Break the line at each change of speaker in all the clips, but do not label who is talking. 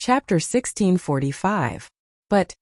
Chapter 1645. But,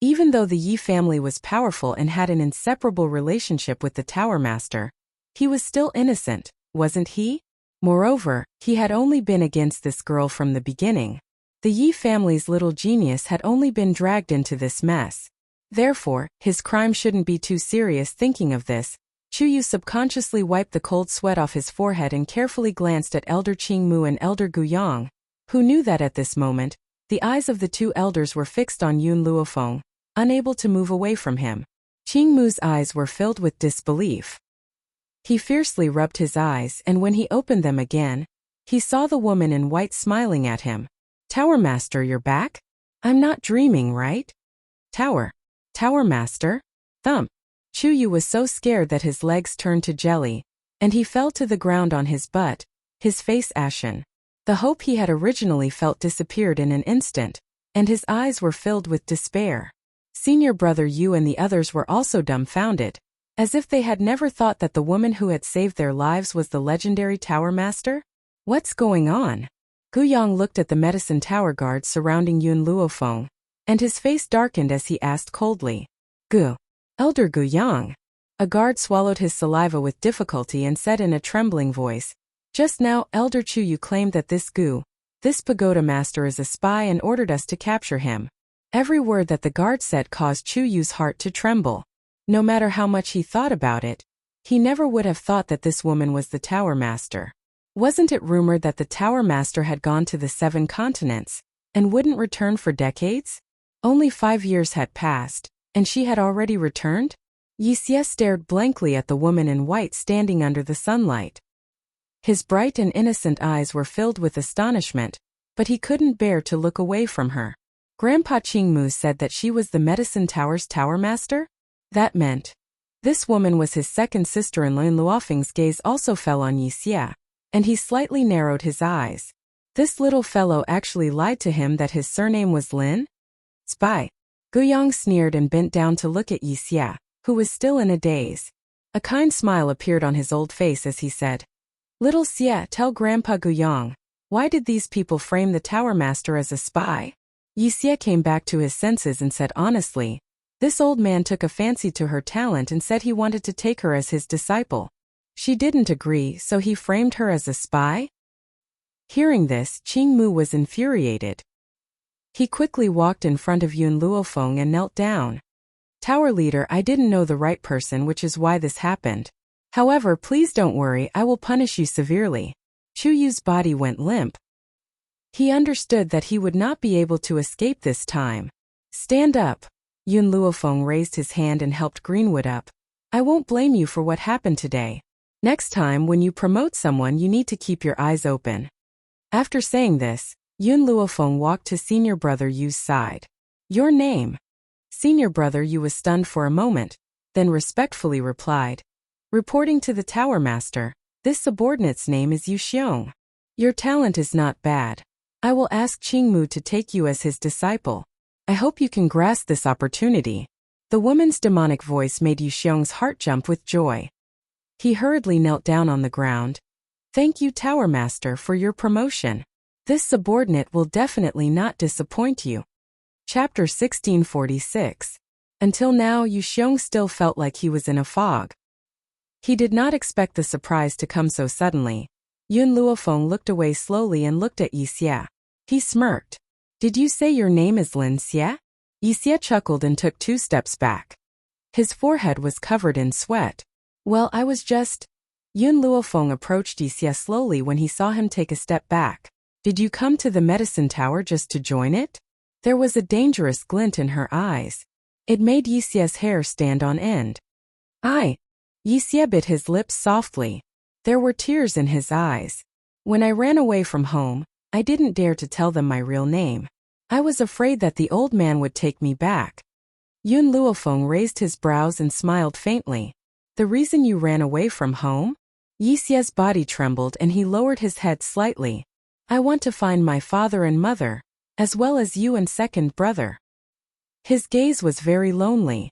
even though the Yi family was powerful and had an inseparable relationship with the Tower Master, he was still innocent, wasn't he? Moreover, he had only been against this girl from the beginning. The Yi family's little genius had only been dragged into this mess. Therefore, his crime shouldn't be too serious. Thinking of this, Chu Yu subconsciously wiped the cold sweat off his forehead and carefully glanced at Elder Qingmu and Elder Guyang, who knew that at this moment, the eyes of the two elders were fixed on Yun Luofeng, unable to move away from him. Qingmu's eyes were filled with disbelief. He fiercely rubbed his eyes, and when he opened them again, he saw the woman in white smiling at him. "Tower Master, you're back? I'm not dreaming, right?" Tower Master? Thump. Chu Yu was so scared that his legs turned to jelly, and he fell to the ground on his butt, his face ashen. The hope he had originally felt disappeared in an instant, and his eyes were filled with despair. Senior brother Yu and the others were also dumbfounded, as if they had never thought that the woman who had saved their lives was the legendary Tower Master. What's going on? Guyang looked at the medicine tower guards surrounding Yun Luofeng, and his face darkened as he asked coldly, Elder Guyang." A guard swallowed his saliva with difficulty and said in a trembling voice, "Just now, Elder Chu Yu claimed that this pagoda master is a spy and ordered us to capture him." Every word that the guard said caused Chu Yu's heart to tremble. No matter how much he thought about it, he never would have thought that this woman was the Tower Master. Wasn't it rumored that the Tower Master had gone to the 7 continents, and wouldn't return for decades? Only 5 years had passed, and she had already returned? Yixie stared blankly at the woman in white standing under the sunlight. His bright and innocent eyes were filled with astonishment, but he couldn't bear to look away from her. Grandpa Qingmu said that she was the Medicine Tower's Tower Master? That meant this woman was his second sister-in-law. Luofeng's gaze also fell on Yixie, and he slightly narrowed his eyes. This little fellow actually lied to him that his surname was Lin? Spy. Guyang sneered and bent down to look at Yixie, who was still in a daze. A kind smile appeared on his old face as he said, "Little Xie, tell Grandpa Guyang, why did these people frame the Tower Master as a spy?" Yixie came back to his senses and said honestly, "This old man took a fancy to her talent and said he wanted to take her as his disciple. She didn't agree, so he framed her as a spy?" Hearing this, Qingmu was infuriated. He quickly walked in front of Yun Luofeng and knelt down. "Tower leader, I didn't know the right person, which is why this happened. However, please don't worry, I will punish you severely." Chu Yu's body went limp. He understood that he would not be able to escape this time. "Stand up." Yun Luofeng raised his hand and helped Greenwood up. "I won't blame you for what happened today. Next time when you promote someone you need to keep your eyes open." After saying this, Yun Luofeng walked to senior brother Yu's side. "Your name?" Senior brother Yu was stunned for a moment, then respectfully replied, "Reporting to the Tower Master, this subordinate's name is Yu Xiong. Your talent is not bad. I will ask Qingmu to take you as his disciple. I hope you can grasp this opportunity." The woman's demonic voice made Yu Xiong's heart jump with joy. He hurriedly knelt down on the ground. "Thank you, Tower Master, for your promotion. This subordinate will definitely not disappoint you." Chapter 1646. Until now, Yu Xiong still felt like he was in a fog. He did not expect the surprise to come so suddenly. Yun Luofeng looked away slowly and looked at Yixie. He smirked. "Did you say your name is Lin Xie?" Yixie chuckled and took 2 steps back. His forehead was covered in sweat. "Well, I was just..." Yun Luofeng approached Yixie slowly when he saw him take a step back. "Did you come to the medicine tower just to join it?" There was a dangerous glint in her eyes. It made Yixie's hair stand on end. Yixie bit his lips softly. There were tears in his eyes. "When I ran away from home, I didn't dare to tell them my real name. I was afraid that the old man would take me back." Yun Luofeng raised his brows and smiled faintly. "The reason you ran away from home?" Yixie's body trembled and he lowered his head slightly. "I want to find my father and mother, as well as you and second brother." His gaze was very lonely.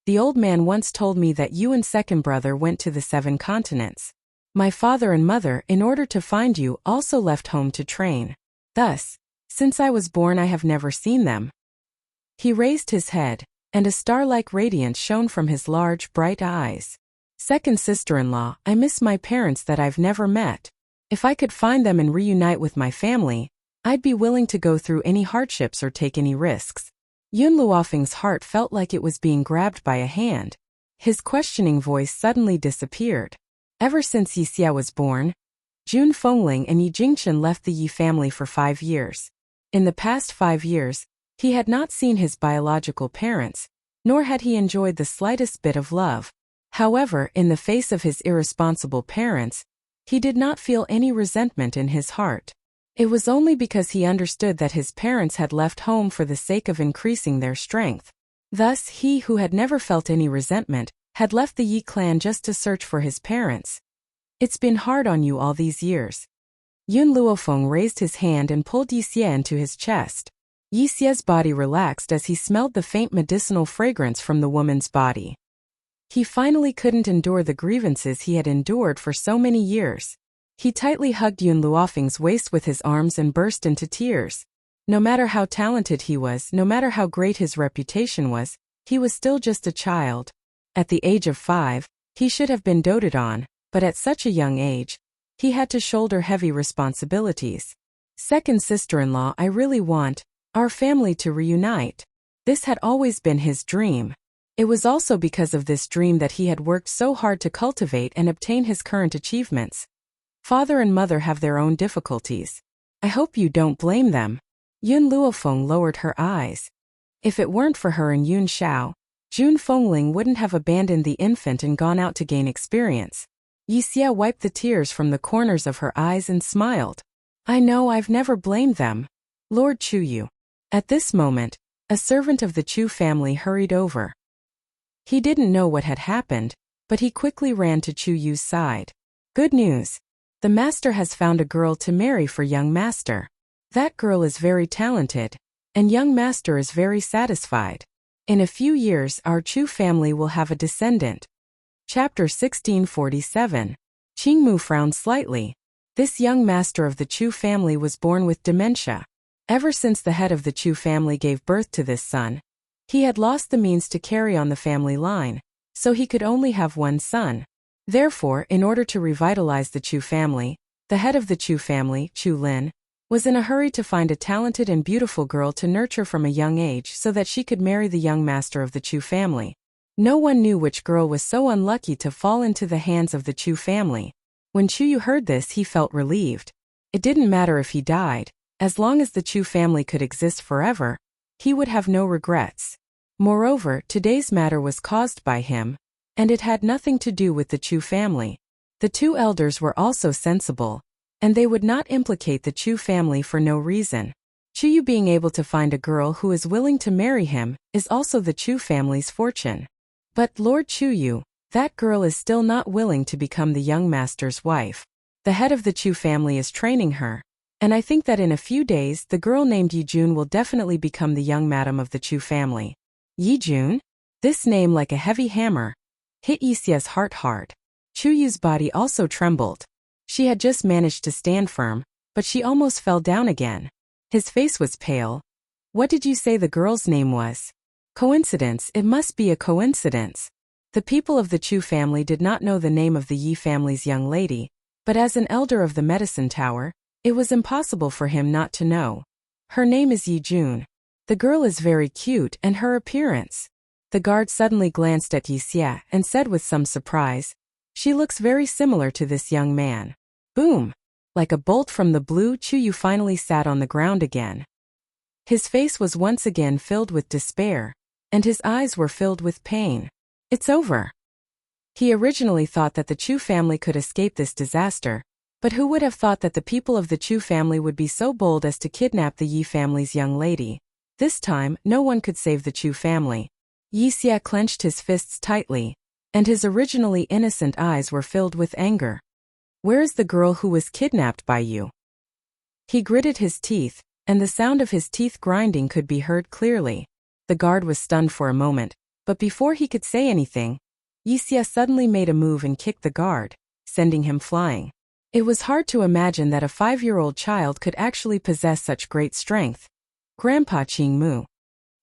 "The old man once told me that you and second brother went to the 7 continents. My father and mother, in order to find you, also left home to train. Thus, Since I was born I have never seen them. He raised his head, and a star-like radiance shone from his large, bright eyes. Second sister-in-law, I miss my parents that I've never met. If I could find them and reunite with my family, I'd be willing to go through any hardships or take any risks. Yun Luofeng's heart felt like it was being grabbed by a hand. His questioning voice suddenly disappeared. Ever since Yixia was born, Jun Fengling and Yi Jingchen left the Yi family for 5 years. In the past 5 years, he had not seen his biological parents, nor had he enjoyed the slightest bit of love. However, in the face of his irresponsible parents, he did not feel any resentment in his heart. It was only because he understood that his parents had left home for the sake of increasing their strength. Thus, he who had never felt any resentment, had left the Yi clan just to search for his parents. It's been hard on you all these years. Yun Luofeng raised his hand and pulled Yixia into his chest. Yixia's body relaxed as he smelled the faint medicinal fragrance from the woman's body. He finally couldn't endure the grievances he had endured for so many years. He tightly hugged Yun Luofeng's waist with his arms and burst into tears. No matter how talented he was, no matter how great his reputation was, he was still just a child. At the age of 5, he should have been doted on, but at such a young age, he had to shoulder heavy responsibilities. Second sister-in-law, I really want our family to reunite. This had always been his dream. It was also because of this dream that he had worked so hard to cultivate and obtain his current achievements. Father and mother have their own difficulties. I hope you don't blame them. Yun Luofeng lowered her eyes. If it weren't for her and Yun Xiao, Jun Fengling wouldn't have abandoned the infant and gone out to gain experience. Yixia wiped the tears from the corners of her eyes and smiled. I know, I've never blamed them. Lord Chuyu. At this moment, a servant of the Chu family hurried over. He didn't know what had happened, but he quickly ran to Chu Yu's side. Good news. The master has found a girl to marry for young master. That girl is very talented, and young master is very satisfied. In a few years our Chu family will have a descendant. Chapter 1647. Qingmu frowned slightly. This young master of the Chu family was born with dementia. Ever since the head of the Chu family gave birth to this son, he had lost the means to carry on the family line, so he could only have one son. Therefore, in order to revitalize the Chu family, the head of the Chu family, Chu Lin, was in a hurry to find a talented and beautiful girl to nurture from a young age so that she could marry the young master of the Chu family. No one knew which girl was so unlucky to fall into the hands of the Chu family. When Chu Yu heard this, he felt relieved. It didn't matter if he died, as long as the Chu family could exist forever, he would have no regrets. Moreover, today's matter was caused by him, and it had nothing to do with the Chu family. The 2 elders were also sensible, and they would not implicate the Chu family for no reason. Chu Yu being able to find a girl who is willing to marry him is also the Chu family's fortune. But Lord Chu Yu, that girl is still not willing to become the young master's wife. The head of the Chu family is training her, and I think that in a few days the girl named Yi Jun will definitely become the young madam of the Chu family. Yi Jun? This name, like a heavy hammer, hit Yixia's heart hard. Chu Yu's body also trembled. She had just managed to stand firm, but she almost fell down again. His face was pale. What did you say the girl's name was? Coincidence, it must be a coincidence. The people of the Chu family did not know the name of the Yi family's young lady, but as an elder of the medicine tower, it was impossible for him not to know. Her name is Yi Jun. The girl is very cute, and her appearance. The guard suddenly glanced at Yixia and said with some surprise, she looks very similar to this young man. Boom! Like a bolt from the blue, Chu Yu finally sat on the ground again. His face was once again filled with despair, and his eyes were filled with pain. It's over. He originally thought that the Chu family could escape this disaster, but who would have thought that the people of the Chu family would be so bold as to kidnap the Yi family's young lady? This time, no one could save the Chu family. Yixia clenched his fists tightly, and his originally innocent eyes were filled with anger. Where is the girl who was kidnapped by you? He gritted his teeth, and the sound of his teeth grinding could be heard clearly. The guard was stunned for a moment, but before he could say anything, Yixia suddenly made a move and kicked the guard, sending him flying. It was hard to imagine that a 5-year-old child could actually possess such great strength. Grandpa Qingmu.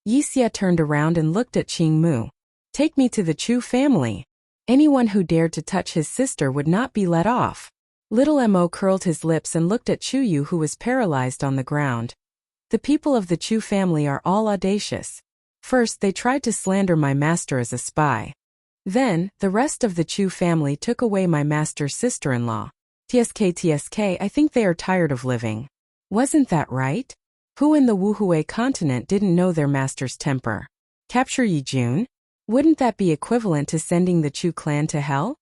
Yixia turned around and looked at Qingmu. Take me to the Chu family. Anyone who dared to touch his sister would not be let off. Little Mo curled his lips and looked at Chu Yu, who was paralyzed on the ground. The people of the Chu family are all audacious. First, they tried to slander my master as a spy. Then, the rest of the Chu family took away my master's sister-in-law. TSK, I think they are tired of living. Wasn't that right? Who in the Wuhui continent didn't know their master's temper? Capture Yi Jun? Wouldn't that be equivalent to sending the Chu clan to hell?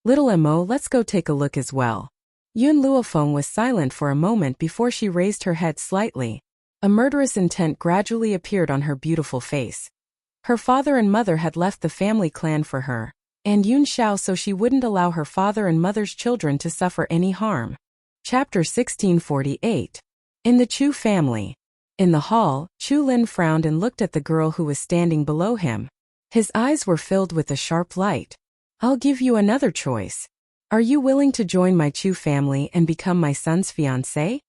Little Mo, let's go take a look as well. Yun Luofeng was silent for a moment before she raised her head slightly. A murderous intent gradually appeared on her beautiful face. Her father and mother had left the family clan for her, and Yun Xiao, so she wouldn't allow her father and mother's children to suffer any harm. Chapter 1648. In the Chu family. In the hall, Chu Lin frowned and looked at the girl who was standing below him. His eyes were filled with a sharp light. I'll give you another choice. Are you willing to join my Chu family and become my son's fiancé?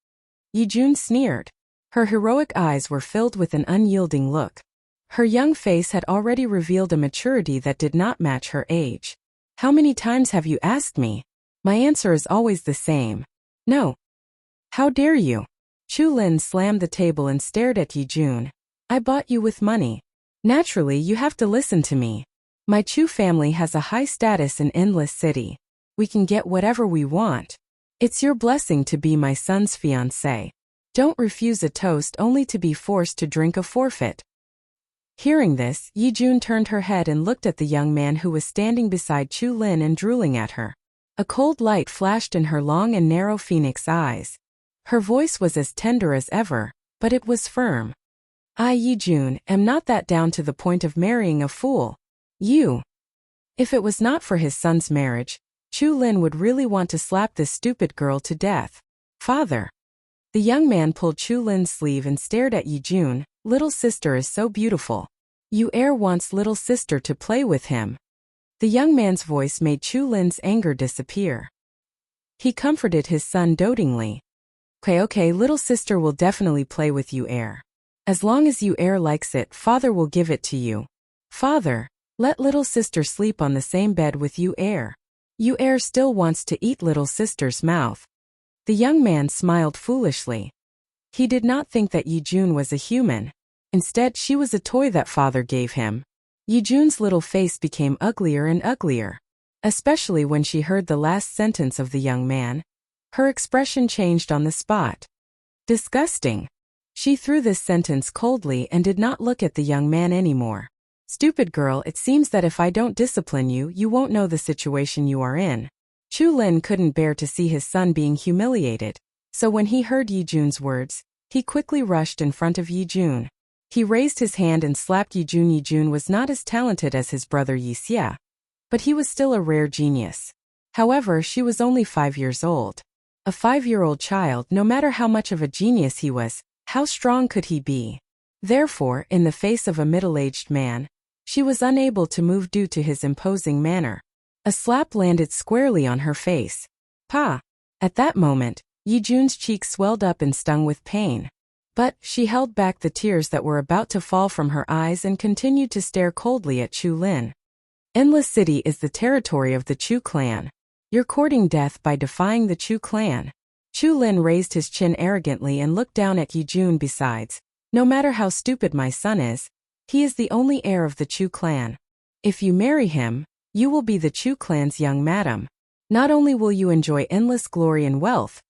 Yi Jun sneered. Her heroic eyes were filled with an unyielding look. Her young face had already revealed a maturity that did not match her age. How many times have you asked me? My answer is always the same. No. How dare you? Chu Lin slammed the table and stared at Yi Jun. I bought you with money. Naturally, you have to listen to me. My Chu family has a high status in Endless City. We can get whatever we want. It's your blessing to be my son's fiancé. Don't refuse a toast only to be forced to drink a forfeit. Hearing this, Yi Jun turned her head and looked at the young man who was standing beside Chu Lin and drooling at her. A cold light flashed in her long and narrow phoenix eyes. Her voice was as tender as ever, but it was firm. I, Yi Jun, am not that down to the point of marrying a fool. You. If it was not for his son's marriage, Chu Lin would really want to slap this stupid girl to death. Father. The young man pulled Chu Lin's sleeve and stared at Yi Jun. Little sister is so beautiful. Yu Er wants little sister to play with him. The young man's voice made Chu Lin's anger disappear. He comforted his son dotingly. Okay, little sister will definitely play with Yu Er. As long as Yu Er likes it, father will give it to you. Father, let little sister sleep on the same bed with Yu Er. Yu Er still wants to eat little sister's mouth. The young man smiled foolishly. He did not think that Yi Jun was a human. Instead, she was a toy that father gave him. Yi Jun's little face became uglier and uglier. Especially when she heard the last sentence of the young man. Her expression changed on the spot. Disgusting. She threw this sentence coldly and did not look at the young man anymore. Stupid girl, it seems that if I don't discipline you, you won't know the situation you are in. Chu Lin couldn't bear to see his son being humiliated, so when he heard Yi Jun's words, he quickly rushed in front of Yi Jun. He raised his hand and slapped Yi Jun. Yi Jun was not as talented as his brother Yixia, but he was still a rare genius. However, she was only 5 years old. A 5-year-old child, no matter how much of a genius he was, how strong could he be? Therefore, in the face of a middle-aged man, she was unable to move due to his imposing manner. A slap landed squarely on her face. Pa! At that moment, Yi Jun's cheeks swelled up and stung with pain. But she held back the tears that were about to fall from her eyes and continued to stare coldly at Chu Lin. Endless City is the territory of the Chu clan. You're courting death by defying the Chu clan. Chu Lin raised his chin arrogantly and looked down at Yi Jun. Besides, no matter how stupid my son is, he is the only heir of the Chu clan. If you marry him, you will be the Chu clan's young madam. Not only will you enjoy endless glory and wealth,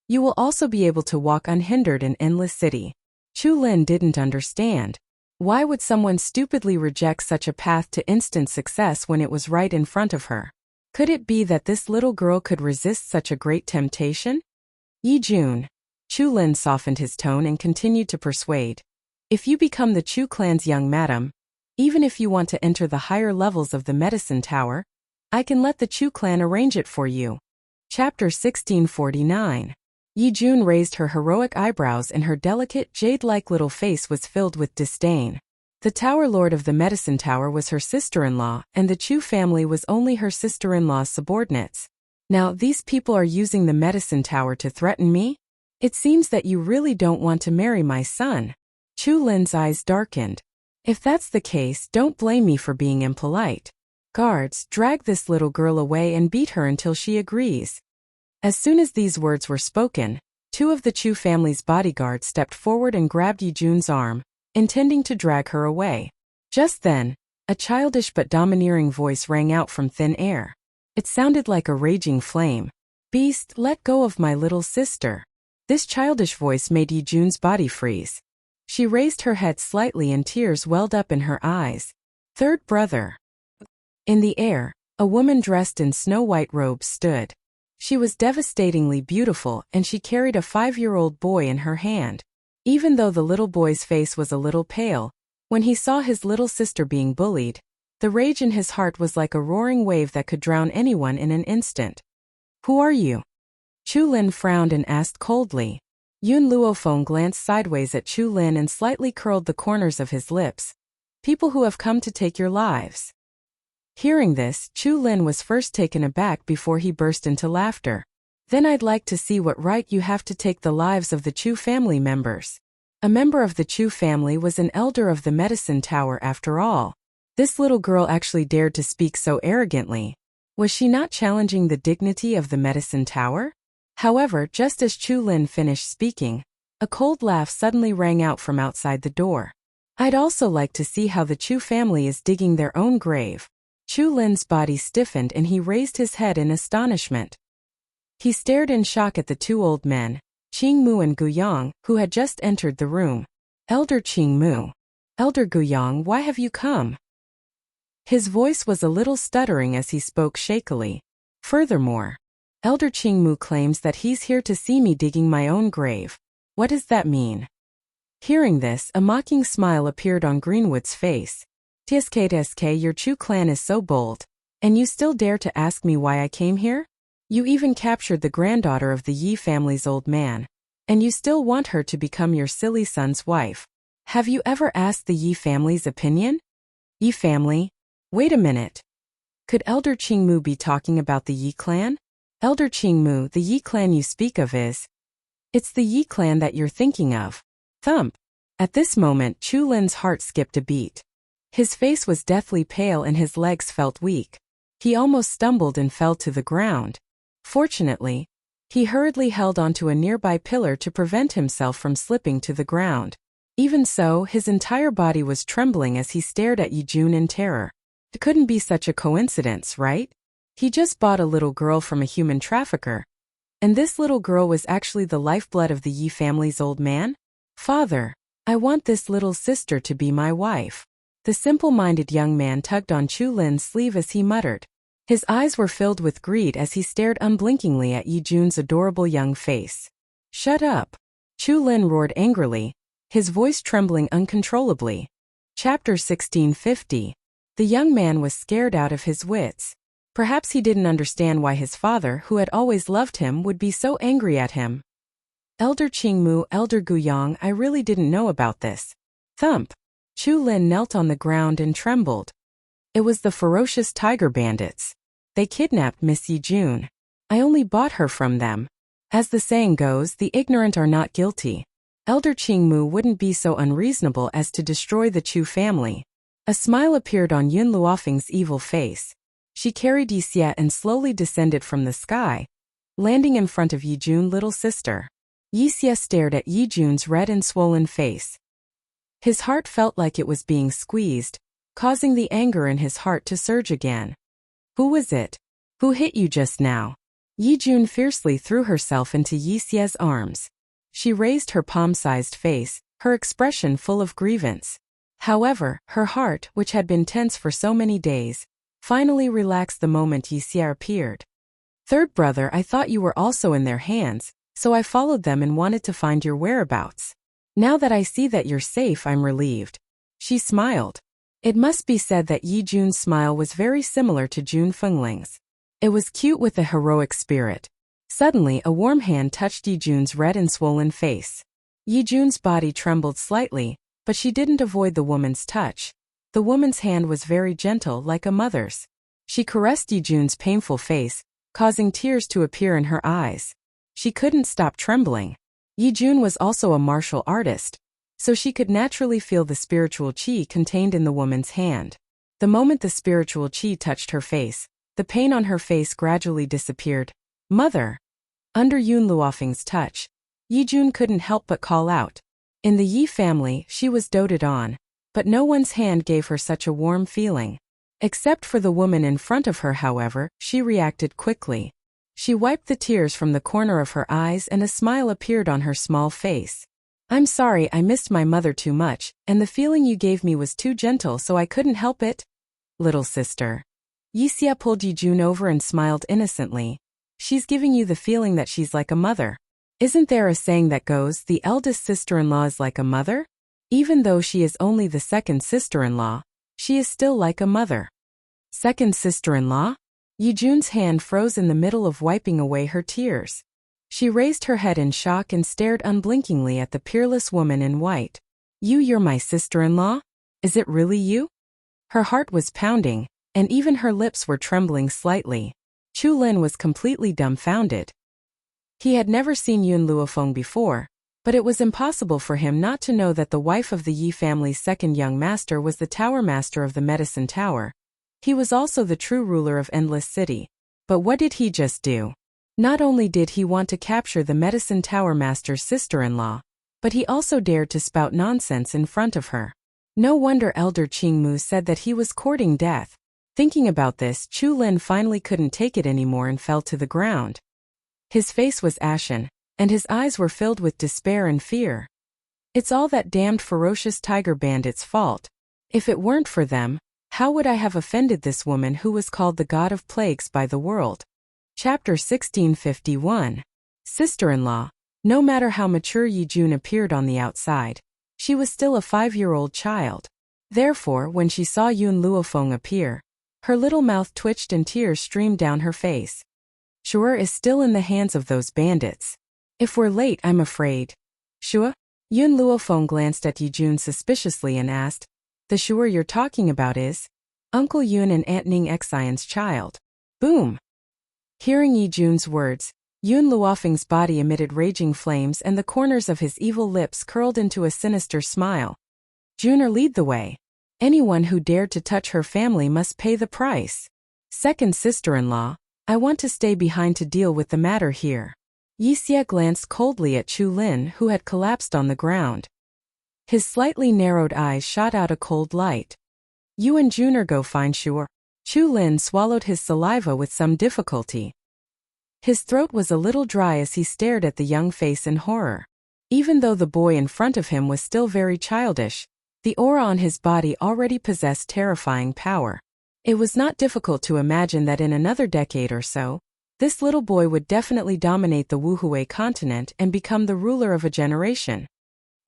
you will also be able to walk unhindered in Endless City. Chu Lin didn't understand. Why would someone stupidly reject such a path to instant success when it was right in front of her? Could it be that this little girl could resist such a great temptation? Yi Jun. Chu Lin softened his tone and continued to persuade. If you become the Chu clan's young madam, even if you want to enter the higher levels of the medicine tower, I can let the Chu clan arrange it for you. Chapter 1649. Yi Jun raised her heroic eyebrows and her delicate, jade-like little face was filled with disdain. The Tower Lord of the Medicine Tower was her sister-in-law, and the Chu family was only her sister-in-law's subordinates. Now these people are using the medicine tower to threaten me? It seems that you really don't want to marry my son. Chu Lin's eyes darkened. If that's the case, don't blame me for being impolite. Guards, drag this little girl away and beat her until she agrees. As soon as these words were spoken, two of the Chu family's bodyguards stepped forward and grabbed Yijun's arm, intending to drag her away. Just then, a childish but domineering voice rang out from thin air. It sounded like a raging flame. Beast, let go of my little sister. This childish voice made Yijun's body freeze. She raised her head slightly and tears welled up in her eyes. Third brother. In the air, a woman dressed in snow-white robes stood. She was devastatingly beautiful and she carried a 5-year-old boy in her hand. Even though the little boy's face was a little pale, when he saw his little sister being bullied, the rage in his heart was like a roaring wave that could drown anyone in an instant. Who are you? Chu Lin frowned and asked coldly. Yun Luofeng glanced sideways at Chu Lin and slightly curled the corners of his lips. People who have come to take your lives. Hearing this, Chu Lin was first taken aback before he burst into laughter. Then I'd like to see what right you have to take the lives of the Chu family members. A member of the Chu family was an elder of the medicine tower after all. This little girl actually dared to speak so arrogantly. Was she not challenging the dignity of the medicine tower? However, just as Chu Lin finished speaking, a cold laugh suddenly rang out from outside the door. I'd also like to see how the Chu family is digging their own grave. Chu Lin's body stiffened and he raised his head in astonishment. He stared in shock at the two old men, Qing Mu and Guyang, who had just entered the room. Elder Qing Mu. Elder Guyang, why have you come? His voice was a little stuttering as he spoke shakily. Furthermore, Elder Qing Mu claims that he's here to see me digging my own grave. What does that mean? Hearing this, a mocking smile appeared on Greenwood's face. TSK, your Chu clan is so bold. And you still dare to ask me why I came here? You even captured the granddaughter of the Yi family's old man. And you still want her to become your silly son's wife. Have you ever asked the Yi family's opinion? Yi family? Wait a minute. Could Elder Qing Mu be talking about the Yi clan? Elder Qing Mu, the Yi clan you speak of is... It's the Yi clan that you're thinking of. Thump. At this moment, Chu Lin's heart skipped a beat. His face was deathly pale and his legs felt weak. He almost stumbled and fell to the ground. Fortunately, he hurriedly held onto a nearby pillar to prevent himself from slipping to the ground. Even so, his entire body was trembling as he stared at Yijun in terror. It couldn't be such a coincidence, right? He just bought a little girl from a human trafficker. And this little girl was actually the lifeblood of the Yi family's old man? Father, I want this little sister to be my wife. The simple-minded young man tugged on Chu Lin's sleeve as he muttered. His eyes were filled with greed as he stared unblinkingly at Yijun's adorable young face. Shut up! Chu Lin roared angrily, his voice trembling uncontrollably. Chapter 1650. The young man was scared out of his wits. Perhaps he didn't understand why his father, who had always loved him, would be so angry at him. Elder Qing Mu, Elder Guyang, I really didn't know about this. Thump. Chu Lin knelt on the ground and trembled. It was the ferocious tiger bandits. They kidnapped Miss Yijun. I only bought her from them. As the saying goes, the ignorant are not guilty. Elder Qing Mu wouldn't be so unreasonable as to destroy the Chu family. A smile appeared on Yun Luofeng's evil face. She carried Yixia and slowly descended from the sky, landing in front of Yijun's little sister. Yixia stared at Yijun's red and swollen face. His heart felt like it was being squeezed, causing the anger in his heart to surge again. Who was it? Who hit you just now? Yijun fiercely threw herself into Yixia's arms. She raised her palm-sized face, her expression full of grievance. However, her heart, which had been tense for so many days, finally relaxed the moment Yixia appeared. Third brother, I thought you were also in their hands, so I followed them and wanted to find your whereabouts. Now that I see that you're safe, I'm relieved. She smiled. It must be said that Yijun's smile was very similar to Jun Fengling's. It was cute with a heroic spirit. Suddenly, a warm hand touched Yijun's red and swollen face. Yijun's body trembled slightly, but she didn't avoid the woman's touch. The woman's hand was very gentle, like a mother's. She caressed Yijun's painful face, causing tears to appear in her eyes. She couldn't stop trembling. Yi-jun was also a martial artist, so she could naturally feel the spiritual qi contained in the woman's hand. The moment the spiritual qi touched her face, the pain on her face gradually disappeared. Mother! Under Yun Luofeng's touch, Yi-jun couldn't help but call out. In the Yi family, she was doted on, but no one's hand gave her such a warm feeling. Except for the woman in front of her, however, she reacted quickly. She wiped the tears from the corner of her eyes and a smile appeared on her small face. I'm sorry, I missed my mother too much, and the feeling you gave me was too gentle, so I couldn't help it. Little sister. Yixia pulled Yi-jun over and smiled innocently. She's giving you the feeling that she's like a mother. Isn't there a saying that goes, the eldest sister-in-law is like a mother? Even though she is only the second sister-in-law, she is still like a mother. Second sister-in-law? Yi-jun's hand froze in the middle of wiping away her tears. She raised her head in shock and stared unblinkingly at the peerless woman in white. You're my sister-in-law? Is it really you? Her heart was pounding, and even her lips were trembling slightly. Chu Lin was completely dumbfounded. He had never seen Yun Luofeng before, but it was impossible for him not to know that the wife of the Yi family's second young master was the tower master of the medicine tower. He was also the true ruler of Endless City. But what did he just do? Not only did he want to capture the medicine tower master's sister-in-law, but he also dared to spout nonsense in front of her. No wonder Elder Qingmu said that he was courting death. Thinking about this, Chu Lin finally couldn't take it anymore and fell to the ground. His face was ashen, and his eyes were filled with despair and fear. It's all that damned ferocious tiger bandits' fault. If it weren't for them, how would I have offended this woman who was called the god of plagues by the world? Chapter 1651. Sister-in-law. No matter how mature Yi-jun appeared on the outside, she was still a 5-year-old child. Therefore, when she saw Yun Luofeng appear, her little mouth twitched and tears streamed down her face. Shu'er is still in the hands of those bandits. If we're late, I'm afraid. Shua? Yun Luofeng glanced at Yi-jun suspiciously and asked, the Shu'er you're talking about is? Uncle Yun and Aunt Ning Xian's child. Boom! Hearing Yi-jun's words, Yun Luofeng's body emitted raging flames and the corners of his evil lips curled into a sinister smile. Juner, lead the way. Anyone who dared to touch her family must pay the price. Second sister-in-law, I want to stay behind to deal with the matter here. Yixia glanced coldly at Chu Lin, who had collapsed on the ground. His slightly narrowed eyes shot out a cold light. You and Juner go find Shu'er. Chu Lin swallowed his saliva with some difficulty. His throat was a little dry as he stared at the young face in horror. Even though the boy in front of him was still very childish, the aura on his body already possessed terrifying power. It was not difficult to imagine that in another decade or so, this little boy would definitely dominate the Wuhui continent and become the ruler of a generation.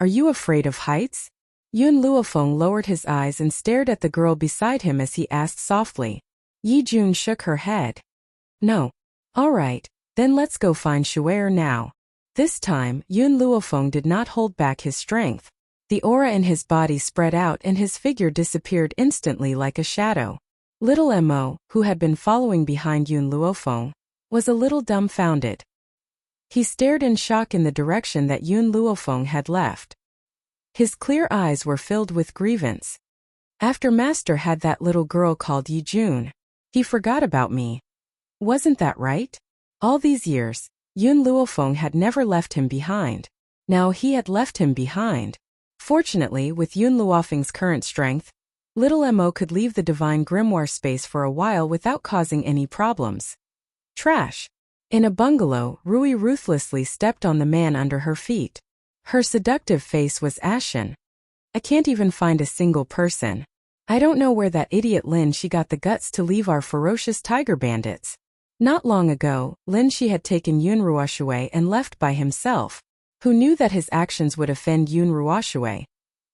Are you afraid of heights? Yun Luofeng lowered his eyes and stared at the girl beside him as he asked softly. Yi-jun shook her head. No. All right, then let's go find Shu'er now. This time, Yun Luofeng did not hold back his strength. The aura in his body spread out and his figure disappeared instantly like a shadow. Little Mo, who had been following behind Yun Luofeng, was a little dumbfounded. He stared in shock in the direction that Yun Luofeng had left. His clear eyes were filled with grievance. After Master had that little girl called Yi-jun, he forgot about me. Wasn't that right? All these years, Yun Luofeng had never left him behind. Now he had left him behind. Fortunately, with Yun Luofeng's current strength, little Mo could leave the divine grimoire space for a while without causing any problems. Trash. In a bungalow, Rui ruthlessly stepped on the man under her feet. Her seductive face was ashen. I can't even find a single person. I don't know where that idiot Lin Shi got the guts to leave our ferocious tiger bandits. Not long ago, Lin Shi had taken Yun Ruoshui and left by himself. Who knew that his actions would offend Yun Ruoshui?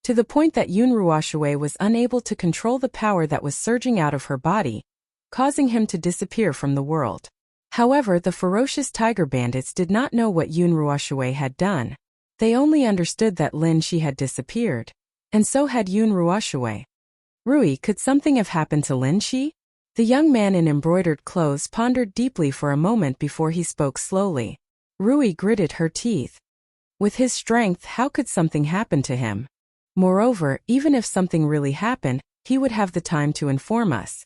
To the point that Yun Ruoshui was unable to control the power that was surging out of her body, causing him to disappear from the world. However, the ferocious tiger bandits did not know what Yun Ruoshui had done. They only understood that Lin Shi had disappeared. And so had Yun Ruoshui. Rui, could something have happened to Lin Shi? The young man in embroidered clothes pondered deeply for a moment before he spoke slowly. Rui gritted her teeth. With his strength, how could something happen to him? Moreover, even if something really happened, he would have the time to inform us.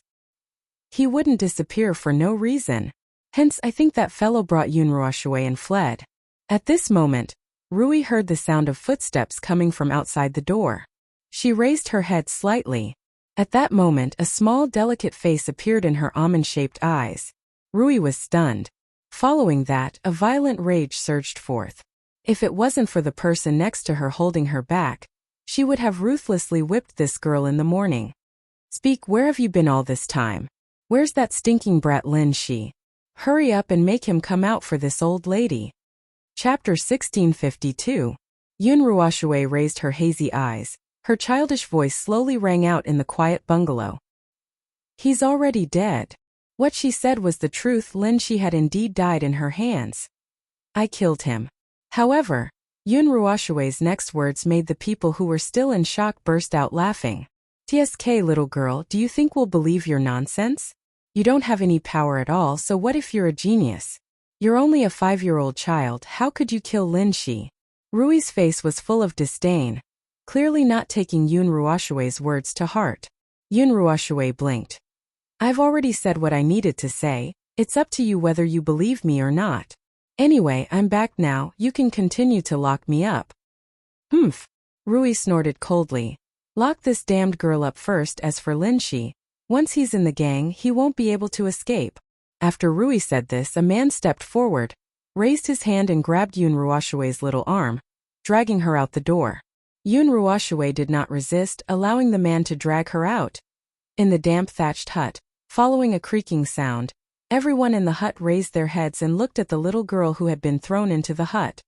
He wouldn't disappear for no reason. Hence, I think that fellow brought Yunruoshue and fled. At this moment, Rui heard the sound of footsteps coming from outside the door. She raised her head slightly. At that moment, a small, delicate face appeared in her almond-shaped eyes. Rui was stunned. Following that, a violent rage surged forth. If it wasn't for the person next to her holding her back, she would have ruthlessly whipped this girl in the morning. Speak, where have you been all this time? Where's that stinking brat Lin Shi? Hurry up and make him come out for this old lady. Chapter 1652. Yunruoshue raised her hazy eyes. Her childish voice slowly rang out in the quiet bungalow. He's already dead. What she said was the truth. Lin Shi had indeed died in her hands. I killed him. However, Yunruoshue's next words made the people who were still in shock burst out laughing. TSK, little girl, do you think we'll believe your nonsense? You don't have any power at all, so what if you're a genius? You're only a 5-year-old child, how could you kill Lin Shi? Rui's face was full of disdain, clearly not taking Yunruoshue's words to heart. Yunruoshue blinked. I've already said what I needed to say, it's up to you whether you believe me or not. Anyway, I'm back now, you can continue to lock me up. Humph. Rui snorted coldly. Lock this damned girl up first. As for Lin Shi, once he's in the gang, he won't be able to escape. After Rui said this, a man stepped forward, raised his hand and grabbed Yunruoshue's little arm, dragging her out the door. Yunruoshue did not resist, allowing the man to drag her out. In the damp thatched hut, following a creaking sound, everyone in the hut raised their heads and looked at the little girl who had been thrown into the hut.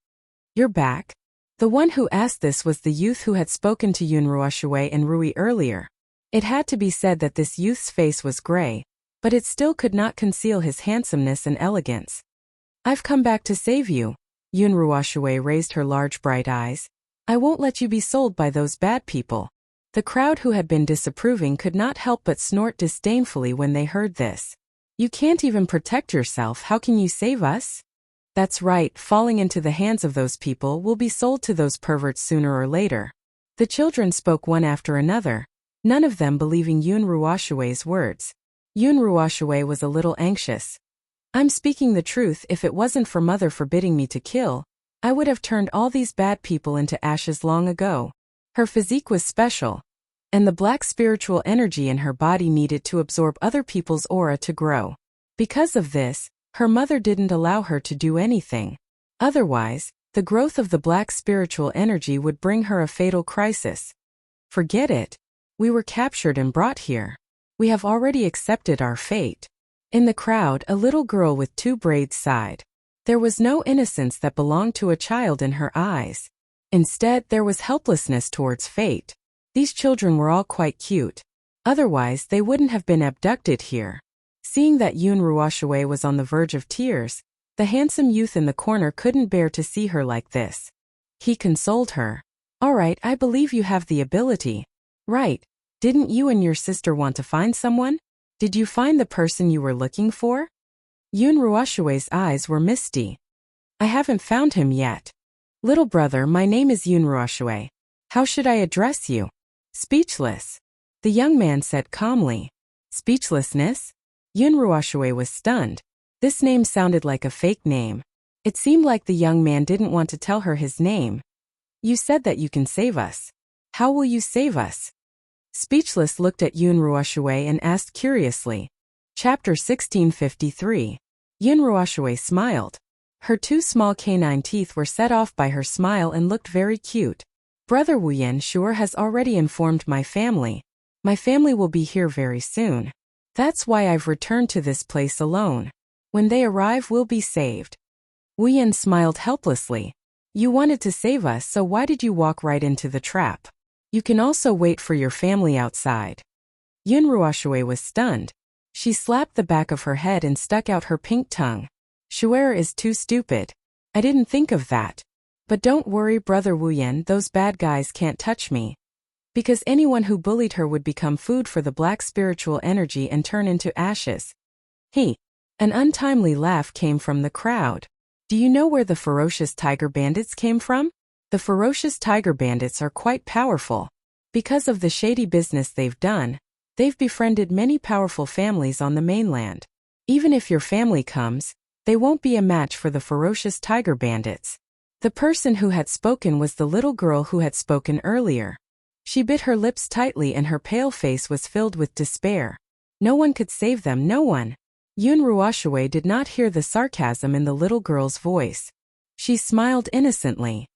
You're back? The one who asked this was the youth who had spoken to Yunruoshue and Rui earlier. It had to be said that this youth's face was gray, but it still could not conceal his handsomeness and elegance. I've come back to save you. Yunruoshue raised her large bright eyes. I won't let you be sold by those bad people. The crowd who had been disapproving could not help but snort disdainfully when they heard this. You can't even protect yourself, how can you save us? That's right, falling into the hands of those people will be sold to those perverts sooner or later. The children spoke one after another, none of them believing Yunruoshue's words. Yunruoshue was a little anxious. I'm speaking the truth. If it wasn't for Mother forbidding me to kill, I would have turned all these bad people into ashes long ago. Her physique was special, and the black spiritual energy in her body needed to absorb other people's aura to grow. Because of this, her mother didn't allow her to do anything. Otherwise, the growth of the black spiritual energy would bring her a fatal crisis. Forget it. We were captured and brought here. We have already accepted our fate. In the crowd, a little girl with 2 braids sighed. There was no innocence that belonged to a child in her eyes. Instead, there was helplessness towards fate. These children were all quite cute. Otherwise, they wouldn't have been abducted here. Seeing that Yunruoshue was on the verge of tears, the handsome youth in the corner couldn't bear to see her like this. He consoled her. All right, I believe you have the ability. Right. Didn't you and your sister want to find someone? Did you find the person you were looking for? Yunruoshue's eyes were misty. I haven't found him yet. Little brother, my name is Yunruoshue. How should I address you? Speechless. The young man said calmly. Speechlessness? Yunruoshue was stunned. This name sounded like a fake name. It seemed like the young man didn't want to tell her his name. You said that you can save us. How will you save us? Speechless looked at Yunruoshue and asked curiously. Chapter 1653. Yunruoshue smiled. Her 2 small canine teeth were set off by her smile and looked very cute. Brother Wuyan sure has already informed my family. My family will be here very soon. That's why I've returned to this place alone. When they arrive, we'll be saved. Wuyan smiled helplessly. You wanted to save us, so why did you walk right into the trap? You can also wait for your family outside. Yunruoshue was stunned. She slapped the back of her head and stuck out her pink tongue. Shuer is too stupid. I didn't think of that. But don't worry, Brother Wuyan, those bad guys can't touch me. Because anyone who bullied her would become food for the black spiritual energy and turn into ashes. An untimely laugh came from the crowd. Do you know where the ferocious tiger bandits came from? The ferocious tiger bandits are quite powerful. Because of the shady business they've done, they've befriended many powerful families on the mainland. Even if your family comes, they won't be a match for the ferocious tiger bandits. The person who had spoken was the little girl who had spoken earlier. She bit her lips tightly and her pale face was filled with despair. No one could save them, no one. Yun Ruoshue did not hear the sarcasm in the little girl's voice. She smiled innocently.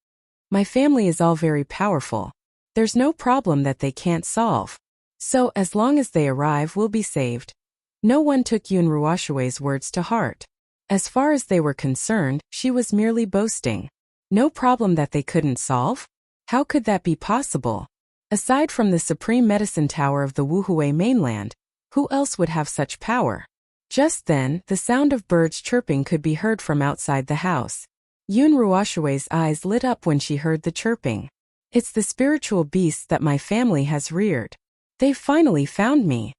My family is all very powerful. There's no problem that they can't solve. So, as long as they arrive, we'll be saved. No one took Yun Ruoshue's words to heart. As far as they were concerned, she was merely boasting. No problem that they couldn't solve? How could that be possible? Aside from the Supreme Medicine Tower of the Wuhui mainland, who else would have such power? Just then, the sound of birds chirping could be heard from outside the house. Yun Ruoshue's eyes lit up when she heard the chirping. It's the spiritual beasts that my family has reared. They've finally found me.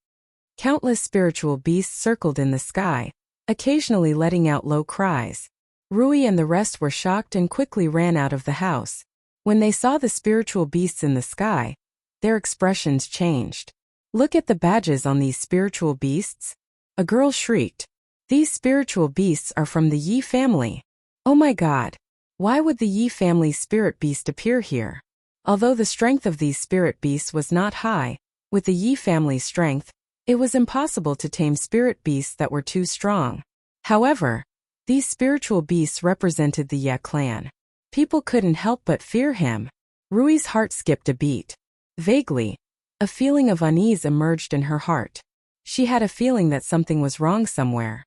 Countless spiritual beasts circled in the sky, occasionally letting out low cries. Rui and the rest were shocked and quickly ran out of the house. When they saw the spiritual beasts in the sky, their expressions changed. Look at the badges on these spiritual beasts. A girl shrieked. These spiritual beasts are from the Yi family. Oh my God! Why would the Yi family spirit beast appear here? Although the strength of these spirit beasts was not high, with the Yi family's strength, it was impossible to tame spirit beasts that were too strong. However, these spiritual beasts represented the Ye clan. People couldn't help but fear him. Rui's heart skipped a beat. Vaguely, a feeling of unease emerged in her heart. She had a feeling that something was wrong somewhere.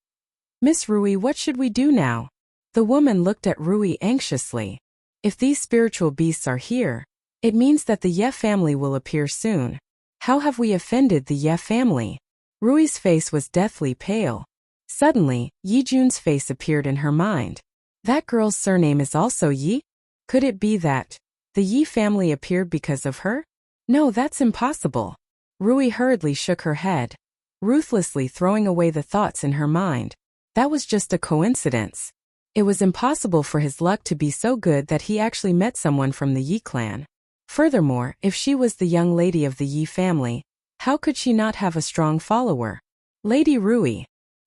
Miss Rui, what should we do now? The woman looked at Rui anxiously. If these spiritual beasts are here, it means that the Ye family will appear soon. How have we offended the Ye family? Rui's face was deathly pale. Suddenly, Yi Jun's face appeared in her mind. That girl's surname is also Yi? Could it be that the Yi family appeared because of her? No, that's impossible. Rui hurriedly shook her head, ruthlessly throwing away the thoughts in her mind. That was just a coincidence. It was impossible for his luck to be so good that he actually met someone from the Yi clan. Furthermore, if she was the young lady of the Yi family, how could she not have a strong follower? Lady Rui.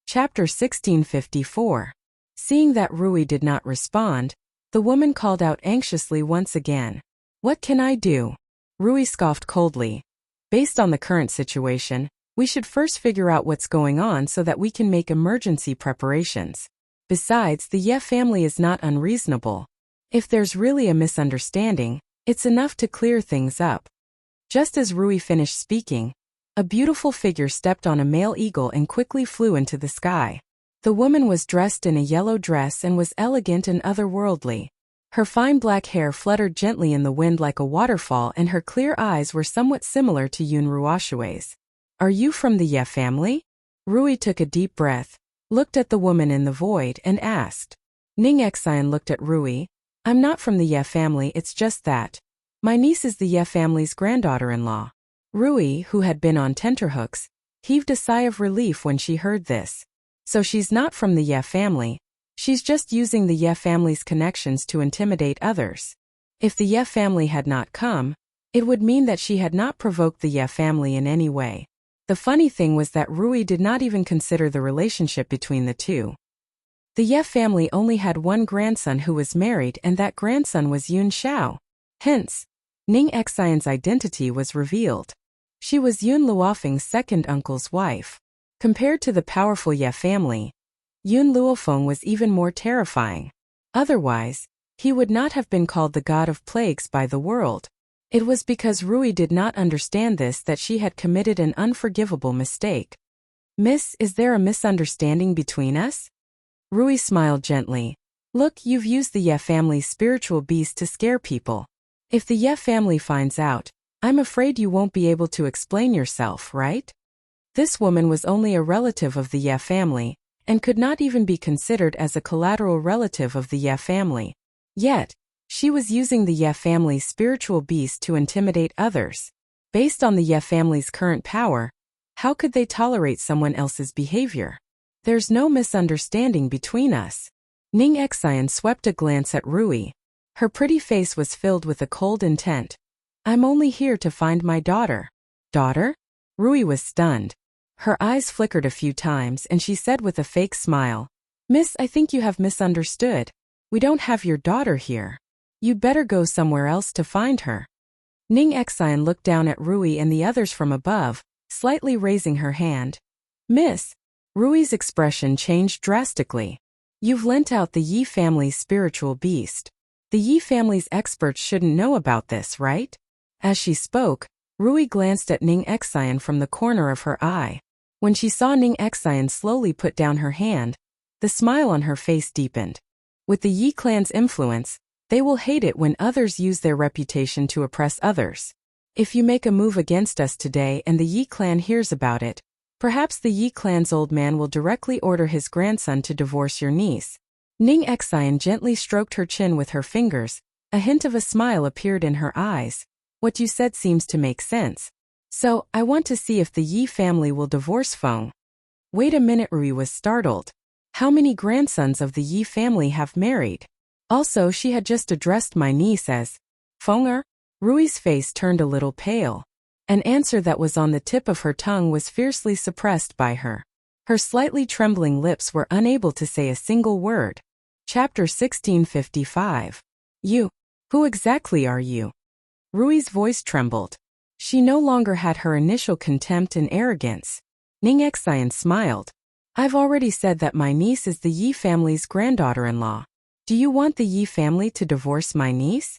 Chapter 1654. Seeing that Rui did not respond, the woman called out anxiously once again. What can I do? Rui scoffed coldly. Based on the current situation, we should first figure out what's going on so that we can make emergency preparations. Besides, the Ye family is not unreasonable. If there's really a misunderstanding, it's enough to clear things up. Just as Rui finished speaking, a beautiful figure stepped on a male eagle and quickly flew into the sky. The woman was dressed in a yellow dress and was elegant and otherworldly. Her fine black hair fluttered gently in the wind like a waterfall and her clear eyes were somewhat similar to Yun Ruoshue's. Are you from the Ye family? Rui took a deep breath, looked at the woman in the void and asked. Ning Xian looked at Rui. I'm not from the Ye family, it's just that my niece is the Ye family's granddaughter-in-law. Rui, who had been on tenterhooks, heaved a sigh of relief when she heard this. So she's not from the Ye family. She's just using the Ye family's connections to intimidate others. If the Ye family had not come, it would mean that she had not provoked the Ye family in any way. The funny thing was that Rui did not even consider the relationship between the two. The Ye family only had one grandson who was married and that grandson was Yun Xiao. Hence, Ning Xian's identity was revealed. She was Yun Luofeng's second uncle's wife. Compared to the powerful Ye family, Yun Luofeng was even more terrifying. Otherwise, he would not have been called the god of plagues by the world. It was because Rui did not understand this that she had committed an unforgivable mistake. Miss, is there a misunderstanding between us? Rui smiled gently. Look, you've used the Ye family's spiritual beast to scare people. If the Ye family finds out, I'm afraid you won't be able to explain yourself, right? This woman was only a relative of the Ye family, and could not even be considered as a collateral relative of the Ye family. Yet, she was using the Ye family's spiritual beast to intimidate others. Based on the Ye family's current power, how could they tolerate someone else's behavior? There's no misunderstanding between us. Ning Exine swept a glance at Rui. Her pretty face was filled with a cold intent. I'm only here to find my daughter. Daughter? Rui was stunned. Her eyes flickered a few times and she said with a fake smile, Miss, I think you have misunderstood. We don't have your daughter here. You'd better go somewhere else to find her. Ning Exine looked down at Rui and the others from above, slightly raising her hand. Miss. Rui's expression changed drastically. You've lent out the Yi family's spiritual beast. The Yi family's experts shouldn't know about this, right? As she spoke, Rui glanced at Ning Exine from the corner of her eye. When she saw Ning Exine slowly put down her hand, the smile on her face deepened. With the Yi clan's influence, they will hate it when others use their reputation to oppress others. If you make a move against us today and the Yi clan hears about it, perhaps the Yi clan's old man will directly order his grandson to divorce your niece. Ning Exine gently stroked her chin with her fingers. A hint of a smile appeared in her eyes. What you said seems to make sense. So, I want to see if the Yi family will divorce Feng. Wait a minute, Rui was startled. How many grandsons of the Yi family have married? Also, she had just addressed my niece as Fenger. Rui's face turned a little pale. An answer that was on the tip of her tongue was fiercely suppressed by her. Her slightly trembling lips were unable to say a single word. Chapter 1655. You. Who exactly are you? Rui's voice trembled. She no longer had her initial contempt and arrogance. Ning Exine smiled. I've already said that my niece is the Yi family's granddaughter-in-law. Do you want the Yi family to divorce my niece?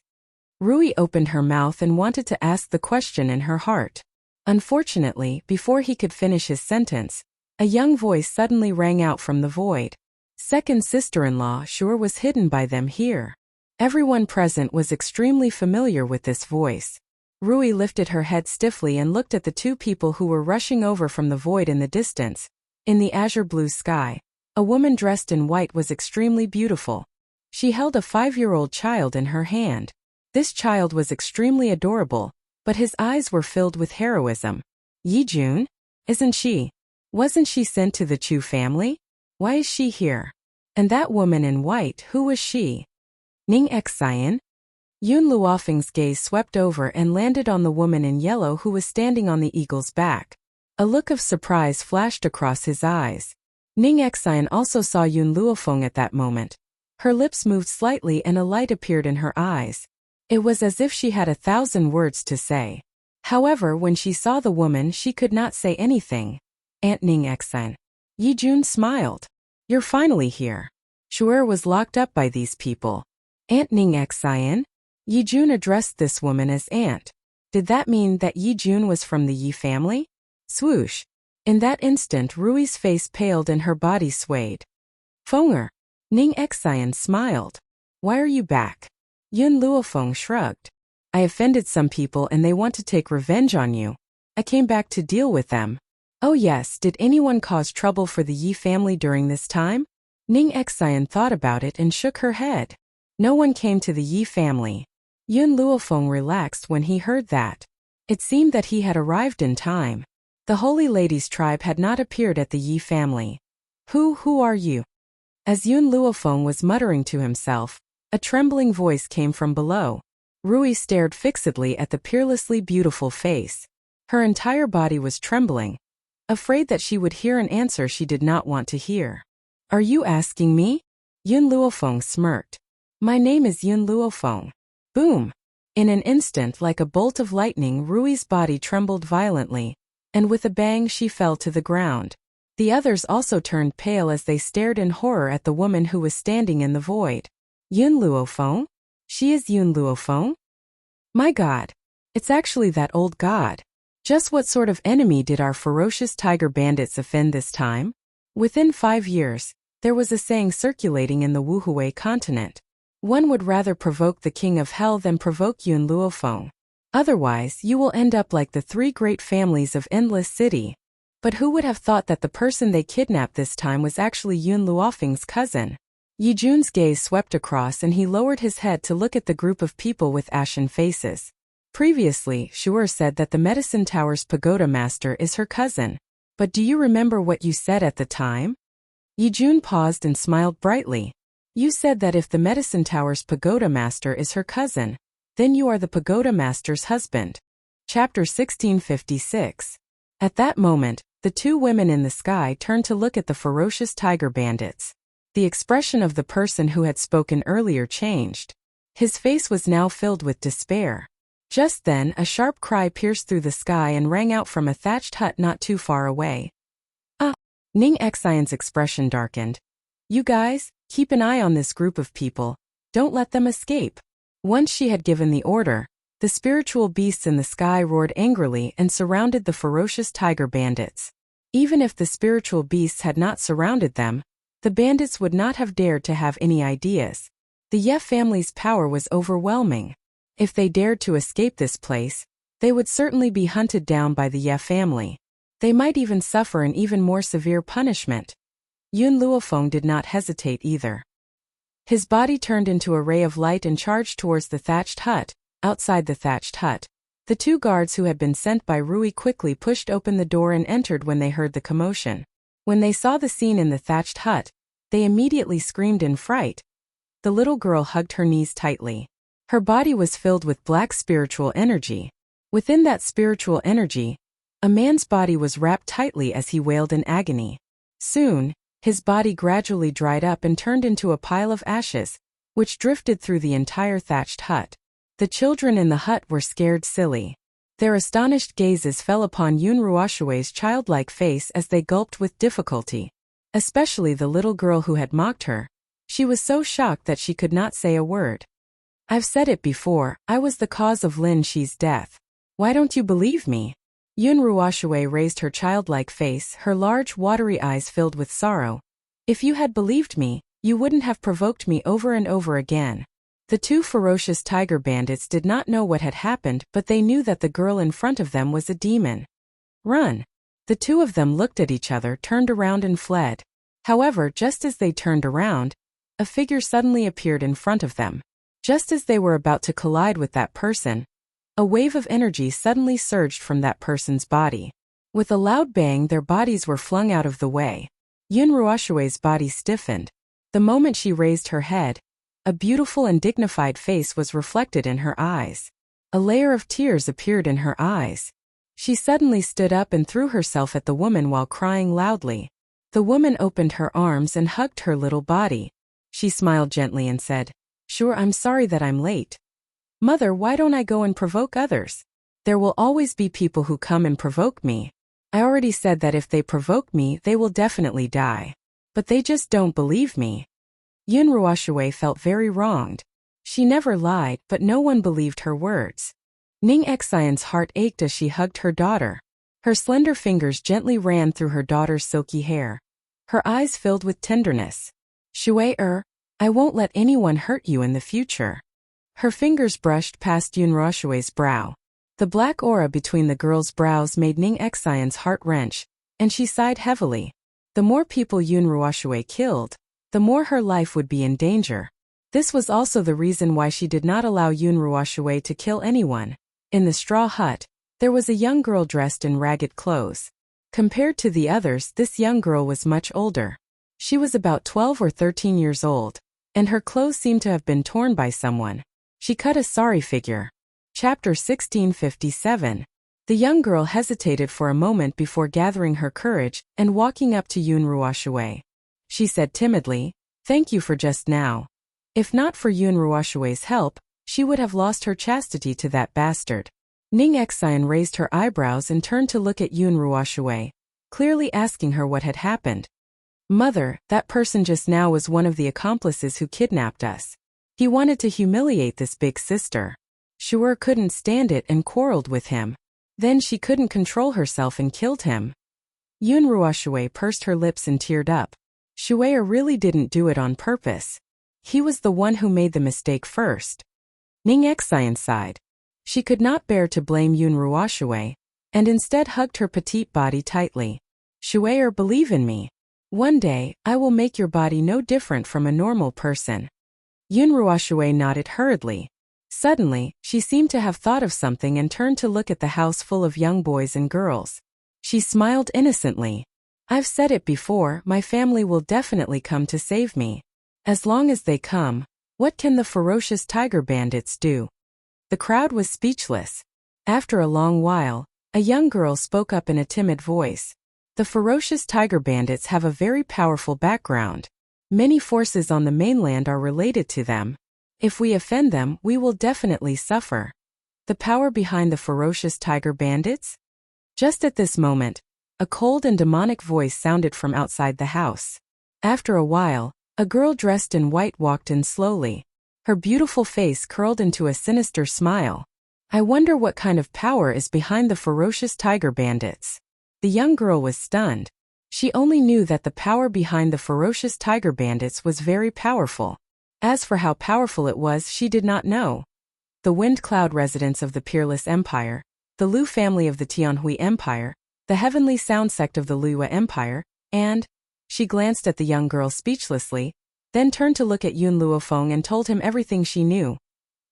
Rui opened her mouth and wanted to ask the question in her heart. Unfortunately, before he could finish his sentence, a young voice suddenly rang out from the void. Second sister-in-law sure was hidden by them here. Everyone present was extremely familiar with this voice. Rui lifted her head stiffly and looked at the two people who were rushing over from the void in the distance. In the azure blue sky, a woman dressed in white was extremely beautiful. She held a 5-year-old child in her hand. This child was extremely adorable, but his eyes were filled with heroism. Yi Jun? Isn't she? Wasn't she sent to the Chu family? Why is she here? And that woman in white, who was she? Ning Exine? Yun Luofeng's gaze swept over and landed on the woman in yellow who was standing on the eagle's back. A look of surprise flashed across his eyes. Ning Exine also saw Yun Luofeng at that moment. Her lips moved slightly and a light appeared in her eyes. It was as if she had 1,000 words to say. However, when she saw the woman, she could not say anything. Aunt Ning Exine. Yi Jun smiled. You're finally here. Shu'er was locked up by these people. Aunt Ning Exine? Yi Jun addressed this woman as aunt. Did that mean that Yi Jun was from the Yi family? Swoosh. In that instant, Rui's face paled and her body swayed. Fenger. Ning Exine smiled. Why are you back? Yun Luofeng shrugged. I offended some people and they want to take revenge on you. I came back to deal with them. Oh yes, did anyone cause trouble for the Yi family during this time? Ning Exine thought about it and shook her head. No one came to the Yi family. Yun Luofeng relaxed when he heard that. It seemed that he had arrived in time. The Holy Lady's tribe had not appeared at the Yi family. Who are you? As Yun Luofeng was muttering to himself, a trembling voice came from below. Rui stared fixedly at the peerlessly beautiful face. Her entire body was trembling, afraid that she would hear an answer she did not want to hear. Are you asking me? Yun Luofeng smirked. My name is Yun Luofeng. Boom! In an instant, like a bolt of lightning, Rui's body trembled violently, and with a bang she fell to the ground. The others also turned pale as they stared in horror at the woman who was standing in the void. Yun Luofeng? She is Yun Luofeng? My god. It's actually that old god. Just what sort of enemy did our ferocious tiger bandits offend this time? Within 5 years, there was a saying circulating in the Wuhui continent. One would rather provoke the king of hell than provoke Yun Luofeng. Otherwise, you will end up like the 3 great families of Endless City. But who would have thought that the person they kidnapped this time was actually Yun Luofeng's cousin? Yi Jun's gaze swept across and he lowered his head to look at the group of people with ashen faces. Previously, Shu'er said that the Medicine Tower's pagoda master is her cousin. But do you remember what you said at the time? Yijun paused and smiled brightly. You said that if the Medicine Tower's pagoda master is her cousin, then you are the pagoda master's husband. Chapter 1656. At that moment, the two women in the sky turned to look at the ferocious tiger bandits. The expression of the person who had spoken earlier changed. His face was now filled with despair. Just then, a sharp cry pierced through the sky and rang out from a thatched hut not too far away. Ah! Ning Xian's expression darkened. You guys, keep an eye on this group of people. Don't let them escape. Once she had given the order, the spiritual beasts in the sky roared angrily and surrounded the ferocious tiger bandits. Even if the spiritual beasts had not surrounded them, the bandits would not have dared to have any ideas. The Ye family's power was overwhelming. If they dared to escape this place, they would certainly be hunted down by the Ye family. They might even suffer an even more severe punishment. Yun Luofeng did not hesitate either. His body turned into a ray of light and charged towards the thatched hut. Outside the thatched hut, the two guards who had been sent by Rui quickly pushed open the door and entered when they heard the commotion. When they saw the scene in the thatched hut, they immediately screamed in fright. The little girl hugged her knees tightly. Her body was filled with black spiritual energy. Within that spiritual energy, a man's body was wrapped tightly as he wailed in agony. Soon, his body gradually dried up and turned into a pile of ashes, which drifted through the entire thatched hut. The children in the hut were scared silly. Their astonished gazes fell upon Yun Ruoshue's childlike face as they gulped with difficulty. Especially the little girl who had mocked her. She was so shocked that she could not say a word. I've said it before, I was the cause of Lin Shi's death. Why don't you believe me? Yun Ruoshue raised her childlike face, her large watery eyes filled with sorrow. If you had believed me, you wouldn't have provoked me over and over again. The two ferocious tiger bandits did not know what had happened, but they knew that the girl in front of them was a demon. Run! The two of them looked at each other, turned around and fled. However, just as they turned around, a figure suddenly appeared in front of them. Just as they were about to collide with that person, a wave of energy suddenly surged from that person's body. With a loud bang, their bodies were flung out of the way. Yun Ruoshue's body stiffened. The moment she raised her head, a beautiful and dignified face was reflected in her eyes. A layer of tears appeared in her eyes. She suddenly stood up and threw herself at the woman while crying loudly. The woman opened her arms and hugged her little body. She smiled gently and said, Sure, I'm sorry that I'm late. Mother, why don't I go and provoke others? There will always be people who come and provoke me. I already said that if they provoke me, they will definitely die. But they just don't believe me. Yun Ruoshue felt very wronged. She never lied, but no one believed her words. Ning Xian's heart ached as she hugged her daughter. Her slender fingers gently ran through her daughter's silky hair. Her eyes filled with tenderness. Shu'er, I won't let anyone hurt you in the future. Her fingers brushed past Yun Ruoshue's brow. The black aura between the girl's brows made Ning Xian's heart wrench, and she sighed heavily. The more people Yun Ruoshue killed, the more her life would be in danger. This was also the reason why she did not allow Yun Ruoshue to kill anyone. In the straw hut, there was a young girl dressed in ragged clothes. Compared to the others, this young girl was much older. She was about 12 or 13 years old, and her clothes seemed to have been torn by someone. She cut a sorry figure. Chapter 1657. The young girl hesitated for a moment before gathering her courage and walking up to Yun Ruoshue. She said timidly, Thank you for just now. If not for Yun Ruoshue's help, she would have lost her chastity to that bastard. Ning Xian raised her eyebrows and turned to look at Yun Ruoshue, clearly asking her what had happened. Mother, that person just now was one of the accomplices who kidnapped us. He wanted to humiliate this big sister. Shu'er couldn't stand it and quarreled with him. Then she couldn't control herself and killed him. Yun Ruoshue pursed her lips and teared up. Shu'er really didn't do it on purpose. He was the one who made the mistake first. Ning Xian sighed. She could not bear to blame Yun Ruoshue, and instead hugged her petite body tightly. Shu'er, believe in me. One day, I will make your body no different from a normal person. Yun Ruoshue nodded hurriedly. Suddenly, she seemed to have thought of something and turned to look at the house full of young boys and girls. She smiled innocently. I've said it before, my family will definitely come to save me. As long as they come, what can the ferocious tiger bandits do? The crowd was speechless. After a long while, a young girl spoke up in a timid voice. The ferocious tiger bandits have a very powerful background. Many forces on the mainland are related to them. If we offend them, we will definitely suffer. The power behind the ferocious tiger bandits? Just at this moment, a cold and demonic voice sounded from outside the house. After a while, a girl dressed in white walked in slowly. Her beautiful face curled into a sinister smile. I wonder what kind of power is behind the ferocious tiger bandits. The young girl was stunned. She only knew that the power behind the ferocious tiger bandits was very powerful. As for how powerful it was, she did not know. The Wind Cloud residents of the Peerless Empire, the Lu family of the Tianhui Empire, the Heavenly Sound sect of the Liyue Empire, and... She glanced at the young girl speechlessly, then turned to look at Yun Luofeng and told him everything she knew.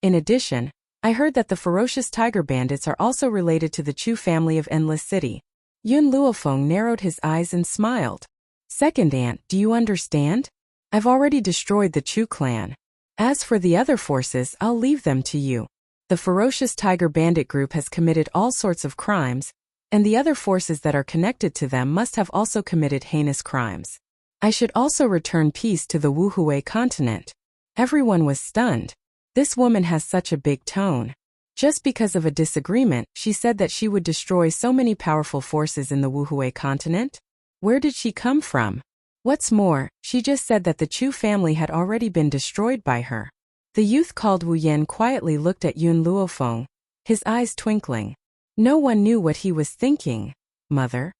In addition, I heard that the ferocious tiger bandits are also related to the Chu family of Endless City. Yun Luofeng narrowed his eyes and smiled. Second aunt, do you understand? I've already destroyed the Chu clan. As for the other forces, I'll leave them to you. The ferocious tiger bandit group has committed all sorts of crimes, and the other forces that are connected to them must have also committed heinous crimes. I should also return peace to the Wuhui continent. Everyone was stunned. This woman has such a big tone. Just because of a disagreement, she said that she would destroy so many powerful forces in the Wuhui continent? Where did she come from? What's more, she just said that the Chu family had already been destroyed by her. The youth called Wu Yan quietly looked at Yun Luofeng, his eyes twinkling. No one knew what he was thinking. Mother?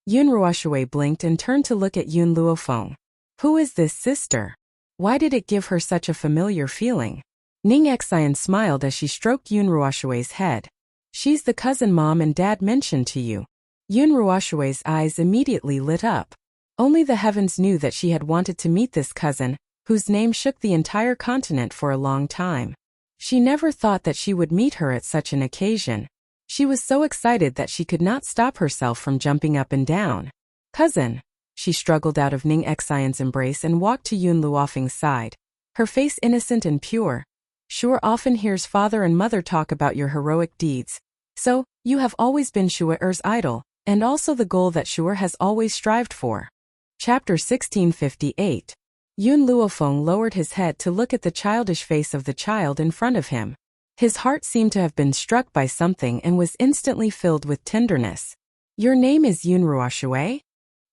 Yun Ruoshui blinked and turned to look at Yun Luofeng. Who is this sister? Why did it give her such a familiar feeling? Ning Xian smiled as she stroked Yun Ruoshui's head. She's the cousin mom and dad mentioned to you. Yun Ruoshui's eyes immediately lit up. Only the heavens knew that she had wanted to meet this cousin, whose name shook the entire continent for a long time. She never thought that she would meet her at such an occasion. She was so excited that she could not stop herself from jumping up and down. Cousin! She struggled out of Ning Xian's embrace and walked to Yun Luofeng's side. Her face innocent and pure. Shu'er often hears father and mother talk about your heroic deeds. So, you have always been Shu'er's idol, and also the goal that Shu'er has always strived for. Chapter 1658. Yun Luofeng lowered his head to look at the childish face of the child in front of him. His heart seemed to have been struck by something and was instantly filled with tenderness. Your name is Yun Ruoshui?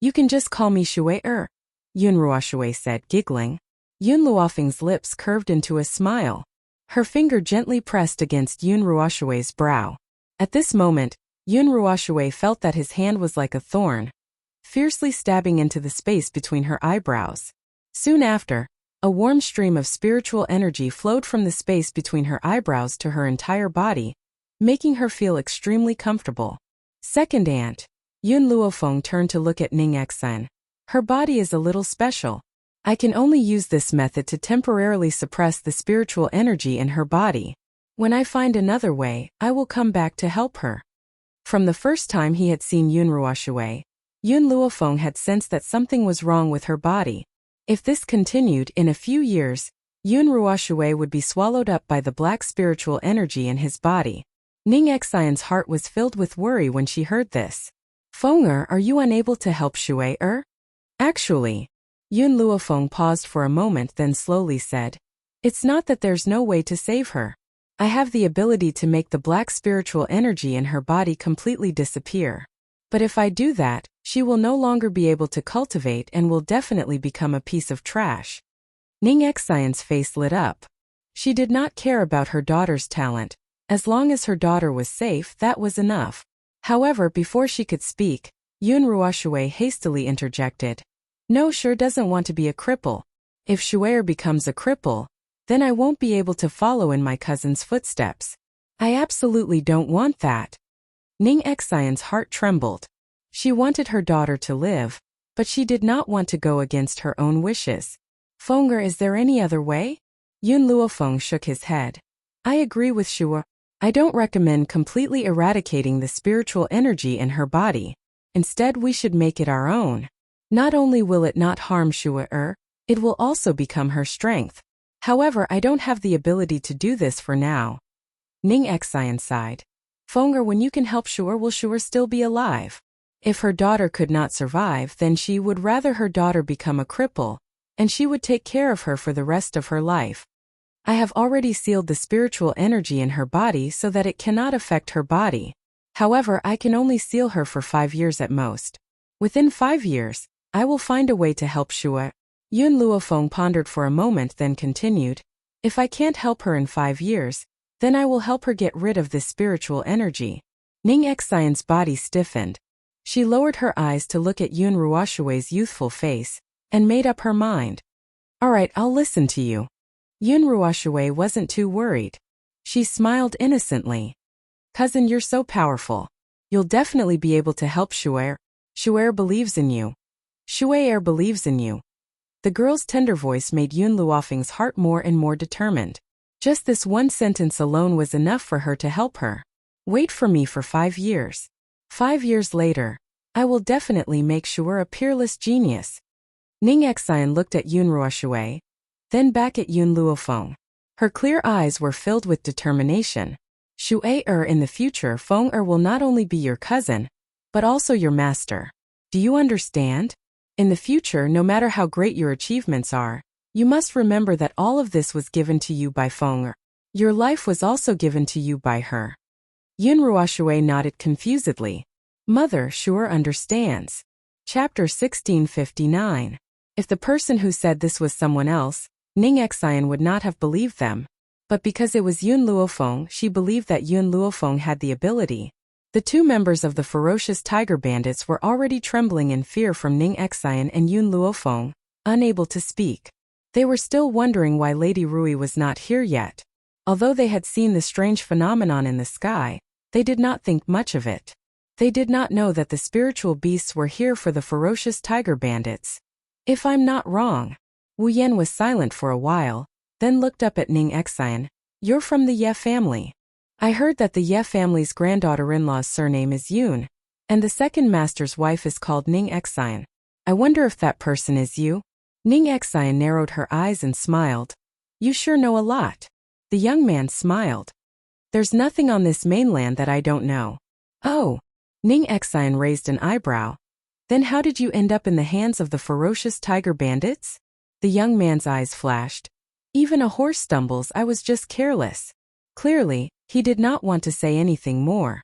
You can just call me Shu'er, Yun Ruoshui said, giggling. Yun Luofeng's lips curved into a smile. Her finger gently pressed against Yun Ruoshui's brow. At this moment, Yun Ruoshui felt that his hand was like a thorn, fiercely stabbing into the space between her eyebrows. Soon after, a warm stream of spiritual energy flowed from the space between her eyebrows to her entire body, making her feel extremely comfortable. Second aunt, Yun Luofeng turned to look at Ning Xian. Her body is a little special. I can only use this method to temporarily suppress the spiritual energy in her body. When I find another way, I will come back to help her. From the first time he had seen Yun Ruoshui, Yun Luofeng had sensed that something was wrong with her body. If this continued, in a few years, Yun Ruoshui would be swallowed up by the black spiritual energy in his body. Ning Xian's heart was filled with worry when she heard this. Fenger, are you unable to help Shu'er? Actually, Yun Luofeng paused for a moment then slowly said, it's not that there's no way to save her. I have the ability to make the black spiritual energy in her body completely disappear. But if I do that, she will no longer be able to cultivate and will definitely become a piece of trash. Ning Xian's face lit up. She did not care about her daughter's talent. As long as her daughter was safe, that was enough. However, before she could speak, Yun Ruoshui hastily interjected. No, sure doesn't want to be a cripple. If Shu'er becomes a cripple, then I won't be able to follow in my cousin's footsteps. I absolutely don't want that. Ning Xian's heart trembled. She wanted her daughter to live, but she did not want to go against her own wishes. Fenger, is there any other way? Yun Luofeng shook his head. I agree with Shua. I don't recommend completely eradicating the spiritual energy in her body. Instead, we should make it our own. Not only will it not harm Shua, it will also become her strength. However, I don't have the ability to do this for now. Ning Xian sighed. Feng when you can help Shua, will Shua still be alive? If her daughter could not survive, then she would rather her daughter become a cripple, and she would take care of her for the rest of her life. I have already sealed the spiritual energy in her body so that it cannot affect her body. However, I can only seal her for 5 years at most. Within 5 years, I will find a way to help Shua. Yun Luofeng pondered for a moment, then continued, if I can't help her in 5 years, then I will help her get rid of this spiritual energy. Ning Xian's body stiffened. She lowered her eyes to look at Yun Ruoshui's youthful face, and made up her mind. Alright, I'll listen to you. Yun Ruoshui wasn't too worried. She smiled innocently. Cousin, you're so powerful. You'll definitely be able to help Shu'er. Shu'er believes in you. Shu'er believes in you. The girl's tender voice made Yun Luofeng's heart more and more determined. Just this one sentence alone was enough for her to help her. Wait for me for 5 years. 5 years later, I will definitely make Shu'er a peerless genius. Ning Xian looked at Yun Ruoshui, then back at Yun Luofeng. Her clear eyes were filled with determination. Shu'er, in the future, Feng will not only be your cousin, but also your master. Do you understand? In the future, no matter how great your achievements are, you must remember that all of this was given to you by Feng. Your life was also given to you by her. Yun Ruoshui nodded confusedly. Mother, Shu'er understands. Chapter 1659. If the person who said this was someone else, Ning Xian would not have believed them. But because it was Yun Luofeng, she believed that Yun Luofeng had the ability. The 2 members of the ferocious tiger bandits were already trembling in fear from Ning Xian and Yun Luofeng, unable to speak. They were still wondering why Lady Rui was not here yet. Although they had seen the strange phenomenon in the sky, they did not think much of it. They did not know that the spiritual beasts were here for the ferocious tiger bandits. If I'm not wrong. Wu Yan was silent for a while, then looked up at Ning Xian. You're from the Ye family. I heard that the Ye family's granddaughter-in-law's surname is Yun, and the second master's wife is called Ning Xian. I wonder if that person is you? Ning Xian narrowed her eyes and smiled. You sure know a lot. The young man smiled. There's nothing on this mainland that I don't know. Oh. Ning Xian raised an eyebrow. Then how did you end up in the hands of the ferocious tiger bandits? The young man's eyes flashed. Even a horse stumbles, I was just careless. Clearly, he did not want to say anything more.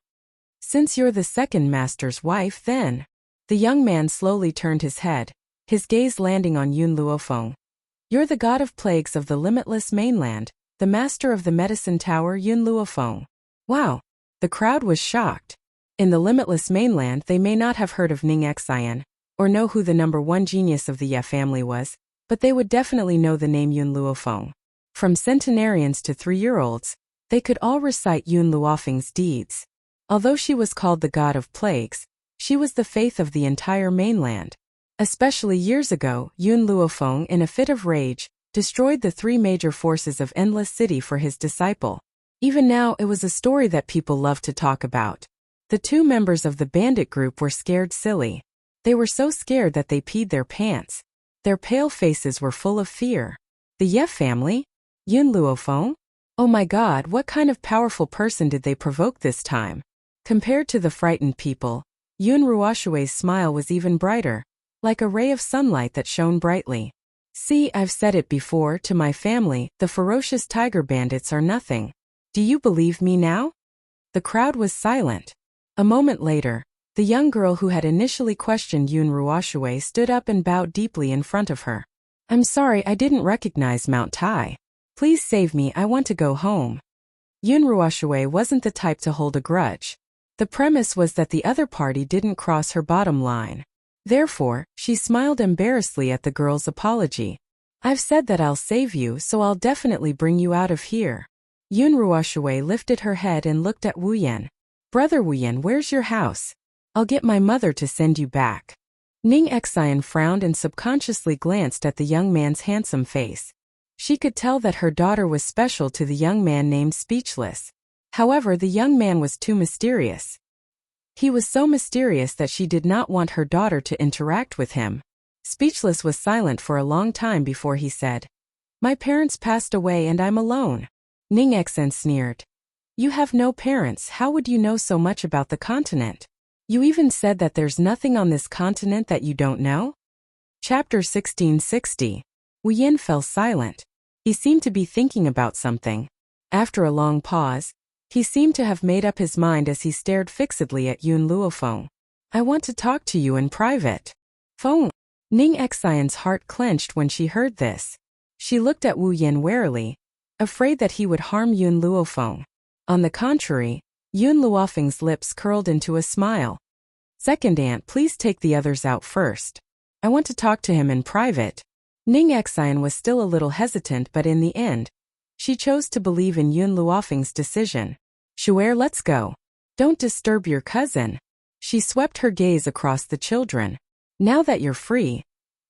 Since you're the second master's wife, then. The young man slowly turned his head, his gaze landing on Yun Luofeng. You're the god of plagues of the limitless mainland, the master of the medicine tower, Yun Luofeng. Wow. The crowd was shocked. In the limitless mainland, they may not have heard of Ning Xian, or know who the number 1 genius of the Ye family was, but they would definitely know the name Yun Luofeng. From centenarians to 3-year-olds, they could all recite Yun Luofeng's deeds. Although she was called the god of plagues, she was the faith of the entire mainland. Especially years ago, Yun Luofeng, in a fit of rage, destroyed the 3 major forces of Endless City for his disciple. Even now, it was a story that people loved to talk about. The 2 members of the bandit group were scared silly. They were so scared that they peed their pants. Their pale faces were full of fear. The Ye family? Yun Luofeng? Oh my god, what kind of powerful person did they provoke this time? Compared to the frightened people, Yun Ruoshui's smile was even brighter, like a ray of sunlight that shone brightly. See, I've said it before, to my family, the ferocious tiger bandits are nothing. Do you believe me now? The crowd was silent. A moment later, the young girl who had initially questioned Yun Ruoshui stood up and bowed deeply in front of her. I'm sorry, I didn't recognize Mount Tai. Please save me, I want to go home. Yun Ruoshui wasn't the type to hold a grudge. The premise was that the other party didn't cross her bottom line. Therefore, she smiled embarrassedly at the girl's apology. I've said that I'll save you, so I'll definitely bring you out of here. Yun Ruoshui lifted her head and looked at Wu Yan. Brother Wu Yan, where's your house? I'll get my mother to send you back. Ning Xian frowned and subconsciously glanced at the young man's handsome face. She could tell that her daughter was special to the young man named Speechless. However, the young man was too mysterious. He was so mysterious that she did not want her daughter to interact with him. Speechless was silent for a long time before he said, "My parents passed away and I'm alone." Ning Xen sneered. "You have no parents, how would you know so much about the continent? You even said that there's nothing on this continent that you don't know?" Chapter 1660. Wu Yin fell silent. He seemed to be thinking about something. After a long pause, he seemed to have made up his mind as he stared fixedly at Yun Luofeng. "I want to talk to you in private." Feng. Ning Xian's heart clenched when she heard this. She looked at Wu Yin warily, afraid that he would harm Yun Luofeng. On the contrary, Yun Luofeng's lips curled into a smile. "Second aunt, please take the others out first. I want to talk to him in private." Ning Xian was still a little hesitant, but in the end, she chose to believe in Yun Luofeng's decision. "Shuer, let's go. Don't disturb your cousin." She swept her gaze across the children. "Now that you're free,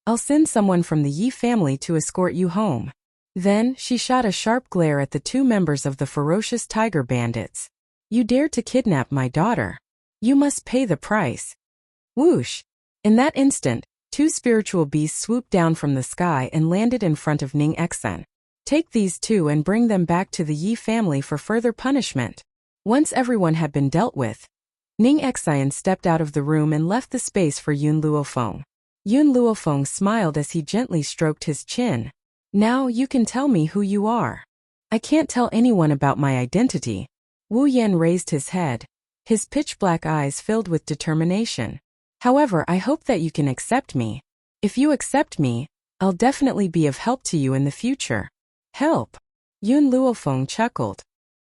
I'll send someone from the Yi family to escort you home." Then, she shot a sharp glare at the two members of the ferocious tiger bandits. "You dared to kidnap my daughter. You must pay the price." Whoosh! In that instant, two spiritual beasts swooped down from the sky and landed in front of Ning Xen. "Take these two and bring them back to the Yi family for further punishment." Once everyone had been dealt with, Ning Xian stepped out of the room and left the space for Yun Luofeng. Yun Luofeng smiled as he gently stroked his chin. "Now you can tell me who you are." "I can't tell anyone about my identity." Wu Yan raised his head, his pitch-black eyes filled with determination. "However, I hope that you can accept me. If you accept me, I'll definitely be of help to you in the future." "Help?" Yun Luofeng chuckled.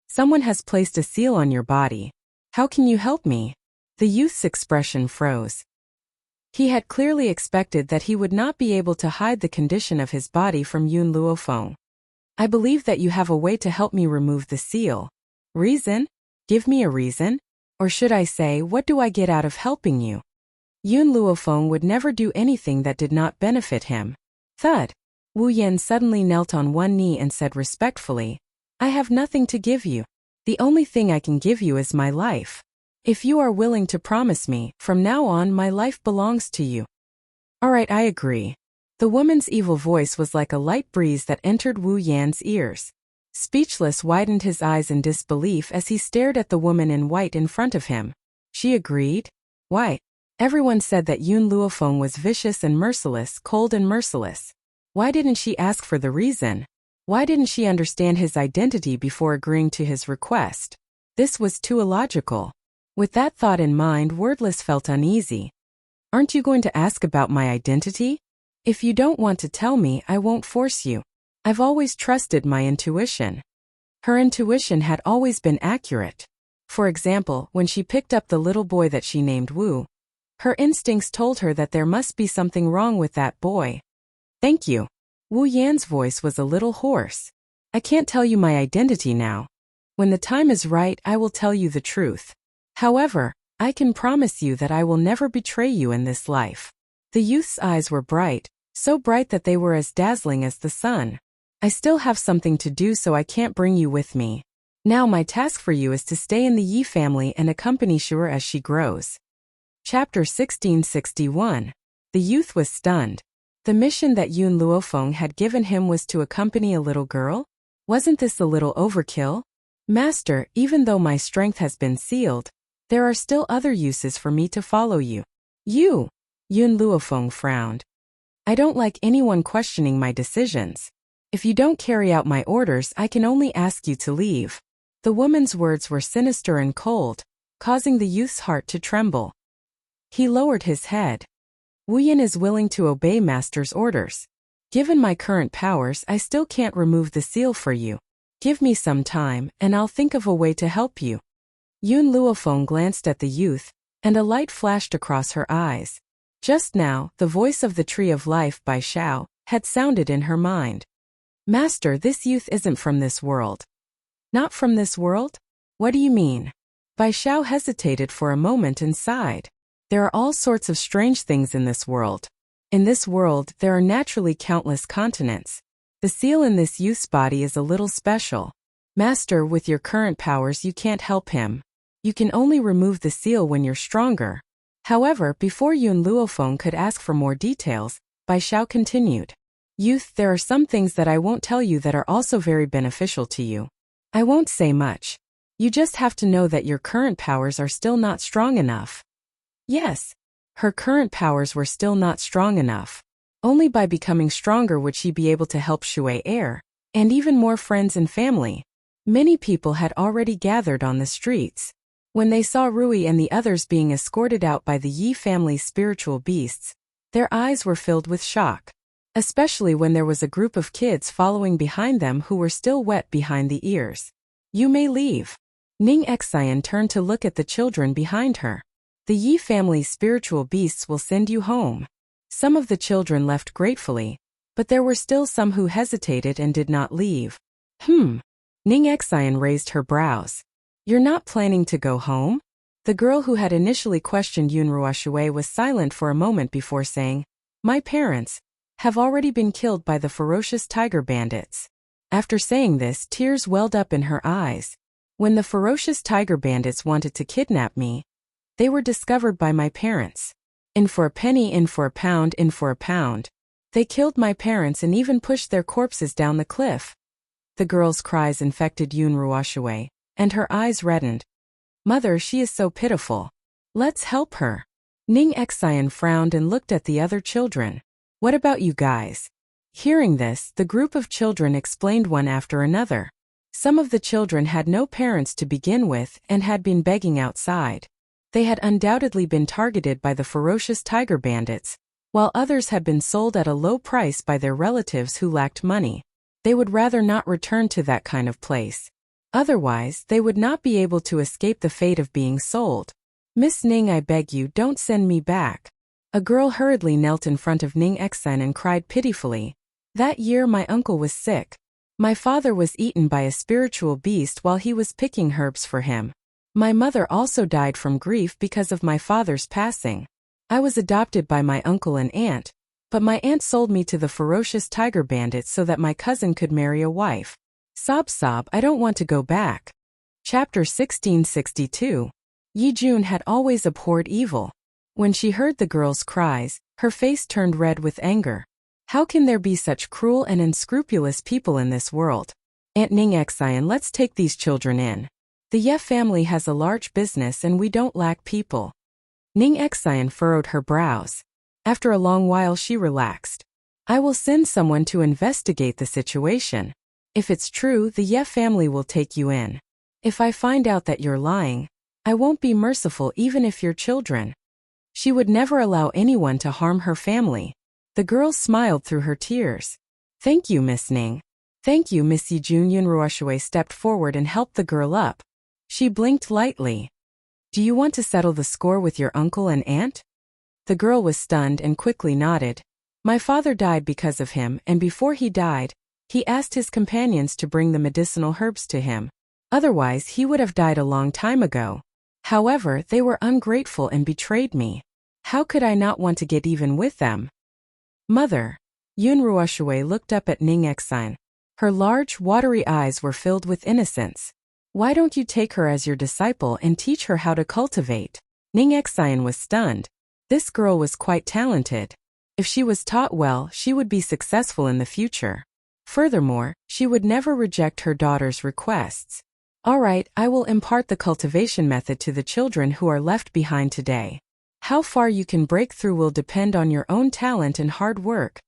"Someone has placed a seal on your body. How can you help me?" The youth's expression froze. He had clearly expected that he would not be able to hide the condition of his body from Yun Luofeng. "I believe that you have a way to help me remove the seal." "Reason? Give me a reason? Or should I say, what do I get out of helping you?" Yun Luofeng would never do anything that did not benefit him. Thud! Wu Yan suddenly knelt on one knee and said respectfully, "I have nothing to give you. The only thing I can give you is my life. If you are willing to promise me, from now on my life belongs to you." "All right, I agree." The woman's evil voice was like a light breeze that entered Wu Yan's ears. Speechless widened his eyes in disbelief as he stared at the woman in white in front of him. She agreed? Why? Everyone said that Yun Luofeng was vicious and merciless, cold and merciless. Why didn't she ask for the reason? Why didn't she understand his identity before agreeing to his request? This was too illogical. With that thought in mind, Wordless felt uneasy. "Aren't you going to ask about my identity? If you don't want to tell me, I won't force you. I've always trusted my intuition." Her intuition had always been accurate. For example, when she picked up the little boy that she named Wu, her instincts told her that there must be something wrong with that boy. "Thank you." Wu Yan's voice was a little hoarse. "I can't tell you my identity now. When the time is right, I will tell you the truth. However, I can promise you that I will never betray you in this life." The youth's eyes were bright, so bright that they were as dazzling as the sun. "I still have something to do, so I can't bring you with me. Now my task for you is to stay in the Yi family and accompany Shuer as she grows." Chapter 1661. The youth was stunned. The mission that Yun Luofeng had given him was to accompany a little girl? Wasn't this a little overkill? "Master, even though my strength has been sealed, there are still other uses for me to follow you." "You?" Yun Luofeng frowned. "I don't like anyone questioning my decisions. If you don't carry out my orders, I can only ask you to leave." The woman's words were sinister and cold, causing the youth's heart to tremble. He lowered his head. "Wu Yan is willing to obey Master's orders. Given my current powers, I still can't remove the seal for you. Give me some time, and I'll think of a way to help you." Yun Luofeng glanced at the youth, and a light flashed across her eyes. Just now, the voice of the Tree of Life by Shao had sounded in her mind. "Master, this youth isn't from this world." "Not from this world? What do you mean?" Bai Shao hesitated for a moment and sighed. "There are all sorts of strange things in this world. In this world, there are naturally countless continents. The seal in this youth's body is a little special. Master, with your current powers you can't help him. You can only remove the seal when you're stronger. However, before Yun Luofeng could ask for more details, Bai Xiao continued. Youth, there are some things that I won't tell you that are also very beneficial to you. I won't say much. You just have to know that your current powers are still not strong enough. Yes. Her current powers were still not strong enough. Only by becoming stronger would she be able to help Shui heir, and even more friends and family. Many people had already gathered on the streets. When they saw Rui and the others being escorted out by the Yi family's spiritual beasts, their eyes were filled with shock. Especially when there was a group of kids following behind them who were still wet behind the ears. You may leave. Ning Xian turned to look at the children behind her. The Yi family's spiritual beasts will send you home. Some of the children left gratefully, but there were still some who hesitated and did not leave. Ning Xian raised her brows. You're not planning to go home? The girl who had initially questioned Yun Ruoshui was silent for a moment before saying, My parents have already been killed by the ferocious tiger bandits. After saying this, tears welled up in her eyes. When the ferocious tiger bandits wanted to kidnap me, they were discovered by my parents. In for a penny, in for a pound, in for a pound. They killed my parents and even pushed their corpses down the cliff. The girl's cries infected Yun Ruoshui, and her eyes reddened. Mother, she is so pitiful. Let's help her. Ning Xian frowned and looked at the other children. What about you guys? Hearing this, the group of children explained one after another. Some of the children had no parents to begin with and had been begging outside. They had undoubtedly been targeted by the ferocious tiger bandits, while others had been sold at a low price by their relatives who lacked money. They would rather not return to that kind of place. Otherwise, they would not be able to escape the fate of being sold. Miss Ning, I beg you, don't send me back. A girl hurriedly knelt in front of Ning Xian and cried pitifully. That year my uncle was sick. My father was eaten by a spiritual beast while he was picking herbs for him. My mother also died from grief because of my father's passing. I was adopted by my uncle and aunt, but my aunt sold me to the ferocious tiger bandits so that my cousin could marry a wife. Sob sob, I don't want to go back. Chapter 1662. Yi Jun had always abhorred evil. When she heard the girl's cries, her face turned red with anger. How can there be such cruel and unscrupulous people in this world? Aunt Ning Xian, let's take these children in. The Ye family has a large business and we don't lack people. Ning Xian furrowed her brows. After a long while she relaxed. I will send someone to investigate the situation. If it's true, the Ye family will take you in. If I find out that you're lying, I won't be merciful even if you're children. She would never allow anyone to harm her family. The girl smiled through her tears. Thank you, Miss Ning. Thank you, Miss Yi Jun. Yun Ruoshui stepped forward and helped the girl up. She blinked lightly. Do you want to settle the score with your uncle and aunt? The girl was stunned and quickly nodded. My father died because of him, and before he died, he asked his companions to bring the medicinal herbs to him. Otherwise, he would have died a long time ago. However, they were ungrateful and betrayed me. How could I not want to get even with them? Mother. Yun Ruoshui looked up at Ning Xian. Her large, watery eyes were filled with innocence. Why don't you take her as your disciple and teach her how to cultivate? Ning Xian was stunned. This girl was quite talented. If she was taught well, she would be successful in the future. Furthermore, she would never reject her daughter's requests. All right, I will impart the cultivation method to the children who are left behind today. How far you can break through will depend on your own talent and hard work.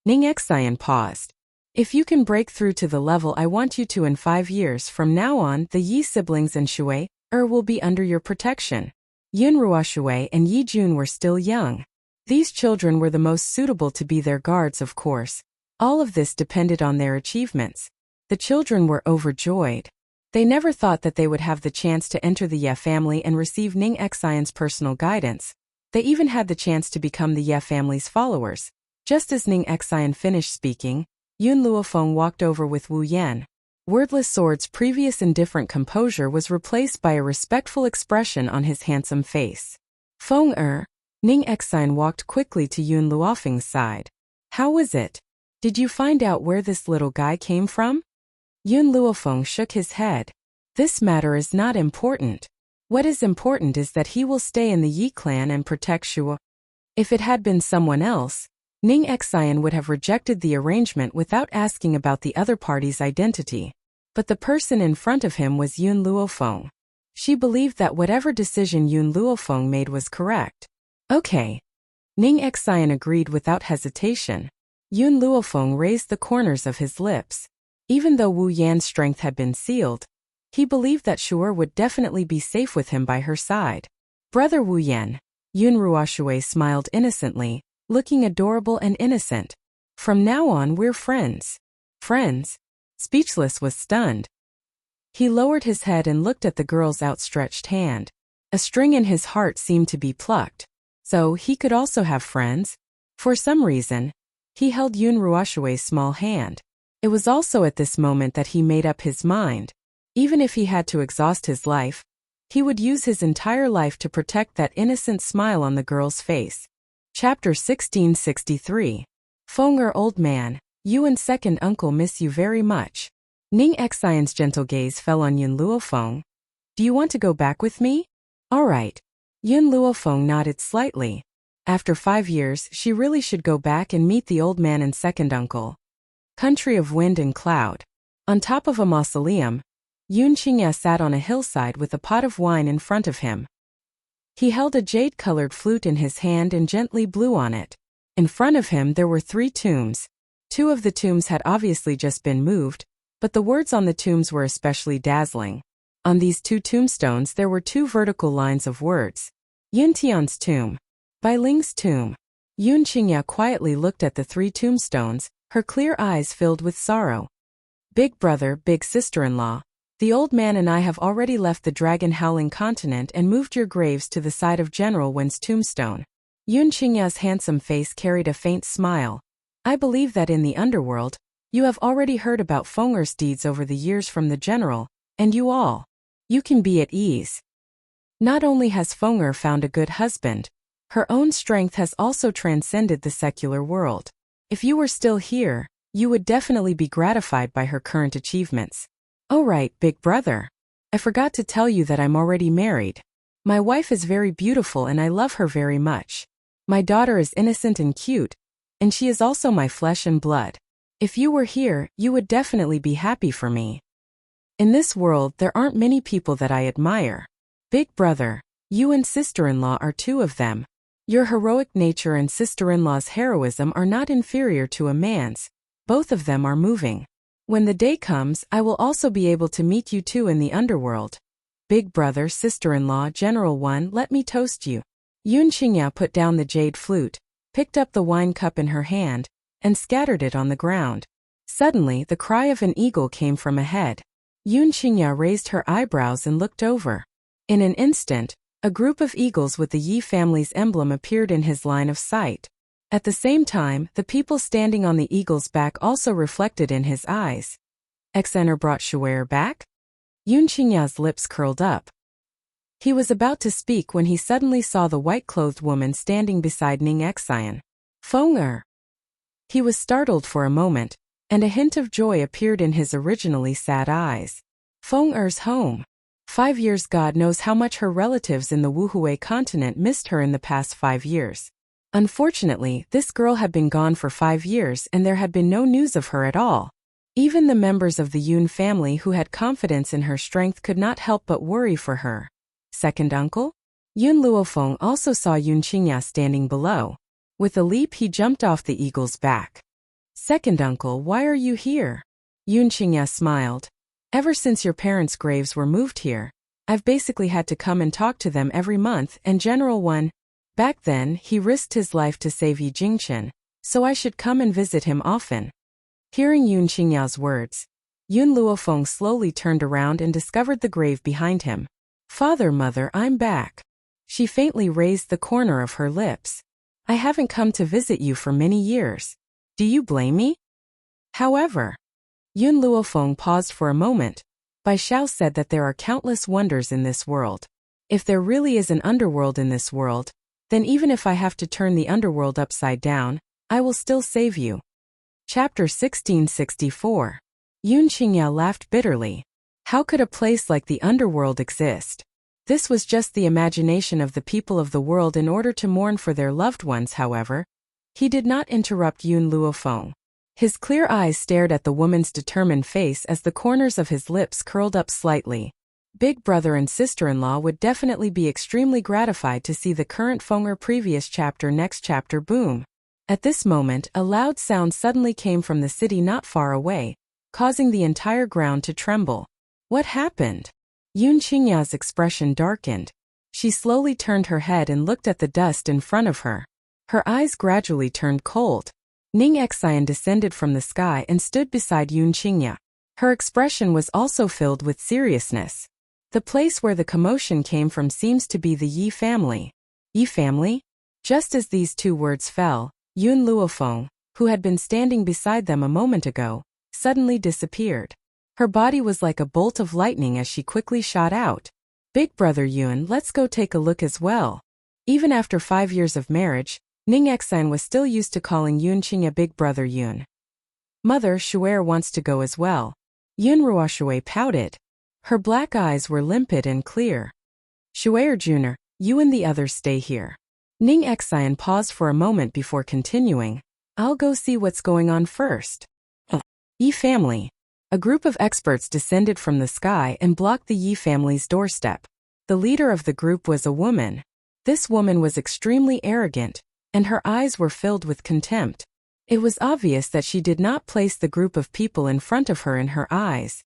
Ning Xian paused. If you can break through to the level I want you to in 5 years from now on, the Yi siblings and Shui will be under your protection. Yun Ruoshui and Yi Jun were still young. These children were the most suitable to be their guards, of course. All of this depended on their achievements. The children were overjoyed. They never thought that they would have the chance to enter the Ye family and receive Ning Xian's personal guidance. They even had the chance to become the Ye family's followers. Just as Ning Xian finished speaking, Yun Luofeng walked over with Wu Yan. Wordless Sword's previous indifferent composure was replaced by a respectful expression on his handsome face. Feng Ning Xian walked quickly to Yun Luofeng's side. How was it? Did you find out where this little guy came from? Yun Luofeng shook his head. This matter is not important. What is important is that he will stay in the Yi clan and protect Shuo. If it had been someone else, Ning Xian would have rejected the arrangement without asking about the other party's identity. But the person in front of him was Yun Luofeng. She believed that whatever decision Yun Luofeng made was correct. Okay. Ning Xian agreed without hesitation. Yun Luofeng raised the corners of his lips. Even though Wu Yan's strength had been sealed, he believed that Shu'er would definitely be safe with him by her side. Brother Wu Yan, Yun Ruoshui smiled innocently, looking adorable and innocent. From now on we're friends. Friends? Speechless was stunned. He lowered his head and looked at the girl's outstretched hand. A string in his heart seemed to be plucked. So he could also have friends? For some reason, he held Yun Ruoshui's small hand. It was also at this moment that he made up his mind. Even if he had to exhaust his life, he would use his entire life to protect that innocent smile on the girl's face. Chapter 1663. Feng'er old man, you and second uncle miss you very much. Ning Xian's gentle gaze fell on Yun Luofeng. Do you want to go back with me? All right. Yun Luofeng nodded slightly. After 5 years, she really should go back and meet the old man and second uncle. Country of wind and cloud. On top of a mausoleum, Yun Qingya sat on a hillside with a pot of wine in front of him. He held a jade-colored flute in his hand and gently blew on it. In front of him there were 3 tombs. 2 of the tombs had obviously just been moved, but the words on the tombs were especially dazzling. On these 2 tombstones there were 2 vertical lines of words. Yun Tian's tomb. Bai Ling's tomb. Yun Qingya quietly looked at the 3 tombstones, her clear eyes filled with sorrow. Big brother, big sister-in-law, the old man and I have already left the dragon-howling continent and moved your graves to the side of General Wen's tombstone. Yun Qingya's handsome face carried a faint smile. I believe that in the underworld, you have already heard about Feng'er's deeds over the years from the general, and you can be at ease. Not only has Feng'er found a good husband, her own strength has also transcended the secular world. If you were still here, you would definitely be gratified by her current achievements. Oh right, big brother. I forgot to tell you that I'm already married. My wife is very beautiful and I love her very much. My daughter is innocent and cute, and she is also my flesh and blood. If you were here, you would definitely be happy for me. In this world, there aren't many people that I admire. Big brother, you and sister-in-law are 2 of them. Your heroic nature and sister-in-law's heroism are not inferior to a man's. Both of them are moving. When the day comes, I will also be able to meet you 2 in the underworld. Big brother, sister-in-law, General 1, let me toast you. Yun Qingya put down the jade flute, picked up the wine cup in her hand, and scattered it on the ground. Suddenly, the cry of an eagle came from ahead. Yun Qingya raised her eyebrows and looked over. In an instant, a group of eagles with the Yi family's emblem appeared in his line of sight. At the same time, the people standing on the eagle's back also reflected in his eyes. Xener brought Shu'er back? Yun Qingya's lips curled up. He was about to speak when he suddenly saw the white-clothed woman standing beside Ning Xian. Feng'er! He was startled for a moment, and a hint of joy appeared in his originally sad eyes. Feng'er's home. 5 years. God knows how much her relatives in the Wuhui continent missed her in the past 5 years. Unfortunately, this girl had been gone for 5 years and there had been no news of her at all. Even the members of the Yun family who had confidence in her strength could not help but worry for her. Second uncle? Yun Luofeng also saw Yun Qingya standing below. With a leap he jumped off the eagle's back. Second uncle, why are you here? Yun Qingya smiled. Ever since your parents' graves were moved here, I've basically had to come and talk to them every month, and General 1, back then, he risked his life to save Yi Jingchen, so I should come and visit him often. Hearing Yun Qingya's words, Yun Luofeng slowly turned around and discovered the grave behind him. Father, mother, I'm back. She faintly raised the corner of her lips. I haven't come to visit you for many years. Do you blame me? However, Yun Luofeng paused for a moment. Bai Xiao said that there are countless wonders in this world. If there really is an underworld in this world, then even if I have to turn the underworld upside down, I will still save you. Chapter 1664. Yun Qingya laughed bitterly. How could a place like the underworld exist? This was just the imagination of the people of the world in order to mourn for their loved ones, however. He did not interrupt Yun Luofeng. His clear eyes stared at the woman's determined face as the corners of his lips curled up slightly. Big brother and sister-in-law would definitely be extremely gratified to see the current Fenger previous chapter next chapter boom. At this moment, a loud sound suddenly came from the city not far away, causing the entire ground to tremble. What happened? Yun Qingya's expression darkened. She slowly turned her head and looked at the dust in front of her. Her eyes gradually turned cold. Ning Xian descended from the sky and stood beside Yun Qingya. Her expression was also filled with seriousness. The place where the commotion came from seems to be the Yi family. Yi family? Just as these two words fell, Yun Luofeng, who had been standing beside them a moment ago, suddenly disappeared. Her body was like a bolt of lightning as she quickly shot out. Big brother Yun, let's go take a look as well. Even after 5 years of marriage, Ning Xian was still used to calling Yun Qingya big brother Yun. Mother, Shu'er wants to go as well. Yun Ruoshui pouted. Her black eyes were limpid and clear. Shu'er Jr., you and the others stay here. Ning Xian paused for a moment before continuing. I'll go see what's going on first. Yi family. A group of experts descended from the sky and blocked the Yi family's doorstep. The leader of the group was a woman. This woman was extremely arrogant, and her eyes were filled with contempt. It was obvious that she did not place the group of people in front of her in her eyes.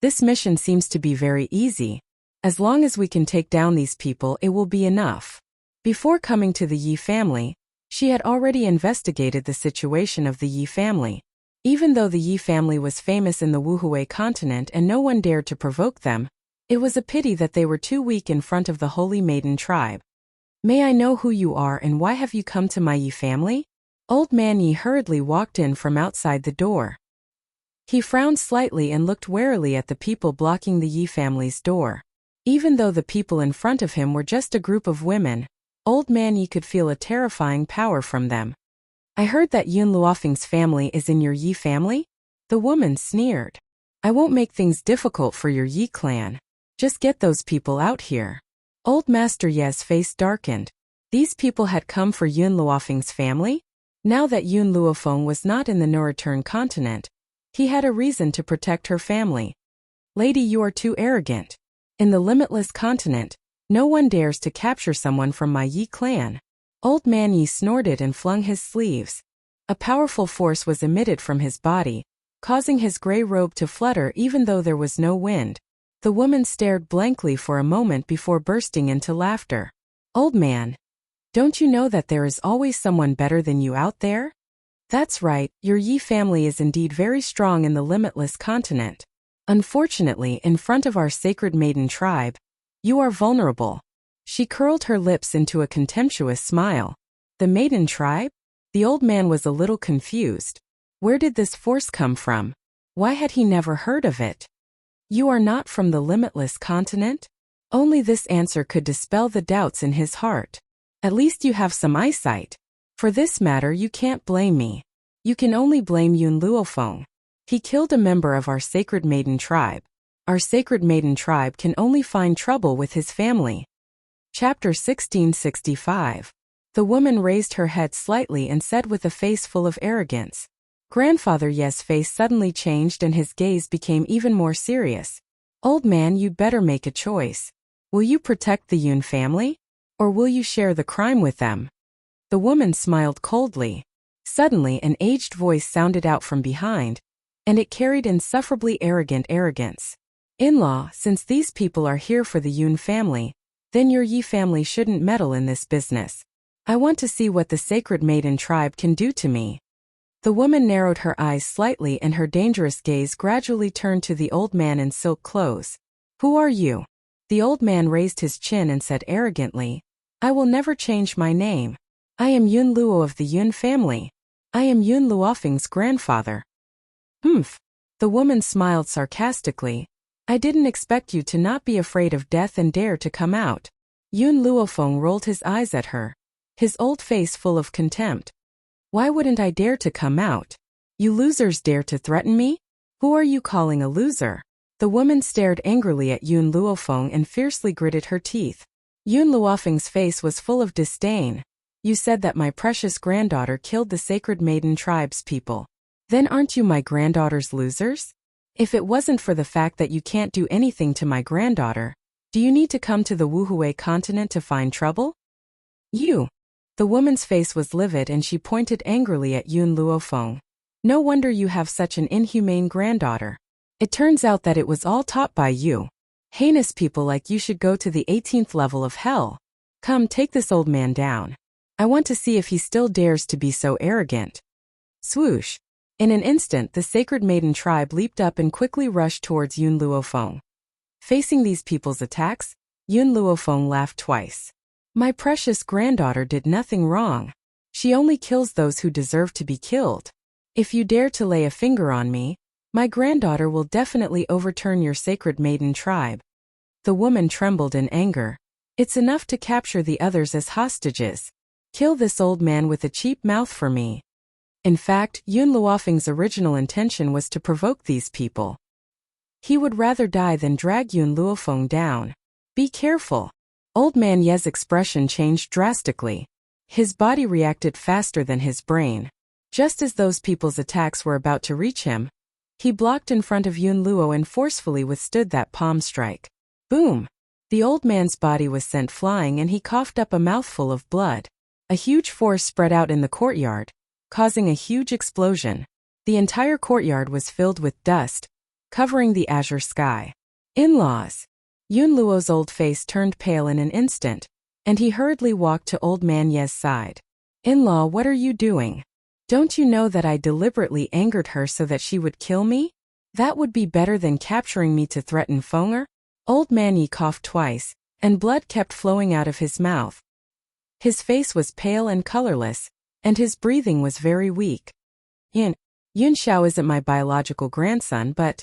This mission seems to be very easy. As long as we can take down these people, it will be enough. Before coming to the Yi family, she had already investigated the situation of the Yi family. Even though the Yi family was famous in the Wuhui continent and no one dared to provoke them, it was a pity that they were too weak in front of the Holy Maiden tribe. May I know who you are and why have you come to my Yi family? Old man Yi hurriedly walked in from outside the door. He frowned slightly and looked warily at the people blocking the Yi family's door. Even though the people in front of him were just a group of women, Old man Yi could feel a terrifying power from them. I heard that Yun Luofeng's family is in your Yi family? The woman sneered. I won't make things difficult for your Yi clan. Just get those people out here. Old Master Ye's face darkened. These people had come for Yun Luofeng's family? Now that Yun Luofeng was not in the Noreturn continent, he had a reason to protect her family. Lady, you are too arrogant. In the limitless continent, no one dares to capture someone from my Yi clan. Old man Yi snorted and flung his sleeves. A powerful force was emitted from his body, causing his gray robe to flutter even though there was no wind. The woman stared blankly for a moment before bursting into laughter. Old man, don't you know that there is always someone better than you out there? That's right, your Yi family is indeed very strong in the limitless continent. Unfortunately, in front of our sacred maiden tribe, you are vulnerable. She curled her lips into a contemptuous smile. The maiden tribe? The old man was a little confused. Where did this force come from? Why had he never heard of it? You are not from the limitless continent? Only this answer could dispel the doubts in his heart. At least you have some eyesight. For this matter you can't blame me. You can only blame Yun Luofeng. He killed a member of our sacred maiden tribe. Our sacred maiden tribe can only find trouble with his family. Chapter 1665. The woman raised her head slightly and said with a face full of arrogance. Grandfather Ye's face suddenly changed and his gaze became even more serious. Old man, you'd better make a choice. Will you protect the Yun family? Or will you share the crime with them? The woman smiled coldly. Suddenly an aged voice sounded out from behind, and it carried insufferably arrogant arrogance. In-law, since these people are here for the Yun family, then your Yi family shouldn't meddle in this business. I want to see what the sacred maiden tribe can do to me. The woman narrowed her eyes slightly and her dangerous gaze gradually turned to the old man in silk clothes. Who are you? The old man raised his chin and said arrogantly, I will never change my name. I am Yun Luo of the Yun family. I am Yun Luofeng's grandfather. Humph. The woman smiled sarcastically. I didn't expect you to not be afraid of death and dare to come out. Yun Luofeng rolled his eyes at her, his old face full of contempt. Why wouldn't I dare to come out? You losers dare to threaten me? Who are you calling a loser? The woman stared angrily at Yun Luofeng and fiercely gritted her teeth. Yun Luofeng's face was full of disdain. You said that my precious granddaughter killed the sacred maiden tribe's people. Then aren't you my granddaughter's losers? If it wasn't for the fact that you can't do anything to my granddaughter, do you need to come to the Wuhui continent to find trouble? You. The woman's face was livid and she pointed angrily at Yun Luofeng. No wonder you have such an inhumane granddaughter. It turns out that it was all taught by you. Heinous people like you should go to the 18th level of hell. Come, take this old man down. I want to see if he still dares to be so arrogant. Swoosh. In an instant, the sacred maiden tribe leaped up and quickly rushed towards Yun Luofeng. Facing these people's attacks, Yun Luofeng laughed twice. My precious granddaughter did nothing wrong. She only kills those who deserve to be killed. If you dare to lay a finger on me, my granddaughter will definitely overturn your sacred maiden tribe. The woman trembled in anger. It's enough to capture the others as hostages. Kill this old man with a cheap mouth for me. In fact, Yun Luofeng's original intention was to provoke these people. He would rather die than drag Yun Luofeng down. Be careful. Old man Ye's expression changed drastically. His body reacted faster than his brain. Just as those people's attacks were about to reach him, he blocked in front of Yun Luo and forcefully withstood that palm strike. Boom! The old man's body was sent flying and he coughed up a mouthful of blood. A huge force spread out in the courtyard, causing a huge explosion. The entire courtyard was filled with dust, covering the azure sky. In-laws! Yun Luo's old face turned pale in an instant, and he hurriedly walked to old man Ye's side. In-law, what are you doing? Don't you know that I deliberately angered her so that she would kill me? That would be better than capturing me to threaten Fenger? Old man Ye coughed twice, and blood kept flowing out of his mouth. His face was pale and colorless, and his breathing was very weak. Yun Xiao isn't my biological grandson, but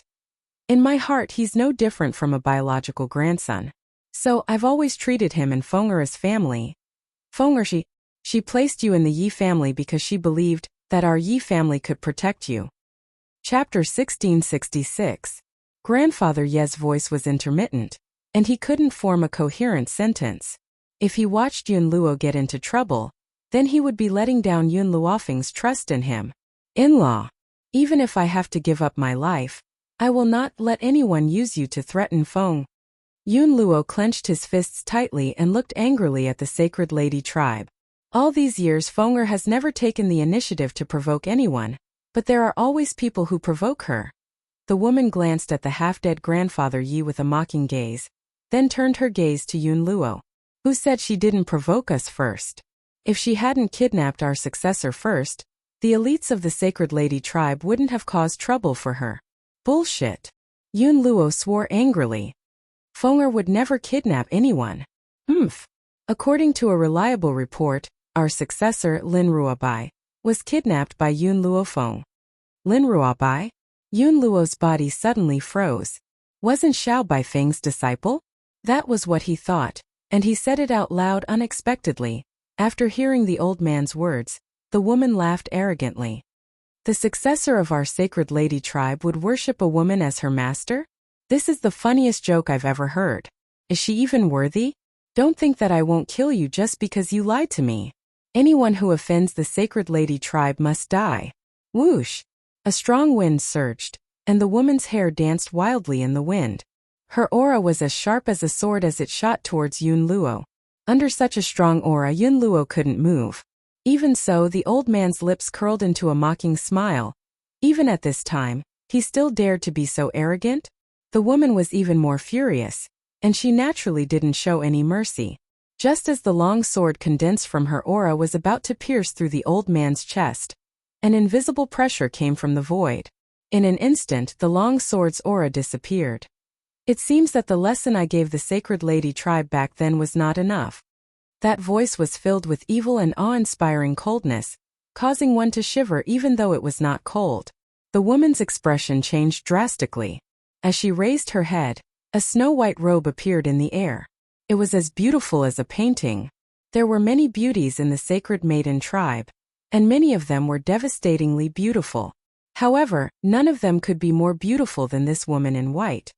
in my heart he's no different from a biological grandson. So I've always treated him and Fenger as family. Fenger, she placed you in the Yi family because she believed that our Yi family could protect you. Chapter 1666. Grandfather Ye's voice was intermittent, and he couldn't form a coherent sentence. If he watched Yun Luo get into trouble, then he would be letting down Yun Luofeng's trust in him. In-law, even if I have to give up my life, I will not let anyone use you to threaten Feng. Yun Luo clenched his fists tightly and looked angrily at the sacred lady tribe. All these years Fenger has never taken the initiative to provoke anyone, but there are always people who provoke her. The woman glanced at the half-dead grandfather Yi with a mocking gaze, then turned her gaze to Yun Luo. Who said she didn't provoke us first? If she hadn't kidnapped our successor first, the elites of the Sacred Lady tribe wouldn't have caused trouble for her. Bullshit. Yun Luo swore angrily. Fenger would never kidnap anyone. According to a reliable report, our successor, Lin Ruobai, was kidnapped by Yun Luofeng. Lin Ruobai? Yun Luo's body suddenly froze. Wasn't Xiao Baifeng's disciple? That was what he thought, and he said it out loud unexpectedly. After hearing the old man's words, the woman laughed arrogantly. The successor of our Sacred Lady tribe would worship a woman as her master? This is the funniest joke I've ever heard. Is she even worthy? Don't think that I won't kill you just because you lied to me. Anyone who offends the Sacred Lady tribe must die. Whoosh! A strong wind surged, and the woman's hair danced wildly in the wind. Her aura was as sharp as a sword as it shot towards Yun Luo. Under such a strong aura, Yun Luo couldn't move. Even so, the old man's lips curled into a mocking smile. Even at this time, he still dared to be so arrogant? The woman was even more furious, and she naturally didn't show any mercy. Just as the long sword condensed from her aura was about to pierce through the old man's chest, an invisible pressure came from the void. In an instant, the long sword's aura disappeared. It seems that the lesson I gave the Sacred Lady tribe back then was not enough. That voice was filled with evil and awe-inspiring coldness, causing one to shiver even though it was not cold. The woman's expression changed drastically. As she raised her head, a snow-white robe appeared in the air. It was as beautiful as a painting. There were many beauties in the Sacred Maiden tribe, and many of them were devastatingly beautiful. However, none of them could be more beautiful than this woman in white.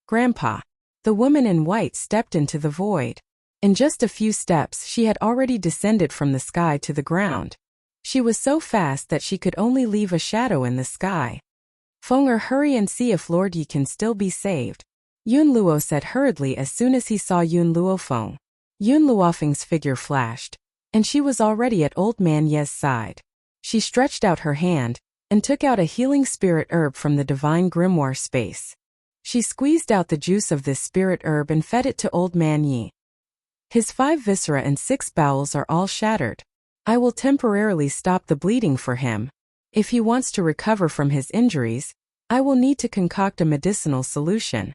Grandpa. The woman in white stepped into the void. In just a few steps she had already descended from the sky to the ground. She was so fast that she could only leave a shadow in the sky. Fenger, hurry and see if Lord Yi can still be saved, Yun Luo said hurriedly as soon as he saw Yun Luofeng. Yun Luofeng's figure flashed, and she was already at Old Man Ye's side. She stretched out her hand and took out a healing spirit herb from the divine grimoire space. She squeezed out the juice of this spirit herb and fed it to Old Man Yi. His 5 viscera and 6 bowels are all shattered. I will temporarily stop the bleeding for him. If he wants to recover from his injuries, I will need to concoct a medicinal solution.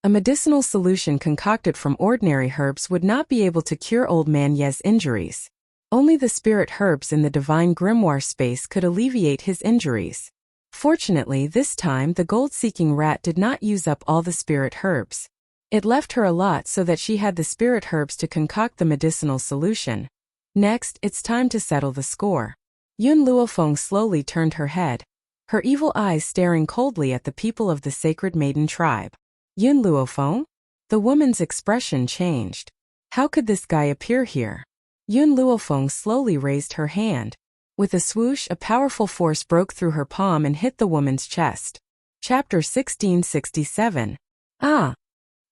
A medicinal solution concocted from ordinary herbs would not be able to cure Old Man Ye's injuries. Only the spirit herbs in the divine grimoire space could alleviate his injuries. Fortunately, this time the gold-seeking rat did not use up all the spirit herbs. It left her a lot so that she had the spirit herbs to concoct the medicinal solution. Next, it's time to settle the score. Yun Luofeng slowly turned her head, her evil eyes staring coldly at the people of the sacred maiden tribe. Yun Luofeng? The woman's expression changed. How could this guy appear here? Yun Luofeng slowly raised her hand. With a swoosh, a powerful force broke through her palm and hit the woman's chest. Chapter 1667. Ah!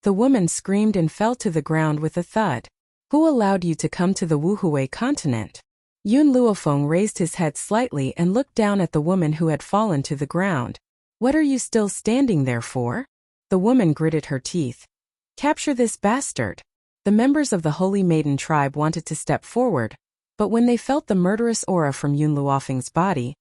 The woman screamed and fell to the ground with a thud. Who allowed you to come to the Wuhui continent? Yun Luofeng raised his head slightly and looked down at the woman who had fallen to the ground. What are you still standing there for? The woman gritted her teeth. Capture this bastard. The members of the Holy Maiden tribe wanted to step forward, but when they felt the murderous aura from Yun Luofeng's body,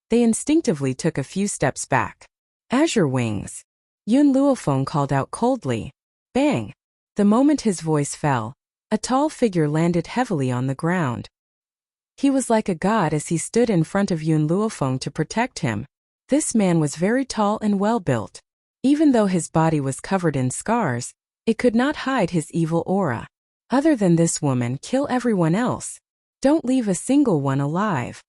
they instinctively took a few steps back. Azure wings. Yun Luofeng called out coldly. Bang! The moment his voice fell, a tall figure landed heavily on the ground. He was like a god as he stood in front of Yun Luofeng to protect him. This man was very tall and well-built. Even though his body was covered in scars, it could not hide his evil aura. Other than this woman, kill everyone else. Don't leave a single one alive.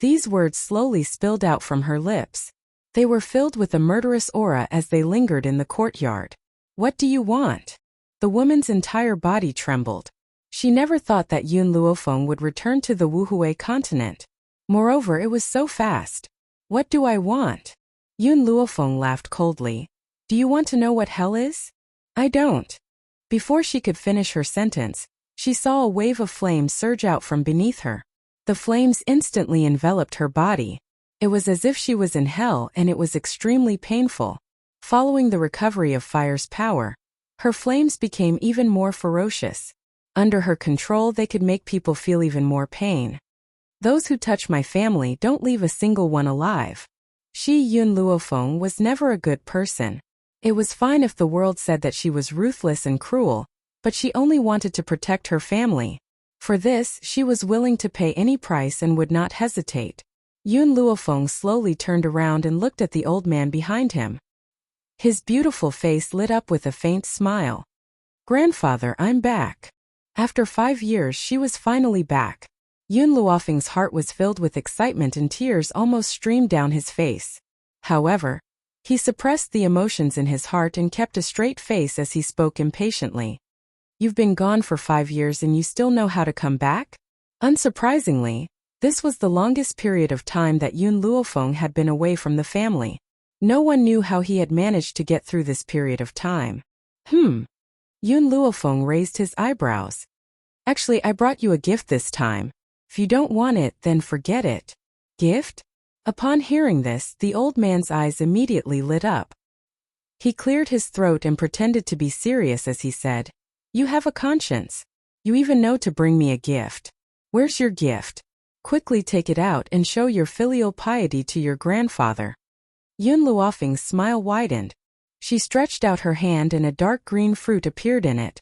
These words slowly spilled out from her lips. They were filled with a murderous aura as they lingered in the courtyard. What do you want? The woman's entire body trembled. She never thought that Yun Luofeng would return to the Wuhui continent. Moreover, it was so fast. What do I want? Yun Luofeng laughed coldly. Do you want to know what hell is? I don't. Before she could finish her sentence, she saw a wave of flames surge out from beneath her. The flames instantly enveloped her body. It was as if she was in hell and it was extremely painful. Following the recovery of fire's power, her flames became even more ferocious. Under her control they could make people feel even more pain. Those who touch my family don't leave a single one alive. She Yun Luofeng was never a good person. It was fine if the world said that she was ruthless and cruel, but she only wanted to protect her family. For this, she was willing to pay any price and would not hesitate. Yun Luofeng slowly turned around and looked at the old man behind him. His beautiful face lit up with a faint smile. Grandfather, I'm back. After 5 years she was finally back. Yun Luofeng's heart was filled with excitement and tears almost streamed down his face. However, he suppressed the emotions in his heart and kept a straight face as he spoke impatiently. You've been gone for 5 years and you still know how to come back? Unsurprisingly, this was the longest period of time that Yun Luofeng had been away from the family. No one knew how he had managed to get through this period of time. Yun Luofeng raised his eyebrows. Actually, I brought you a gift this time. If you don't want it, then forget it. Gift? Upon hearing this, the old man's eyes immediately lit up. He cleared his throat and pretended to be serious as he said, You have a conscience. You even know to bring me a gift. Where's your gift? Quickly take it out and show your filial piety to your grandfather. Yun Luofeng's smile widened. She stretched out her hand and a dark green fruit appeared in it.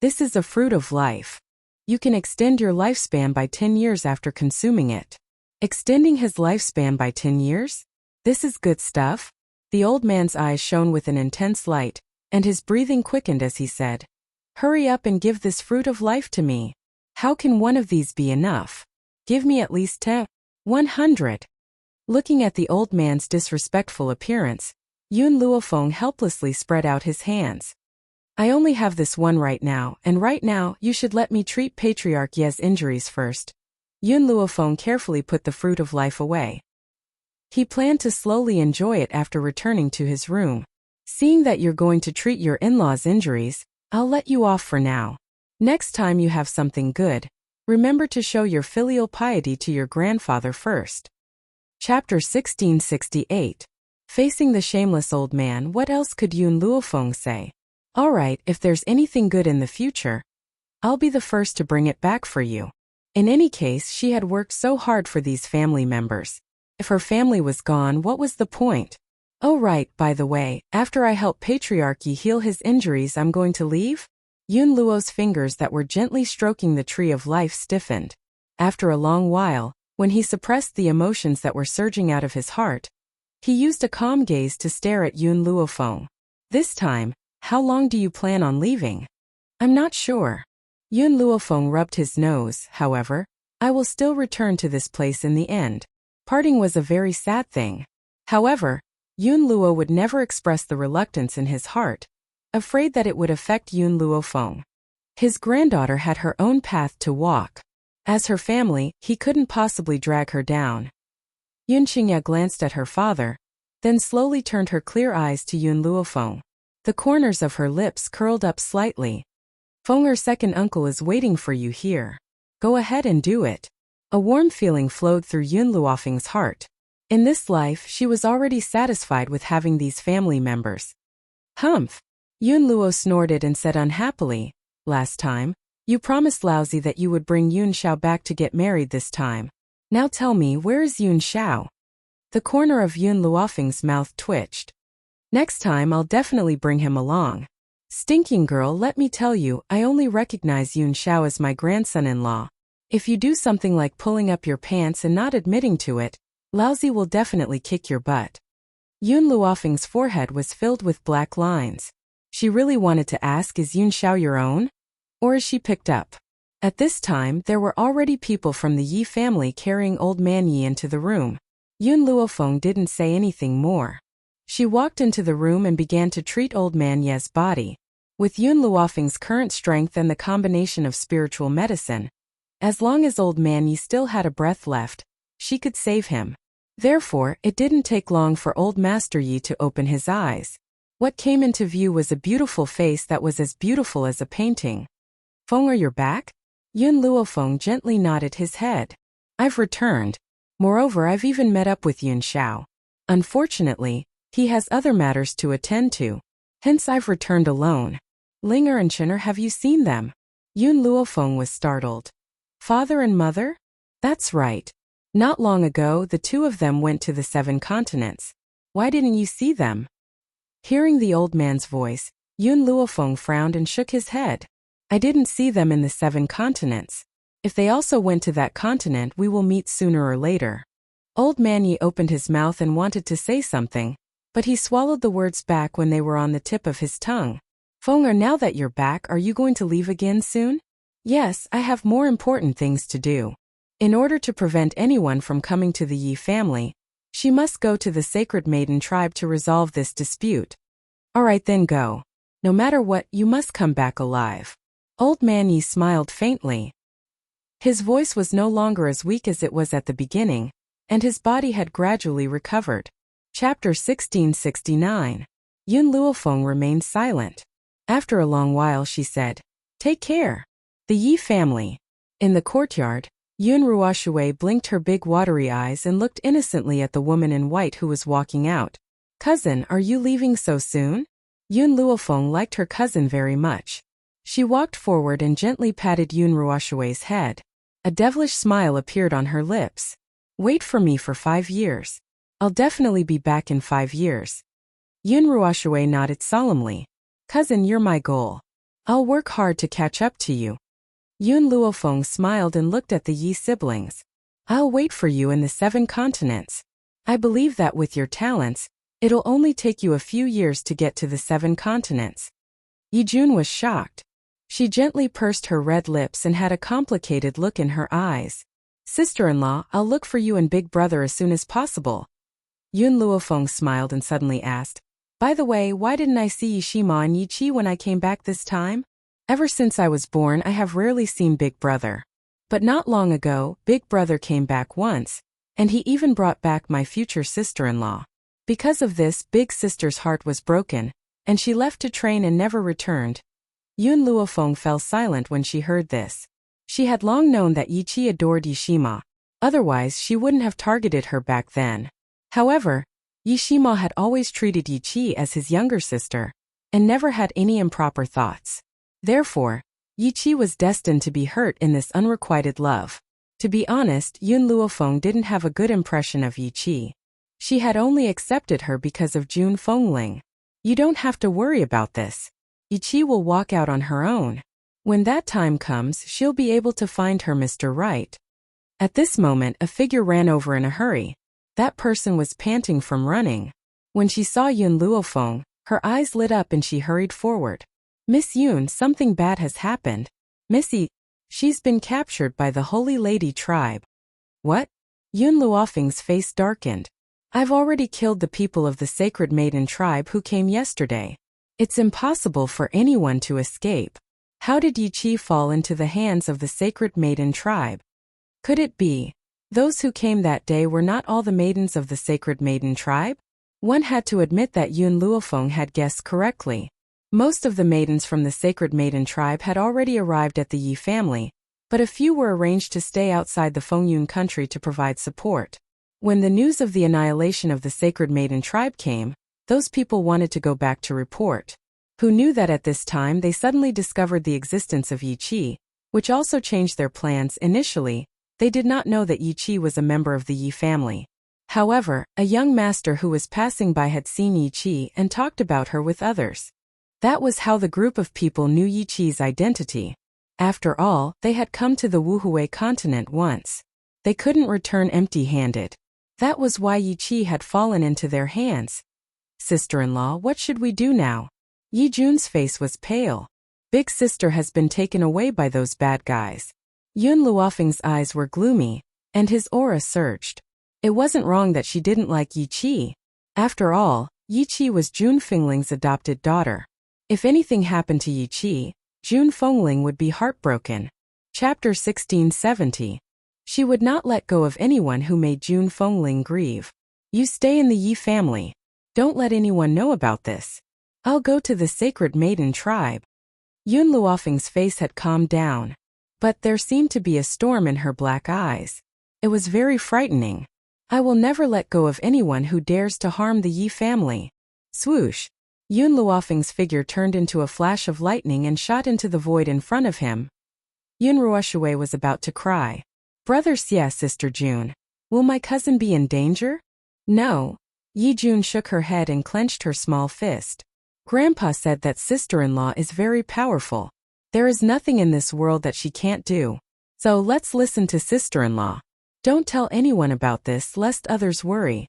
This is a fruit of life. You can extend your lifespan by 10 years after consuming it. Extending his lifespan by 10 years? This is good stuff. The old man's eyes shone with an intense light, and his breathing quickened as he said, Hurry up and give this fruit of life to me. How can one of these be enough? Give me at least 100. Looking at the old man's disrespectful appearance, Yun Luofeng helplessly spread out his hands. I only have this one right now, and right now you should let me treat Patriarch Ye's injuries first. Yun Luofeng carefully put the fruit of life away. He planned to slowly enjoy it after returning to his room. Seeing that you're going to treat your in-laws' injuries, I'll let you off for now. Next time you have something good, remember to show your filial piety to your grandfather first. Chapter 1668. Facing the shameless old man, what else could Yun Luofeng say? All right, if there's anything good in the future, I'll be the first to bring it back for you. In any case, she had worked so hard for these family members. If her family was gone, what was the point? Oh right, by the way, after I help Patriarch Ye heal his injuries, I'm going to leave? Yun Luo's fingers that were gently stroking the tree of life stiffened. After a long while, when he suppressed the emotions that were surging out of his heart, he used a calm gaze to stare at Yun Luofeng. This time, how long do you plan on leaving? I'm not sure. Yun Luofeng rubbed his nose, however. I will still return to this place in the end. Parting was a very sad thing. However, Yun Luo would never express the reluctance in his heart, afraid that it would affect Yun Luofeng. His granddaughter had her own path to walk. As her family, he couldn't possibly drag her down. Yun Qingya glanced at her father, then slowly turned her clear eyes to Yun Luofeng. The corners of her lips curled up slightly. Feng, her second uncle, is waiting for you here. Go ahead and do it. A warm feeling flowed through Yun Luofeng's heart. In this life, she was already satisfied with having these family members. Humph! Yun Luo snorted and said unhappily, last time, you promised Laozi that you would bring Yun Xiao back to get married this time. Now tell me, where is Yun Xiao? The corner of Yun Luofeng's mouth twitched. Next time I'll definitely bring him along. Stinking girl, let me tell you, I only recognize Yun Xiao as my grandson-in-law. If you do something like pulling up your pants and not admitting to it, Laozi will definitely kick your butt. Yun Luofeng's forehead was filled with black lines. She really wanted to ask, is Yun Xiao your own? Or is she picked up? At this time, there were already people from the Yi family carrying old man Yi into the room. Yun Luofeng didn't say anything more. She walked into the room and began to treat old man Ye's body. With Yun Luofeng's current strength and the combination of spiritual medicine, as long as old man Yi still had a breath left, she could save him. Therefore, it didn't take long for old Master Yi to open his eyes. What came into view was a beautiful face that was as beautiful as a painting. Feng, are you back? Yun Luofeng gently nodded his head. I've returned. Moreover, I've even met up with Yun Xiao. Unfortunately, he has other matters to attend to. Hence I've returned alone. Linger and Chinner, have you seen them? Yun Luofeng was startled. Father and mother? That's right. Not long ago, the two of them went to the 7 continents. Why didn't you see them? Hearing the old man's voice, Yun Luofeng frowned and shook his head. I didn't see them in the 7 continents. If they also went to that continent, we will meet sooner or later. Old man Yi opened his mouth and wanted to say something, but he swallowed the words back when they were on the tip of his tongue. Feng, now that you're back, are you going to leave again soon? Yes, I have more important things to do. In order to prevent anyone from coming to the Yi family, she must go to the Sacred Maiden tribe to resolve this dispute. All right then, go. No matter what, you must come back alive. Old man Yi smiled faintly. His voice was no longer as weak as it was at the beginning, and his body had gradually recovered. Chapter 1669. Yun Luofeng remained silent. After a long while she said, Take care. The Yi family. In the courtyard, Yun Ruoshui blinked her big watery eyes and looked innocently at the woman in white who was walking out. Cousin, are you leaving so soon? Yun Luofeng liked her cousin very much. She walked forward and gently patted Yun Ruoshui's head. A devilish smile appeared on her lips. Wait for me for 5 years. I'll definitely be back in 5 years. Yun Ruoshui nodded solemnly. Cousin, you're my goal. I'll work hard to catch up to you. Yun Luofeng smiled and looked at the Yi siblings. I'll wait for you in the 7 continents. I believe that with your talents, it'll only take you a few years to get to the 7 continents. Yi Jun was shocked. She gently pursed her red lips and had a complicated look in her eyes. Sister-in-law, I'll look for you and big brother as soon as possible. Yun Luofeng smiled and suddenly asked, by the way, why didn't I see Yishima and Yiqi when I came back this time? Ever since I was born, I have rarely seen big brother. But not long ago, big brother came back once, and he even brought back my future sister-in-law. Because of this, big sister's heart was broken, and she left to train and never returned. Yun Luofeng fell silent when she heard this. She had long known that Yiqi adored Yishima, otherwise she wouldn't have targeted her back then. However, Yishima had always treated Yiqi as his younger sister, and never had any improper thoughts. Therefore, Yiqi was destined to be hurt in this unrequited love. To be honest, Yun Luofeng didn't have a good impression of Yiqi. She had only accepted her because of Jun Fengling. You don't have to worry about this. Yiqi will walk out on her own. When that time comes, she'll be able to find her Mr. Right. At this moment, a figure ran over in a hurry. That person was panting from running. When she saw Yun Luofeng, her eyes lit up and she hurried forward. Miss Yun, something bad has happened. Missy, she's been captured by the Holy Lady tribe. What? Yun Luofeng's face darkened. I've already killed the people of the Sacred Maiden tribe who came yesterday. It's impossible for anyone to escape. How did Yiqi fall into the hands of the Sacred Maiden tribe? Could it be those who came that day were not all the maidens of the Sacred Maiden tribe? One had to admit that Yun Luofeng had guessed correctly. Most of the maidens from the Sacred Maiden tribe had already arrived at the Yi family, but a few were arranged to stay outside the Fengyun country to provide support. When the news of the annihilation of the Sacred Maiden tribe came, those people wanted to go back to report. Who knew that at this time they suddenly discovered the existence of Yiqi, which also changed their plans. Initially, they did not know that Yiqi was a member of the Yi family. However, a young master who was passing by had seen Yiqi and talked about her with others. That was how the group of people knew Yiqi's identity. After all, they had come to the Wuhui continent once. They couldn't return empty-handed. That was why Yiqi had fallen into their hands. Sister-in-law, what should we do now? Yi Jun's face was pale. Big sister has been taken away by those bad guys. Yun Luofeng's eyes were gloomy, and his aura surged. It wasn't wrong that she didn't like Yiqi. After all, Yiqi was Jun Fengling's adopted daughter. If anything happened to Yiqi, Jun Fengling would be heartbroken. Chapter 1670. She would not let go of anyone who made Jun Fengling grieve. You stay in the Yi family. Don't let anyone know about this. I'll go to the Sacred Maiden tribe. Yun Luofeng's face had calmed down, but there seemed to be a storm in her black eyes. It was very frightening. I will never let go of anyone who dares to harm the Yi family. Swoosh! Yun Luofeng's figure turned into a flash of lightning and shot into the void in front of him. Yun Ruoshui was about to cry. Brother Xie, Sister Jun. Will my cousin be in danger? No. Yi Jun shook her head and clenched her small fist. Grandpa said that sister-in-law is very powerful. There is nothing in this world that she can't do. So let's listen to sister-in-law. Don't tell anyone about this lest others worry.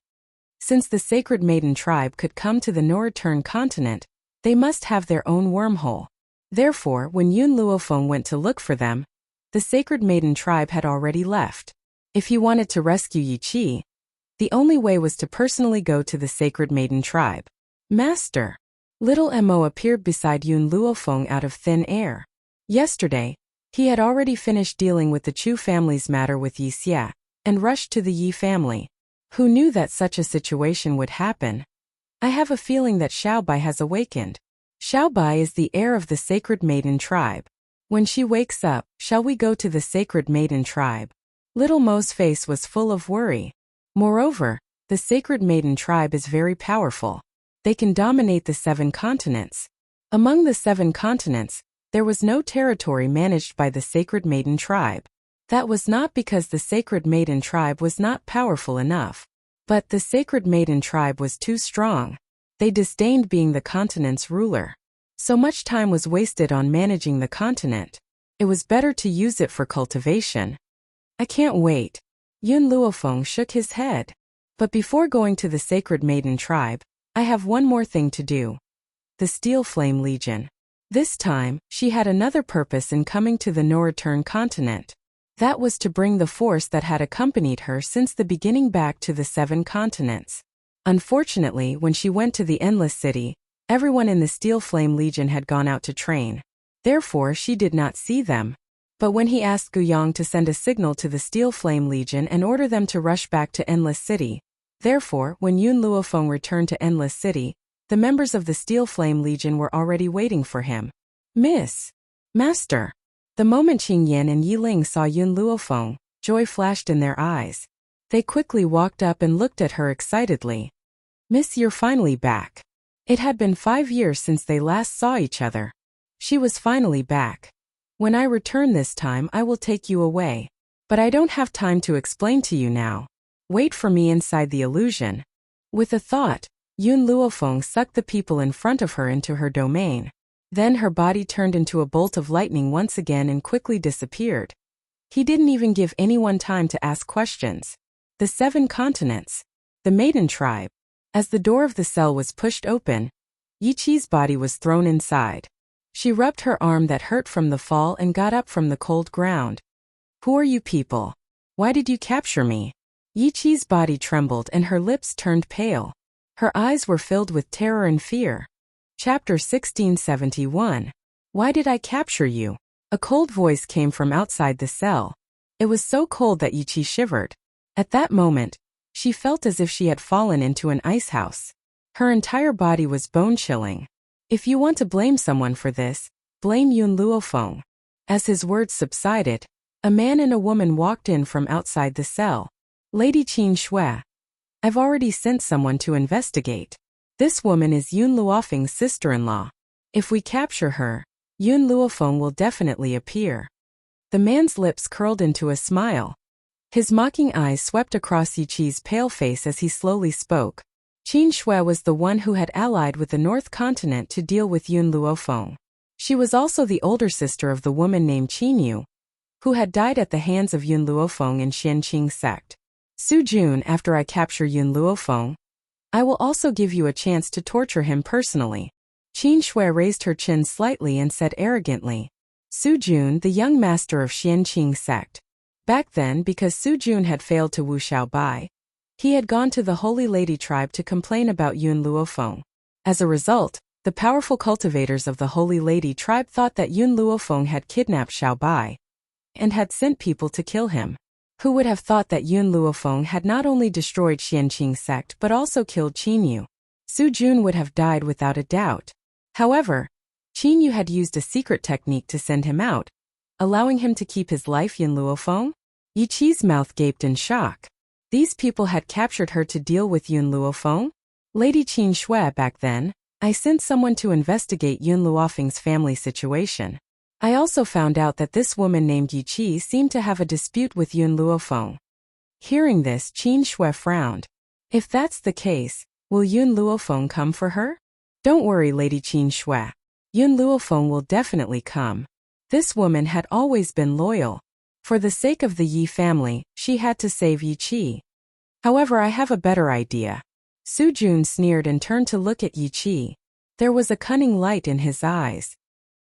Since the Sacred Maiden tribe could come to the Noreturn continent, they must have their own wormhole. Therefore, when Yun Luofeng went to look for them, the Sacred Maiden tribe had already left. If he wanted to rescue Yiqi, the only way was to personally go to the Sacred Maiden tribe. Master! Little Mo appeared beside Yun Luofeng out of thin air. Yesterday, he had already finished dealing with the Chu family's matter with Yi Xia, and rushed to the Yi family. Who knew that such a situation would happen? I have a feeling that Xiaobai has awakened. Xiaobai is the heir of the Sacred Maiden tribe. When she wakes up, shall we go to the Sacred Maiden tribe? Little Mo's face was full of worry. Moreover, the Sacred Maiden tribe is very powerful. They can dominate the 7 continents. Among the 7 continents, there was no territory managed by the Sacred Maiden tribe. That was not because the Sacred Maiden tribe was not powerful enough, but the Sacred Maiden tribe was too strong. They disdained being the continent's ruler. So much time was wasted on managing the continent. It was better to use it for cultivation. I can't wait. Yun Luofeng shook his head. But before going to the Sacred Maiden tribe, I have one more thing to do. The Steel Flame Legion. This time, she had another purpose in coming to the Noreturn continent. That was to bring the force that had accompanied her since the beginning back to the 7 continents. Unfortunately, when she went to the Endless City, everyone in the Steel Flame Legion had gone out to train. Therefore, she did not see them. But when he asked Guyang to send a signal to the Steel Flame Legion and order them to rush back to Endless City, therefore, when Yun Luofeng returned to Endless City, the members of the Steel Flame Legion were already waiting for him. Miss. Master. The moment Qing Yin and Yi Ling saw Yun Luofeng, joy flashed in their eyes. They quickly walked up and looked at her excitedly. Miss, you're finally back. It had been 5 years since they last saw each other. She was finally back. When I return this time, I will take you away. But I don't have time to explain to you now. Wait for me inside the illusion. With a thought, Yun Luofeng sucked the people in front of her into her domain. Then her body turned into a bolt of lightning once again and quickly disappeared. He didn't even give anyone time to ask questions. The 7 continents. The Maiden Tribe. As the door of the cell was pushed open, Yi Qi's body was thrown inside. She rubbed her arm that hurt from the fall and got up from the cold ground. Who are you people? Why did you capture me? Yi Qi's body trembled and her lips turned pale. Her eyes were filled with terror and fear. Chapter 1671. Why did I capture you? A cold voice came from outside the cell. It was so cold that Yi Qi shivered. At that moment, she felt as if she had fallen into an ice house. Her entire body was bone-chilling. If you want to blame someone for this, blame Yun Luofeng. As his words subsided, a man and a woman walked in from outside the cell. Lady Qin Shui. I've already sent someone to investigate. This woman is Yun Luofeng's sister-in-law. If we capture her, Yun Luofeng will definitely appear. The man's lips curled into a smile. His mocking eyes swept across Yi Qi's pale face as he slowly spoke. Qin Shui was the one who had allied with the North Continent to deal with Yun Luofeng. She was also the older sister of the woman named Qin Yu, who had died at the hands of Yun Luofeng in Xianqing sect. Su Jun, after I capture Yun Luofeng, I will also give you a chance to torture him personally. Qin Shui raised her chin slightly and said arrogantly. Su Jun, the young master of Xianqing sect. Back then, because Su Jun had failed to Wu Xiaobai, he had gone to the Holy Lady tribe to complain about Yun Luofeng. As a result, the powerful cultivators of the Holy Lady tribe thought that Yun Luofeng had kidnapped Xiaobai and had sent people to kill him. Who would have thought that Yun Luofeng had not only destroyed Xianqing sect but also killed Qin Yu? Su Jun would have died without a doubt. However, Qin Yu had used a secret technique to send him out, allowing him to keep his life. Yun Luofeng? Yi Qi's mouth gaped in shock. These people had captured her to deal with Yun Luofeng? Lady Qin Shui, back then, I sent someone to investigate Yun Luofeng's family situation. I also found out that this woman named Yi Qi seemed to have a dispute with Yun Luofeng. Hearing this, Qin Shui frowned. If that's the case, will Yun Luofeng come for her? Don't worry, Lady Qin Shui. Yun Luofeng will definitely come. This woman had always been loyal. For the sake of the Yi family, she had to save Yi Qi. However, I have a better idea. Su Jun sneered and turned to look at Yi Qi. There was a cunning light in his eyes.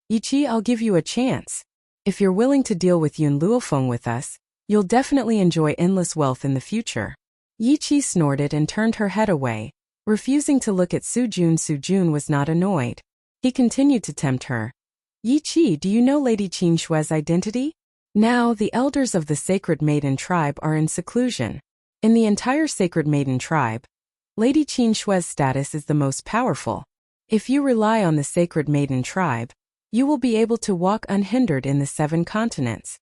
Yi Qi, I'll give you a chance. If you're willing to deal with Yun Luofeng with us, you'll definitely enjoy endless wealth in the future. Yi Qi snorted and turned her head away, refusing to look at Su Jun. Su Jun was not annoyed. He continued to tempt her. Yi Qi, do you know Lady Qin Shui's identity? Now, the elders of the Sacred Maiden tribe are in seclusion. In the entire Sacred Maiden tribe, Lady Qin Shui's status is the most powerful. If you rely on the Sacred Maiden tribe, you will be able to walk unhindered in the 7 continents.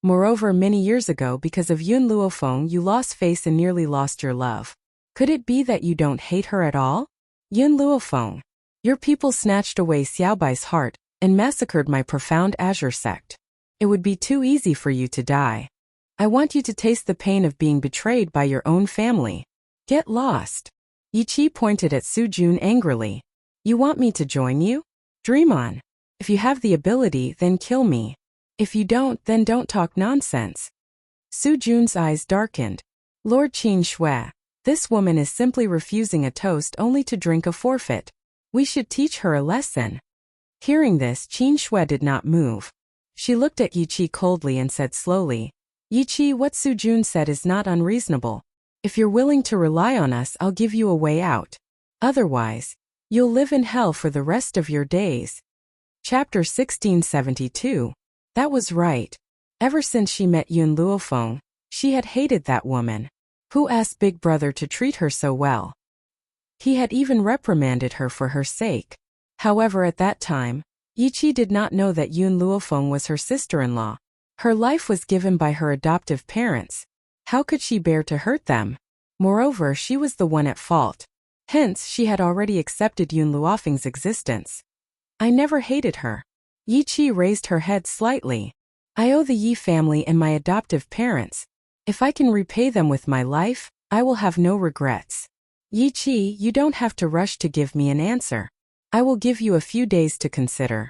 Moreover, many years ago, because of Yun Luofeng, you lost face and nearly lost your love. Could it be that you don't hate her at all? Yun Luofeng, your people snatched away Xiaobai's heart and massacred my profound Azure sect. It would be too easy for you to die. I want you to taste the pain of being betrayed by your own family. Get lost. Yi Qi pointed at Su Jun angrily. You want me to join you? Dream on. If you have the ability, then kill me. If you don't, then don't talk nonsense. Su Jun's eyes darkened. Lord Qin Shui, this woman is simply refusing a toast only to drink a forfeit. We should teach her a lesson. Hearing this, Qin Shui did not move. She looked at Yiqi coldly and said slowly, Yiqi, what Sujun said is not unreasonable. If you're willing to rely on us, I'll give you a way out. Otherwise, you'll live in hell for the rest of your days. Chapter 1672. That was right. Ever since she met Yun Luofeng, she had hated that woman. Who asked Big Brother to treat her so well? He had even reprimanded her for her sake. However, at that time, Yiqi did not know that Yun Luofeng was her sister-in-law. Her life was given by her adoptive parents. How could she bear to hurt them? Moreover, she was the one at fault. Hence, she had already accepted Yun Luofeng's existence. I never hated her. Yiqi raised her head slightly. I owe the Yi family and my adoptive parents. If I can repay them with my life, I will have no regrets. Yiqi, you don't have to rush to give me an answer. I will give you a few days to consider.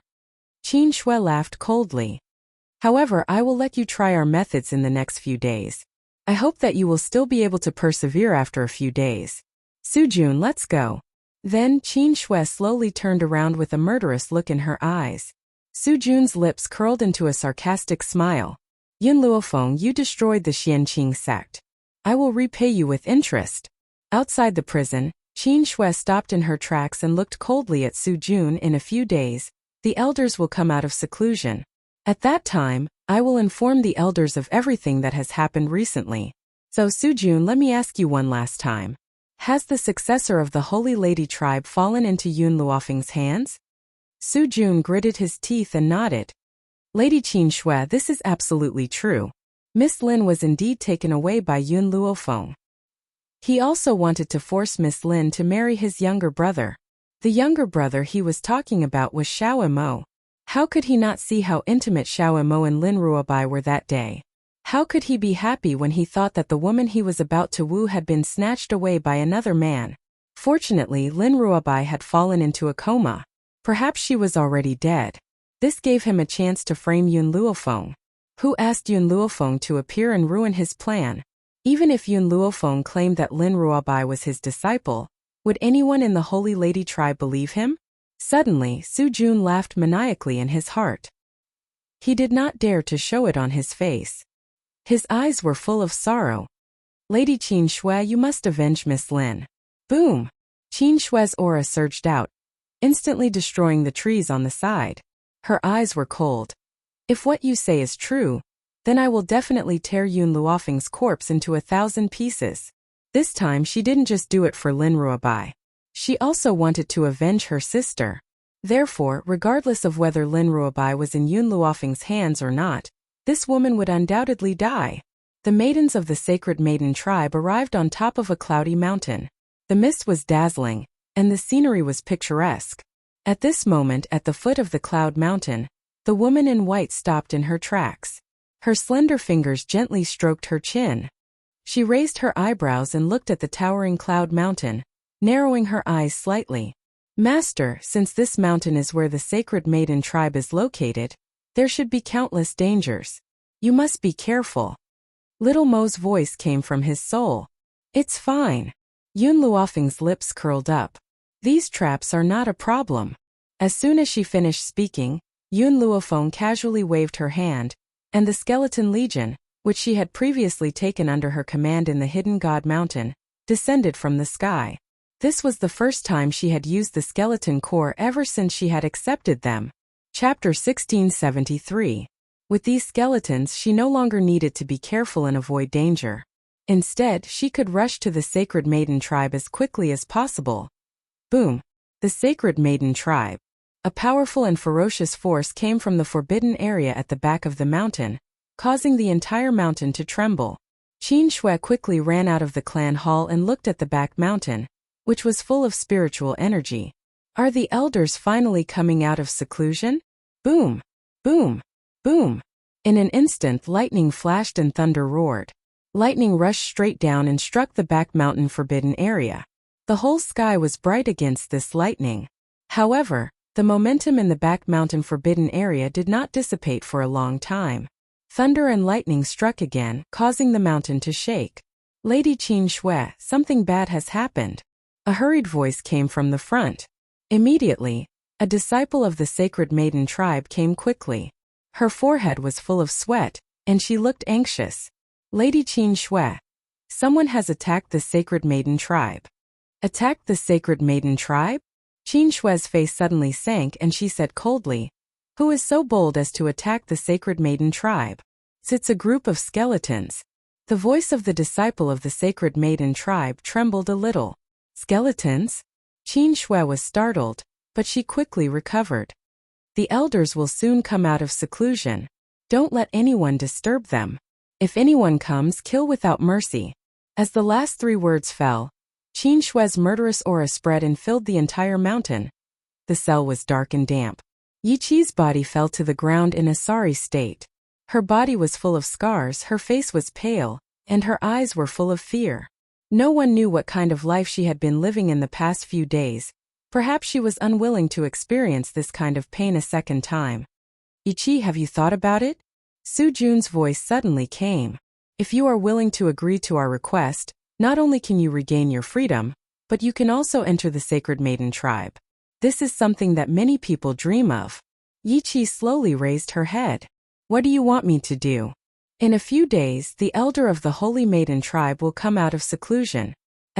Qin Shui laughed coldly. However, I will let you try our methods in the next few days. I hope that you will still be able to persevere after a few days. Sujun, let's go. Then Qin Shui slowly turned around with a murderous look in her eyes. Sujun's lips curled into a sarcastic smile. Yun Luofeng, you destroyed the Xianqing sect. I will repay you with interest. Outside the prison, Qin Shui stopped in her tracks and looked coldly at Sujun. In a few days, the elders will come out of seclusion. At that time, I will inform the elders of everything that has happened recently. So Sujun, let me ask you one last time. Has the successor of the Holy Lady tribe fallen into Yun Luofeng's hands? Sujun gritted his teeth and nodded. Lady Qin Shui, this is absolutely true. Miss Lin was indeed taken away by Yun Luofeng. He also wanted to force Miss Lin to marry his younger brother. The younger brother he was talking about was Xiao Imo. How could he not see how intimate Xiao Imo and Lin Ruobai were that day? How could he be happy when he thought that the woman he was about to woo had been snatched away by another man? Fortunately, Lin Ruobai had fallen into a coma. Perhaps she was already dead. This gave him a chance to frame Yun Luofeng. Who asked Yun Luofeng to appear and ruin his plan? Even if Yun Luofeng claimed that Lin Ruobai was his disciple, would anyone in the Holy Lady tribe believe him? Suddenly, Sujun laughed maniacally in his heart. He did not dare to show it on his face. His eyes were full of sorrow. Lady Qin Shui, you must avenge Miss Lin. Boom! Qin Shui's aura surged out, instantly destroying the trees on the side. Her eyes were cold. If what you say is true, then I will definitely tear Yun Luofeng's corpse into 1,000 pieces. This time she didn't just do it for Lin Ruobai. She also wanted to avenge her sister. Therefore, regardless of whether Lin Ruobai was in Yun Luofeng's hands or not, this woman would undoubtedly die. The maidens of the Sacred Maiden tribe arrived on top of a cloudy mountain. The mist was dazzling, and the scenery was picturesque. At this moment, at the foot of the cloud mountain, the woman in white stopped in her tracks. Her slender fingers gently stroked her chin. She raised her eyebrows and looked at the towering cloud mountain, narrowing her eyes slightly. Master, since this mountain is where the Sacred Maiden tribe is located, there should be countless dangers. You must be careful. Little Mo's voice came from his soul. It's fine. Yun Luofeng's lips curled up. These traps are not a problem. As soon as she finished speaking, Yun Luofeng casually waved her hand, and the Skeleton Legion, which she had previously taken under her command in the Hidden God Mountain, descended from the sky. This was the first time she had used the Skeleton Corps ever since she had accepted them. Chapter 1673. With these skeletons, she no longer needed to be careful and avoid danger. Instead, she could rush to the Sacred Maiden tribe as quickly as possible. Boom! The Sacred Maiden tribe. A powerful and ferocious force came from the forbidden area at the back of the mountain, causing the entire mountain to tremble. Qin Shui quickly ran out of the clan hall and looked at the back mountain, which was full of spiritual energy. Are the elders finally coming out of seclusion? Boom! Boom! Boom! In an instant, lightning flashed and thunder roared. Lightning rushed straight down and struck the back mountain forbidden area. The whole sky was bright against this lightning. However, the momentum in the back mountain forbidden area did not dissipate for a long time. Thunder and lightning struck again, causing the mountain to shake. Lady Qin Shui, something bad has happened. A hurried voice came from the front. Immediately, a disciple of the Sacred Maiden tribe came quickly. Her forehead was full of sweat, and she looked anxious. Lady Qin Shui. Someone has attacked the sacred maiden tribe. Attacked the sacred maiden tribe? Qin Shui's face suddenly sank and she said coldly, "Who is so bold as to attack the sacred maiden tribe?" "It's a group of skeletons." The voice of the disciple of the sacred maiden tribe trembled a little. Skeletons? Qin Shui was startled, but she quickly recovered. "The elders will soon come out of seclusion. Don't let anyone disturb them. If anyone comes, kill without mercy." As the last 3 words fell, Qin Shui's murderous aura spread and filled the entire mountain. The cell was dark and damp. Yi Qi's body fell to the ground in a sorry state. Her body was full of scars, her face was pale, and her eyes were full of fear. No one knew what kind of life she had been living in the past few days. Perhaps she was unwilling to experience this kind of pain a second time. "Yi Qi, have you thought about it?" Su Jun's voice suddenly came. "If you are willing to agree to our request, not only can you regain your freedom, but you can also enter the sacred maiden tribe. This is something that many people dream of." Yi Qi slowly raised her head. "What do you want me to do?" "In a few days, the elder of the Holy Maiden tribe will come out of seclusion.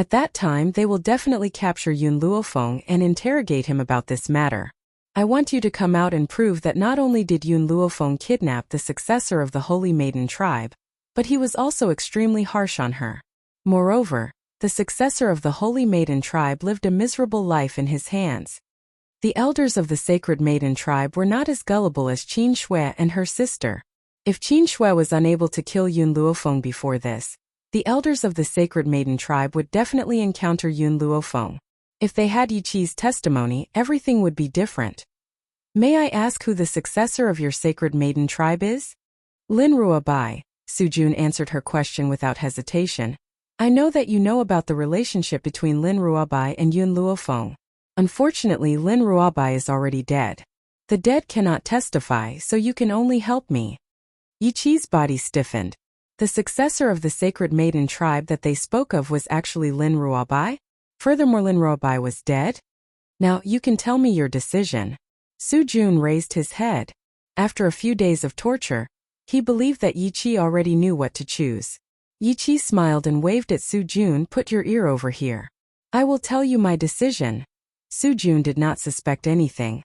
At that time, they will definitely capture Yun Luofeng and interrogate him about this matter. I want you to come out and prove that not only did Yun Luofeng kidnap the successor of the Holy Maiden tribe, but he was also extremely harsh on her. Moreover, the successor of the Holy Maiden tribe lived a miserable life in his hands." The elders of the Sacred Maiden tribe were not as gullible as Qin Shui and her sister. If Qin Shui was unable to kill Yun Luofeng before this, the elders of the Sacred Maiden tribe would definitely encounter Yun Luofeng. If they had Yi Qi's testimony, everything would be different. "May I ask who the successor of your Sacred Maiden tribe is?" "Lin Ruobai," Su Jun answered her question without hesitation. "I know that you know about the relationship between Lin Ruobai and Yun Luofeng. Unfortunately, Lin Ruobai is already dead. The dead cannot testify, so you can only help me." Yi Qi's body stiffened. The successor of the Sacred Maiden tribe that they spoke of was actually Lin Ruobai? Furthermore, Lin Ruobai was dead? "Now, you can tell me your decision." Su Jun raised his head. After a few days of torture, he believed that Yi Qi already knew what to choose. Yi Qi smiled and waved at Su Jun. "Put your ear over here. I will tell you my decision." Su Jun did not suspect anything.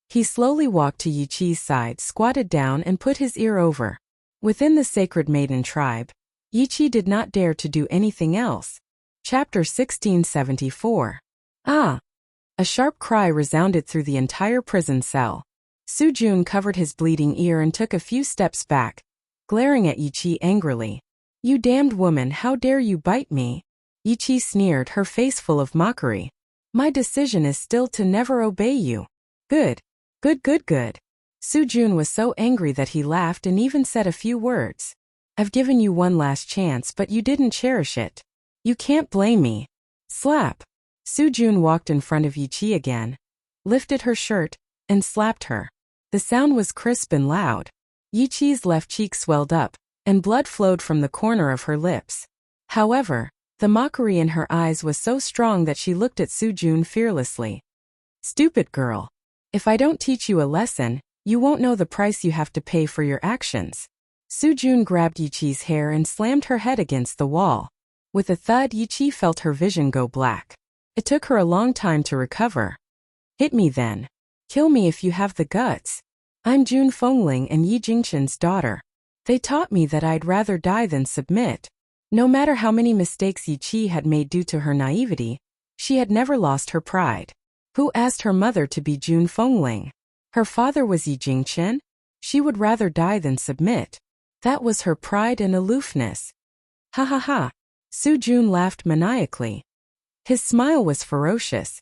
He slowly walked to Yi Qi's side, squatted down and put his ear over. Within the Sacred Maiden tribe, Yi Qi did not dare to do anything else. Chapter 1674. "Ah!" A sharp cry resounded through the entire prison cell. Su Jun covered his bleeding ear and took a few steps back, glaring at Yi Qi angrily. "You damned woman, how dare you bite me?" Yi Qi sneered, her face full of mockery. "My decision is still to never obey you." Good. Good. Su Jun was so angry that he laughed and even said a few words. "I've given you one last chance, but you didn't cherish it. You can't blame me." Slap. Su Jun walked in front of Yi Qi again, lifted her shirt, and slapped her. The sound was crisp and loud. Yi Qi's left cheek swelled up, and blood flowed from the corner of her lips. However, the mockery in her eyes was so strong that she looked at Su Jun fearlessly. "Stupid girl. If I don't teach you a lesson, you won't know the price you have to pay for your actions." Su Jun grabbed Yi Qi's hair and slammed her head against the wall. With a thud, Yi Qi felt her vision go black. It took her a long time to recover. "Hit me then. Kill me if you have the guts. I'm Jun Fengling and Yi Jingqian's daughter. They taught me that I'd rather die than submit." No matter how many mistakes Yi Qi had made due to her naivety, she had never lost her pride. Who asked her mother to be Jun Fengling? Her father was Yi Jingqian? She would rather die than submit. That was her pride and aloofness. "Ha ha ha." Su Jun laughed maniacally. His smile was ferocious.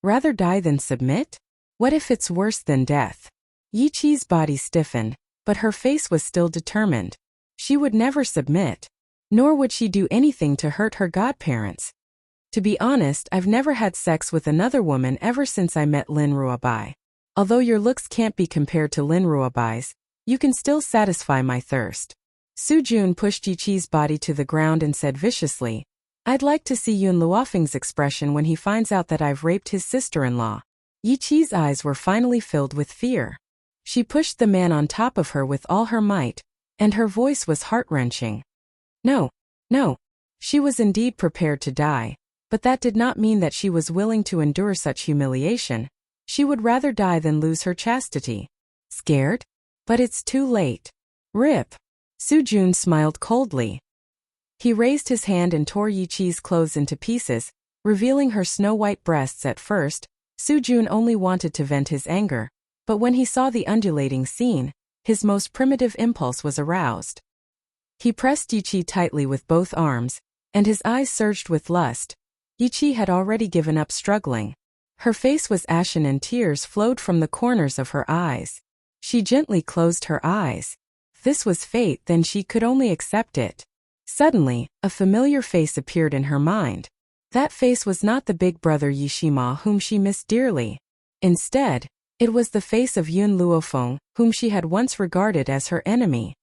"Rather die than submit? What if it's worse than death?" Yi Qi's body stiffened, but her face was still determined. She would never submit. Nor would she do anything to hurt her godparents. "To be honest, I've never had sex with another woman ever since I met Lin Ruobai. Although your looks can't be compared to Lin Ruobai's, you can still satisfy my thirst." Su Jun pushed Yi Qi's body to the ground and said viciously, "I'd like to see Yun Luofeng's expression when he finds out that I've raped his sister-in-law." Yi Qi's eyes were finally filled with fear. She pushed the man on top of her with all her might, and her voice was heart-wrenching. No, no. She was indeed prepared to die, but that did not mean that she was willing to endure such humiliation. She would rather die than lose her chastity. Scared? But it's too late. Rip. Sujun smiled coldly. He raised his hand and tore Yiqi's clothes into pieces, revealing her snow-white breasts. At first, Sujun only wanted to vent his anger, but when he saw the undulating scene, his most primitive impulse was aroused. He pressed Yiqi tightly with both arms, and his eyes surged with lust. Yiqi had already given up struggling. Her face was ashen and tears flowed from the corners of her eyes. She gently closed her eyes. If this was fate, then she could only accept it. Suddenly, a familiar face appeared in her mind. That face was not the big brother Yishima whom she missed dearly. Instead, it was the face of Yun Luofeng, whom she had once regarded as her enemy.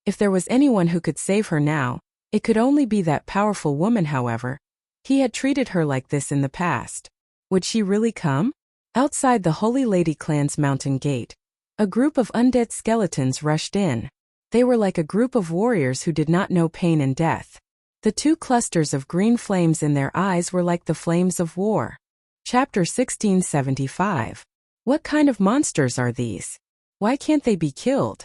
If there was anyone who could save her now, it could only be that powerful woman. However, he had treated her like this in the past. Would she really come? Outside the Holy Lady clan's mountain gate, a group of undead skeletons rushed in. They were like a group of warriors who did not know pain and death. The two clusters of green flames in their eyes were like the flames of war. Chapter 1675. What kind of monsters are these? Why can't they be killed?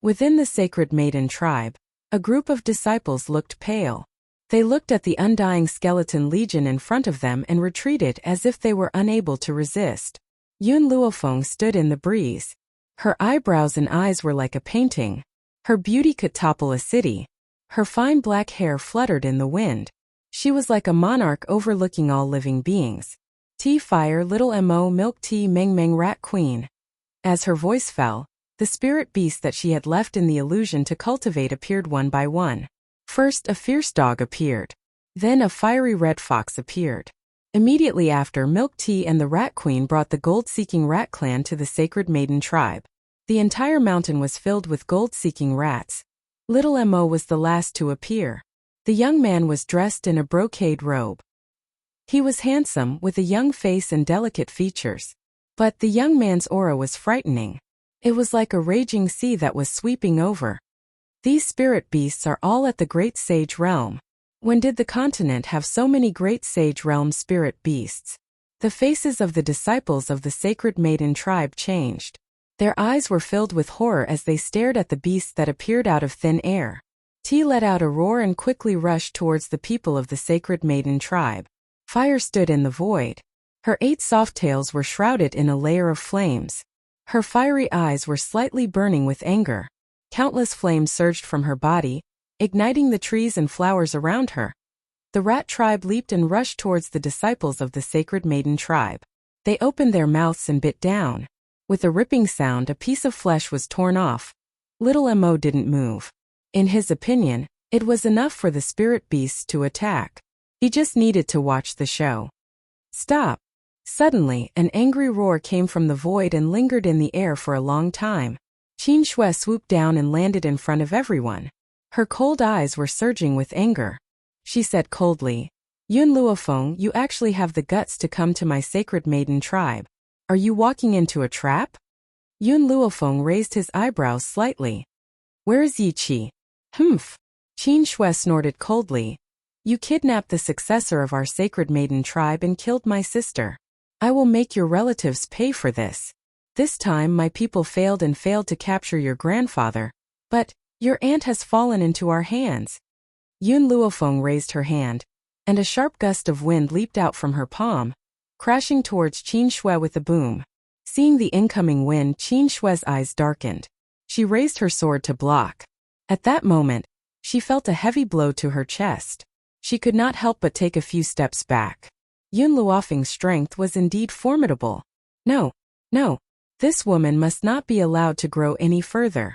Within the Sacred Maiden tribe, a group of disciples looked pale. They looked at the undying skeleton legion in front of them and retreated as if they were unable to resist. Yun Luofeng stood in the breeze. Her eyebrows and eyes were like a painting. Her beauty could topple a city. Her fine black hair fluttered in the wind. She was like a monarch overlooking all living beings. Tea Fire Little Mo Milk Tea Meng Meng Rat Queen. As her voice fell, the spirit beasts that she had left in the illusion to cultivate appeared one by one. First a fierce dog appeared. Then a fiery red fox appeared. Immediately after, Milk Tea and the Rat Queen brought the gold-seeking rat clan to the Sacred Maiden tribe. The entire mountain was filled with gold-seeking rats. Little Mo was the last to appear. The young man was dressed in a brocade robe. He was handsome, with a young face and delicate features. But the young man's aura was frightening. It was like a raging sea that was sweeping over. These spirit beasts are all at the Great Sage Realm. When did the continent have so many Great Sage Realm spirit beasts? The faces of the disciples of the Sacred Maiden tribe changed. Their eyes were filled with horror as they stared at the beasts that appeared out of thin air. T let out a roar and quickly rushed towards the people of the Sacred Maiden tribe. Fire stood in the void. Her 8 soft tails were shrouded in a layer of flames. Her fiery eyes were slightly burning with anger. Countless flames surged from her body, igniting the trees and flowers around her. The rat tribe leaped and rushed towards the disciples of the Sacred Maiden tribe. They opened their mouths and bit down. With a ripping sound, a piece of flesh was torn off. Little Mo didn't move. In his opinion, it was enough for the spirit beasts to attack. He just needed to watch the show. Stop! Suddenly, an angry roar came from the void and lingered in the air for a long time. Qin Shui swooped down and landed in front of everyone. Her cold eyes were surging with anger. She said coldly, Yun Luofeng, you actually have the guts to come to my Sacred Maiden tribe. Are you walking into a trap? Yun Luofeng raised his eyebrows slightly. Where is Yiqi? Humph. Qin Shui snorted coldly. You kidnapped the successor of our Sacred Maiden tribe and killed my sister. I will make your relatives pay for this. This time my people failed to capture your grandfather, but your aunt has fallen into our hands. Yun Luofeng raised her hand, and a sharp gust of wind leaped out from her palm, crashing towards Qin Shui with a boom. Seeing the incoming wind, Qin Shui's eyes darkened. She raised her sword to block. At that moment, she felt a heavy blow to her chest. She could not help but take a few steps back. Yun Luofeng's strength was indeed formidable. No, this woman must not be allowed to grow any further.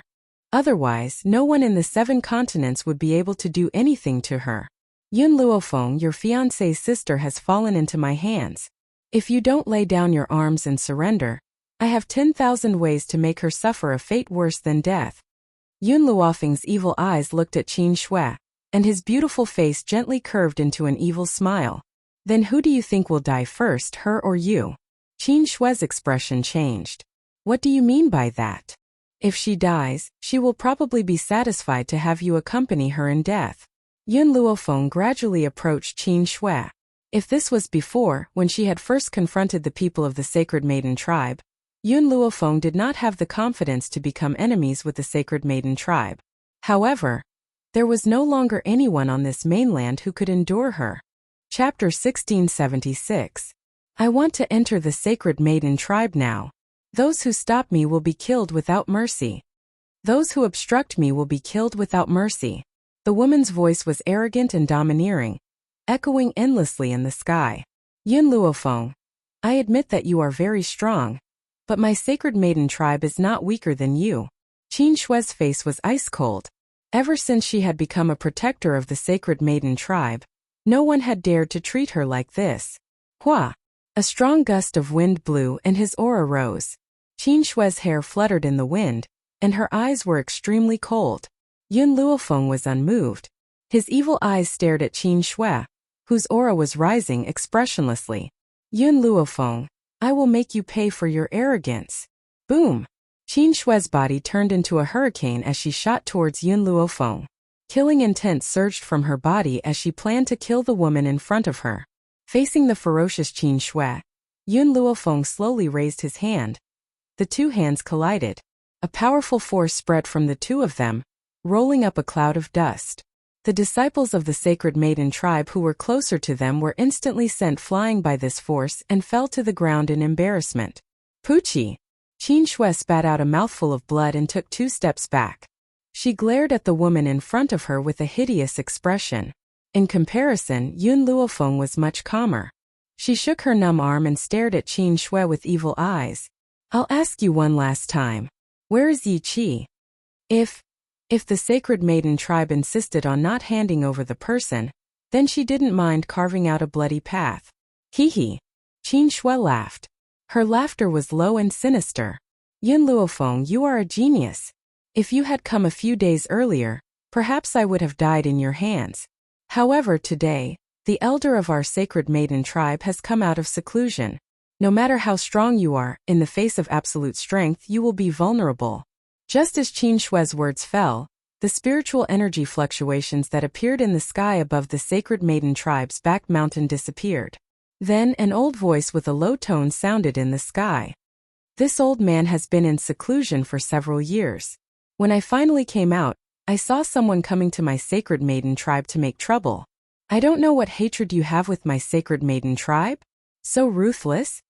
Otherwise, no one in the 7 continents would be able to do anything to her. Yun Luofeng, your fiancé's sister has fallen into my hands. If you don't lay down your arms and surrender, I have 10,000 ways to make her suffer a fate worse than death. Yun Luofeng's evil eyes looked at Qin Shui, and his beautiful face gently curved into an evil smile. Then who do you think will die first, her or you? Qin Shui's expression changed. What do you mean by that? If she dies, she will probably be satisfied to have you accompany her in death. Yun Luofeng gradually approached Qin Shui. If this was before, when she had first confronted the people of the Sacred Maiden tribe, Yun Luofeng did not have the confidence to become enemies with the Sacred Maiden tribe. However, there was no longer anyone on this mainland who could endure her. Chapter 1676. I want to enter the Sacred Maiden tribe now. Those who stop me will be killed without mercy. Those who obstruct me will be killed without mercy. The woman's voice was arrogant and domineering, echoing endlessly in the sky. Yun Luofeng, I admit that you are very strong, but my Sacred Maiden tribe is not weaker than you. Qin Shui's face was ice cold. Ever since she had become a protector of the Sacred Maiden tribe, no one had dared to treat her like this. Hua! A strong gust of wind blew and his aura rose. Qin Shui's hair fluttered in the wind, and her eyes were extremely cold. Yun Luofeng was unmoved. His evil eyes stared at Qin Shui, whose aura was rising expressionlessly. Yun Luofeng, I will make you pay for your arrogance. Boom! Qin Shui's body turned into a hurricane as she shot towards Yun Luofeng. Killing intent surged from her body as she planned to kill the woman in front of her. Facing the ferocious Qin Shui, Yun Luofeng slowly raised his hand. The two hands collided. A powerful force spread from the two of them, rolling up a cloud of dust. The disciples of the Sacred Maiden tribe who were closer to them were instantly sent flying by this force and fell to the ground in embarrassment. Poochie! Qin Shui spat out a mouthful of blood and took 2 steps back. She glared at the woman in front of her with a hideous expression. In comparison, Yun Luofeng was much calmer. She shook her numb arm and stared at Qin Shui with evil eyes. I'll ask you one last time. Where is Yi Qi? If the Sacred Maiden tribe insisted on not handing over the person, then she didn't mind carving out a bloody path. Hee hee. Qin Shui laughed. Her laughter was low and sinister. Yun Luofeng, you are a genius. If you had come a few days earlier, perhaps I would have died in your hands. However, today, the elder of our Sacred Maiden tribe has come out of seclusion. No matter how strong you are, in the face of absolute strength you will be vulnerable. Just as Qin Shui's words fell, the spiritual energy fluctuations that appeared in the sky above the Sacred Maiden tribe's back mountain disappeared. Then an old voice with a low tone sounded in the sky. This old man has been in seclusion for several years. When I finally came out, I saw someone coming to my Sacred Maiden tribe to make trouble. I don't know what hatred you have with my Sacred Maiden tribe? So ruthless?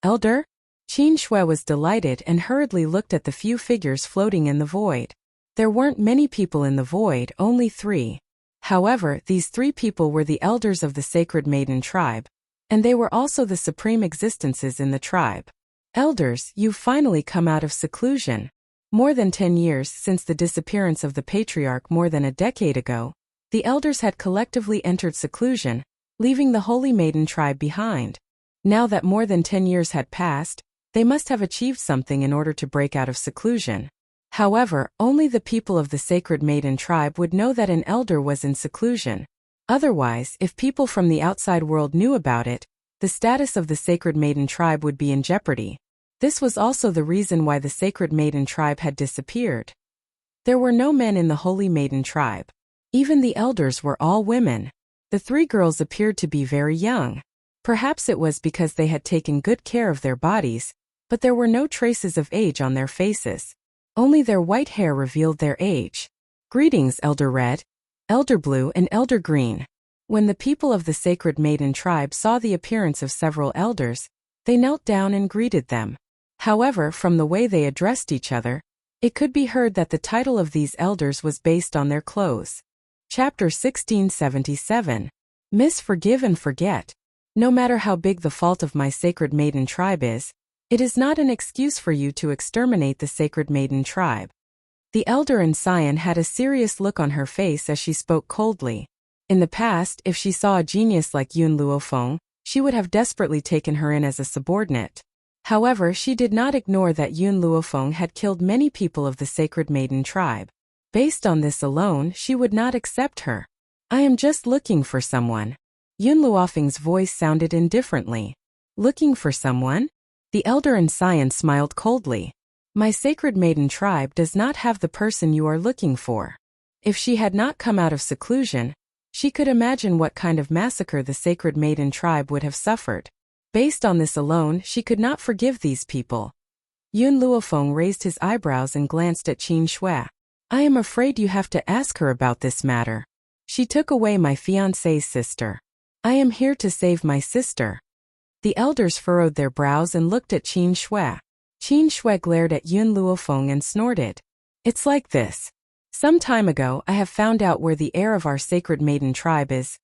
Elder? Qin Shui was delighted and hurriedly looked at the few figures floating in the void. There weren't many people in the void, only 3. However, these 3 people were the elders of the Sacred Maiden tribe, and they were also the supreme existences in the tribe. Elders, you've finally come out of seclusion. More than 10 years since the disappearance of the patriarch more than a decade ago, the elders had collectively entered seclusion, leaving the Holy Maiden tribe behind. Now that more than 10 years had passed, they must have achieved something in order to break out of seclusion. However, only the people of the Sacred Maiden tribe would know that an elder was in seclusion. Otherwise, if people from the outside world knew about it, the status of the Sacred Maiden tribe would be in jeopardy. This was also the reason why the Sacred Maiden tribe had disappeared. There were no men in the Holy Maiden tribe. Even the elders were all women. The 3 girls appeared to be very young. Perhaps it was because they had taken good care of their bodies, but there were no traces of age on their faces. Only their white hair revealed their age. Greetings, Elder Red, Elder Blue and Elder Green. When the people of the Sacred Maiden tribe saw the appearance of several elders, they knelt down and greeted them. However, from the way they addressed each other, it could be heard that the title of these elders was based on their clothes. Chapter 1677. Miss Forgive and Forget. No matter how big the fault of my Sacred Maiden tribe is, it is not an excuse for you to exterminate the Sacred Maiden tribe. The elder in Sion had a serious look on her face as she spoke coldly. In the past, if she saw a genius like Yun Luofeng, she would have desperately taken her in as a subordinate. However, she did not ignore that Yun Luofeng had killed many people of the Sacred Maiden tribe. Based on this alone, she would not accept her. I am just looking for someone. Yun Luofeng's voice sounded indifferently. Looking for someone? The elder in science smiled coldly. My sacred maiden tribe does not have the person you are looking for. If she had not come out of seclusion, she could imagine what kind of massacre the sacred maiden tribe would have suffered. Based on this alone, she could not forgive these people. Yun Luofeng raised his eyebrows and glanced at Qin Shui. I am afraid you have to ask her about this matter. She took away my fiancé's sister. I am here to save my sister. The elders furrowed their brows and looked at Qin Shui. Qin Shui glared at Yun Luofeng and snorted. It's like this. Some time ago, I have found out where the heir of our sacred maiden tribe is.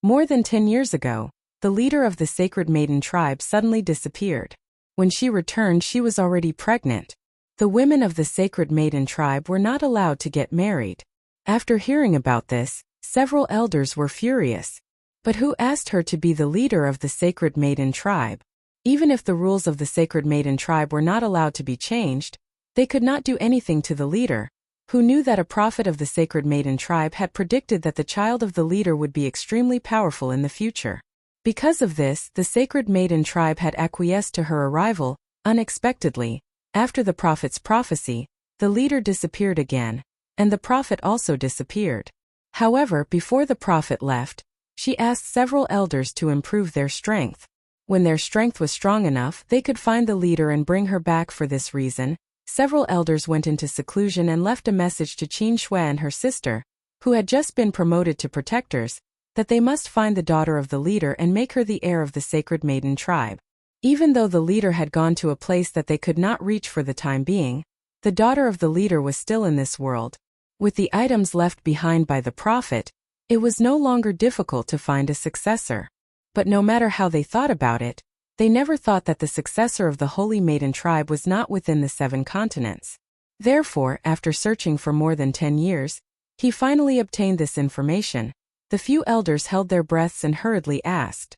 More than 10 years ago, the leader of the sacred maiden tribe suddenly disappeared. When she returned, she was already pregnant. The women of the sacred maiden tribe were not allowed to get married. After hearing about this, several elders were furious. But who asked her to be the leader of the sacred maiden tribe? Even if the rules of the sacred maiden tribe were not allowed to be changed, they could not do anything to the leader, who knew that a prophet of the sacred maiden tribe had predicted that the child of the leader would be extremely powerful in the future. Because of this, the sacred maiden tribe had acquiesced to her arrival. Unexpectedly, after the prophet's prophecy, the leader disappeared again, and the prophet also disappeared. However, before the prophet left, she asked several elders to improve their strength. When their strength was strong enough, they could find the leader and bring her back. For this reason, several elders went into seclusion and left a message to Qin Shui and her sister, who had just been promoted to protectors, that they must find the daughter of the leader and make her the heir of the sacred maiden tribe. Even though the leader had gone to a place that they could not reach for the time being, the daughter of the leader was still in this world. With the items left behind by the prophet, it was no longer difficult to find a successor. But no matter how they thought about it, they never thought that the successor of the Holy Maiden tribe was not within the 7 continents. Therefore, after searching for more than 10 years, he finally obtained this information. The few elders held their breaths and hurriedly asked,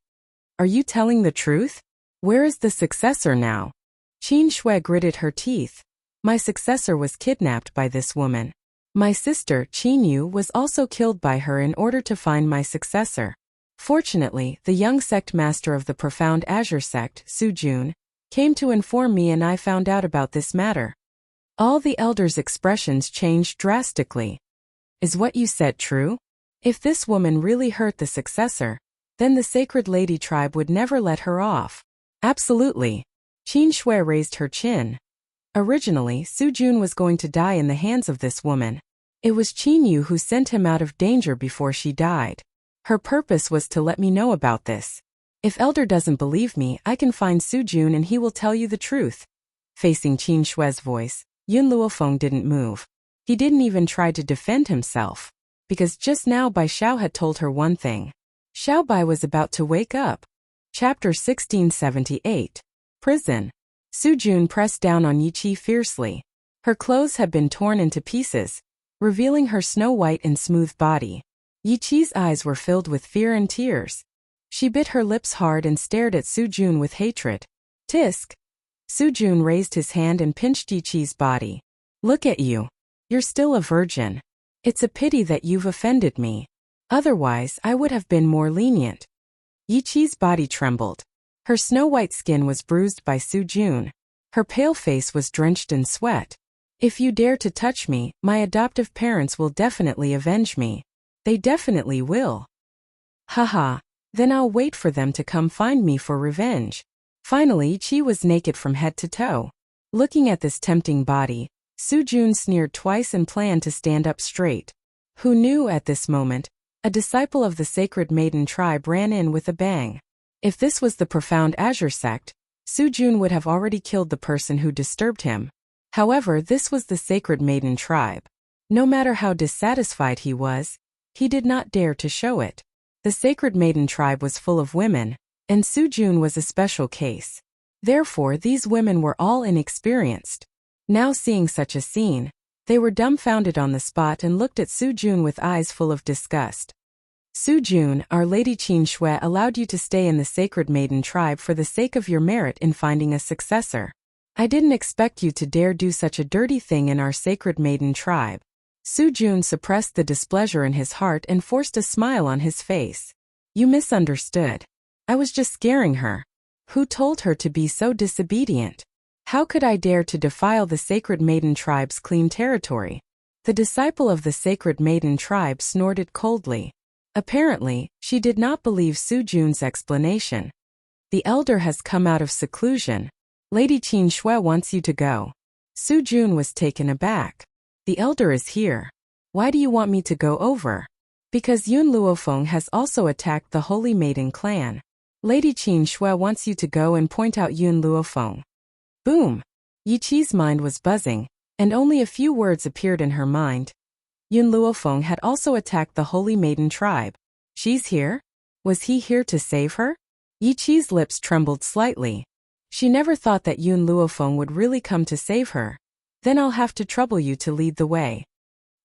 Are you telling the truth? Where is the successor now? Qin Shui gritted her teeth. My successor was kidnapped by this woman. My sister, Qin Yu, was also killed by her in order to find my successor. Fortunately, the young sect master of the Profound Azure sect, Su Jun, came to inform me and I found out about this matter. All the elders' expressions changed drastically. Is what you said true? If this woman really hurt the successor, then the Sacred Lady tribe would never let her off. Absolutely. Qin Shui raised her chin. Originally, Su Jun was going to die in the hands of this woman. It was Qin Yu who sent him out of danger before she died. Her purpose was to let me know about this. If Elder doesn't believe me, I can find Su Jun and he will tell you the truth. Facing Qin Shui's voice, Yun Luofeng didn't move. He didn't even try to defend himself. Because just now Bai Xiao had told her one thing. Xiao Bai was about to wake up. Chapter 1678. Prison. Su Jun pressed down on Yiqi fiercely. Her clothes had been torn into pieces, revealing her snow-white and smooth body. Yiqi's eyes were filled with fear and tears. She bit her lips hard and stared at Su Jun with hatred. Tisk! Su Jun raised his hand and pinched Yiqi's body. Look at you. You're still a virgin. It's a pity that you've offended me. Otherwise, I would have been more lenient. Yiqi's body trembled. Her snow-white skin was bruised by Su Jun. Her pale face was drenched in sweat. If you dare to touch me, my adoptive parents will definitely avenge me. They definitely will. Haha, then I'll wait for them to come find me for revenge. Finally, Qi was naked from head to toe. Looking at this tempting body, Su Jun sneered twice and planned to stand up straight. Who knew at this moment, a disciple of the Sacred Maiden tribe ran in with a bang. If this was the Profound Azure sect, Su Jun would have already killed the person who disturbed him. However, this was the Sacred Maiden tribe. No matter how dissatisfied he was, he did not dare to show it. The Sacred Maiden tribe was full of women, and Su Jun was a special case. Therefore, these women were all inexperienced. Now seeing such a scene, they were dumbfounded on the spot and looked at Su Jun with eyes full of disgust. Su Jun, Our Lady Qin Shui allowed you to stay in the Sacred Maiden tribe for the sake of your merit in finding a successor. I didn't expect you to dare do such a dirty thing in our Sacred Maiden tribe. Su Jun suppressed the displeasure in his heart and forced a smile on his face. You misunderstood. I was just scaring her. Who told her to be so disobedient? How could I dare to defile the sacred maiden tribe's clean territory? The disciple of the sacred maiden tribe snorted coldly. Apparently, she did not believe Su Jun's explanation. The elder has come out of seclusion. Lady Qin Shui wants you to go. Su Jun was taken aback. The elder is here. Why do you want me to go over? Because Yun Luofeng has also attacked the Holy Maiden clan. Lady Qin Shui wants you to go and point out Yun Luofeng. Boom! Yi Qi's mind was buzzing, and only a few words appeared in her mind. Yun Luofeng had also attacked the Holy Maiden tribe. She's here? Was he here to save her? Yi Qi's lips trembled slightly. She never thought that Yun Luofeng would really come to save her. Then I'll have to trouble you to lead the way.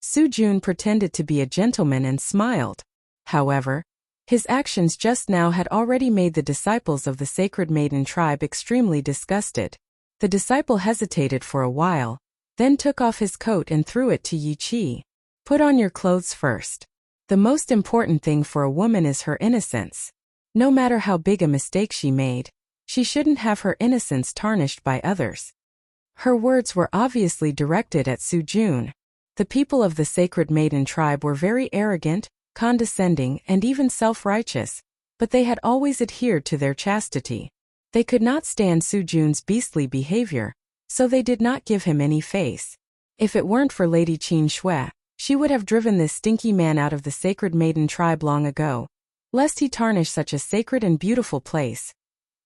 Su Jun pretended to be a gentleman and smiled. However, his actions just now had already made the disciples of the sacred maiden tribe extremely disgusted. The disciple hesitated for a while, then took off his coat and threw it to Yi Qi. Put on your clothes first. The most important thing for a woman is her innocence. No matter how big a mistake she made, she shouldn't have her innocence tarnished by others. Her words were obviously directed at Su Jun. The people of the sacred maiden tribe were very arrogant, condescending, and even self-righteous, but they had always adhered to their chastity. They could not stand Su Jun's beastly behavior, so they did not give him any face. If it weren't for Lady Qin Shui, she would have driven this stinky man out of the sacred maiden tribe long ago, lest he tarnish such a sacred and beautiful place.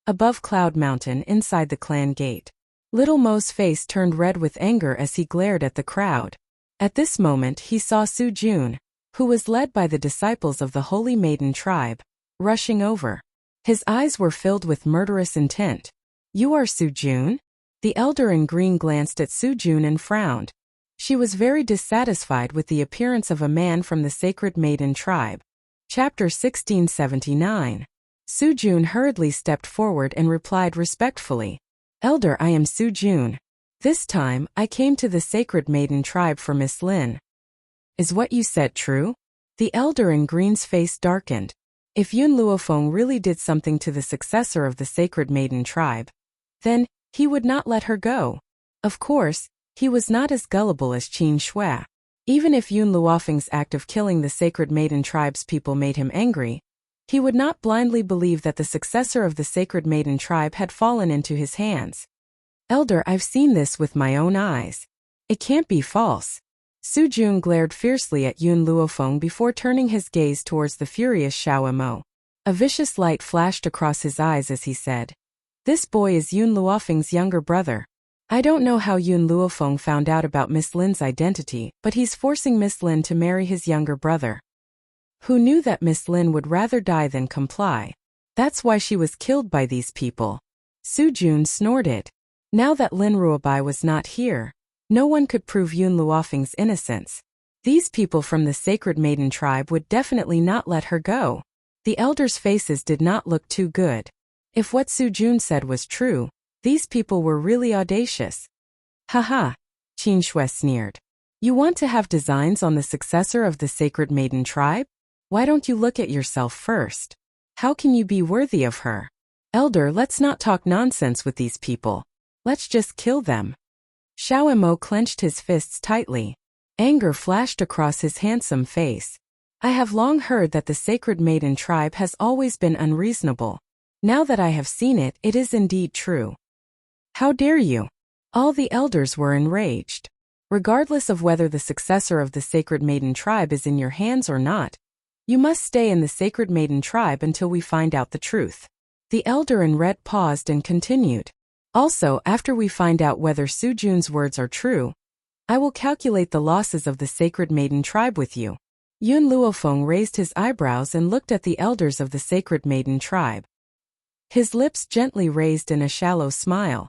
Above Cloud Mountain, inside the clan gate, Little Mo's face turned red with anger as he glared at the crowd. At this moment he saw Su Jun, who was led by the disciples of the Holy Maiden tribe, rushing over. His eyes were filled with murderous intent. You are Su Jun? The elder in green glanced at Su Jun and frowned. She was very dissatisfied with the appearance of a man from the sacred maiden tribe. Chapter 1679. Su Jun hurriedly stepped forward and replied respectfully, Elder, I am Su Jun. This time, I came to the sacred maiden tribe for Miss Lin. Is what you said true? The elder in green's face darkened. If Yun Luofeng really did something to the successor of the sacred maiden tribe, then he would not let her go. Of course, he was not as gullible as Qin Shui. Even if Yun Luofeng's act of killing the sacred maiden tribe's people made him angry, he would not blindly believe that the successor of the sacred maiden tribe had fallen into his hands. Elder, I've seen this with my own eyes. It can't be false. Su Jun glared fiercely at Yun Luofeng before turning his gaze towards the furious Xiao Mo. A vicious light flashed across his eyes as he said, This boy is Yun Luofeng's younger brother. I don't know how Yun Luofeng found out about Miss Lin's identity, but he's forcing Miss Lin to marry his younger brother. Who knew that Miss Lin would rather die than comply? That's why she was killed by these people. Su Jun snorted. Now that Lin Ruobai was not here, no one could prove Yun Luofeng's innocence. These people from the sacred maiden tribe would definitely not let her go. The elders' faces did not look too good. If what Su Jun said was true, these people were really audacious. Haha, Qin Shui sneered. You want to have designs on the successor of the sacred maiden tribe? Why don't you look at yourself first? How can you be worthy of her? Elder, let's not talk nonsense with these people. Let's just kill them. Xiao Mo clenched his fists tightly. Anger flashed across his handsome face. I have long heard that the sacred maiden tribe has always been unreasonable. Now that I have seen it, it is indeed true. How dare you? All the elders were enraged. Regardless of whether the successor of the sacred maiden tribe is in your hands or not, you must stay in the sacred maiden tribe until we find out the truth. The elder in red paused and continued. Also, after we find out whether Su Jun's words are true, I will calculate the losses of the sacred maiden tribe with you. Yun Luofeng raised his eyebrows and looked at the elders of the sacred maiden tribe. His lips gently raised in a shallow smile.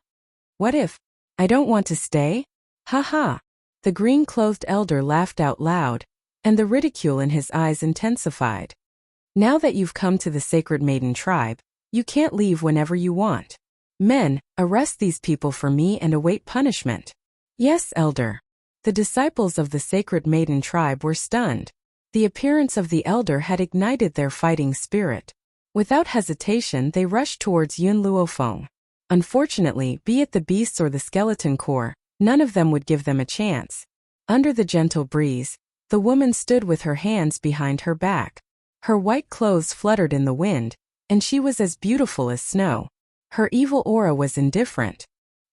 What if I don't want to stay? Ha ha. The green-clothed elder laughed out loud, and the ridicule in his eyes intensified. Now that you've come to the sacred maiden tribe, you can't leave whenever you want. Men, arrest these people for me and await punishment. Yes, elder. The disciples of the sacred maiden tribe were stunned. The appearance of the elder had ignited their fighting spirit. Without hesitation, they rushed towards Yun Luofeng. Unfortunately, be it the beasts or the skeleton core, none of them would give them a chance. Under the gentle breeze, the woman stood with her hands behind her back. Her white clothes fluttered in the wind, and she was as beautiful as snow. Her evil aura was indifferent.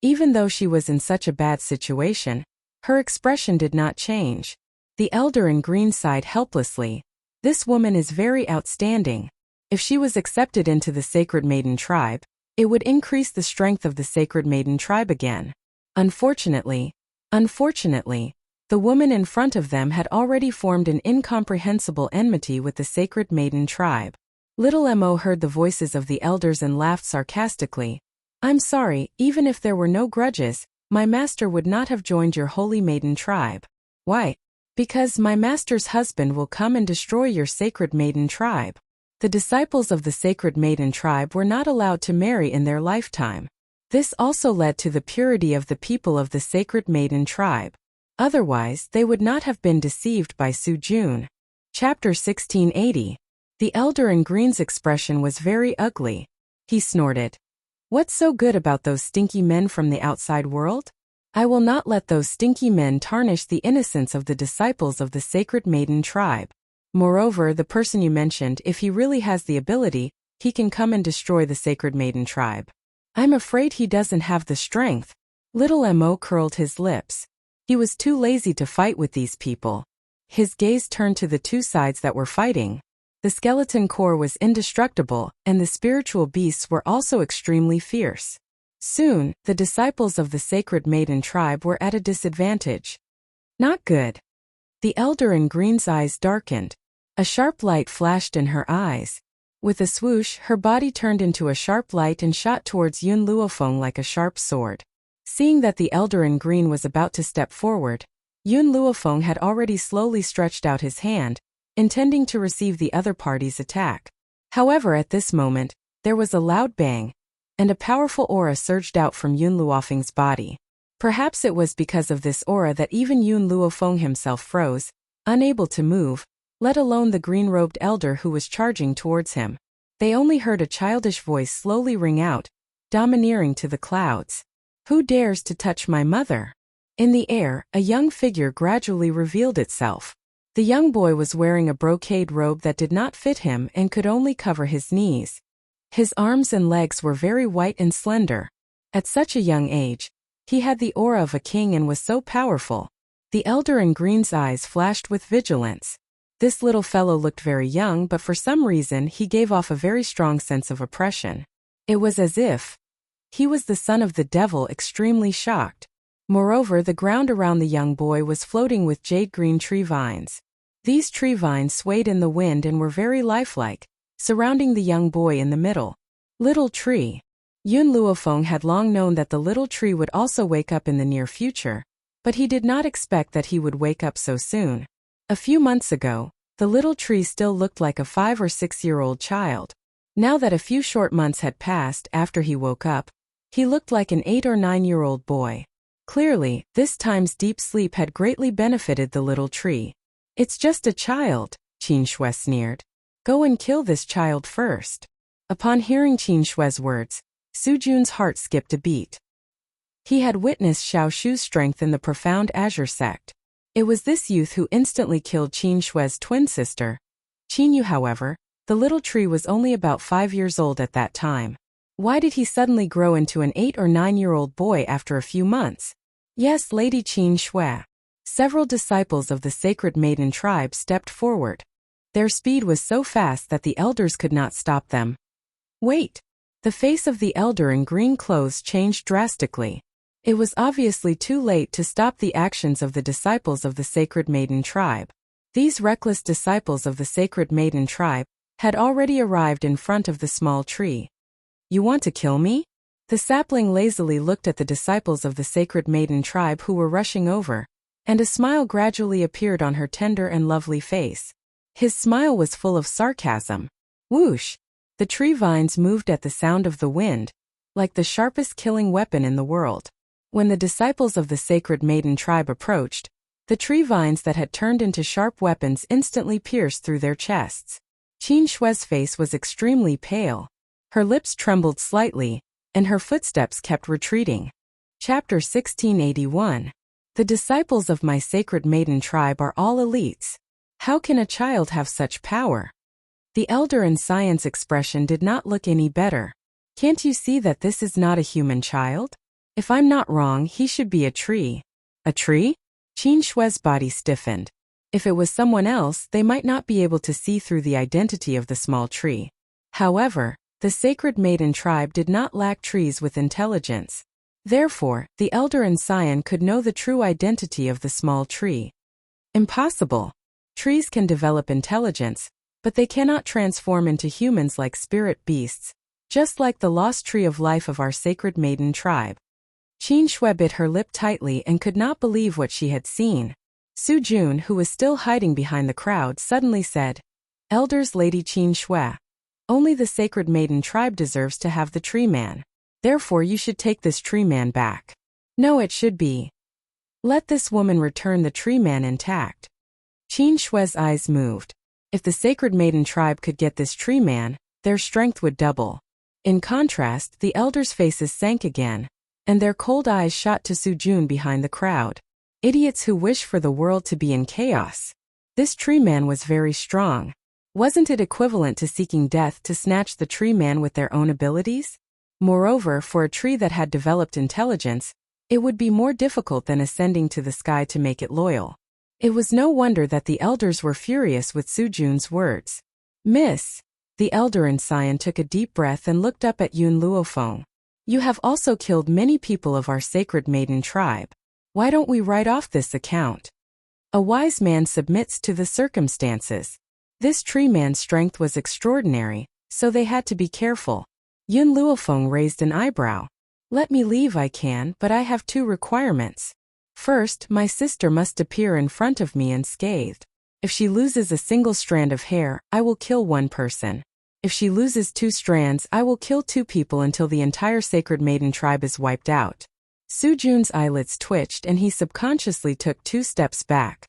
Even though she was in such a bad situation, her expression did not change. The elder in green sighed helplessly. This woman is very outstanding. If she was accepted into the Sacred Maiden tribe, it would increase the strength of the Sacred Maiden tribe again. Unfortunately, the woman in front of them had already formed an incomprehensible enmity with the Sacred Maiden tribe. Little Mo heard the voices of the elders and laughed sarcastically. I'm sorry, even if there were no grudges, my master would not have joined your Holy Maiden tribe. Why? Because my master's husband will come and destroy your Sacred Maiden tribe. The disciples of the Sacred Maiden tribe were not allowed to marry in their lifetime. This also led to the purity of the people of the Sacred Maiden tribe. Otherwise, they would not have been deceived by Su Jun. Chapter 1680. The elder in green's expression was very ugly. He snorted. What's so good about those stinky men from the outside world? I will not let those stinky men tarnish the innocence of the disciples of the Sacred Maiden tribe. Moreover, the person you mentioned, if he really has the ability, he can come and destroy the Sacred Maiden tribe. I'm afraid he doesn't have the strength. Little Mo curled his lips. He was too lazy to fight with these people. His gaze turned to the two sides that were fighting. The skeleton core was indestructible, and the spiritual beasts were also extremely fierce. Soon, the disciples of the Sacred Maiden tribe were at a disadvantage. Not good. The elder in green's eyes darkened. A sharp light flashed in her eyes. With a swoosh, her body turned into a sharp light and shot towards Yun Luofeng like a sharp sword. Seeing that the elder in green was about to step forward, Yun Luofeng had already slowly stretched out his hand, intending to receive the other party's attack. However, at this moment, there was a loud bang, and a powerful aura surged out from Yun Luofeng's body. Perhaps it was because of this aura that even Yun Luofeng himself froze, unable to move, let alone the green-robed elder who was charging towards him. They only heard a childish voice slowly ring out, domineering to the clouds. Who dares to touch my mother? In the air, a young figure gradually revealed itself. The young boy was wearing a brocade robe that did not fit him and could only cover his knees. His arms and legs were very white and slender. At such a young age, he had the aura of a king and was so powerful. The elder in green's eyes flashed with vigilance. This little fellow looked very young, but for some reason he gave off a very strong sense of oppression. It was as if he was the son of the devil, extremely shocked. Moreover, the ground around the young boy was floating with jade-green tree vines. These tree vines swayed in the wind and were very lifelike, surrounding the young boy in the middle. Little tree. Yun Luofeng had long known that the little tree would also wake up in the near future, but he did not expect that he would wake up so soon. A few months ago, the little tree still looked like a 5 or 6-year-old child. Now that a few short months had passed after he woke up, he looked like an 8 or 9-year-old boy. Clearly, this time's deep sleep had greatly benefited the little tree. It's just a child, Qin Shui sneered. Go and kill this child first. Upon hearing Qin Shui's words, Su Jun's heart skipped a beat. He had witnessed Xiao Shu's strength in the profound Azure sect. It was this youth who instantly killed Qin Shui's twin sister. Qin Yu, however, the little tree was only about 5 years old at that time. Why did he suddenly grow into an 8 or 9-year-old boy after a few months? Yes, Lady Qin Shui. Several disciples of the Sacred Maiden tribe stepped forward. Their speed was so fast that the elders could not stop them. Wait! The face of the elder in green clothes changed drastically. It was obviously too late to stop the actions of the disciples of the Sacred Maiden tribe. These reckless disciples of the Sacred Maiden tribe had already arrived in front of the small tree. You want to kill me? The sapling lazily looked at the disciples of the Sacred Maiden tribe who were rushing over, and a smile gradually appeared on her tender and lovely face. His smile was full of sarcasm. Whoosh! The tree vines moved at the sound of the wind, like the sharpest killing weapon in the world. When the disciples of the Sacred Maiden tribe approached, the tree vines that had turned into sharp weapons instantly pierced through their chests. Qin Shui's face was extremely pale. Her lips trembled slightly, and her footsteps kept retreating. Chapter 1681. The disciples of my sacred maiden tribe are all elites. How can a child have such power? The elder in science expression did not look any better. Can't you see that this is not a human child? If I'm not wrong, he should be a tree. A tree? Qin Shui's body stiffened. If it was someone else, they might not be able to see through the identity of the small tree. However, the sacred maiden tribe did not lack trees with intelligence. Therefore, the elder in Sion could know the true identity of the small tree. Impossible. Trees can develop intelligence, but they cannot transform into humans like spirit beasts, just like the lost tree of life of our sacred maiden tribe. Qin Shui bit her lip tightly and could not believe what she had seen. Su Jun, who was still hiding behind the crowd, suddenly said, "Elders, Lady Qin Shui, only the sacred maiden tribe deserves to have the tree man. Therefore you should take this tree man back." "No, it should be. Let this woman return the tree man intact." Qin Shui's eyes moved. If the sacred maiden tribe could get this tree man, their strength would double. In contrast, the elders' faces sank again, and their cold eyes shot to Su Jun behind the crowd. Idiots who wish for the world to be in chaos. This tree man was very strong. Wasn't it equivalent to seeking death to snatch the tree man with their own abilities? Moreover, for a tree that had developed intelligence, it would be more difficult than ascending to the sky to make it loyal. It was no wonder that the elders were furious with Su Jun's words. "Miss," the elder in Sion took a deep breath and looked up at Yun Luofeng. "You have also killed many people of our sacred maiden tribe. Why don't we write off this account? A wise man submits to the circumstances. This tree man's strength was extraordinary, so they had to be careful." Yun Luofeng raised an eyebrow. "Let me leave I can, but I have two requirements. First, my sister must appear in front of me unscathed. If she loses a single strand of hair, I will kill one person. If she loses 2 strands, I will kill 2 people until the entire sacred maiden tribe is wiped out." Su Jun's eyelids twitched and he subconsciously took 2 steps back.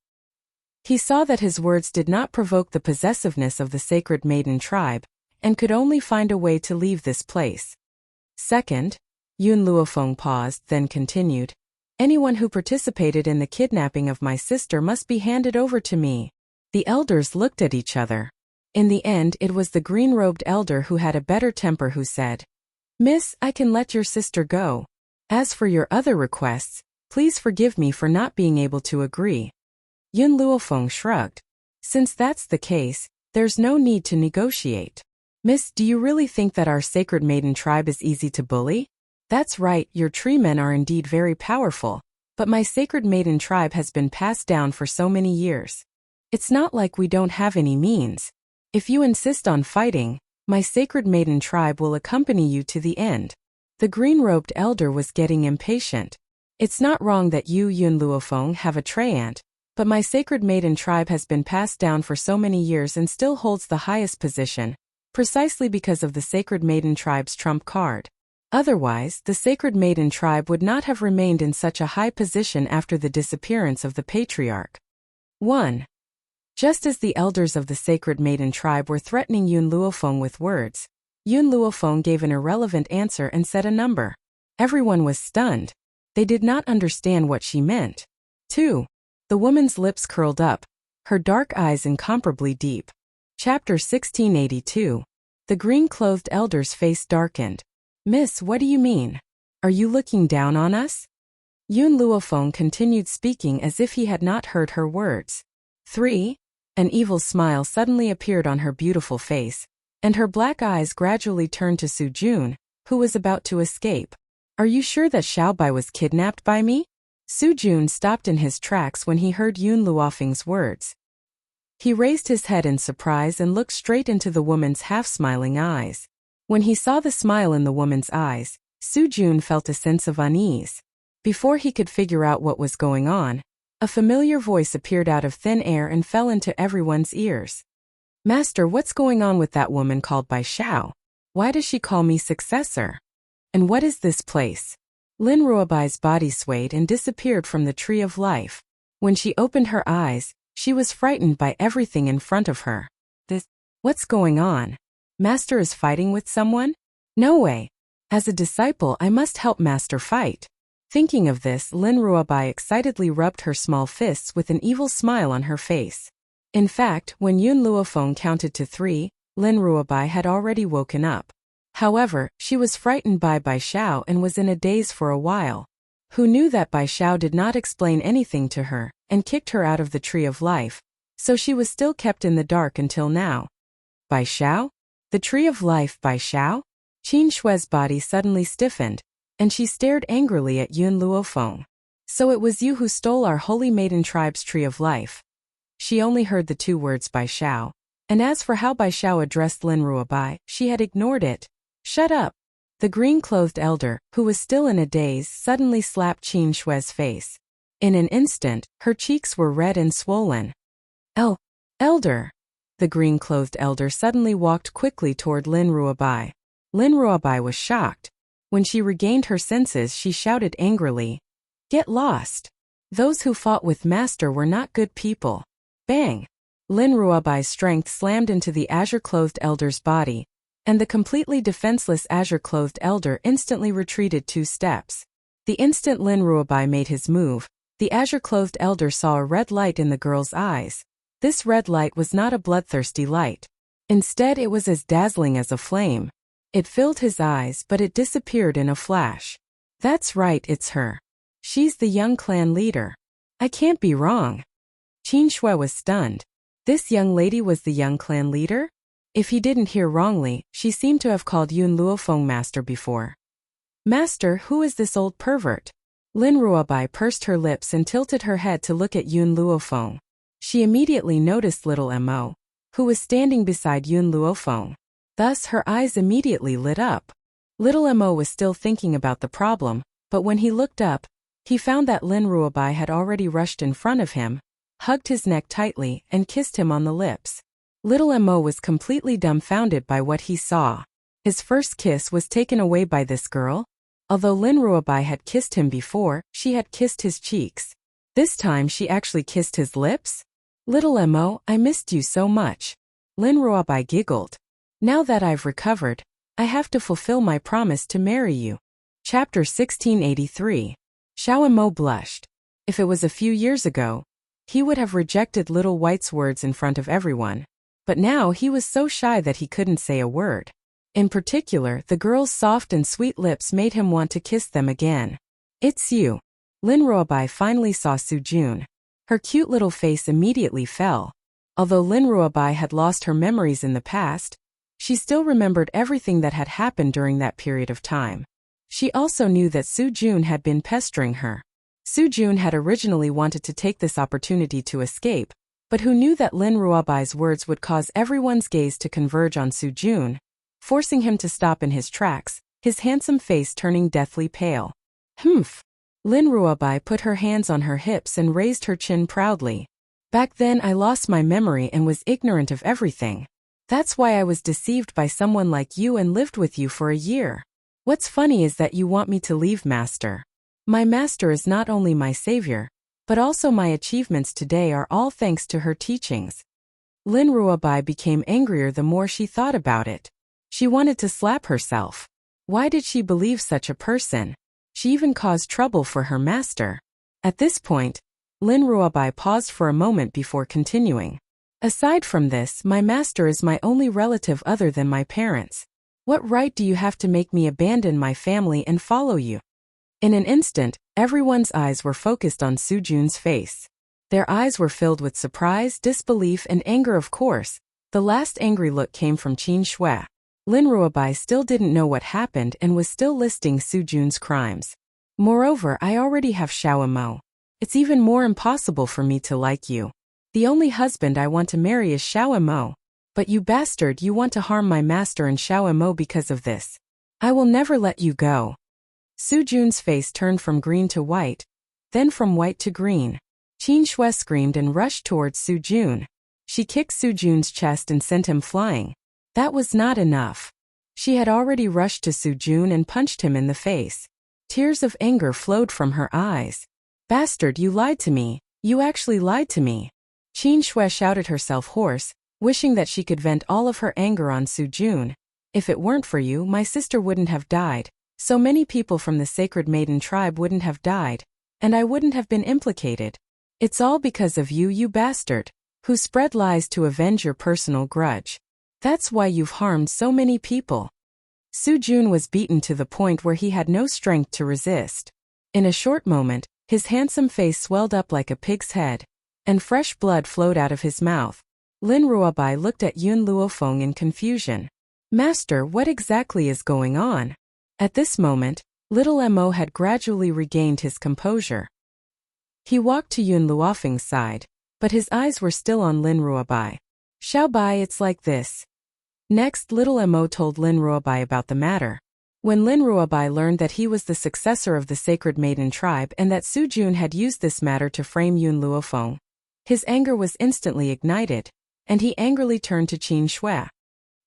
He saw that his words did not provoke the possessiveness of the sacred maiden tribe, and could only find a way to leave this place. Second, Yun Luofeng paused, then continued, "Anyone who participated in the kidnapping of my sister must be handed over to me." The elders looked at each other. In the end, it was the green-robed elder who had a better temper who said, "Miss, I can let your sister go. As for your other requests, please forgive me for not being able to agree." Yun Luofeng shrugged. "Since that's the case, there's no need to negotiate. Miss, do you really think that our sacred maiden tribe is easy to bully? That's right, your tree men are indeed very powerful, but my sacred maiden tribe has been passed down for so many years. It's not like we don't have any means. If you insist on fighting, my sacred maiden tribe will accompany you to the end." The green-robed elder was getting impatient. "It's not wrong that you, Yun Luofeng, have a treant, but my sacred maiden tribe has been passed down for so many years and still holds the highest position, precisely because of the sacred maiden tribe's trump card. Otherwise, the sacred maiden tribe would not have remained in such a high position after the disappearance of the patriarch." 1. Just as the elders of the sacred maiden tribe were threatening Yun Luofeng with words, Yun Luofeng gave an irrelevant answer and said a number. Everyone was stunned. They did not understand what she meant. 2. The woman's lips curled up, her dark eyes incomparably deep. Chapter 1682. The green-clothed elder's face darkened. "Miss, what do you mean? Are you looking down on us?" Yun Luofeng continued speaking as if he had not heard her words. 3. An evil smile suddenly appeared on her beautiful face, and her black eyes gradually turned to Su Jun, who was about to escape. "Are you sure that Xiaobai was kidnapped by me?" Su Jun stopped in his tracks when he heard Yun Luofeng's words. He raised his head in surprise and looked straight into the woman's half-smiling eyes. When he saw the smile in the woman's eyes, Su Jun felt a sense of unease. Before he could figure out what was going on, a familiar voice appeared out of thin air and fell into everyone's ears. "Master, what's going on with that woman called by Xiao? Why does she call me successor? And what is this place?" Lin Ruobai's body swayed and disappeared from the tree of life. When she opened her eyes, she was frightened by everything in front of her. What's going on? Master is fighting with someone? No way. As a disciple, I must help Master fight. Thinking of this, Lin Ruobai excitedly rubbed her small fists with an evil smile on her face. In fact, when Yun Luofeng counted to 3, Lin Ruobai had already woken up. However, she was frightened by Bai Xiao and was in a daze for a while. Who knew that Bai Xiao did not explain anything to her, and kicked her out of the Tree of Life, so she was still kept in the dark until now. Bai Xiao? The Tree of Life, Bai Xiao? Qin Shui's body suddenly stiffened, and she stared angrily at Yun Luofeng. So it was you who stole our Holy Maiden tribe's Tree of Life. She only heard the 2 words Bai Xiao, and as for how Bai Xiao addressed Lin Ruobai, she had ignored it. Shut up! The green-clothed elder, who was still in a daze, suddenly slapped Qin Shui's face. In an instant, her cheeks were red and swollen. Elder! The green-clothed elder suddenly walked quickly toward Lin Ruobai. Lin Ruobai was shocked. When she regained her senses, she shouted angrily, "Get lost! Those who fought with Master were not good people." Bang! Lin Ruobai's strength slammed into the azure-clothed elder's body, and the completely defenseless azure-clothed elder instantly retreated 2 steps. The instant Lin Ruobai made his move, the azure-clothed elder saw a red light in the girl's eyes. This red light was not a bloodthirsty light. Instead, it was as dazzling as a flame. It filled his eyes, but it disappeared in a flash. That's right, it's her. She's the young clan leader. I can't be wrong. Qin Shui was stunned. This young lady was the young clan leader? If he didn't hear wrongly, she seemed to have called Yun Luofeng Master before. Master, who is this old pervert? Lin Ruobai pursed her lips and tilted her head to look at Yun Luofeng. She immediately noticed little Mo, who was standing beside Yun Luofeng. Thus her eyes immediately lit up. Little Mo was still thinking about the problem, but when he looked up, he found that Lin Ruobai had already rushed in front of him, hugged his neck tightly, and kissed him on the lips. Little Mo was completely dumbfounded by what he saw. His first kiss was taken away by this girl. Although Lin Ruobai had kissed him before, she had kissed his cheeks. This time she actually kissed his lips? Little Mo, I missed you so much. Lin Ruobai giggled. Now that I've recovered, I have to fulfill my promise to marry you. Chapter 1683. Xiao Mo blushed. If it was a few years ago, he would have rejected Little White's words in front of everyone. But now he was so shy that he couldn't say a word. In particular, the girl's soft and sweet lips made him want to kiss them again. It's you. Lin Ruobai finally saw Su Jun. Her cute little face immediately fell. Although Lin Ruobai had lost her memories in the past, she still remembered everything that had happened during that period of time. She also knew that Su Jun had been pestering her. Su Jun had originally wanted to take this opportunity to escape, but who knew that Lin Ruobai's words would cause everyone's gaze to converge on Su Jun, forcing him to stop in his tracks, his handsome face turning deathly pale. Humph! Lin Ruobai put her hands on her hips and raised her chin proudly. Back then I lost my memory and was ignorant of everything. That's why I was deceived by someone like you and lived with you for a year. What's funny is that you want me to leave, Master. My master is not only my savior, but also my achievements today are all thanks to her teachings. Lin Ruobai became angrier the more she thought about it. She wanted to slap herself. Why did she believe such a person? She even caused trouble for her master. At this point, Lin Ruobai paused for a moment before continuing. Aside from this, my master is my only relative other than my parents. What right do you have to make me abandon my family and follow you? In an instant, everyone's eyes were focused on Su Jun's face. Their eyes were filled with surprise, disbelief, and anger. Of course, the last angry look came from Qin Shui. Lin Ruobai still didn't know what happened and was still listing Su Jun's crimes. Moreover, I already have Xiao Mo. It's even more impossible for me to like you. The only husband I want to marry is Xiao Mo. But you bastard, you want to harm my master and Xiao Mo because of this. I will never let you go. Su Jun's face turned from green to white, then from white to green. Qin Shui screamed and rushed towards Su Jun. She kicked Su Jun's chest and sent him flying. That was not enough. She had already rushed to Su Jun and punched him in the face. Tears of anger flowed from her eyes. Bastard, you lied to me. You actually lied to me. Qin Shui shouted herself hoarse, wishing that she could vent all of her anger on Sujun. If it weren't for you, my sister wouldn't have died, so many people from the Sacred Maiden tribe wouldn't have died, and I wouldn't have been implicated. It's all because of you, you bastard, who spread lies to avenge your personal grudge. That's why you've harmed so many people. Sujun was beaten to the point where he had no strength to resist. In a short moment, his handsome face swelled up like a pig's head, and fresh blood flowed out of his mouth. Lin Ruobai looked at Yun Luofeng in confusion. Master, what exactly is going on? At this moment, little Mo had gradually regained his composure. He walked to Yun Luofeng's side, but his eyes were still on Lin Ruobai. Xiaobai, it's like this. Next, little Mo told Lin Ruobai about the matter. When Lin Ruobai learned that he was the successor of the Sacred Maiden tribe and that Sujun had used this matter to frame Yun Luofeng, his anger was instantly ignited, and he angrily turned to Qin Shui.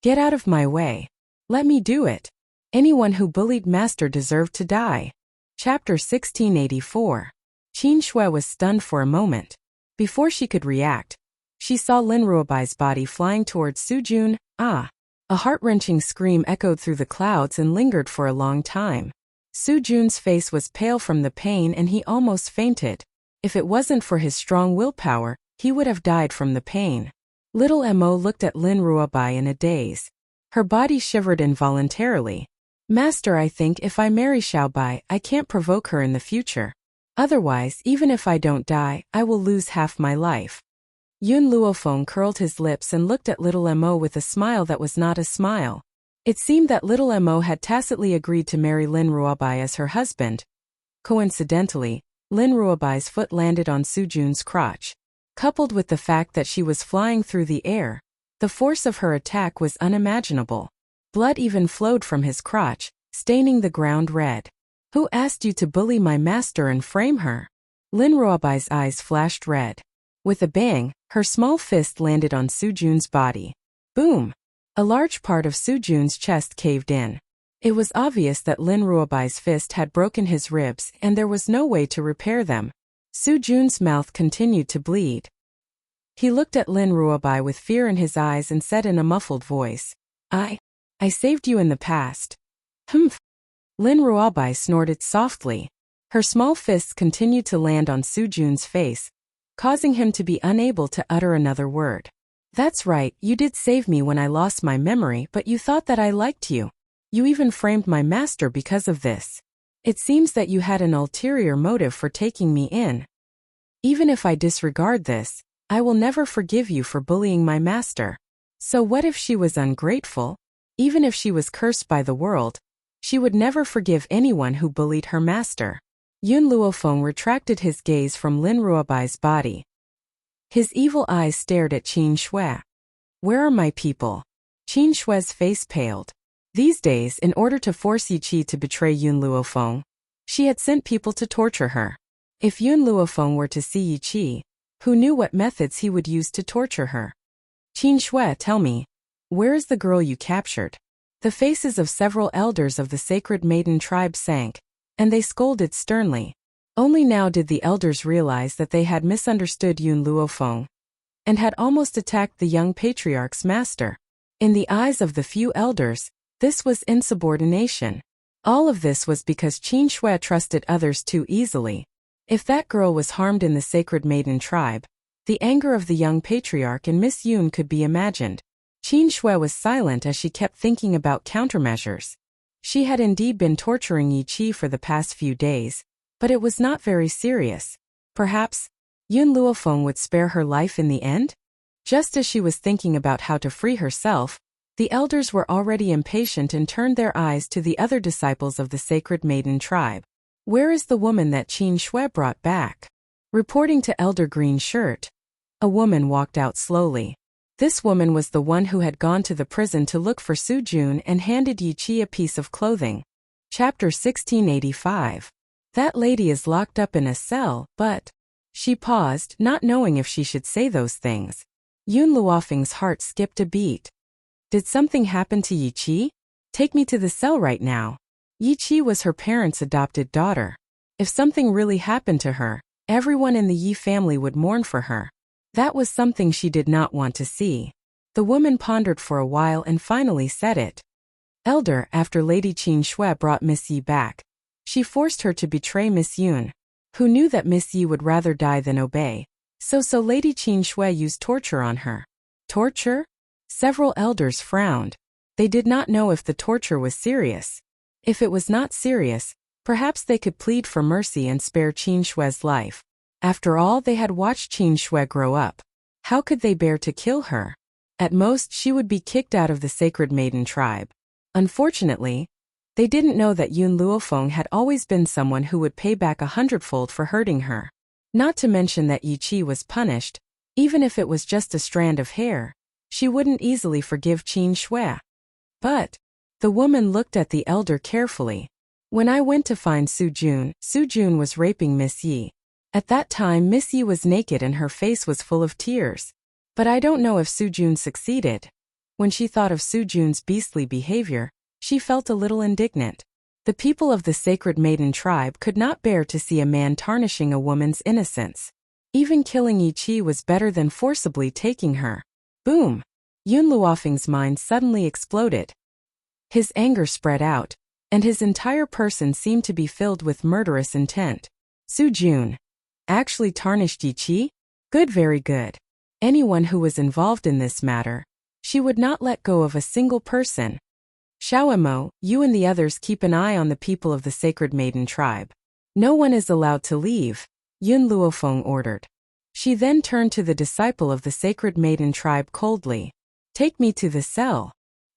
Get out of my way. Let me do it. Anyone who bullied Master deserved to die. Chapter 1684. Qin Shui was stunned for a moment. Before she could react, she saw Lin Ruobai's body flying towards Sujun. Ah! A heart-wrenching scream echoed through the clouds and lingered for a long time. Sujun's face was pale from the pain and he almost fainted. If it wasn't for his strong willpower, he would have died from the pain. Little Mo looked at Lin Ruobai in a daze. Her body shivered involuntarily. Master, I think if I marry Xiaobai, I can't provoke her in the future. Otherwise, even if I don't die, I will lose half my life. Yun Luofeng curled his lips and looked at little Mo with a smile that was not a smile. It seemed that little Mo had tacitly agreed to marry Lin Ruobai as her husband. Coincidentally, Lin Ruobai's foot landed on Sujun's crotch. Coupled with the fact that she was flying through the air, the force of her attack was unimaginable. Blood even flowed from his crotch, staining the ground red. Who asked you to bully my master and frame her? Lin Ruobai's eyes flashed red. With a bang, her small fist landed on Sujun's body. Boom! A large part of Sujun's chest caved in. It was obvious that Lin Ruobai's fist had broken his ribs and there was no way to repair them. Sujun's mouth continued to bleed. He looked at Lin Ruobai with fear in his eyes and said in a muffled voice, I saved you in the past. Humph! Lin Ruobai snorted softly. Her small fists continued to land on Sujun's face, causing him to be unable to utter another word. That's right, you did save me when I lost my memory, but you thought that I liked you. You even framed my master because of this. It seems that you had an ulterior motive for taking me in. Even if I disregard this, I will never forgive you for bullying my master. So what if she was ungrateful? Even if she was cursed by the world, she would never forgive anyone who bullied her master. Yun Luofeng retracted his gaze from Lin Ruobai's body. His evil eyes stared at Qin Shui. Where are my people? Qin Shui's face paled. These days, in order to force Yi Qi to betray Yun Luofeng, she had sent people to torture her. If Yun Luofeng were to see Yi Qi, who knew what methods he would use to torture her? Qin Shui, tell me, where is the girl you captured? The faces of several elders of the Sacred Maiden tribe sank, and they scolded sternly. Only now did the elders realize that they had misunderstood Yun Luofeng, and had almost attacked the young patriarch's master. In the eyes of the few elders, this was insubordination. All of this was because Qin Shui trusted others too easily. If that girl was harmed in the Sacred Maiden tribe, the anger of the young patriarch and Miss Yun could be imagined. Qin Shui was silent as she kept thinking about countermeasures. She had indeed been torturing Yi Qi for the past few days, but it was not very serious. Perhaps Yun Luofeng would spare her life in the end? Just as she was thinking about how to free herself, the elders were already impatient and turned their eyes to the other disciples of the Sacred Maiden tribe. Where is the woman that Qin Shui brought back? Reporting to Elder Green Shirt, a woman walked out slowly. This woman was the one who had gone to the prison to look for Sujun and handed Yi Qi a piece of clothing. Chapter 1685. That lady is locked up in a cell, but... She paused, not knowing if she should say those things. Yun Luofeng's heart skipped a beat. Did something happen to Yi Qi? Take me to the cell right now. Yi Qi was her parents' adopted daughter. If something really happened to her, everyone in the Yi family would mourn for her. That was something she did not want to see. The woman pondered for a while and finally said it. Elder, after Lady Qin Shui brought Miss Yi back, she forced her to betray Miss Yun, who knew that Miss Yi would rather die than obey. So Lady Qin Shui used torture on her. Torture? Several elders frowned. They did not know if the torture was serious. If it was not serious, perhaps they could plead for mercy and spare Qin Shui's life. After all, they had watched Qin Shui grow up. How could they bear to kill her? At most, she would be kicked out of the Sacred Maiden tribe. Unfortunately, they didn't know that Yun Luofeng had always been someone who would pay back 100-fold for hurting her. Not to mention that Yi Qi was punished, even if it was just a strand of hair. She wouldn't easily forgive Qin Shui. But the woman looked at the elder carefully. When I went to find Su Jun was raping Miss Yi. At that time Miss Yi was naked and her face was full of tears. But I don't know if Su Jun succeeded. When she thought of Su Jun's beastly behavior, she felt a little indignant. The people of the Sacred Maiden tribe could not bear to see a man tarnishing a woman's innocence. Even killing Yi Qi was better than forcibly taking her. Boom! Yun Luofeng's mind suddenly exploded. His anger spread out, and his entire person seemed to be filled with murderous intent. Su Jun actually tarnished Yi Qi? Good, very good. Anyone who was involved in this matter, she would not let go of a single person. Xiaoemo, you and the others keep an eye on the people of the Sacred Maiden tribe. No one is allowed to leave, Yun Luofeng ordered. She then turned to the disciple of the Sacred Maiden tribe coldly. Take me to the cell.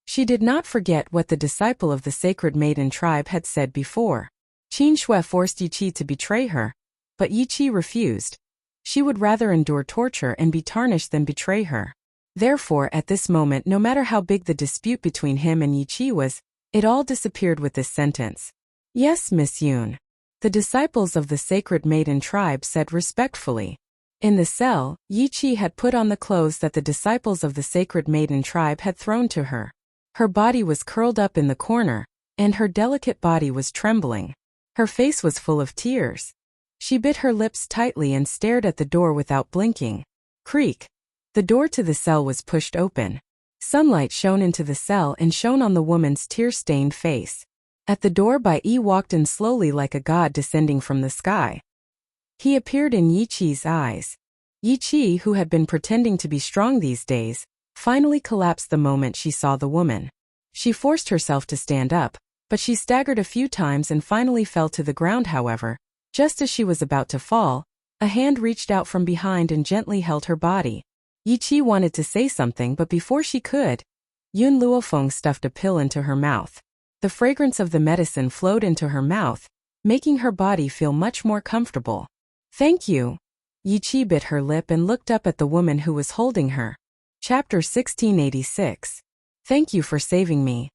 She did not forget what the disciple of the Sacred Maiden tribe had said before. Qin Shui forced Yi Qi to betray her, but Yi Qi refused. She would rather endure torture and be tarnished than betray her. Therefore, at this moment, no matter how big the dispute between him and Yi Qi was, it all disappeared with this sentence. Yes, Miss Yun. The disciples of the Sacred Maiden tribe said respectfully. In the cell, Yi Qi had put on the clothes that the disciples of the Sacred Maiden tribe had thrown to her. Her body was curled up in the corner, and her delicate body was trembling. Her face was full of tears. She bit her lips tightly and stared at the door without blinking. Creak. The door to the cell was pushed open. Sunlight shone into the cell and shone on the woman's tear-stained face. At the door, Bai Yi walked in slowly like a god descending from the sky. He appeared in Yi Qi's eyes. Yi Qi, who had been pretending to be strong these days, finally collapsed the moment she saw the woman. She forced herself to stand up, but she staggered a few times and finally fell to the ground. However, just as she was about to fall, a hand reached out from behind and gently held her body. Yi Qi wanted to say something, but before she could, Yun Luofeng stuffed a pill into her mouth. The fragrance of the medicine flowed into her mouth, making her body feel much more comfortable. Thank you. Yi Qi bit her lip and looked up at the woman who was holding her. Chapter 1686. Thank you for saving me.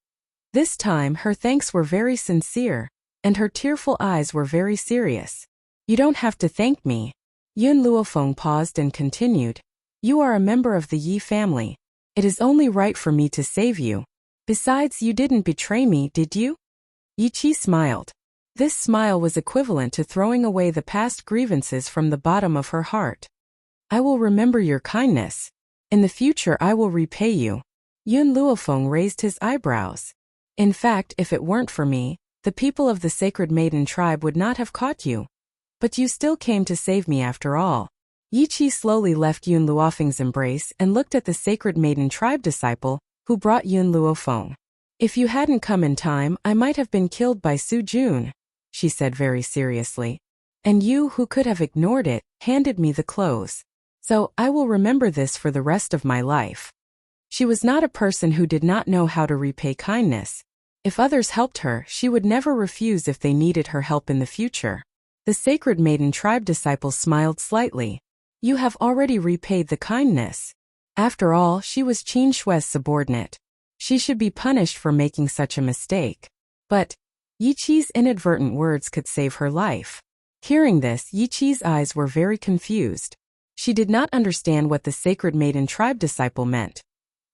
This time her thanks were very sincere, and her tearful eyes were very serious. You don't have to thank me. Yun Luofeng paused and continued. You are a member of the Yi family. It is only right for me to save you. Besides, you didn't betray me, did you? Yi Qi smiled. This smile was equivalent to throwing away the past grievances from the bottom of her heart. I will remember your kindness. In the future I will repay you. Yun Luofeng raised his eyebrows. In fact, if it weren't for me, the people of the Sacred Maiden tribe would not have caught you. But you still came to save me after all. Yi Qi slowly left Yun Luofeng's embrace and looked at the Sacred Maiden tribe disciple, who brought Yun Luofeng. If you hadn't come in time, I might have been killed by Su Jun, she said very seriously. And you, who could have ignored it, handed me the clothes. So, I will remember this for the rest of my life. She was not a person who did not know how to repay kindness. If others helped her, she would never refuse if they needed her help in the future. The Sacred Maiden tribe disciple smiled slightly. You have already repaid the kindness. After all, she was Qin Shui's subordinate. She should be punished for making such a mistake. But Yi Qi's inadvertent words could save her life. Hearing this, Yi Qi's eyes were very confused. She did not understand what the Sacred Maiden tribe disciple meant.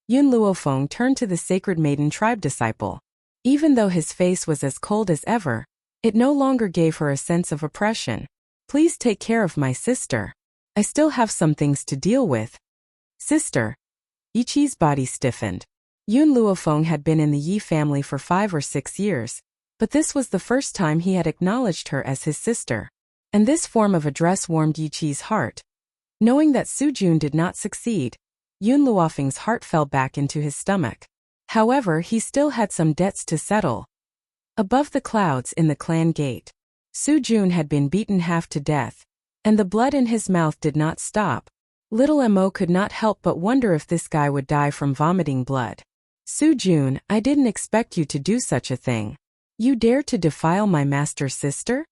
Yun Luofeng turned to the Sacred Maiden tribe disciple. Even though his face was as cold as ever, it no longer gave her a sense of oppression. Please take care of my sister. I still have some things to deal with. Sister. Yiqi's body stiffened. Yun Luofeng had been in the Yi family for 5 or 6 years, but this was the first time he had acknowledged her as his sister. And this form of address warmed Yiqi's heart. Knowing that Su Jun did not succeed, Yun Luofeng's heart fell back into his stomach. However, he still had some debts to settle. Above the clouds in the clan gate, Su Jun had been beaten half to death, and the blood in his mouth did not stop. Little Mo could not help but wonder if this guy would die from vomiting blood. Su Jun, I didn't expect you to do such a thing. You dare to defile my master's sister?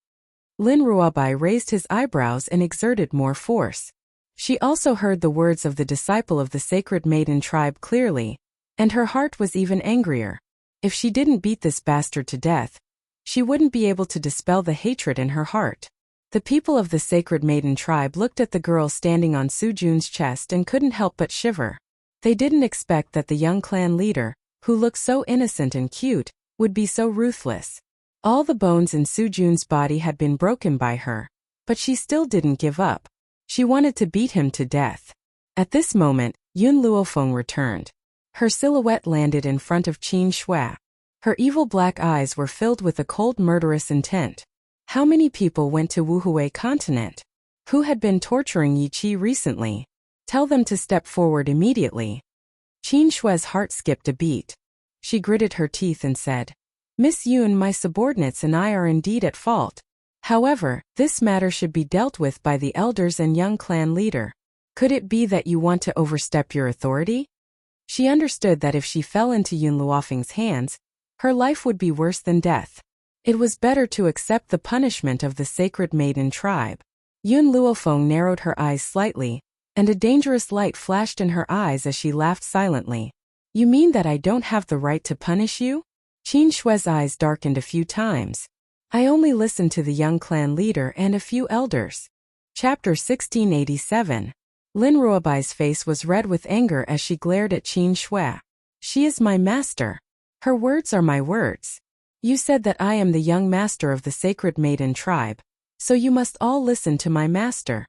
Lin Ruobai raised his eyebrows and exerted more force. She also heard the words of the disciple of the sacred maiden tribe clearly, and her heart was even angrier. If she didn't beat this bastard to death, she wouldn't be able to dispel the hatred in her heart. The people of the sacred maiden tribe looked at the girl standing on Su Jun's chest and couldn't help but shiver. They didn't expect that the young clan leader, who looked so innocent and cute, would be so ruthless. All the bones in Su Jun's body had been broken by her, but she still didn't give up. She wanted to beat him to death. At this moment, Yun Luofeng returned. Her silhouette landed in front of Qin Shui. Her evil black eyes were filled with a cold murderous intent. How many people went to Wuhui continent? Who had been torturing Yiqi recently? Tell them to step forward immediately. Qin Shui's heart skipped a beat. She gritted her teeth and said, Miss Yun, my subordinates and I are indeed at fault. However, this matter should be dealt with by the elders and young clan leader. Could it be that you want to overstep your authority? She understood that if she fell into Yun Luofeng's hands, her life would be worse than death. It was better to accept the punishment of the sacred maiden tribe. Yun Luofeng narrowed her eyes slightly, and a dangerous light flashed in her eyes as she laughed silently. You mean that I don't have the right to punish you? Qin Shui's eyes darkened a few times. I only listened to the young clan leader and a few elders. Chapter 1687. Lin Ruobai's face was red with anger as she glared at Qin Shui. She is my master. Her words are my words. You said that I am the young master of the sacred maiden tribe, so you must all listen to my master.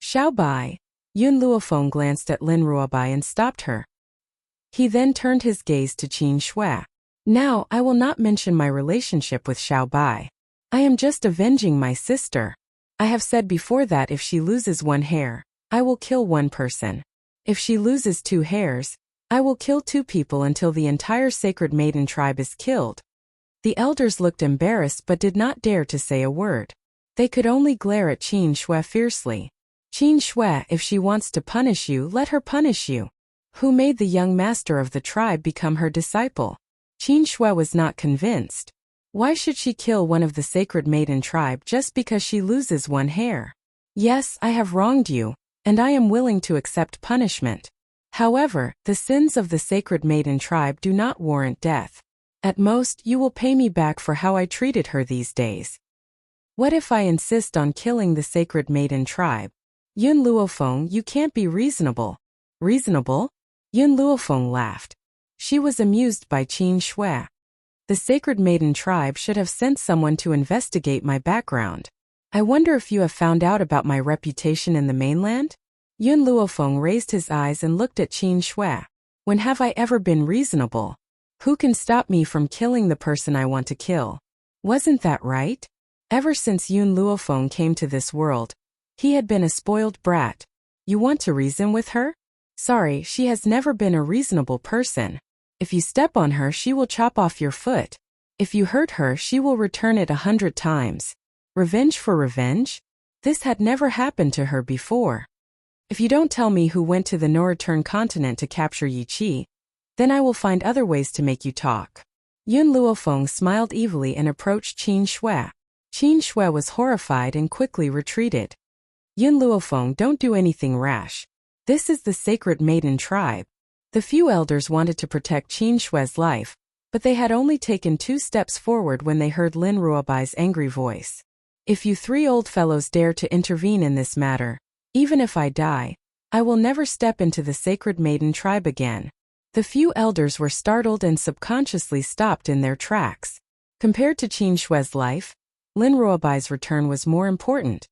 Xiao Bai. Yun Luofeng glanced at Lin Ruobai and stopped her. He then turned his gaze to Qin Shui. Now, I will not mention my relationship with Xiao Bai. I am just avenging my sister. I have said before that if she loses 1 hair, I will kill 1 person. If she loses 2 hairs, I will kill 2 people until the entire sacred maiden tribe is killed. The elders looked embarrassed but did not dare to say a word. They could only glare at Qin Shui fiercely. Qin Shui, if she wants to punish you, let her punish you. Who made the young master of the tribe become her disciple? Qin Shui was not convinced. Why should she kill one of the sacred maiden tribe just because she loses 1 hair? Yes, I have wronged you, and I am willing to accept punishment. However, the sins of the sacred maiden tribe do not warrant death. At most, you will pay me back for how I treated her these days. What if I insist on killing the sacred maiden tribe? Yun Luofeng, you can't be reasonable. Reasonable? Yun Luofeng laughed. She was amused by Qin Shui. The sacred maiden tribe should have sent someone to investigate my background. I wonder if you have found out about my reputation in the mainland? Yun Luofeng raised his eyes and looked at Qin Shui. When have I ever been reasonable? Who can stop me from killing the person I want to kill? Wasn't that right? Ever since Yun Luofeng came to this world, he had been a spoiled brat. You want to reason with her? Sorry, she has never been a reasonable person. If you step on her, she will chop off your foot. If you hurt her, she will return it 100 times. Revenge for revenge? This had never happened to her before. If you don't tell me who went to the no-return continent to capture Yiqi, then I will find other ways to make you talk. Yun Luofeng smiled evilly and approached Qin Shui. Qin Shui was horrified and quickly retreated. Yun Luofeng, don't do anything rash. This is the sacred maiden tribe. The few elders wanted to protect Qin Shui's life, but they had only taken 2 steps forward when they heard Lin Ruobai's angry voice. If you 3 old fellows dare to intervene in this matter, even if I die, I will never step into the sacred maiden tribe again. The few elders were startled and subconsciously stopped in their tracks. Compared to Qin Shui's life, Lin Ruobai's return was more important.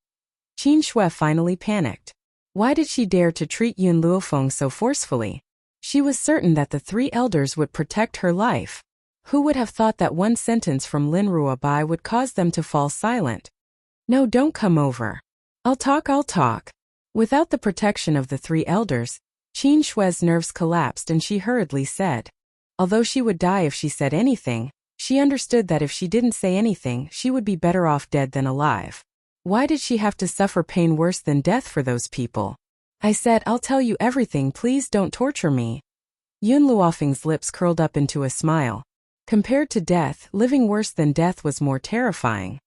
Qin Shui finally panicked. Why did she dare to treat Yun Luofeng so forcefully? She was certain that the three elders would protect her life. Who would have thought that one sentence from Lin Ruobai would cause them to fall silent? No, don't come over. I'll talk. Without the protection of the three elders, Qin Shui's nerves collapsed and she hurriedly said. Although she would die if she said anything, she understood that if she didn't say anything, she would be better off dead than alive. Why did she have to suffer pain worse than death for those people? I said, I'll tell you everything, please don't torture me. Yun Luofeng's lips curled up into a smile. Compared to death, living worse than death was more terrifying.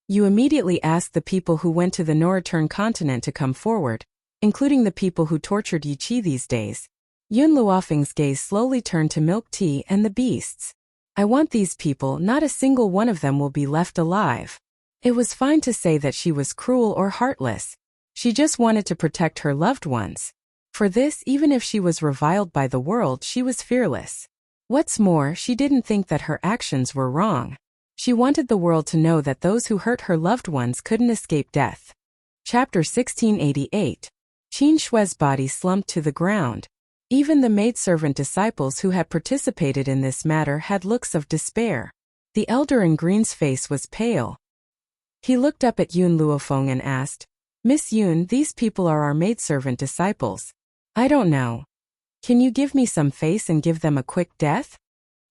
You immediately asked the people who went to the Noritern continent to come forward, including the people who tortured Yiqi these days. Yun Luofeng's gaze slowly turned to Milk Tea and the beasts. I want these people, not a single one of them will be left alive. It was fine to say that she was cruel or heartless. She just wanted to protect her loved ones. For this, even if she was reviled by the world, she was fearless. What's more, she didn't think that her actions were wrong. She wanted the world to know that those who hurt her loved ones couldn't escape death. Chapter 1688. Qin Shui's body slumped to the ground. Even the maidservant disciples who had participated in this matter had looks of despair. The elder in green's face was pale. He looked up at Yun Luofeng and asked, Miss Yun, these people are our maidservant disciples. I don't know. Can you give me some face and give them a quick death?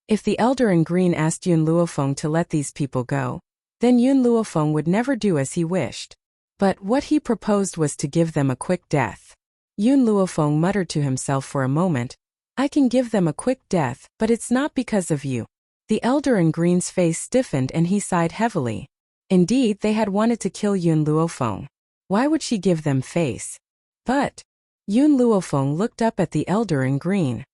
If the elder in green asked Yun Luofeng to let these people go, then Yun Luofeng would never do as he wished. But what he proposed was to give them a quick death. Yun Luofeng muttered to himself for a moment, I can give them a quick death, but it's not because of you. The elder in green's face stiffened and he sighed heavily. Indeed, they had wanted to kill Yun Luofeng. Why would she give them face? But Yun Luofeng looked up at the elder in green.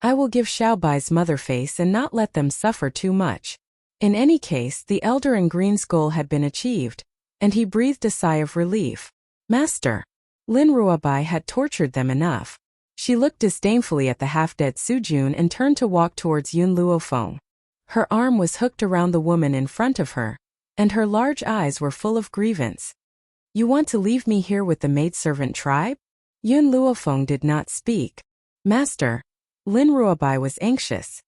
I will give Xiaobai's mother face and not let them suffer too much. In any case, the elder in green's goal had been achieved, and he breathed a sigh of relief. Master. Lin Ruobai had tortured them enough. She looked disdainfully at the half-dead Sujun and turned to walk towards Yun Luofeng. Her arm was hooked around the woman in front of her, and her large eyes were full of grievance. You want to leave me here with the maidservant tribe? Yun Luofeng did not speak. Master. Lin Ruobai was anxious.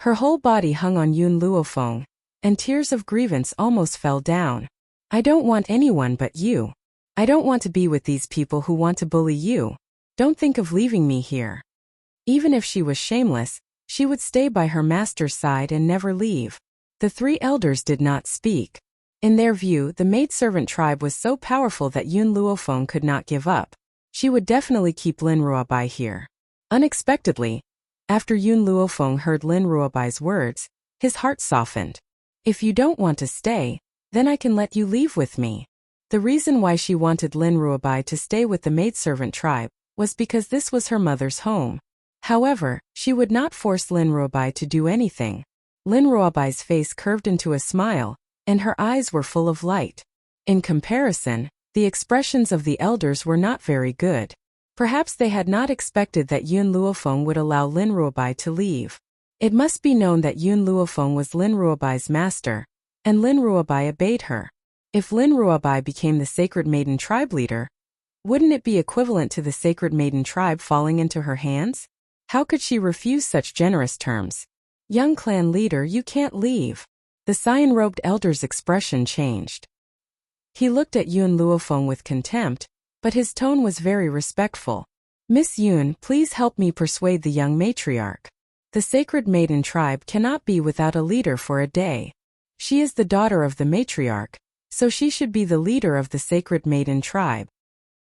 Her whole body hung on Yun Luofeng, and tears of grievance almost fell down. I don't want anyone but you. I don't want to be with these people who want to bully you. Don't think of leaving me here. Even if she was shameless, she would stay by her master's side and never leave. The three elders did not speak. In their view, the maidservant tribe was so powerful that Yun Luofeng could not give up. She would definitely keep Lin Ruobai here. Unexpectedly, after Yun Luofeng heard Lin Ruobai's words, his heart softened. If you don't want to stay, then I can let you leave with me. The reason why she wanted Lin Ruobai to stay with the maidservant tribe was because this was her mother's home. However, she would not force Lin Ruobai to do anything. Lin Ruobai's face curved into a smile, and her eyes were full of light. In comparison, the expressions of the elders were not very good. Perhaps they had not expected that Yun Luofeng would allow Lin Ruobai to leave. It must be known that Yun Luofeng was Lin Ruobai's master, and Lin Ruobai obeyed her. If Lin Ruobai became the Sacred Maiden tribe leader, wouldn't it be equivalent to the Sacred Maiden tribe falling into her hands? How could she refuse such generous terms? Young clan leader, you can't leave. The cyan-robed elder's expression changed. He looked at Yun Luofeng with contempt, but his tone was very respectful. Miss Yun, please help me persuade the young matriarch. The Sacred Maiden tribe cannot be without a leader for a day. She is the daughter of the matriarch, so she should be the leader of the Sacred Maiden tribe.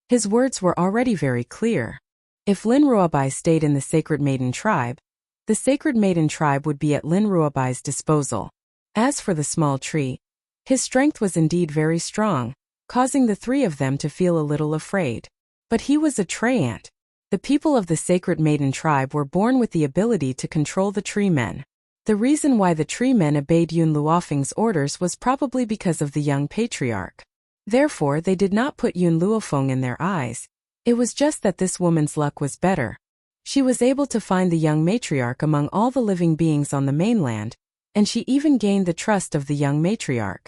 His words were already very clear. If Lin Ruobai stayed in the Sacred Maiden tribe, the Sacred Maiden tribe would be at Lin Ruobai's disposal. As for the small tree, his strength was indeed very strong, causing the three of them to feel a little afraid. But he was a treant. The people of the Sacred Maiden tribe were born with the ability to control the tree men. The reason why the tree men obeyed Yun Luofeng's orders was probably because of the young patriarch. Therefore, they did not put Yun Luofeng in their eyes. It was just that this woman's luck was better. She was able to find the young matriarch among all the living beings on the mainland, and she even gained the trust of the young matriarch.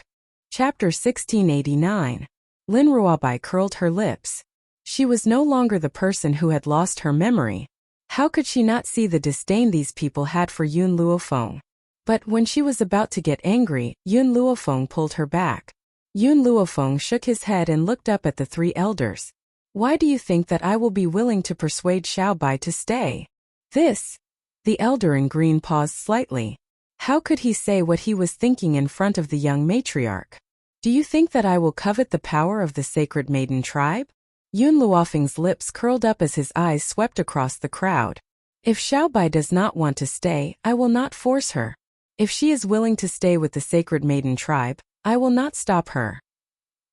Chapter 1689. Lin Ruobai curled her lips. She was no longer the person who had lost her memory. How could she not see the disdain these people had for Yun Luofeng? But when she was about to get angry, Yun Luofeng pulled her back. Yun Luofeng shook his head and looked up at the three elders. Why do you think that I will be willing to persuade Xiaobai to stay? The elder in green paused slightly. How could he say what he was thinking in front of the young matriarch? Do you think that I will covet the power of the sacred maiden tribe? Yun Luofeng's lips curled up as his eyes swept across the crowd. If Xiaobai does not want to stay, I will not force her. If she is willing to stay with the sacred maiden tribe, I will not stop her.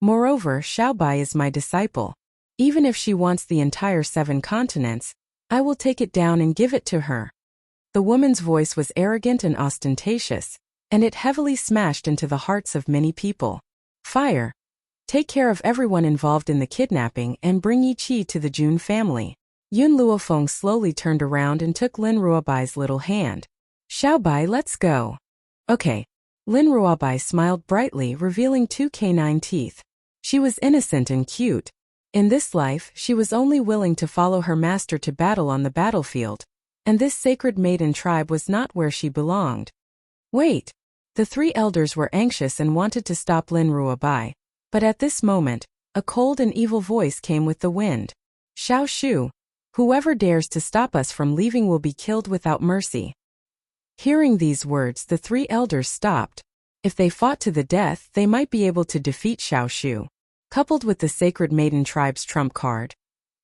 Moreover, Xiaobai is my disciple. Even if she wants the entire 7 continents, I will take it down and give it to her. The woman's voice was arrogant and ostentatious, and it heavily smashed into the hearts of many people. Fire! Take care of everyone involved in the kidnapping and bring Yi Qi to the Jun family. Yun Luofeng slowly turned around and took Lin Ruobai's little hand. Xiaobai, let's go. Okay. Lin Ruobai smiled brightly, revealing 2 canine teeth. She was innocent and cute. In this life, she was only willing to follow her master to battle on the battlefield, and this sacred maiden tribe was not where she belonged. Wait! The 3 elders were anxious and wanted to stop Lin Ruobai. But at this moment, a cold and evil voice came with the wind. Xiao Shu! Whoever dares to stop us from leaving will be killed without mercy. Hearing these words, the 3 elders stopped. If they fought to the death, they might be able to defeat Xiao Shu. Coupled with the sacred maiden tribe's trump card,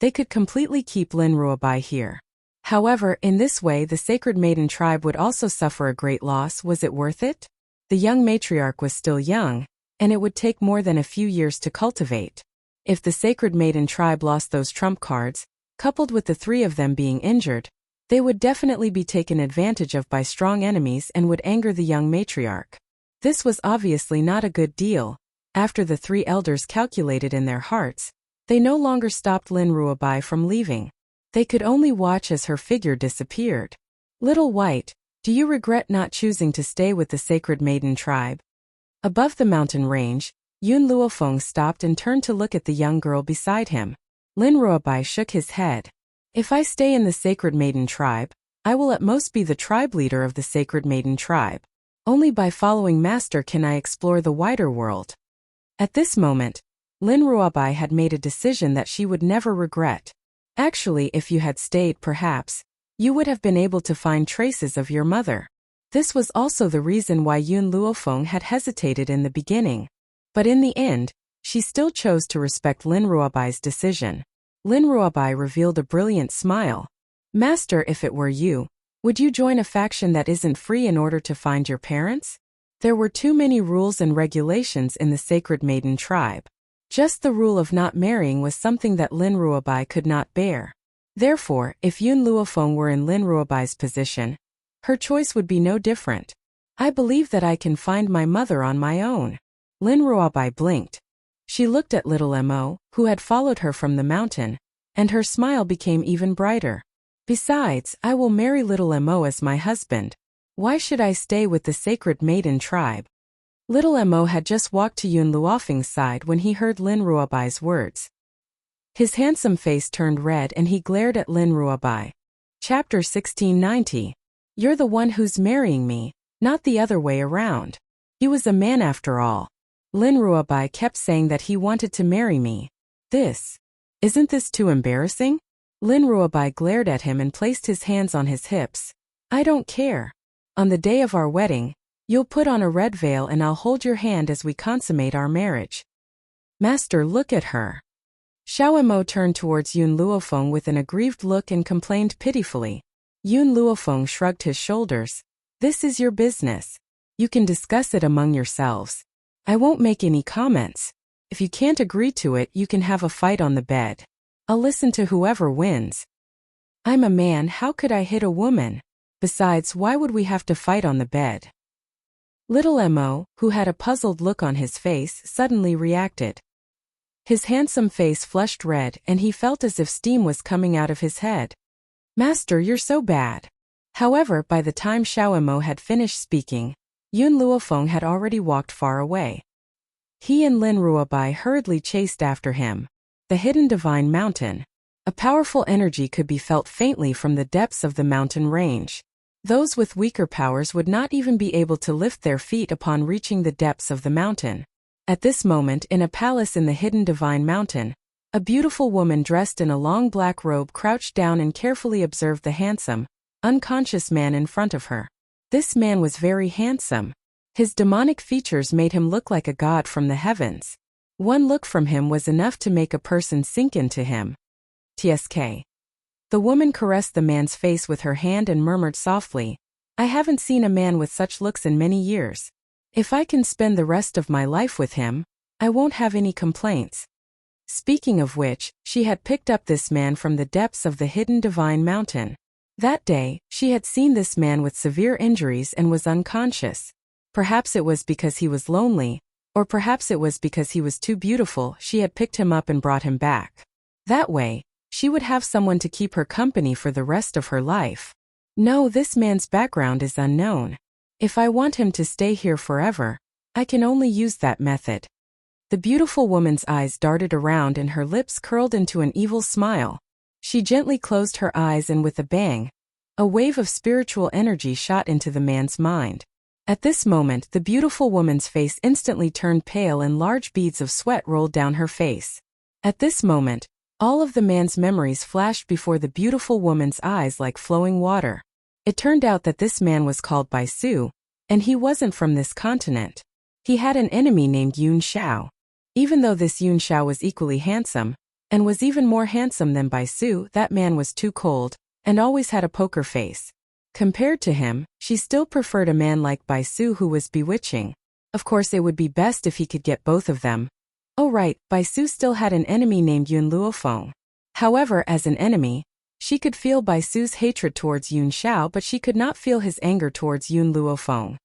they could completely keep Lin Ruobai here. However, in this way the sacred maiden tribe would also suffer a great loss. Was it worth it? The young matriarch was still young, and it would take more than a few years to cultivate. If the sacred maiden tribe lost those trump cards, coupled with the 3 of them being injured, they would definitely be taken advantage of by strong enemies and would anger the young matriarch. This was obviously not a good deal. After the 3 elders calculated in their hearts, they no longer stopped Lin Ruobai from leaving. They could only watch as her figure disappeared. Little White, do you regret not choosing to stay with the sacred maiden tribe? Above the mountain range, Yun Luofeng stopped and turned to look at the young girl beside him. Lin Ruobai shook his head. If I stay in the sacred maiden tribe, I will at most be the tribe leader of the sacred maiden tribe. Only by following master can I explore the wider world. At this moment, Lin Ruobai had made a decision that she would never regret. Actually, if you had stayed, perhaps, you would have been able to find traces of your mother. This was also the reason why Yun Luofeng had hesitated in the beginning. But in the end, she still chose to respect Lin Ruobai's decision. Lin Ruobai revealed a brilliant smile. Master, if it were you, would you join a faction that isn't free in order to find your parents? There were too many rules and regulations in the sacred maiden tribe. Just the rule of not marrying was something that Lin Ruobai could not bear. Therefore, if Yun Luofeng were in Lin Ruobai's position, her choice would be no different. I believe that I can find my mother on my own. Lin Ruobai blinked. She looked at little Mo, who had followed her from the mountain, and her smile became even brighter. Besides, I will marry little Mo as my husband. Why should I stay with the sacred maiden tribe? Little Mo had just walked to Yun Luofeng's side when he heard Lin Ruobai's words. His handsome face turned red and he glared at Lin Ruobai. Chapter 1690. You're the one who's marrying me, not the other way around. He was a man after all. Lin Ruobai kept saying that he wanted to marry me. Isn't this too embarrassing? Lin Ruobai glared at him and placed his hands on his hips. I don't care. On the day of our wedding, you'll put on a red veil and I'll hold your hand as we consummate our marriage. Master, look at her. Xiao Mo turned towards Yun Luofeng with an aggrieved look and complained pitifully. Yun Luofeng shrugged his shoulders. This is your business. You can discuss it among yourselves. I won't make any comments. If you can't agree to it, you can have a fight on the bed. I'll listen to whoever wins. I'm a man, how could I hit a woman? Besides, why would we have to fight on the bed? Little Mo, who had a puzzled look on his face, suddenly reacted. His handsome face flushed red and he felt as if steam was coming out of his head. Master, you're so bad. However, by the time Xiao Mo had finished speaking, Yun Luofeng had already walked far away. He and Lin Ruobai hurriedly chased after him. The hidden divine mountain. A powerful energy could be felt faintly from the depths of the mountain range. Those with weaker powers would not even be able to lift their feet upon reaching the depths of the mountain. At this moment, in a palace in the hidden divine mountain, a beautiful woman dressed in a long black robe crouched down and carefully observed the handsome, unconscious man in front of her. This man was very handsome. His demonic features made him look like a god from the heavens. One look from him was enough to make a person sink into him. TSK. The woman caressed the man's face with her hand and murmured softly, "I haven't seen a man with such looks in many years. If I can spend the rest of my life with him, I won't have any complaints." Speaking of which, she had picked up this man from the depths of the hidden divine mountain. That day, she had seen this man with severe injuries and was unconscious. Perhaps it was because he was lonely, or perhaps it was because he was too beautiful. She had picked him up and brought him back. That way, she would have someone to keep her company for the rest of her life. No, this man's background is unknown. If I want him to stay here forever, I can only use that method. The beautiful woman's eyes darted around and her lips curled into an evil smile. She gently closed her eyes and with a bang, a wave of spiritual energy shot into the man's mind. At this moment, the beautiful woman's face instantly turned pale and large beads of sweat rolled down her face. At this moment, all of the man's memories flashed before the beautiful woman's eyes like flowing water. It turned out that this man was called Bai Su, and he wasn't from this continent. He had an enemy named Yun Xiao. Even though this Yun Xiao was equally handsome, and was even more handsome than Bai Su, that man was too cold, and always had a poker face. Compared to him, she still preferred a man like Bai Su who was bewitching. Of course it would be best if he could get both of them. Oh right, Bai Su still had an enemy named Yun Luofeng. However, as an enemy, she could feel Bai Su's hatred towards Yun Xiao, but she could not feel his anger towards Yun Luofeng.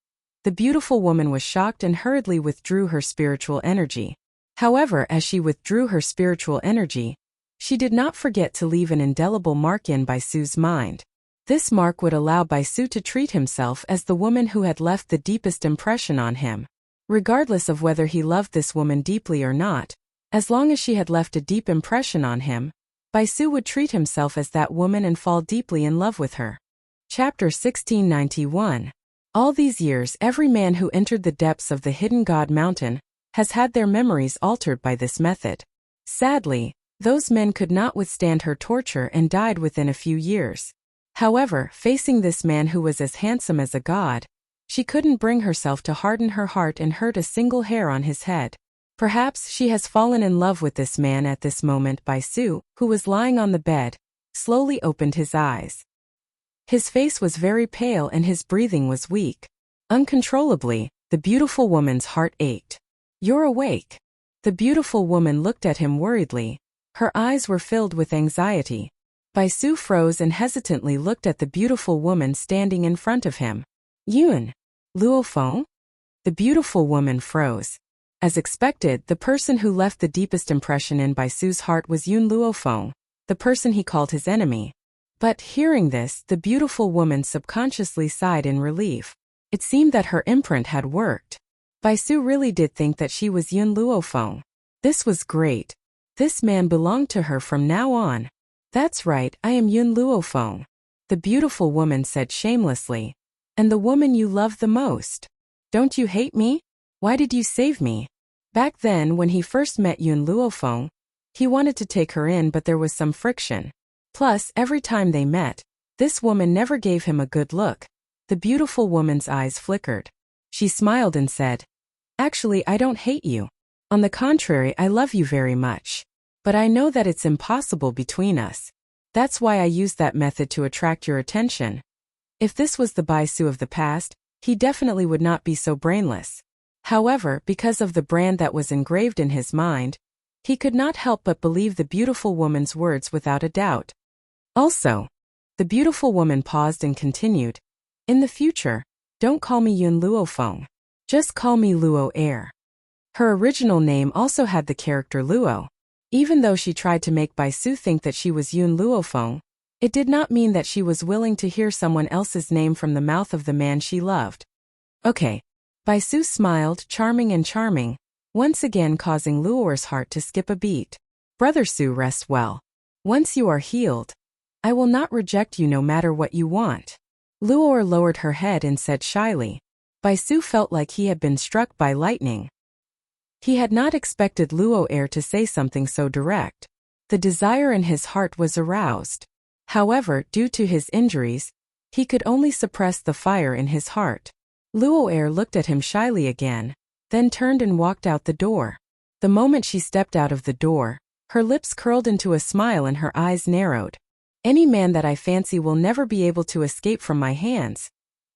The beautiful woman was shocked and hurriedly withdrew her spiritual energy. However, as she withdrew her spiritual energy, she did not forget to leave an indelible mark in Bai Su's mind. This mark would allow Bai Su to treat himself as the woman who had left the deepest impression on him. Regardless of whether he loved this woman deeply or not, as long as she had left a deep impression on him, Bai Su would treat himself as that woman and fall deeply in love with her. Chapter 1691. All these years, every man who entered the depths of the hidden God mountain has had their memories altered by this method. Sadly, those men could not withstand her torture and died within a few years. However, facing this man who was as handsome as a god, she couldn't bring herself to harden her heart and hurt a single hair on his head. Perhaps she has fallen in love with this man at this moment. Bai Su, who was lying on the bed, slowly opened his eyes. His face was very pale and his breathing was weak. Uncontrollably, the beautiful woman's heart ached. "You're awake." The beautiful woman looked at him worriedly. Her eyes were filled with anxiety. Bai Su froze and hesitantly looked at the beautiful woman standing in front of him. "Yun Luofeng?" The beautiful woman froze. As expected, the person who left the deepest impression in Bai Su's heart was Yun Luofeng, the person he called his enemy. But hearing this, the beautiful woman subconsciously sighed in relief. It seemed that her imprint had worked. Bai Su really did think that she was Yun Luofeng. This was great. This man belonged to her from now on. "That's right, I am Yun Luofeng," the beautiful woman said shamelessly. "And the woman you love the most. Don't you hate me? Why did you save me?" Back then, when he first met Yun Luofeng, he wanted to take her in, but there was some friction. Plus, every time they met, this woman never gave him a good look. The beautiful woman's eyes flickered. She smiled and said, "Actually, I don't hate you. On the contrary, I love you very much. But I know that it's impossible between us. That's why I used that method to attract your attention." If this was the Bai Su of the past, he definitely would not be so brainless. However, because of the brand that was engraved in his mind, he could not help but believe the beautiful woman's words without a doubt. Also, the beautiful woman paused and continued, "In the future, don't call me Yun Luofeng. Just call me Luo Air." Her original name also had the character Luo. Even though she tried to make Bai Su think that she was Yun Luofeng, it did not mean that she was willing to hear someone else's name from the mouth of the man she loved. "Okay." Bai Su smiled, charming and charming, once again causing Luo's heart to skip a beat. "Brother Su, rest well. Once you are healed, I will not reject you no matter what you want. Luor lowered her head and said shyly. Baisu felt like he had been struck by lightning. He had not expected Luo'er to say something so direct. The desire in his heart was aroused. However, due to his injuries, he could only suppress the fire in his heart. Luo'er looked at him shyly again, then turned and walked out the door. The moment she stepped out of the door, her lips curled into a smile and her eyes narrowed. Any man that I fancy will never be able to escape from my hands.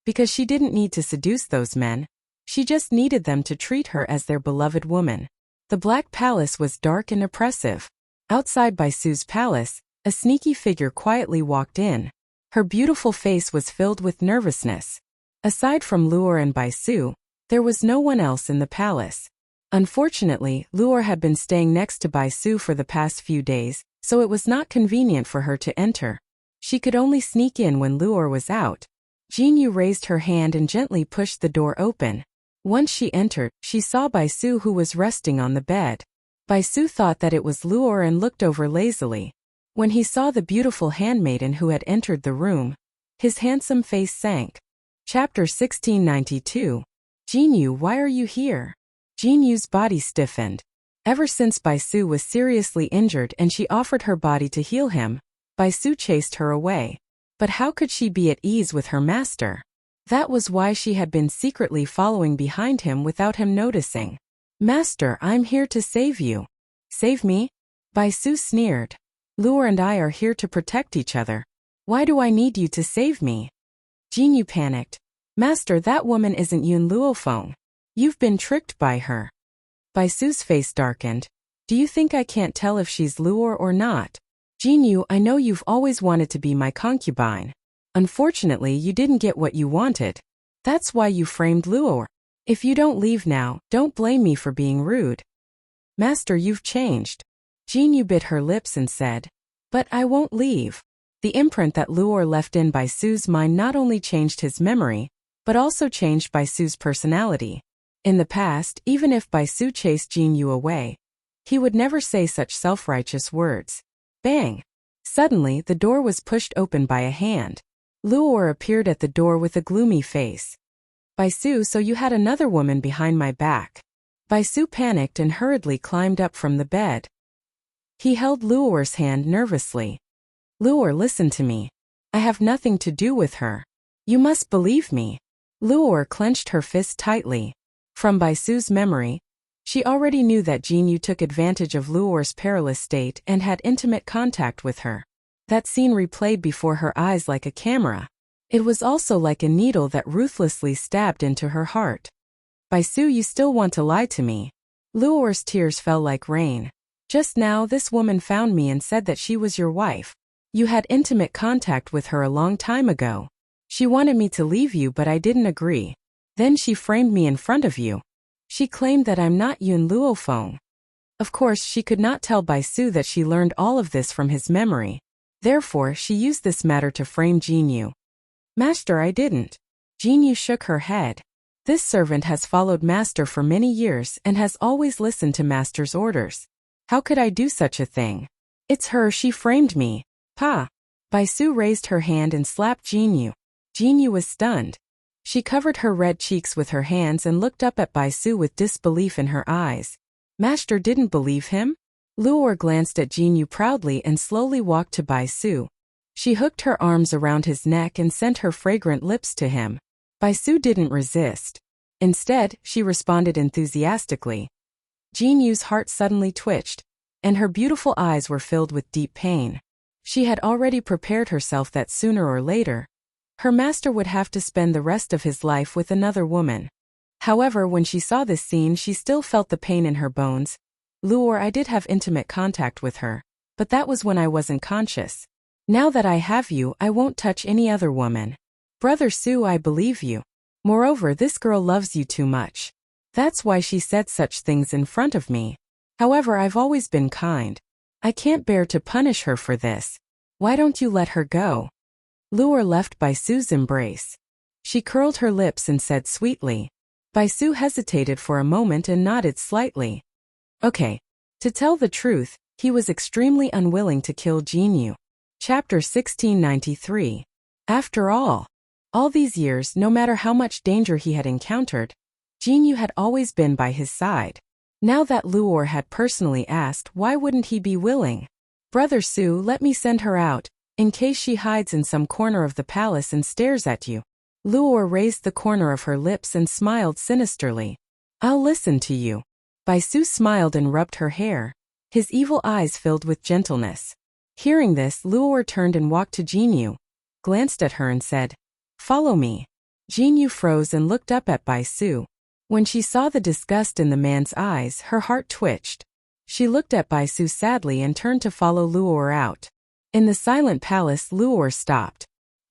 Because she didn't need to seduce those men. She just needed them to treat her as their beloved woman. The Black Palace was dark and oppressive. Outside Baisu's palace, a sneaky figure quietly walked in. Her beautiful face was filled with nervousness. Aside from Luor and Baisu, there was no one else in the palace. Unfortunately, Luor had been staying next to Baisu for the past few days, so it was not convenient for her to enter. She could only sneak in when Luor was out. Jinyu raised her hand and gently pushed the door open. Once she entered, she saw Baisu who was resting on the bed. Baisu thought that it was Luor and looked over lazily. When he saw the beautiful handmaiden who had entered the room, his handsome face sank. Chapter 1692. Jinyu, why are you here? Jinyu's body stiffened. Ever since Baisu was seriously injured and she offered her body to heal him, Baisu chased her away. But how could she be at ease with her master? That was why she had been secretly following behind him without him noticing. Master, I'm here to save you. Save me? Baisu sneered. Luor and I are here to protect each other. Why do I need you to save me? Jinyu panicked. Master, that woman isn't Yun Luofeng. You've been tricked by her. Baisu's face darkened. Do you think I can't tell if she's Luor or not? Jinyu, I know you've always wanted to be my concubine. Unfortunately, you didn't get what you wanted. That's why you framed Luor. If you don't leave now, don't blame me for being rude. Master, you've changed. Jinyu bit her lips and said, but I won't leave. The imprint that Luor left in Baisu's mind not only changed his memory, but also changed Baisu's personality. In the past, even if Baisu chased Jinyu away, he would never say such self-righteous words. Bang! Suddenly, the door was pushed open by a hand. Luor appeared at the door with a gloomy face. Baisu, so you had another woman behind my back. Baisu panicked and hurriedly climbed up from the bed. He held Luor's hand nervously. Luor, listen to me. I have nothing to do with her. You must believe me. Luor clenched her fist tightly. From Baisu's memory, she already knew that Jinyu took advantage of Luor's perilous state and had intimate contact with her. That scene replayed before her eyes like a camera. It was also like a needle that ruthlessly stabbed into her heart. Baisu, you still want to lie to me? Luor's tears fell like rain. Just now this woman found me and said that she was your wife. You had intimate contact with her a long time ago. She wanted me to leave you but I didn't agree. Then she framed me in front of you. She claimed that I'm not Yun Luofeng. Of course, she could not tell Baisu that she learned all of this from his memory. Therefore, she used this matter to frame Jinyu. Master, I didn't. Jinyu shook her head. This servant has followed Master for many years and has always listened to Master's orders. How could I do such a thing? It's her, she framed me. Pa! Baisu raised her hand and slapped Jinyu. Jinyu was stunned. She covered her red cheeks with her hands and looked up at Baisu with disbelief in her eyes. Master didn't believe him? Luor glanced at Jinyu proudly and slowly walked to Baisu. She hooked her arms around his neck and sent her fragrant lips to him. Baisu didn't resist. Instead, she responded enthusiastically. Jinyu's heart suddenly twitched, and her beautiful eyes were filled with deep pain. She had already prepared herself that sooner or later, her master would have to spend the rest of his life with another woman. However, when she saw this scene, she still felt the pain in her bones. Luor, I did have intimate contact with her, but that was when I wasn't conscious. Now that I have you, I won't touch any other woman. Brother Su, I believe you. Moreover, this girl loves you too much. That's why she said such things in front of me. However, I've always been kind. I can't bear to punish her for this. Why don't you let her go? Luor left Baisu's embrace. She curled her lips and said sweetly. Baisu hesitated for a moment and nodded slightly. Okay. To tell the truth, He was extremely unwilling to kill Jinyu. Chapter 1693. After all these years, no matter how much danger he had encountered, Jinyu had always been by his side. Now that Luor had personally asked, why wouldn't he be willing? Brother Su, let me send her out, in case she hides in some corner of the palace and stares at you. Luor raised the corner of her lips and smiled sinisterly. I'll listen to you. Bai Su smiled and rubbed her hair, his evil eyes filled with gentleness. Hearing this, Luor turned and walked to Jinyu, glanced at her and said, follow me. Jinyu froze and looked up at Bai Su. When she saw the disgust in the man's eyes, her heart twitched. She looked at Bai Su sadly and turned to follow Luor out. In the silent palace, Luor stopped.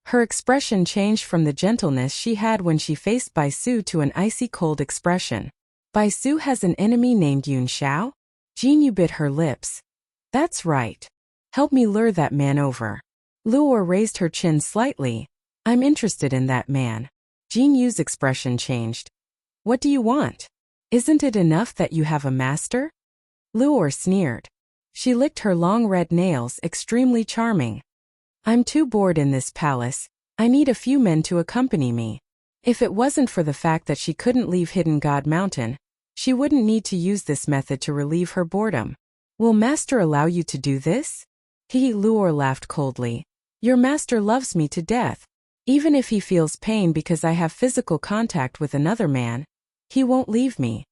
Her expression changed from the gentleness she had when she faced Bai Su to an icy cold expression. Bai Su has an enemy named Yun Xiao? Jinyu bit her lips. That's right. Help me lure that man over. Luor raised her chin slightly. I'm interested in that man. Jinyu's expression changed. What do you want? Isn't it enough that you have a master? Luor sneered. She licked her long red nails, extremely charming. I'm too bored in this palace. I need a few men to accompany me. If it wasn't for the fact that she couldn't leave Hidden God Mountain, she wouldn't need to use this method to relieve her boredom. Will master allow you to do this? Luor laughed coldly. Your master loves me to death. Even if he feels pain because I have physical contact with another man, he won't leave me.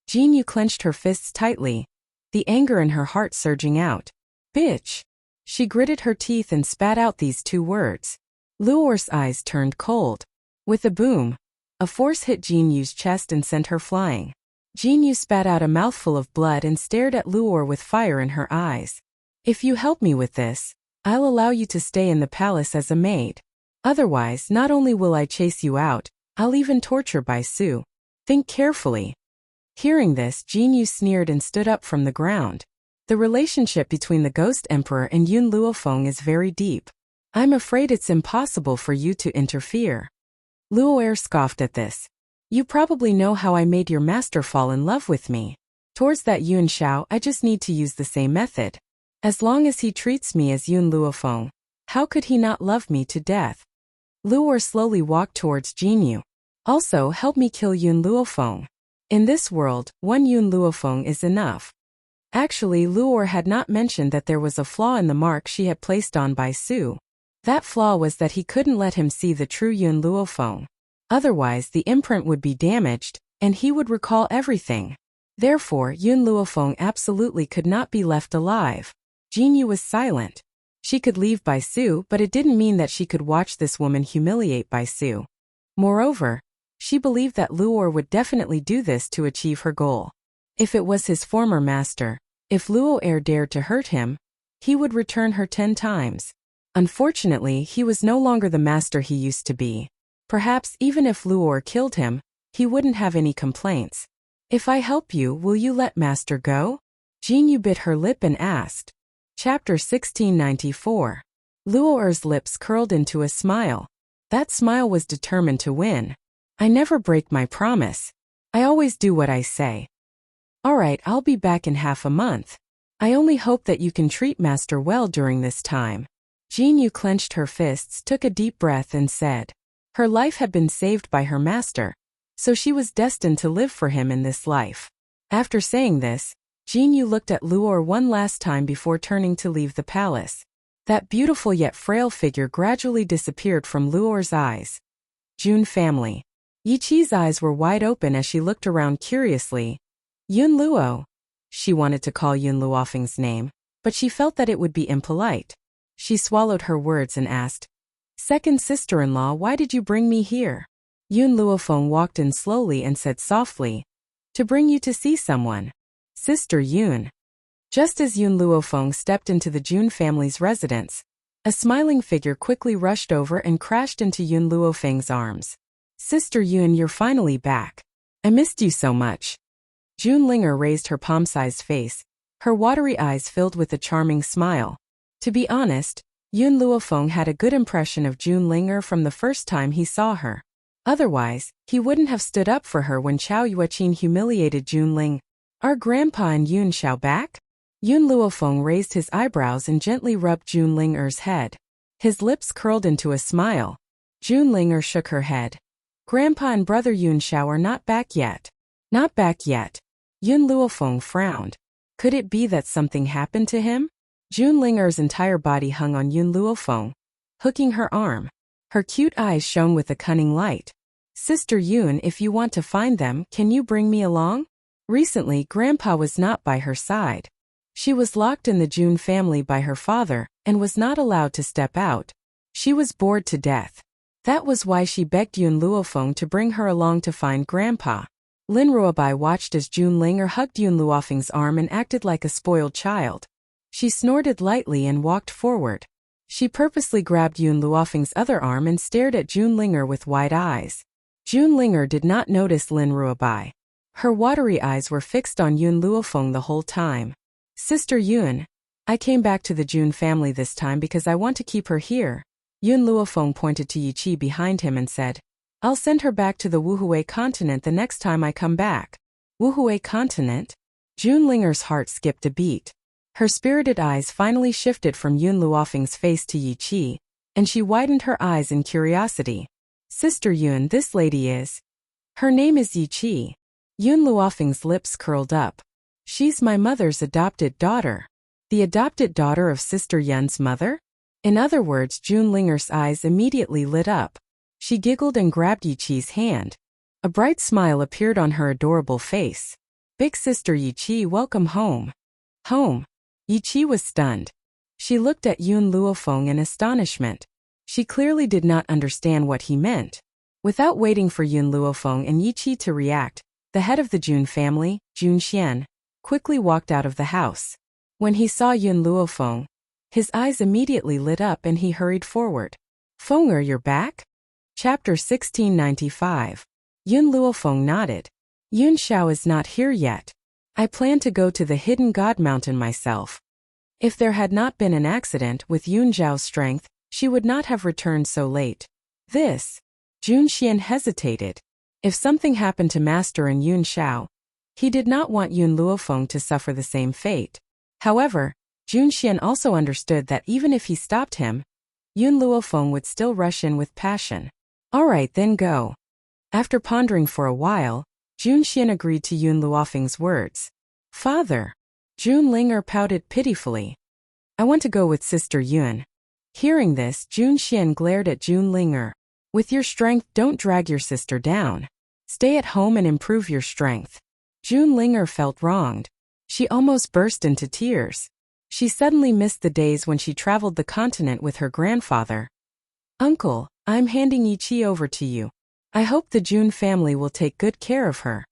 Jinyu clenched her fists tightly, the anger in her heart surging out. Bitch! She gritted her teeth and spat out these two words. Luor's eyes turned cold. With a boom, a force hit Jinyu's chest and sent her flying. Jinyu spat out a mouthful of blood and stared at Luor with fire in her eyes. If you help me with this, I'll allow you to stay in the palace as a maid. Otherwise, not only will I chase you out, I'll even torture Bai Su. Think carefully. Hearing this, Jinyu sneered and stood up from the ground. The relationship between the Ghost Emperor and Yun Luofeng is very deep. I'm afraid it's impossible for you to interfere. Luo'er scoffed at this. You probably know how I made your master fall in love with me. Towards that Yun Xiao, I just need to use the same method. As long as he treats me as Yun Luofeng, how could he not love me to death? Luor slowly walked towards Jinyu. Also, help me kill Yun Luofeng. In this world, one Yun Luofeng is enough. Actually, Luor had not mentioned that there was a flaw in the mark she had placed on Bai Su. That flaw was that he couldn't let him see the true Yun Luofeng. Otherwise, the imprint would be damaged, and he would recall everything. Therefore, Yun Luofeng absolutely could not be left alive. Jinyu was silent. She could leave Bai Su, but it didn't mean that she could watch this woman humiliate Bai Su. Moreover, she believed that Luor would definitely do this to achieve her goal. If it was his former master, if Luo'er dared to hurt him, he would return her 10 times. Unfortunately, he was no longer the master he used to be. Perhaps even if Luor killed him, he wouldn't have any complaints. If I help you, will you let master go? Jinyu bit her lip and asked. Chapter 1694. Luo'er's lips curled into a smile. That smile was determined to win. I never break my promise. I always do what I say. Alright, I'll be back in half a month. I only hope that you can treat master well during this time. Jinyu clenched her fists, took a deep breath and said. Her life had been saved by her master, so she was destined to live for him in this life. After saying this, Jinyu looked at Luor one last time before turning to leave the palace. That beautiful yet frail figure gradually disappeared from Luor's eyes. Jun family. Yiqi's eyes were wide open as she looked around curiously. Yun Luo. She wanted to call Yun Luofeng's name, but she felt that it would be impolite. She swallowed her words and asked, Second sister-in-law, why did you bring me here? Yun Luofeng walked in slowly and said softly, To bring you to see someone. Sister Yun. Just as Yun Luofeng stepped into the Jun family's residence, a smiling figure quickly rushed over and crashed into Yun Luofeng's arms. Sister Yun, you're finally back. I missed you so much. Jun Linger raised her palm-sized face, her watery eyes filled with a charming smile. To be honest, Yun Luofeng had a good impression of Jun Linger from the first time he saw her. Otherwise, he wouldn't have stood up for her when Chao Yueqin humiliated Jun Ling. Are Grandpa and Yun Xiao back? Yun Luofeng raised his eyebrows and gently rubbed Jun Ling'er's head. His lips curled into a smile. Jun Ling'er shook her head. Grandpa and brother Yun Xiao are not back yet. Not back yet. Yun Luofeng frowned. Could it be that something happened to him? Jun Ling'er's entire body hung on Yun Luofeng, hooking her arm. Her cute eyes shone with a cunning light. Sister Yun, if you want to find them, can you bring me along? Recently, Grandpa was not by her side. She was locked in the Jun family by her father and was not allowed to step out. She was bored to death. That was why she begged Yun Luofeng to bring her along to find Grandpa. Lin Ruobai watched as Jun Ling'er hugged Yun Luofeng's arm and acted like a spoiled child. She snorted lightly and walked forward. She purposely grabbed Yun Luofeng's other arm and stared at Jun Ling'er with wide eyes. Jun Ling'er did not notice Lin Ruobai. Her watery eyes were fixed on Yun Luofeng the whole time. Sister Yun, I came back to the Jun family this time because I want to keep her here. Yun Luofeng pointed to Yi Qi behind him and said, I'll send her back to the Wuhui continent the next time I come back. Wuhui continent? Jun Ling'er's heart skipped a beat. Her spirited eyes finally shifted from Yun Luofeng's face to Yi Qi, and she widened her eyes in curiosity. Sister Yun, this lady is. Her name is Yi Qi. Yun Luofeng's lips curled up. She's my mother's adopted daughter. The adopted daughter of Sister Yun's mother? In other words, Jun Ling'er's eyes immediately lit up. She giggled and grabbed Yi Qi's hand. A bright smile appeared on her adorable face. Big sister Yi Qi, welcome home. Home. Yi Qi was stunned. She looked at Yun Luofeng in astonishment. She clearly did not understand what he meant. Without waiting for Yun Luofeng and Yi Qi to react, the head of the Jun family, Jun Xian, quickly walked out of the house. When he saw Yun Luofeng, his eyes immediately lit up and he hurried forward. Fenger, you're back? Chapter 1695. Yun Luofeng nodded. Yun Xiao is not here yet. I plan to go to the Hidden God Mountain myself. If there had not been an accident with Yun Xiao's strength, she would not have returned so late. This. Jun Xian hesitated. If something happened to Master and Yun Xiao, he did not want Yun Luofeng to suffer the same fate. However, Jun Xian also understood that even if he stopped him, Yun Luofeng would still rush in with passion. All right, then go. After pondering for a while, Jun Xian agreed to Yun Luofeng's words. Father. Jun Ling'er pouted pitifully. I want to go with Sister Yun. Hearing this, Jun Xian glared at Jun Ling'er. With your strength, don't drag your sister down. Stay at home and improve your strength. Jun Ling'er felt wronged. She almost burst into tears. She suddenly missed the days when she traveled the continent with her grandfather. Uncle, I'm handing Yi Qi over to you. I hope the Jun family will take good care of her.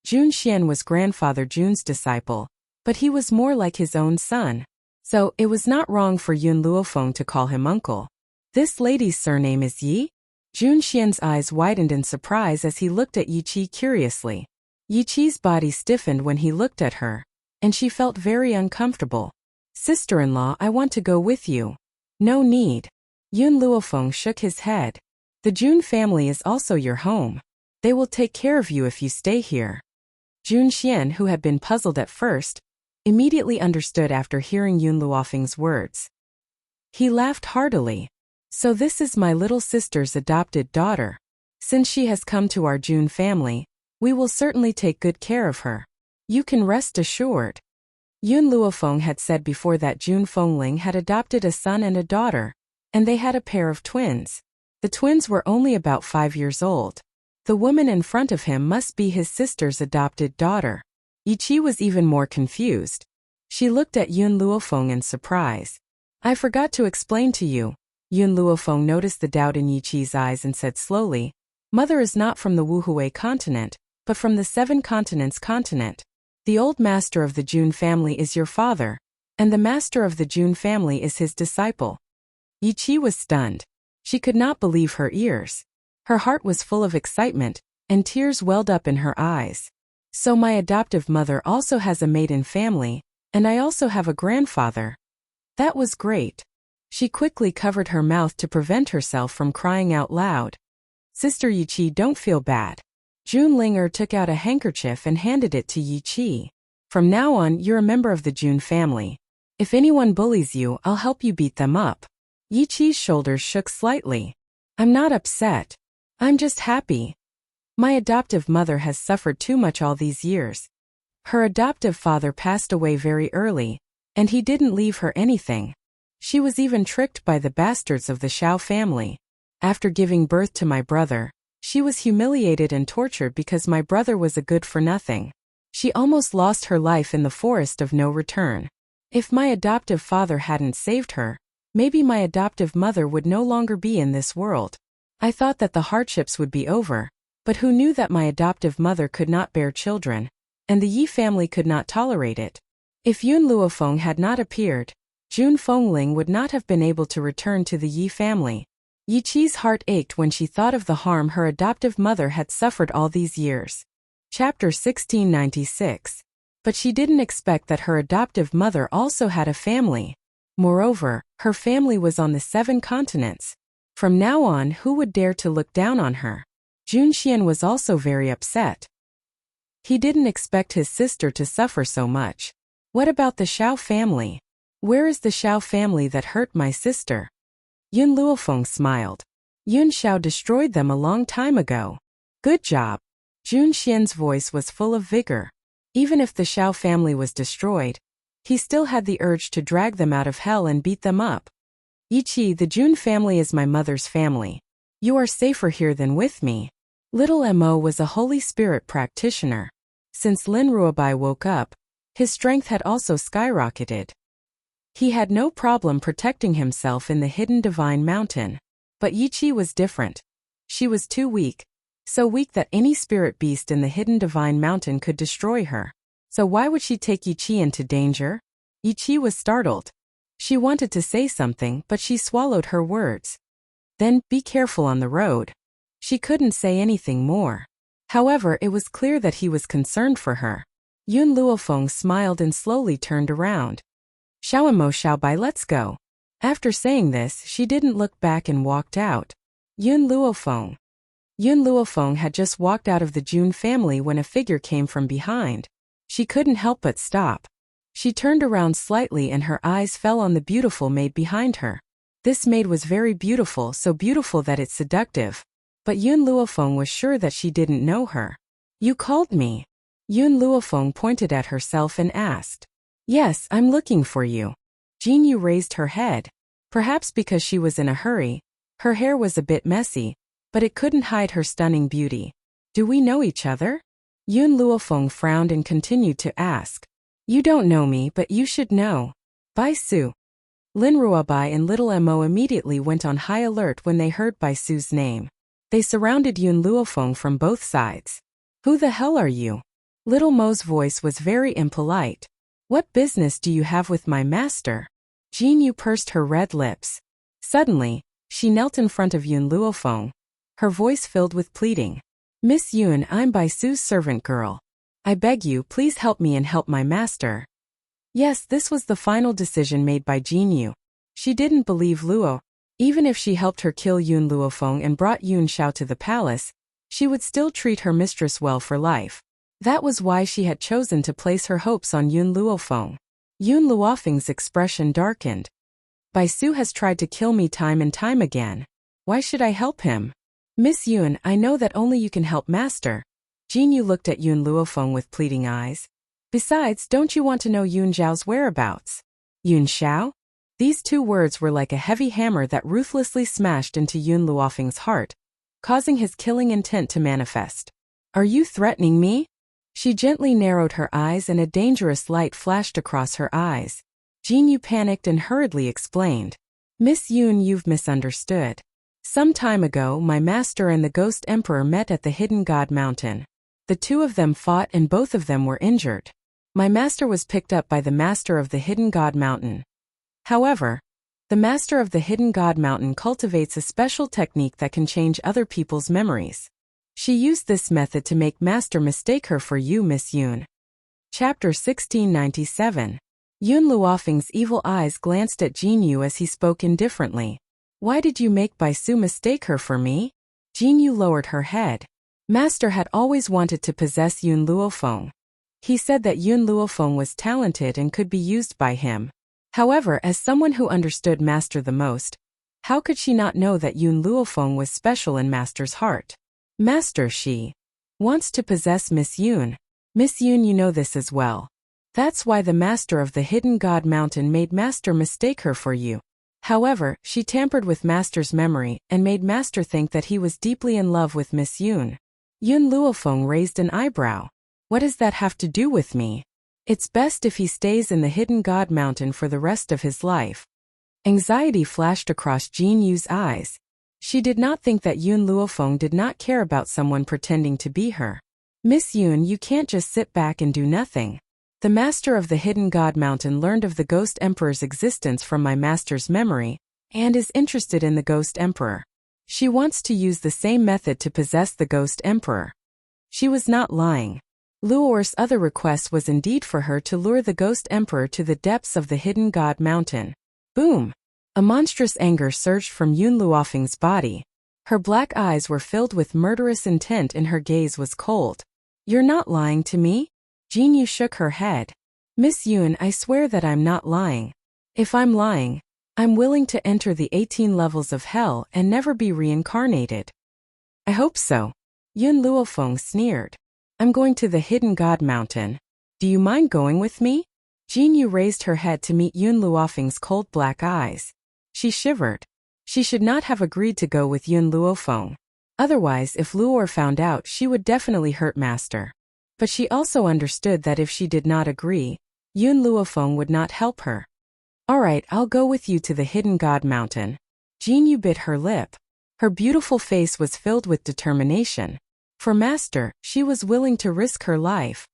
Jun Xian was grandfather Jun's disciple, but he was more like his own son. So, it was not wrong for Yun Luofeng to call him uncle. This lady's surname is Yi? Jun Xian's eyes widened in surprise as he looked at Yi Qi curiously. Yi Qi's body stiffened when he looked at her, and she felt very uncomfortable. Sister-in-law, I want to go with you. No need. Yun Luofeng shook his head. The Jun family is also your home. They will take care of you if you stay here. Jun Xian, who had been puzzled at first, immediately understood after hearing Yun Luofeng's words. He laughed heartily. So this is my little sister's adopted daughter. Since she has come to our Jun family, we will certainly take good care of her. You can rest assured. Yun Luofeng had said before that Jun Fengling had adopted a son and a daughter, and they had a pair of twins. The twins were only about 5 years old. The woman in front of him must be his sister's adopted daughter. Yi Qi was even more confused. She looked at Yun Luofeng in surprise. I forgot to explain to you. Yun Luofeng noticed the doubt in Yi Qi's eyes and said slowly, Mother is not from the Wuhui continent, but from the 7 continents continent. The old master of the Jun family is your father, and the master of the Jun family is his disciple. Yi Qi was stunned. She could not believe her ears. Her heart was full of excitement, and tears welled up in her eyes. So my adoptive mother also has a maiden family, and I also have a grandfather. That was great. She quickly covered her mouth to prevent herself from crying out loud. Sister Yi Qi, don't feel bad. Jun Ling'er took out a handkerchief and handed it to Yi Qi. From now on, you're a member of the Jun family. If anyone bullies you, I'll help you beat them up. Yi Qi's shoulders shook slightly. I'm not upset. I'm just happy. My adoptive mother has suffered too much all these years. Her adoptive father passed away very early, and he didn't leave her anything. She was even tricked by the bastards of the Xiao family. After giving birth to my brother, she was humiliated and tortured because my brother was a good-for-nothing. She almost lost her life in the forest of no return. If my adoptive father hadn't saved her, maybe my adoptive mother would no longer be in this world. I thought that the hardships would be over, but who knew that my adoptive mother could not bear children, and the Yi family could not tolerate it. If Yun Luofeng had not appeared, Jun Fengling would not have been able to return to the Yi family. Yi Qi's heart ached when she thought of the harm her adoptive mother had suffered all these years. Chapter 1696. But she didn't expect that her adoptive mother also had a family. Moreover, her family was on the 7 continents. From now on, who would dare to look down on her? Jun Xian was also very upset. He didn't expect his sister to suffer so much. What about the Xiao family? Where is the Xiao family that hurt my sister? Yun Luofeng smiled. Yun Xiao destroyed them a long time ago. Good job. Jun Xian's voice was full of vigor. Even if the Xiao family was destroyed, he still had the urge to drag them out of hell and beat them up. Yi Qi, the Jun family is my mother's family. You are safer here than with me. Little Mo was a Holy Spirit practitioner. Since Lin Ruobai woke up, his strength had also skyrocketed. He had no problem protecting himself in the hidden divine mountain. But Yi Qi was different. She was too weak. So weak that any spirit beast in the hidden divine mountain could destroy her. So why would she take Yi Qi into danger? Yi Qi was startled. She wanted to say something, but she swallowed her words. Then, be careful on the road. She couldn't say anything more. However, it was clear that he was concerned for her. Yun Luofeng smiled and slowly turned around. Xiaomo Xiaobai, let's go. After saying this, she didn't look back and walked out. Yun Luofeng had just walked out of the Jun family when a figure came from behind. She couldn't help but stop. She turned around slightly and her eyes fell on the beautiful maid behind her. This maid was very beautiful, so beautiful that it's seductive. But Yun Luofeng was sure that she didn't know her. You called me? Yun Luofeng pointed at herself and asked. Yes, I'm looking for you. Jin Yu raised her head. Perhaps because she was in a hurry, her hair was a bit messy, but it couldn't hide her stunning beauty. Do we know each other? Yun Luofeng frowned and continued to ask. You don't know me, but you should know. Bai Su. Lin Ruobai and Little Mo immediately went on high alert when they heard Bai Su's name. They surrounded Yun Luofeng from both sides. Who the hell are you? Little Mo's voice was very impolite. What business do you have with my master? Jin Yu pursed her red lips. Suddenly, she knelt in front of Yun Luofeng. Her voice filled with pleading. Miss Yun, I'm Bai Su's servant girl. I beg you, please help me and help my master. Yes, this was the final decision made by Jin Yu. She didn't believe Luo. Even if she helped her kill Yun Luofeng and brought Yun Xiao to the palace, she would still treat her mistress well for life. That was why she had chosen to place her hopes on Yun Luofeng. Yun Luofeng's expression darkened. Bai Su has tried to kill me time and time again. Why should I help him? Miss Yun, I know that only you can help master. Jin Yu looked at Yun Luofeng with pleading eyes. Besides, don't you want to know Yun Zhao's whereabouts? Yun Xiao? These 2 words were like a heavy hammer that ruthlessly smashed into Yun Luofeng's heart, causing his killing intent to manifest. Are you threatening me? She gently narrowed her eyes and a dangerous light flashed across her eyes. Jin Yu panicked and hurriedly explained. Miss Yun, you've misunderstood. Some time ago, my master and the Ghost Emperor met at the Hidden God Mountain. The 2 of them fought and both of them were injured. My master was picked up by the master of the Hidden God Mountain. However, the master of the Hidden God Mountain cultivates a special technique that can change other people's memories. She used this method to make master mistake her for you, Miss Yun. Chapter 1697. Yun Luofeng's evil eyes glanced at Jin Yu as he spoke indifferently. Why did you make Bai Su mistake her for me? Jin Yu lowered her head. Master had always wanted to possess Yun Luofeng. He said that Yun Luofeng was talented and could be used by him. However, as someone who understood Master the most, how could she not know that Yun Luofeng was special in Master's heart? Master, she wants to possess Miss Yun. Miss Yun, you know this as well. That's why the Master of the Hidden God Mountain made Master mistake her for you. However, she tampered with Master's memory and made Master think that he was deeply in love with Miss Yun. Yun Luofeng raised an eyebrow. What does that have to do with me? It's best if he stays in the Hidden God Mountain for the rest of his life. Anxiety flashed across Jin Yu's eyes. She did not think that Yun Luofeng did not care about someone pretending to be her. Miss Yun, you can't just sit back and do nothing. The Master of the Hidden God Mountain learned of the Ghost Emperor's existence from my master's memory, and is interested in the Ghost Emperor. She wants to use the same method to possess the Ghost Emperor. She was not lying. Luor's other request was indeed for her to lure the Ghost Emperor to the depths of the Hidden God Mountain. Boom! A monstrous anger surged from Yun Luofeng's body. Her black eyes were filled with murderous intent and her gaze was cold. You're not lying to me? Jin Yu shook her head. Miss Yun, I swear that I'm not lying. If I'm lying, I'm willing to enter the 18 levels of hell and never be reincarnated. I hope so. Yun Luofeng sneered. I'm going to the Hidden God Mountain. Do you mind going with me? Jin Yu raised her head to meet Yun Luofeng's cold black eyes. She shivered. She should not have agreed to go with Yun Luofeng. Otherwise, if Luor found out, she would definitely hurt Master. But she also understood that if she did not agree, Yun Luofeng would not help her. Alright, I'll go with you to the Hidden God Mountain. Jin Yu bit her lip. Her beautiful face was filled with determination. For Master, she was willing to risk her life.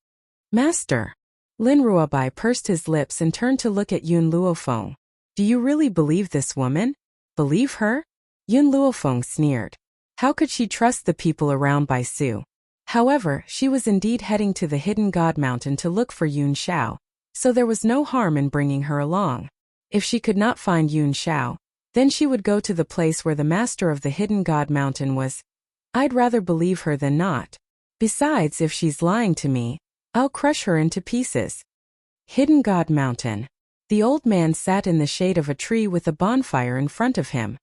Master. Lin Ruobai pursed his lips and turned to look at Yun Luofeng. Do you really believe this woman? Believe her? Yun Luofeng sneered. How could she trust the people around Bai Su? However, she was indeed heading to the Hidden God Mountain to look for Yun Shao, so there was no harm in bringing her along. If she could not find Yun Shao, then she would go to the place where the Master of the Hidden God Mountain was. I'd rather believe her than not. Besides, if she's lying to me, I'll crush her into pieces. Hidden God Mountain. The old man sat in the shade of a tree with a bonfire in front of him.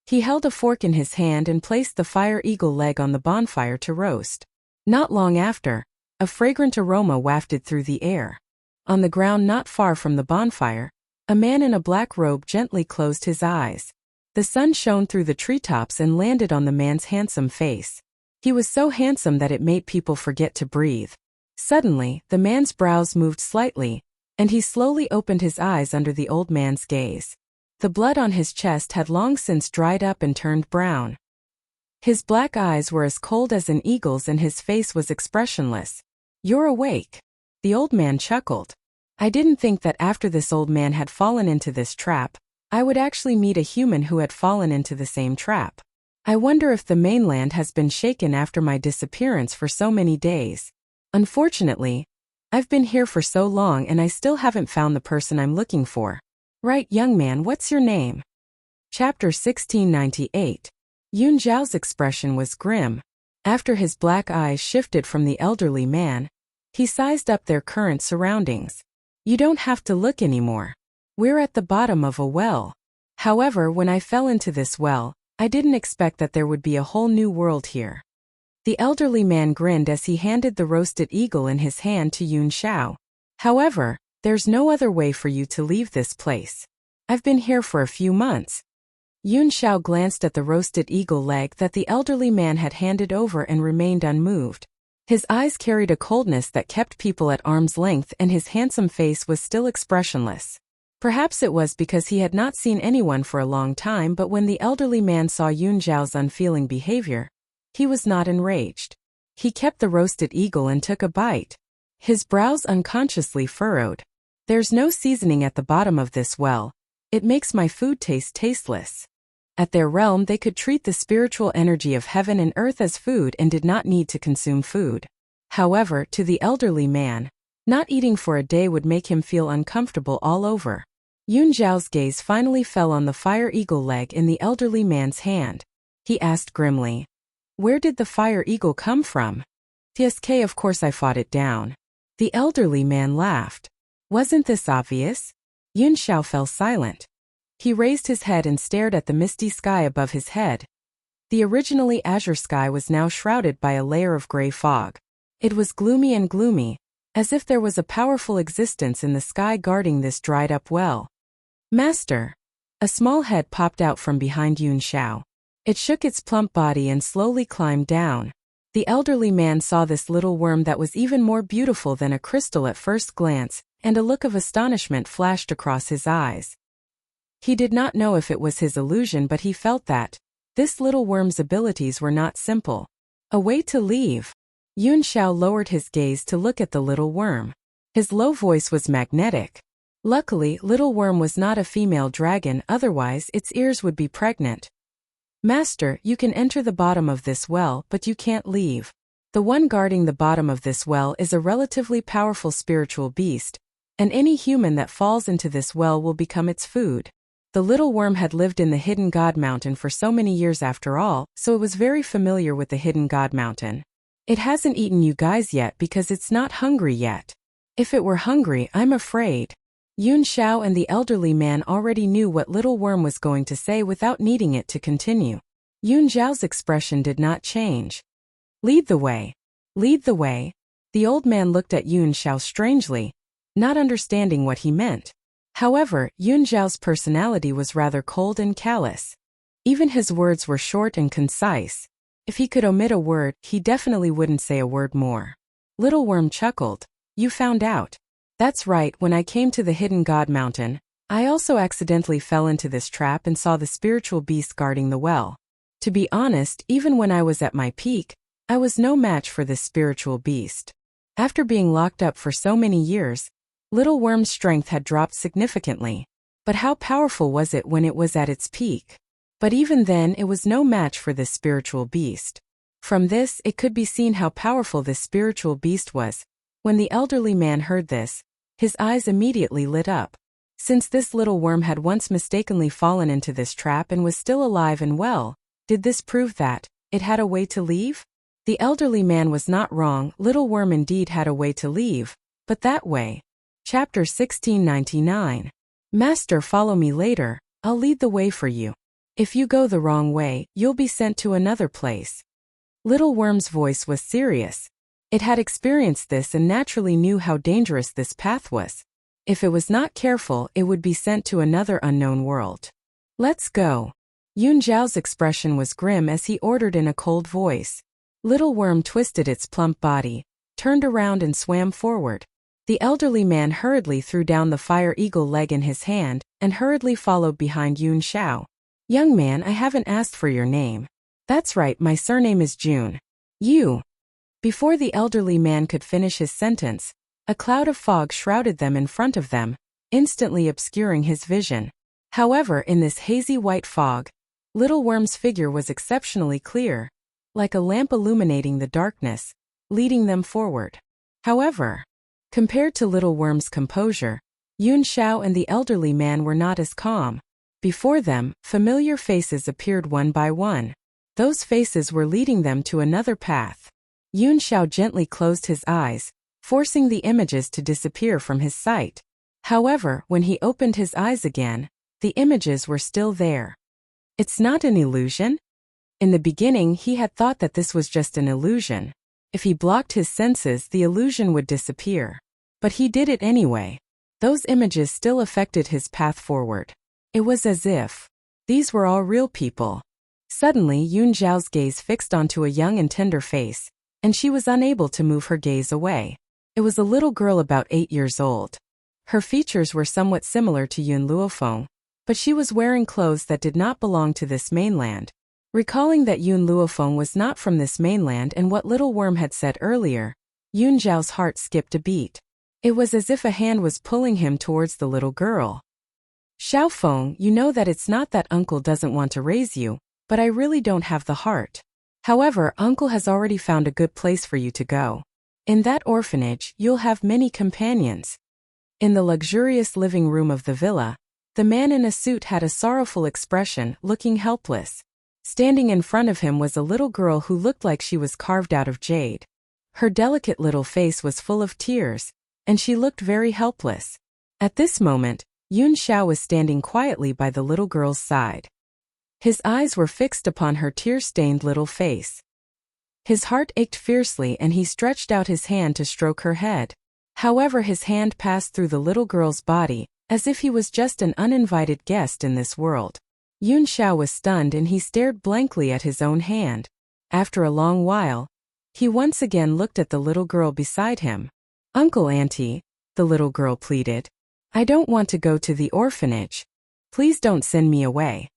He held a fork in his hand and placed the fire eagle leg on the bonfire to roast. Not long after, a fragrant aroma wafted through the air. On the ground not far from the bonfire, a man in a black robe gently closed his eyes. The sun shone through the treetops and landed on the man's handsome face. He was so handsome that it made people forget to breathe. Suddenly, the man's brows moved slightly, and he slowly opened his eyes under the old man's gaze. The blood on his chest had long since dried up and turned brown. His black eyes were as cold as an eagle's and his face was expressionless. You're awake. The old man chuckled. I didn't think that after this old man had fallen into this trap, I would actually meet a human who had fallen into the same trap. I wonder if the mainland has been shaken after my disappearance for so many days. Unfortunately, I've been here for so long and I still haven't found the person I'm looking for. Right, young man, what's your name? Chapter 1698. Yun Zhao's expression was grim. After his black eyes shifted from the elderly man, he sized up their current surroundings. You don't have to look anymore. We're at the bottom of a well. However, when I fell into this well, I didn't expect that there would be a whole new world here. The elderly man grinned as he handed the roasted eagle in his hand to Yun Shao. However, there's no other way for you to leave this place. I've been here for a few months. Yun Shao glanced at the roasted eagle leg that the elderly man had handed over and remained unmoved. His eyes carried a coldness that kept people at arm's length and his handsome face was still expressionless. Perhaps it was because he had not seen anyone for a long time, but when the elderly man saw Yun Zhao's unfeeling behavior, he was not enraged. He kept the roasted eagle and took a bite. His brows unconsciously furrowed. There's no seasoning at the bottom of this well. It makes my food taste tasteless. At their realm they could treat the spiritual energy of heaven and earth as food and did not need to consume food. However, to the elderly man, not eating for a day would make him feel uncomfortable all over. Yun Zhao's gaze finally fell on the fire eagle leg in the elderly man's hand. He asked grimly, "Where did the fire eagle come from?" "TSK, of course I fought it down." The elderly man laughed. Wasn't this obvious? Yun Xiao fell silent. He raised his head and stared at the misty sky above his head. The originally azure sky was now shrouded by a layer of gray fog. It was gloomy and gloomy, as if there was a powerful existence in the sky guarding this dried-up well. Master! A small head popped out from behind Yun Xiao. It shook its plump body and slowly climbed down. The elderly man saw this little worm that was even more beautiful than a crystal at first glance, and a look of astonishment flashed across his eyes. He did not know if it was his illusion, but he felt that this little worm's abilities were not simple. A way to leave. Yun Xiao lowered his gaze to look at the little worm. His low voice was magnetic. Luckily, little worm was not a female dragon, otherwise its ears would be pregnant. Master, you can enter the bottom of this well, but you can't leave. The one guarding the bottom of this well is a relatively powerful spiritual beast, and any human that falls into this well will become its food. The little worm had lived in the Hidden God Mountain for so many years after all, so it was very familiar with the Hidden God Mountain. It hasn't eaten you guys yet because it's not hungry yet. If it were hungry, I'm afraid. Yun Xiao and the elderly man already knew what little worm was going to say without needing it to continue. Yun Xiao's expression did not change. Lead the way. Lead the way. The old man looked at Yun Xiao strangely, not understanding what he meant. However, Yun Xiao's personality was rather cold and callous. Even his words were short and concise. If he could omit a word, he definitely wouldn't say a word more. Little worm chuckled. You found out. That's right, when I came to the Hidden God Mountain, I also accidentally fell into this trap and saw the spiritual beast guarding the well. To be honest, even when I was at my peak, I was no match for this spiritual beast. After being locked up for so many years, little worm's strength had dropped significantly. But how powerful was it when it was at its peak? But even then, it was no match for this spiritual beast. From this, it could be seen how powerful this spiritual beast was. When the elderly man heard this, his eyes immediately lit up. Since this little worm had once mistakenly fallen into this trap and was still alive and well, did this prove that it had a way to leave? The elderly man was not wrong, little worm indeed had a way to leave, but that way. Chapter 1699. Master, follow me later, I'll lead the way for you. If you go the wrong way, you'll be sent to another place. Little worm's voice was serious. It had experienced this and naturally knew how dangerous this path was. If it was not careful, it would be sent to another unknown world. Let's go. Yun Xiao's expression was grim as he ordered in a cold voice. Little worm twisted its plump body, turned around and swam forward. The elderly man hurriedly threw down the fire eagle leg in his hand and hurriedly followed behind Yun Xiao. Young man, I haven't asked for your name. That's right, my surname is June. You. Before the elderly man could finish his sentence, a cloud of fog shrouded them in front of them, instantly obscuring his vision. However, in this hazy white fog, little worm's figure was exceptionally clear, like a lamp illuminating the darkness, leading them forward. However, compared to little worm's composure, Yun Xiao and the elderly man were not as calm. Before them, familiar faces appeared one by one. Those faces were leading them to another path. Yun Xiao gently closed his eyes, forcing the images to disappear from his sight. However, when he opened his eyes again, the images were still there. It's not an illusion? In the beginning, he had thought that this was just an illusion. If he blocked his senses, the illusion would disappear. But he did it anyway. Those images still affected his path forward. It was as if these were all real people. Suddenly, Yun Xiao's gaze fixed onto a young and tender face, and she was unable to move her gaze away. It was a little girl about 8 years old. Her features were somewhat similar to Yun Luofeng, but she was wearing clothes that did not belong to this mainland. Recalling that Yun Luofeng was not from this mainland and what little worm had said earlier, Yun Xiao's heart skipped a beat. It was as if a hand was pulling him towards the little girl. Xiaofeng, you know that it's not that uncle doesn't want to raise you, but I really don't have the heart. However, uncle has already found a good place for you to go. In that orphanage, you'll have many companions. In the luxurious living room of the villa, the man in a suit had a sorrowful expression, looking helpless. Standing in front of him was a little girl who looked like she was carved out of jade. Her delicate little face was full of tears, and she looked very helpless. At this moment, Yun Xiao was standing quietly by the little girl's side. His eyes were fixed upon her tear-stained little face. His heart ached fiercely and he stretched out his hand to stroke her head. However, his hand passed through the little girl's body, as if he was just an uninvited guest in this world. Yun Xiao was stunned and he stared blankly at his own hand. After a long while, he once again looked at the little girl beside him. "Uncle, Auntie," the little girl pleaded. "I don't want to go to the orphanage. Please don't send me away."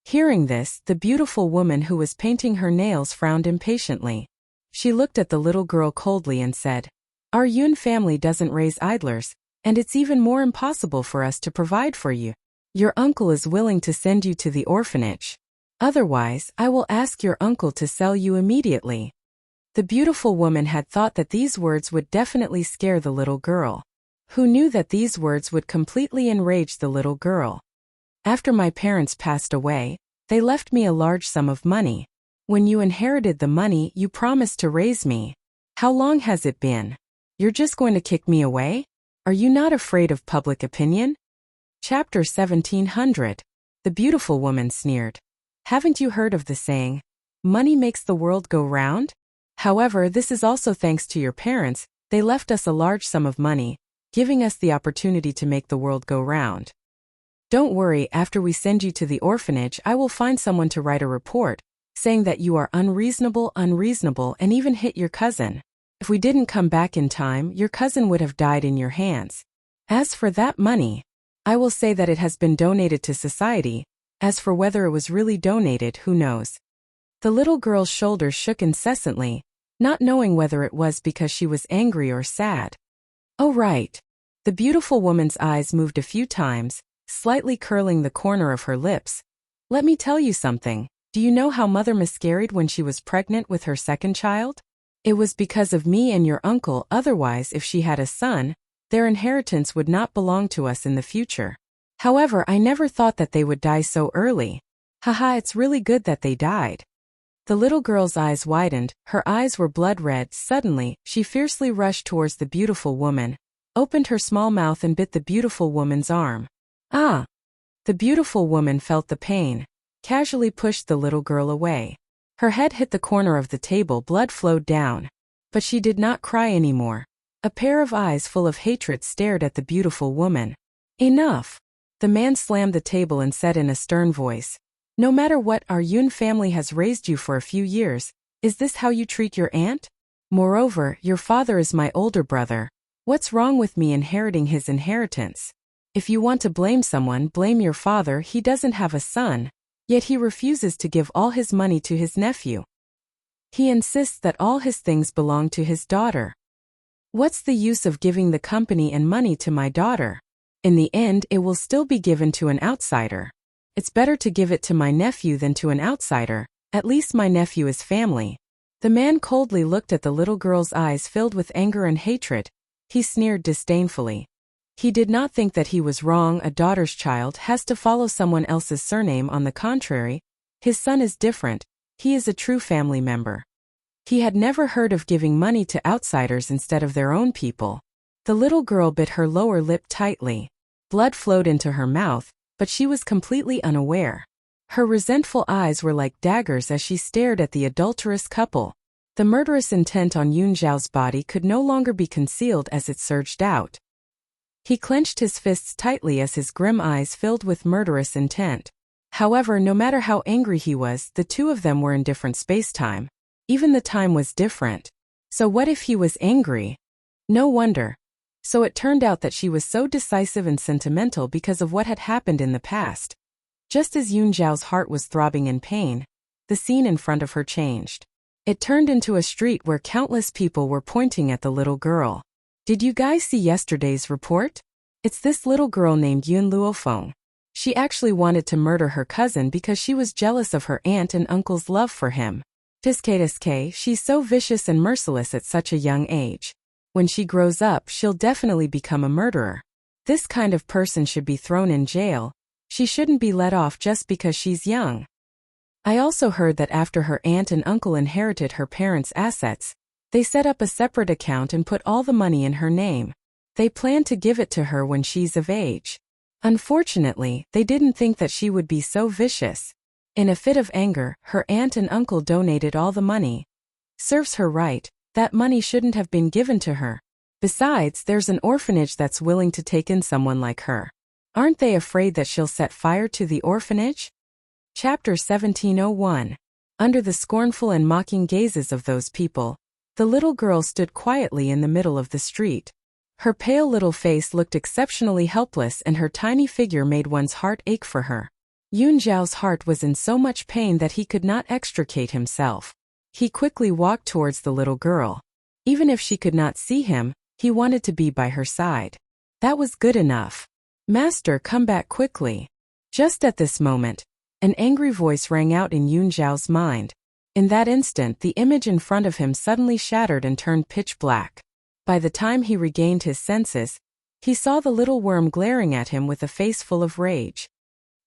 Hearing this, the beautiful woman who was painting her nails frowned impatiently. She looked at the little girl coldly and said, "Our Yun family doesn't raise idlers, and it's even more impossible for us to provide for you. Your uncle is willing to send you to the orphanage. Otherwise, I will ask your uncle to sell you immediately." The beautiful woman had thought that these words would definitely scare the little girl. Who knew that these words would completely enrage the little girl? "After my parents passed away, they left me a large sum of money. When you inherited the money, you promised to raise me. How long has it been? You're just going to kick me away? Are you not afraid of public opinion?" Chapter 1700. The beautiful woman sneered. "Haven't you heard of the saying, 'Money makes the world go round'? However, this is also thanks to your parents. They left us a large sum of money, giving us the opportunity to make the world go round. Don't worry, after we send you to the orphanage, I will find someone to write a report, saying that you are unreasonable, and even hit your cousin. If we didn't come back in time, your cousin would have died in your hands. As for that money, I will say that it has been donated to society. As for whether it was really donated, who knows?" The little girl's shoulders shook incessantly, not knowing whether it was because she was angry or sad. "Oh right." The beautiful woman's eyes moved a few times, slightly curling the corner of her lips. "Let me tell you something. Do you know how Mother miscarried when she was pregnant with her second child? It was because of me and your uncle. Otherwise, if she had a son, their inheritance would not belong to us in the future. However, I never thought that they would die so early. Haha, it's really good that they died." The little girl's eyes widened, her eyes were blood red. Suddenly, she fiercely rushed towards the beautiful woman, opened her small mouth and bit the beautiful woman's arm. "Ah!" The beautiful woman felt the pain, casually pushed the little girl away. Her head hit the corner of the table, blood flowed down. But she did not cry anymore. A pair of eyes full of hatred stared at the beautiful woman. "Enough!" The man slammed the table and said in a stern voice, "No matter what, our Yun family has raised you for a few years. Is this how you treat your aunt? Moreover, your father is my older brother. What's wrong with me inheriting his inheritance? If you want to blame someone, blame your father. He doesn't have a son, yet he refuses to give all his money to his nephew. He insists that all his things belong to his daughter. What's the use of giving the company and money to my daughter? In the end, it will still be given to an outsider. It's better to give it to my nephew than to an outsider. At least my nephew is family." The man coldly looked at the little girl's eyes filled with anger and hatred. He sneered disdainfully. He did not think that he was wrong. A daughter's child has to follow someone else's surname. On the contrary, his son is different. He is a true family member. He had never heard of giving money to outsiders instead of their own people. The little girl bit her lower lip tightly. Blood flowed into her mouth, but she was completely unaware. Her resentful eyes were like daggers as she stared at the adulterous couple. The murderous intent on Yun Zhao's body could no longer be concealed as it surged out. He clenched his fists tightly as his grim eyes filled with murderous intent. However, no matter how angry he was, the two of them were in different space-time. Even the time was different. So what if he was angry? No wonder. So it turned out that she was so decisive and sentimental because of what had happened in the past. Just as Yun Zhao's heart was throbbing in pain, the scene in front of her changed. It turned into a street where countless people were pointing at the little girl. "Did you guys see yesterday's report? It's this little girl named Yun Luofeng. She actually wanted to murder her cousin because she was jealous of her aunt and uncle's love for him. Tiske, she's so vicious and merciless at such a young age. When she grows up, she'll definitely become a murderer. This kind of person should be thrown in jail. She shouldn't be let off just because she's young." I also heard that after her aunt and uncle inherited her parents' assets, They set up a separate account and put all the money in her name. They plan to give it to her when she's of age. Unfortunately, they didn't think that she would be so vicious. In a fit of anger, her aunt and uncle donated all the money. Serves her right, that money shouldn't have been given to her. Besides, there's an orphanage that's willing to take in someone like her. Aren't they afraid that she'll set fire to the orphanage? Chapter 1701. Under the scornful and mocking gazes of those people, the little girl stood quietly in the middle of the street. Her pale little face looked exceptionally helpless and her tiny figure made one's heart ache for her. Yun Zhao's heart was in so much pain that he could not extricate himself. He quickly walked towards the little girl. Even if she could not see him, he wanted to be by her side. That was good enough. Master, come back quickly. Just at this moment, an angry voice rang out in Yun Zhao's mind. In that instant, the image in front of him suddenly shattered and turned pitch black. By the time he regained his senses, he saw the little worm glaring at him with a face full of rage.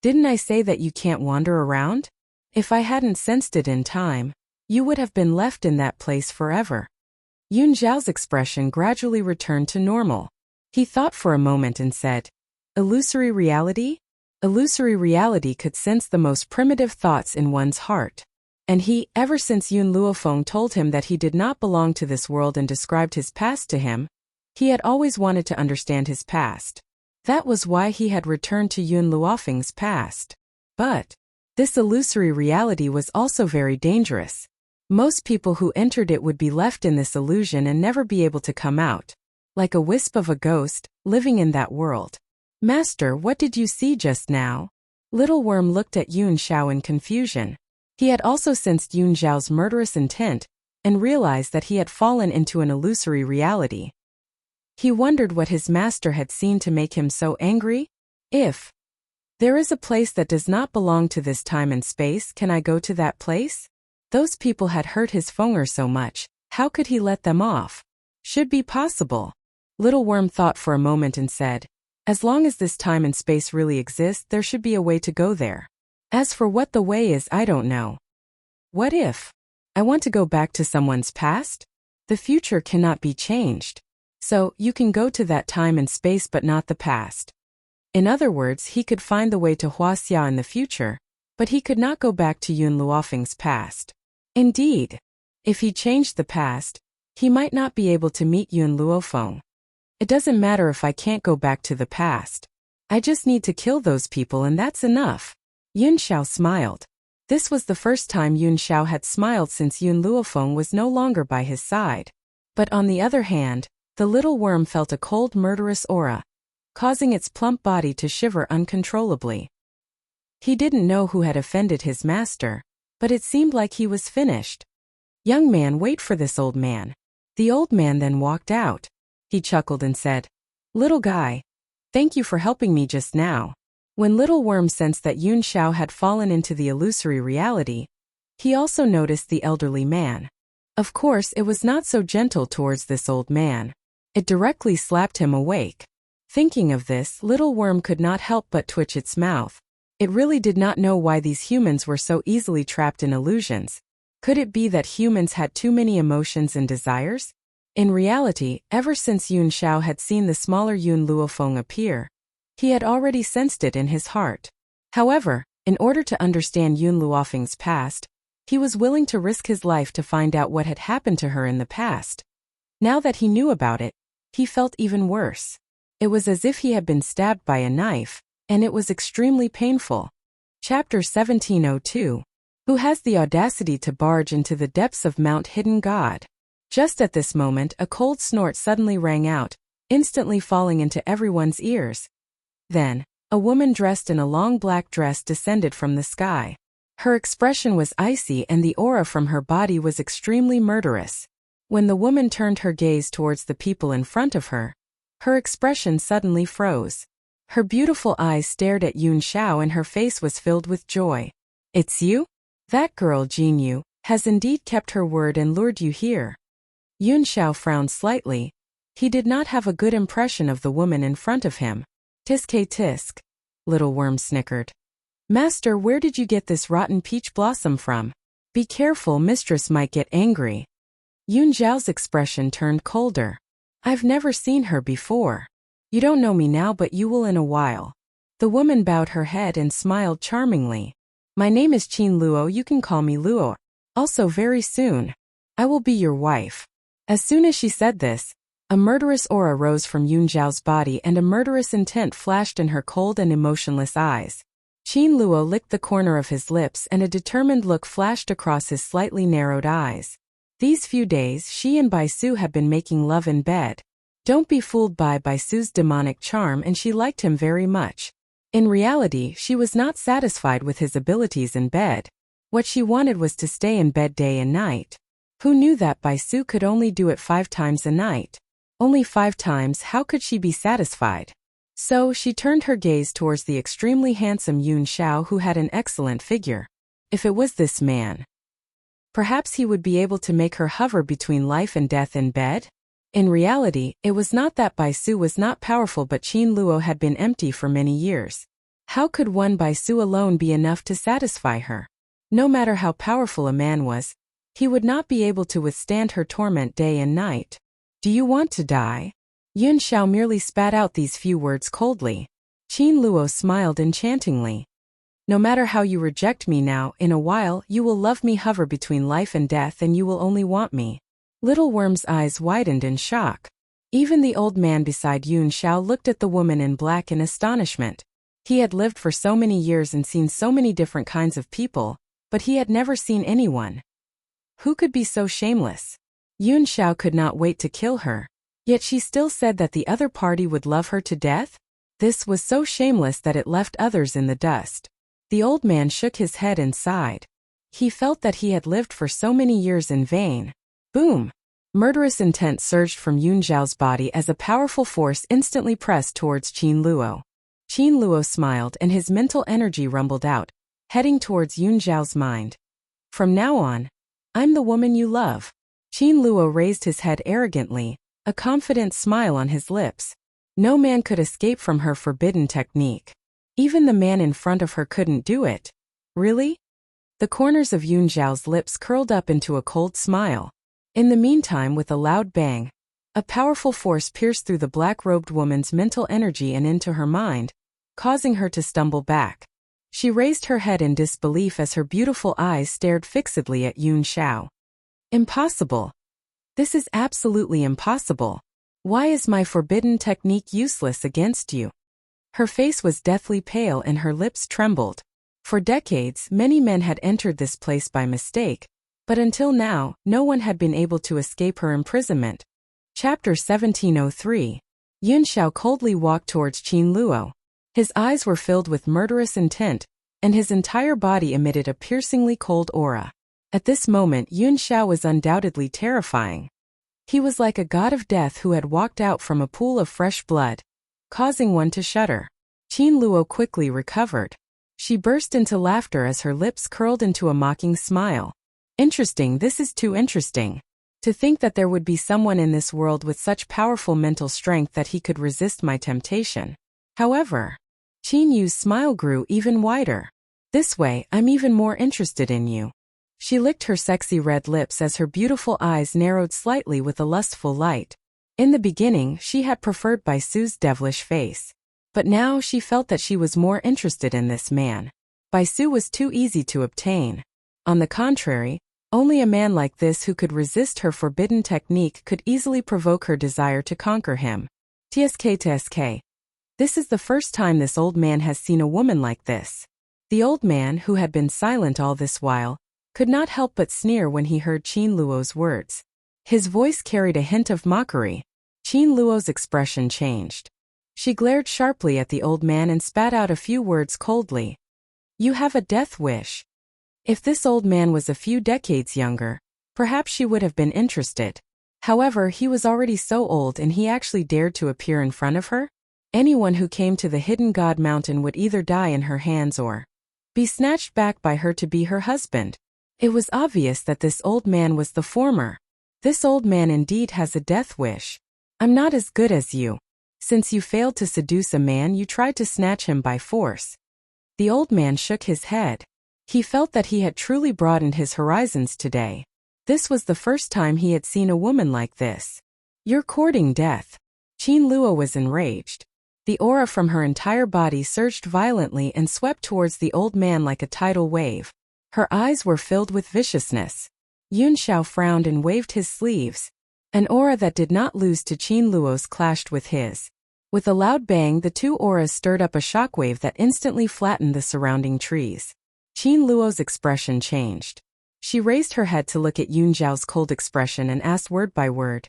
Didn't I say that you can't wander around? If I hadn't sensed it in time, you would have been left in that place forever. Yun Zhao's expression gradually returned to normal. He thought for a moment and said, "Illusory reality?" Illusory reality could sense the most primitive thoughts in one's heart. And he, ever since Yun Luofeng told him that he did not belong to this world and described his past to him, he had always wanted to understand his past. That was why he had returned to Yun Luofeng's past. But this illusory reality was also very dangerous. Most people who entered it would be left in this illusion and never be able to come out, like a wisp of a ghost, living in that world. Master, what did you see just now? Little Worm looked at Yun Zhao in confusion. He had also sensed Yun Zhao's murderous intent and realized that he had fallen into an illusory reality. He wondered what his master had seen to make him so angry. If there is a place that does not belong to this time and space, can I go to that place? Those people had hurt his Fenger so much, how could he let them off? Should be possible. Little Worm thought for a moment and said, as long as this time and space really exist, there should be a way to go there. As for what the way is, I don't know. What if I want to go back to someone's past? The future cannot be changed. So, you can go to that time and space but not the past. In other words, he could find the way to Huaxia in the future, but he could not go back to Yun Luofeng's past. Indeed, if he changed the past, he might not be able to meet Yun Luofeng. It doesn't matter if I can't go back to the past. I just need to kill those people and that's enough. Yun Zhao smiled. This was the first time Yun Zhao had smiled since Yun Luofeng was no longer by his side. But on the other hand, the little worm felt a cold murderous aura, causing its plump body to shiver uncontrollably. He didn't know who had offended his master, but it seemed like he was finished. Young man, wait for this old man. The old man then walked out. He chuckled and said, little guy, thank you for helping me just now. When Little Worm sensed that Yun Zhao had fallen into the illusory reality, he also noticed the elderly man. Of course, it was not so gentle towards this old man. It directly slapped him awake. Thinking of this, Little Worm could not help but twitch its mouth. It really did not know why these humans were so easily trapped in illusions. Could it be that humans had too many emotions and desires? In reality, ever since Yun Zhao had seen the smaller Yun Luofeng appear, he had already sensed it in his heart. However, in order to understand Yun Luofeng's past, he was willing to risk his life to find out what had happened to her in the past. Now that he knew about it, he felt even worse. It was as if he had been stabbed by a knife, and it was extremely painful. Chapter 1702. Who has the audacity to barge into the depths of Mount Hidden God? Just at this moment, a cold snort suddenly rang out, instantly falling into everyone's ears. Then, a woman dressed in a long black dress descended from the sky. Her expression was icy and the aura from her body was extremely murderous. When the woman turned her gaze towards the people in front of her, her expression suddenly froze. Her beautiful eyes stared at Yun Zhao and her face was filled with joy. It's you? That girl, Jin Yu, has indeed kept her word and lured you here. Yun Zhao frowned slightly. He did not have a good impression of the woman in front of him. Tisk tisk. Little Worm snickered. Master, where did you get this rotten peach blossom from? Be careful, mistress might get angry. Yun Zhao's expression turned colder. I've never seen her before. You don't know me now, but you will in a while. The woman bowed her head and smiled charmingly. My name is Qin Luo, you can call me Luo. Also very soon, I will be your wife. As soon as she said this, a murderous aura rose from Yun Zhao's body and a murderous intent flashed in her cold and emotionless eyes. Qin Luo licked the corner of his lips and a determined look flashed across his slightly narrowed eyes. These few days she and Bai Su had been making love in bed. Don't be fooled by Bai Su's demonic charm, and she liked him very much. In reality, she was not satisfied with his abilities in bed. What she wanted was to stay in bed day and night. Who knew that Bai Su could only do it 5 times a night? Only 5 times, how could she be satisfied? So she turned her gaze towards the extremely handsome Yun Zhao, who had an excellent figure. If it was this man, perhaps he would be able to make her hover between life and death in bed? In reality, it was not that Bai Su was not powerful, but Qin Luo had been empty for many years. How could one Bai Su alone be enough to satisfy her? No matter how powerful a man was, he would not be able to withstand her torment day and night. Do you want to die? Yun Zhao merely spat out these few words coldly. Qin Luo smiled enchantingly. No matter how you reject me now, in a while you will love me, hover between life and death, and you will only want me. Little Worm's eyes widened in shock. Even the old man beside Yun Zhao looked at the woman in black in astonishment. He had lived for so many years and seen so many different kinds of people, but he had never seen anyone who could be so shameless. Yun Zhao could not wait to kill her. Yet she still said that the other party would love her to death? This was so shameless that it left others in the dust. The old man shook his head and sighed. He felt that he had lived for so many years in vain. Boom! Murderous intent surged from Yun Zhao's body as a powerful force instantly pressed towards Qin Luo. Qin Luo smiled and his mental energy rumbled out, heading towards Yun Zhao's mind. From now on, I'm the woman you love. Qin Luo raised his head arrogantly, a confident smile on his lips. No man could escape from her forbidden technique. Even the man in front of her couldn't do it. Really? The corners of Yun Zhao's lips curled up into a cold smile. In the meantime, with a loud bang, a powerful force pierced through the black-robed woman's mental energy and into her mind, causing her to stumble back. She raised her head in disbelief as her beautiful eyes stared fixedly at Yun Zhao. Impossible. This is absolutely impossible. Why is my forbidden technique useless against you? Her face was deathly pale and her lips trembled. For decades, many men had entered this place by mistake, but until now, no one had been able to escape her imprisonment. Chapter 1703. Yun Zhao coldly walked towards Qin Luo. His eyes were filled with murderous intent, and his entire body emitted a piercingly cold aura. At this moment, Yun Zhao was undoubtedly terrifying. He was like a god of death who had walked out from a pool of fresh blood, causing one to shudder. Qin Luo quickly recovered. She burst into laughter as her lips curled into a mocking smile. Interesting, this is too interesting. To think that there would be someone in this world with such powerful mental strength that he could resist my temptation. However, Qin Yu's smile grew even wider. This way, I'm even more interested in you. She licked her sexy red lips as her beautiful eyes narrowed slightly with a lustful light. In the beginning, she had preferred Bai Su's devilish face. But now she felt that she was more interested in this man. Bai Su was too easy to obtain. On the contrary, only a man like this who could resist her forbidden technique could easily provoke her desire to conquer him. TSK. This is the first time this old man has seen a woman like this. The old man, who had been silent all this while, could not help but sneer when he heard Qin Luo's words. His voice carried a hint of mockery. Qin Luo's expression changed. She glared sharply at the old man and spat out a few words coldly. You have a death wish. If this old man was a few decades younger, perhaps she would have been interested. However, he was already so old and he actually dared to appear in front of her? Anyone who came to the hidden god mountain would either die in her hands or be snatched back by her to be her husband. It was obvious that this old man was the former. This old man indeed has a death wish. I'm not as good as you. Since you failed to seduce a man, you tried to snatch him by force. The old man shook his head. He felt that he had truly broadened his horizons today. This was the first time he had seen a woman like this. "You're courting death." Qin Luo was enraged. The aura from her entire body surged violently and swept towards the old man like a tidal wave. Her eyes were filled with viciousness. Yun Xiao frowned and waved his sleeves. An aura that did not lose to Qin Luo's clashed with his. With a loud bang, the two auras stirred up a shockwave that instantly flattened the surrounding trees. Qin Luo's expression changed. She raised her head to look at Yun Xiao's cold expression and asked word by word,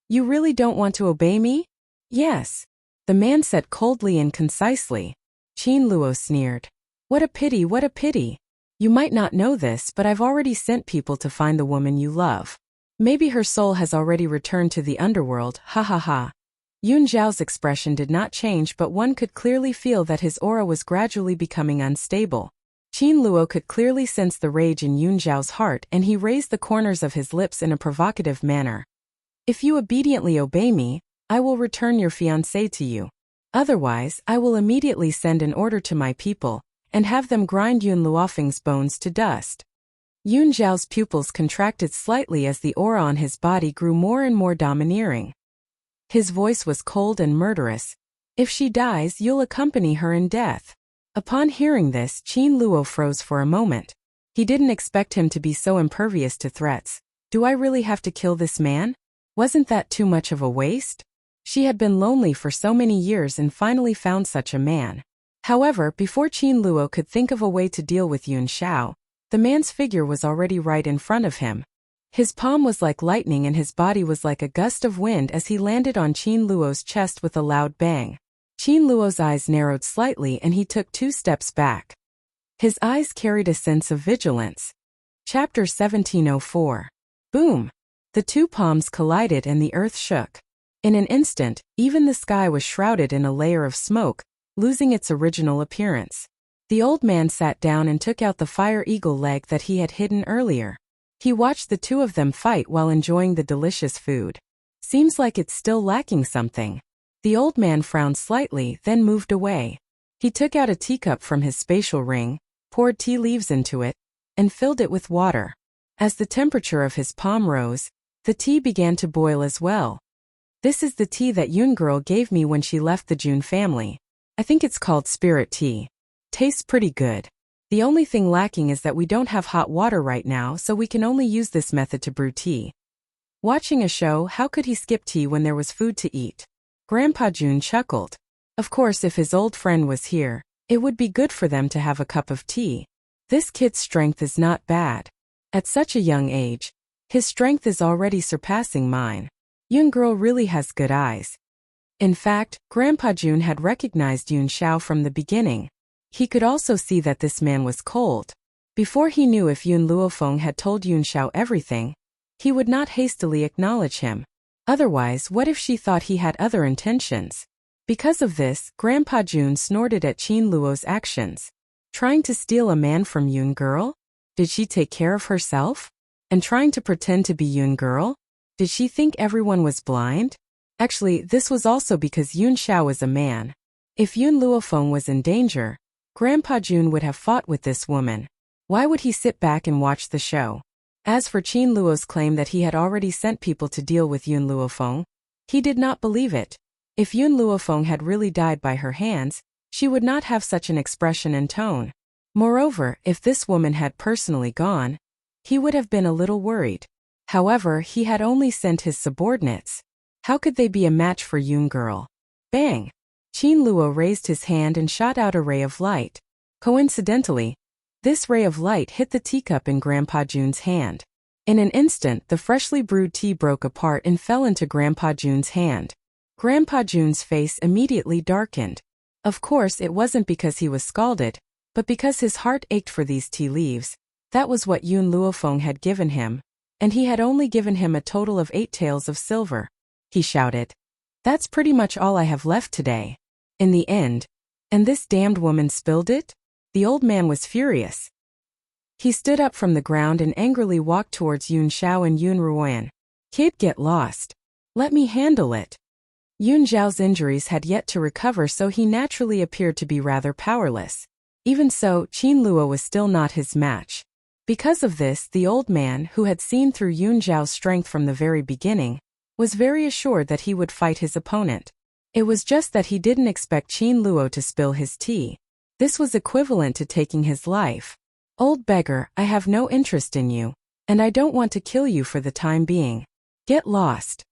"You really don't want to obey me?" "Yes," the man said coldly and concisely. Qin Luo sneered. What a pity, what a pity. You might not know this, but I've already sent people to find the woman you love. Maybe her soul has already returned to the underworld, ha ha ha." Yun Xiao's expression did not change, but one could clearly feel that his aura was gradually becoming unstable. Qin Luo could clearly sense the rage in Yun Xiao's heart, and he raised the corners of his lips in a provocative manner. "If you obediently obey me, I will return your fiancé to you. Otherwise, I will immediately send an order to my people, and have them grind Yun Luofeng's bones to dust." Yun Xiao's pupils contracted slightly as the aura on his body grew more and more domineering. His voice was cold and murderous. "If she dies, you'll accompany her in death." Upon hearing this, Qin Luo froze for a moment. He didn't expect him to be so impervious to threats. "Do I really have to kill this man? Wasn't that too much of a waste?" She had been lonely for so many years and finally found such a man. However, before Qin Luo could think of a way to deal with Yun Xiao, the man's figure was already right in front of him. His palm was like lightning and his body was like a gust of wind as he landed on Qin Luo's chest with a loud bang. Qin Luo's eyes narrowed slightly and he took 2 steps back. His eyes carried a sense of vigilance. Chapter 1704. Boom! The 2 palms collided and the earth shook. In an instant, even the sky was shrouded in a layer of smoke, losing its original appearance. The old man sat down and took out the fire eagle leg that he had hidden earlier. He watched the 2 of them fight while enjoying the delicious food. "Seems like it's still lacking something." The old man frowned slightly, then moved away. He took out a teacup from his spatial ring, poured tea leaves into it, and filled it with water. As the temperature of his palm rose, the tea began to boil as well. "This is the tea that Yun girl gave me when she left the Jun family. I think it's called spirit tea. Tastes pretty good. The only thing lacking is that we don't have hot water right now, so we can only use this method to brew tea." Watching a show, how could he skip tea when there was food to eat? Grandpa Jun chuckled. Of course, if his old friend was here, it would be good for them to have a cup of tea. This kid's strength is not bad. At such a young age, his strength is already surpassing mine. Yun girl really has good eyes. In fact, Grandpa Jun had recognized Yun Xiao from the beginning. He could also see that this man was cold. Before he knew if Yun Luofeng had told Yun Xiao everything, he would not hastily acknowledge him. Otherwise, what if she thought he had other intentions? Because of this, Grandpa Jun snorted at Qin Luo's actions. Trying to steal a man from Yun girl? Did she take care of herself? And trying to pretend to be Yun girl? Did she think everyone was blind? Actually, this was also because Yun Xiao was a man. If Yun Luofeng was in danger, Grandpa Jun would have fought with this woman. Why would he sit back and watch the show? As for Qin Luo's claim that he had already sent people to deal with Yun Luofeng, he did not believe it. If Yun Luofeng had really died by her hands, she would not have such an expression and tone. Moreover, if this woman had personally gone, he would have been a little worried. However, he had only sent his subordinates. How could they be a match for Yun girl? Bang! Qin Luo raised his hand and shot out a ray of light. Coincidentally, this ray of light hit the teacup in Grandpa Jun's hand. In an instant, the freshly brewed tea broke apart and fell into Grandpa Jun's hand. Grandpa Jun's face immediately darkened. Of course, it wasn't because he was scalded, but because his heart ached for these tea leaves. That was what Yun Luofeng had given him, and he had only given him a total of 8 taels of silver. He shouted, "That's pretty much all I have left today." In the end, and this damned woman spilled it? The old man was furious. He stood up from the ground and angrily walked towards Yun Xiao and Yun Ruoyan. "Kid, get lost. Let me handle it." Yun Xiao's injuries had yet to recover, so he naturally appeared to be rather powerless. Even so, Qin Luo was still not his match. Because of this, the old man, who had seen through Yun Zhao's strength from the very beginning, was very assured that he would fight his opponent. It was just that he didn't expect Qin Luo to spill his tea. This was equivalent to taking his life. Old beggar, I have no interest in you, and I don't want to kill you for the time being. Get lost.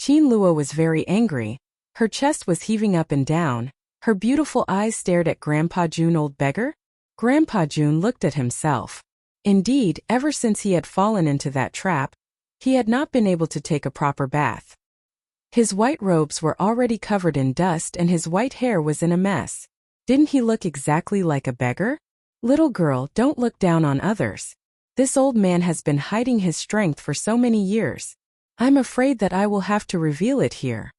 Qin Luo was very angry. Her chest was heaving up and down. Her beautiful eyes stared at Grandpa Jun. Old beggar? Grandpa Jun looked at himself. Indeed, ever since he had fallen into that trap, he had not been able to take a proper bath. His white robes were already covered in dust and his white hair was in a mess. Didn't he look exactly like a beggar? Little girl, don't look down on others. This old man has been hiding his strength for so many years. I'm afraid that I will have to reveal it here.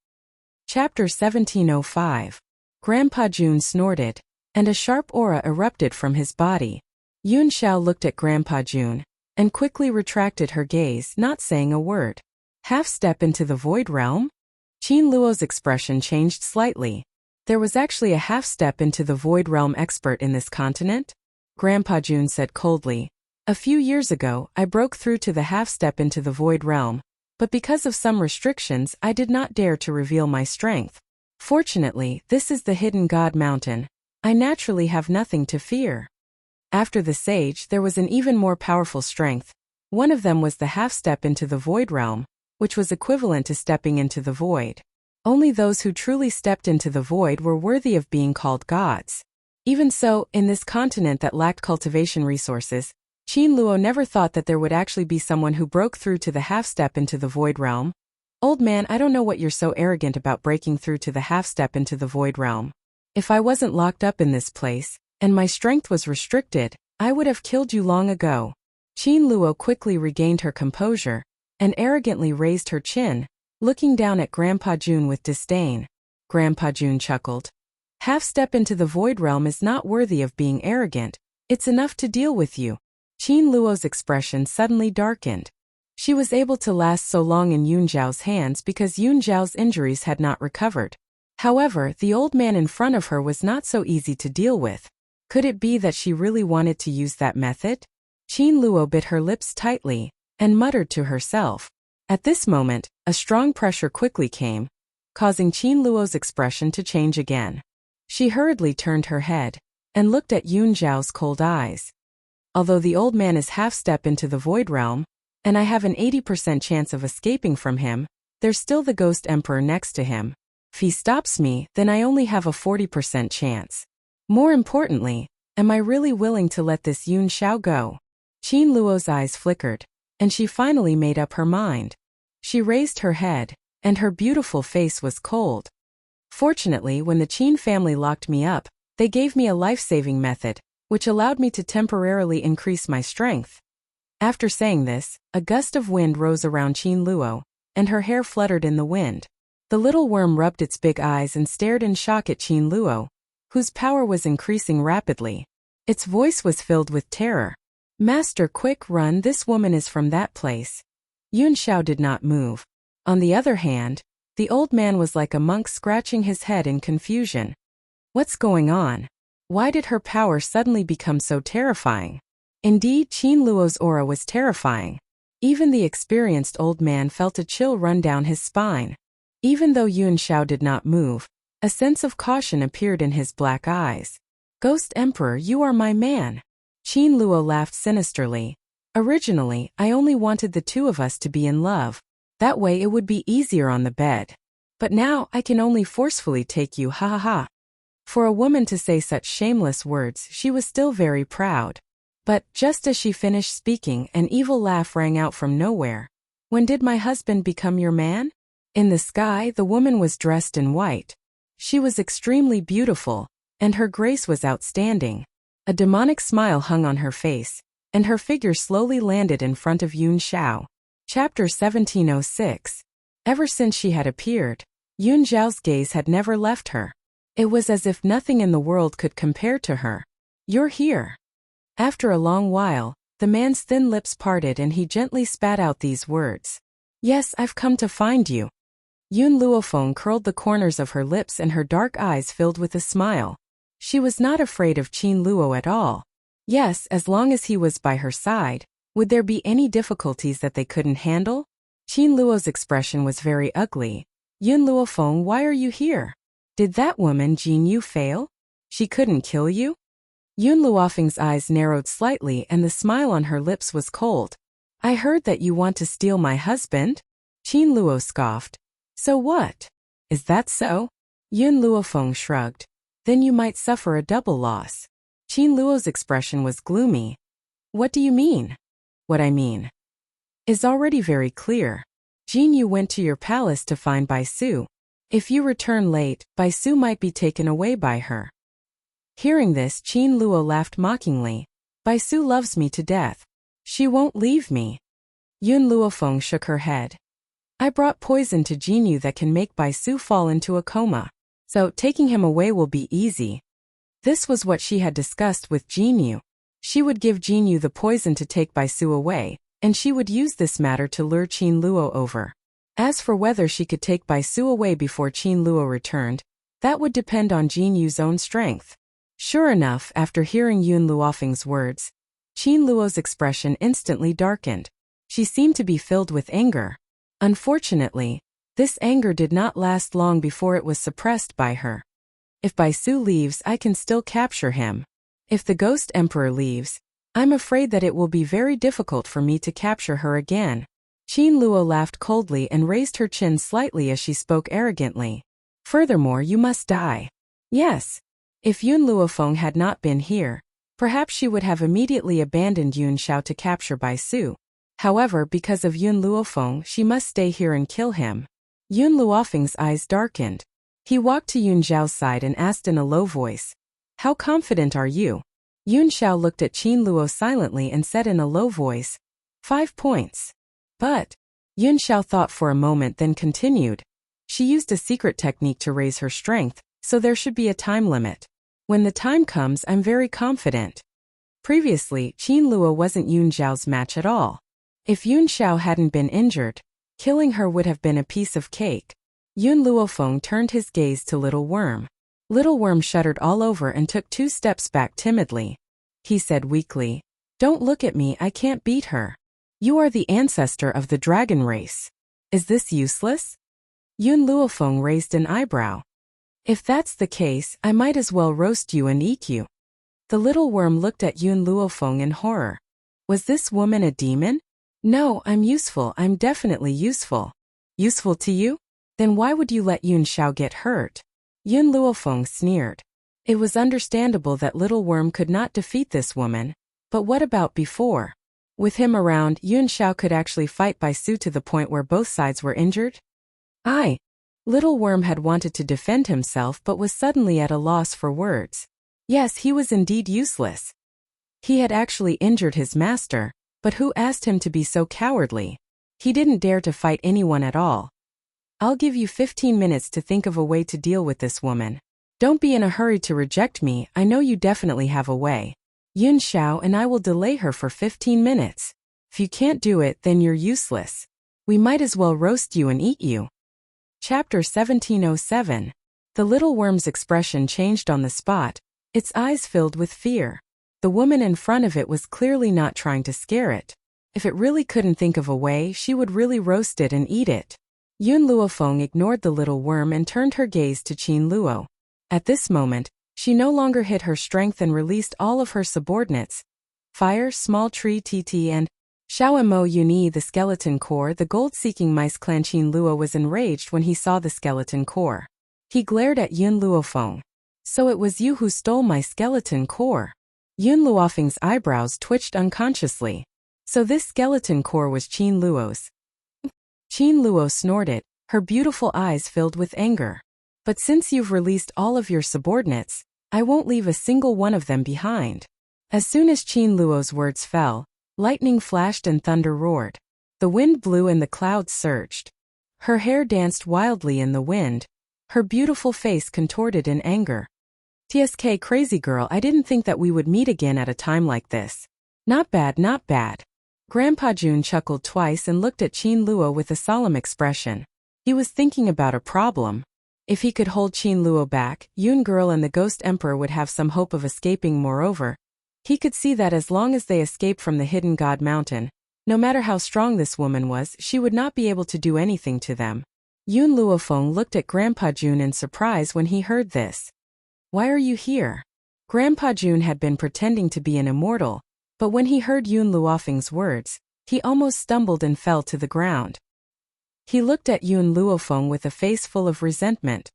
Chapter 1705. Grandpa Jun snorted, and a sharp aura erupted from his body. Yun Xiao looked at Grandpa Jun, and quickly retracted her gaze, not saying a word. Half step into the void realm? Qin Luo's expression changed slightly. There was actually a half step into the void realm expert in this continent? Grandpa Jun said coldly. A few years ago, I broke through to the half step into the void realm, but because of some restrictions, I did not dare to reveal my strength. Fortunately, this is the hidden God mountain. I naturally have nothing to fear. After the sage, there was an even more powerful strength. One of them was the half step into the void realm, which was equivalent to stepping into the void. Only those who truly stepped into the void were worthy of being called gods. Even so, in this continent that lacked cultivation resources, Qin Luo never thought that there would actually be someone who broke through to the half step into the void realm. Old man, I don't know what you're so arrogant about breaking through to the half step into the void realm. If I wasn't locked up in this place, and my strength was restricted, I would have killed you long ago. Qin Luo quickly regained her composure, and arrogantly raised her chin, looking down at Grandpa Jun with disdain. Grandpa Jun chuckled. Half step into the void realm is not worthy of being arrogant. It's enough to deal with you. Qin Luo's expression suddenly darkened. She was able to last so long in Yun Zhao's hands because Yun Zhao's injuries had not recovered. However, the old man in front of her was not so easy to deal with. Could it be that she really wanted to use that method? Qin Luo bit her lips tightly, and muttered to herself. At this moment, a strong pressure quickly came, causing Qin Luo's expression to change again. She hurriedly turned her head, and looked at Yun Zhao's cold eyes. Although the old man is half step into the void realm, and I have an 80% chance of escaping from him, there's still the ghost emperor next to him. If he stops me, then I only have a 40% chance. More importantly, am I really willing to let this Yun Xiao go? Qin Luo's eyes flickered, and she finally made up her mind. She raised her head, and her beautiful face was cold. Fortunately, when the Qin family locked me up, they gave me a life-saving method, which allowed me to temporarily increase my strength. After saying this, a gust of wind rose around Qin Luo, and her hair fluttered in the wind. The little worm rubbed its big eyes and stared in shock at Qin Luo, whose power was increasing rapidly. Its voice was filled with terror. Master, quick, run, this woman is from that place. Yun Xiao did not move. On the other hand, the old man was like a monk scratching his head in confusion. What's going on? Why did her power suddenly become so terrifying? Indeed, Qin Luo's aura was terrifying. Even the experienced old man felt a chill run down his spine. Even though Yun Xiao did not move, a sense of caution appeared in his black eyes. Ghost Emperor, you are my man. Qin Luo laughed sinisterly. Originally, I only wanted the two of us to be in love. That way it would be easier on the bed. But now I can only forcefully take you, ha ha ha. For a woman to say such shameless words, she was still very proud. But, just as she finished speaking, an evil laugh rang out from nowhere. When did my husband become your man? In the sky, the woman was dressed in white. She was extremely beautiful, and her grace was outstanding. A demonic smile hung on her face, and her figure slowly landed in front of Yun Xiao. Chapter 1706. Ever since she had appeared, Yun Xiao's gaze had never left her. It was as if nothing in the world could compare to her. You're here. After a long while, the man's thin lips parted and he gently spat out these words. Yes, I've come to find you. Yun Luofeng curled the corners of her lips and her dark eyes filled with a smile. She was not afraid of Qin Luo at all. Yes, as long as he was by her side. Would there be any difficulties that they couldn't handle? Qin Luo's expression was very ugly. Yun Luofeng, why are you here? Did that woman Jin Yu fail? She couldn't kill you? Yun Luofeng's eyes narrowed slightly and the smile on her lips was cold. I heard that you want to steal my husband? Qin Luo scoffed. So what? Is that so? Yun Luofeng shrugged. Then you might suffer a double loss. Qin Luo's expression was gloomy. What do you mean? What I mean is already very clear. Jin Yu went to your palace to find Bai Su. If you return late, Bai Su might be taken away by her. Hearing this, Qin Luo laughed mockingly. Bai Su loves me to death. She won't leave me. Yun Luofeng shook her head. I brought poison to Jin Yu that can make Bai Su fall into a coma. So taking him away will be easy. This was what she had discussed with Jin Yu. She would give Jin Yu the poison to take Bai Su away, and she would use this matter to lure Qin Luo over. As for whether she could take Bai Su away before Qin Luo returned, that would depend on Jin Yu's own strength. Sure enough, after hearing Yun Luofeng's words, Qin Luo's expression instantly darkened. She seemed to be filled with anger. Unfortunately, this anger did not last long before it was suppressed by her. If Bai Su leaves, I can still capture him. If the Ghost Emperor leaves, I'm afraid that it will be very difficult for me to capture her again. Qin Luo laughed coldly and raised her chin slightly as she spoke arrogantly. Furthermore, you must die. Yes. If Yun Luofeng had not been here, perhaps she would have immediately abandoned Yun Xiao to capture Bai Su. However, because of Yun Luofeng, she must stay here and kill him. Yun Luofeng's eyes darkened. He walked to Yun Xiao's side and asked in a low voice, How confident are you? Yun Xiao looked at Qin Luo silently and said in a low voice, 5 points. But Yun Xiao thought for a moment, then continued. She used a secret technique to raise her strength, so there should be a time limit. When the time comes, I'm very confident. Previously, Qin Luo wasn't Yun Xiao's match at all. If Yun Xiao hadn't been injured, killing her would have been a piece of cake. Yun Luofeng turned his gaze to Little Worm. Little Worm shuddered all over and took 2 steps back timidly. He said weakly, Don't look at me, I can't beat her. You are the ancestor of the dragon race. Is this useless? Yun Luofeng raised an eyebrow. If that's the case, I might as well roast you and eat you. The little worm looked at Yun Luofeng in horror. Was this woman a demon? No, I'm useful, I'm definitely useful. Useful to you? Then why would you let Yun Xiao get hurt? Yun Luofeng sneered. It was understandable that Little Worm could not defeat this woman, but what about before? With him around, Yun Xiao could actually fight Bai Su to the point where both sides were injured? Little Worm had wanted to defend himself but was suddenly at a loss for words. Yes, he was indeed useless. He had actually injured his master, but who asked him to be so cowardly? He didn't dare to fight anyone at all. I'll give you 15 minutes to think of a way to deal with this woman. Don't be in a hurry to reject me, I know you definitely have a way. Yun Xiao and I will delay her for 15 minutes. If you can't do it, then you're useless. We might as well roast you and eat you. Chapter 1707. The little worm's expression changed on the spot, its eyes filled with fear. The woman in front of it was clearly not trying to scare it. If it really couldn't think of a way, she would really roast it and eat it. Yun Luofeng ignored the little worm and turned her gaze to Qin Luo. At this moment, she no longer hid her strength and released all of her subordinates. Fire, Small Tree TT and Shao Mo Yuni the skeleton core. The gold-seeking mice clan. Qin Luo was enraged when he saw the skeleton core. He glared at Yun Luofeng. So it was you who stole my skeleton core. Yun Luofeng's eyebrows twitched unconsciously. So this skeleton core was Qin Luo's. Qin Luo snorted, her beautiful eyes filled with anger. But since you've released all of your subordinates, I won't leave a single one of them behind. As soon as Qin Luo's words fell, lightning flashed and thunder roared. The wind blew and the clouds surged. Her hair danced wildly in the wind. Her beautiful face contorted in anger. TSK crazy girl, I didn't think that we would meet again at a time like this. Not bad, not bad. Grandpa Jun chuckled twice and looked at Qin Luo with a solemn expression. He was thinking about a problem. If he could hold Qin Luo back, Yun Girl and the Ghost Emperor would have some hope of escaping. Moreover, He could see that as long as they escaped from the hidden God Mountain, no matter how strong this woman was, she would not be able to do anything to them. Yun Luofeng looked at Grandpa Jun in surprise when he heard this. Why are you here? Grandpa Jun had been pretending to be an immortal, but when he heard Yun Luofeng's words, he almost stumbled and fell to the ground. He looked at Yun Luofeng with a face full of resentment.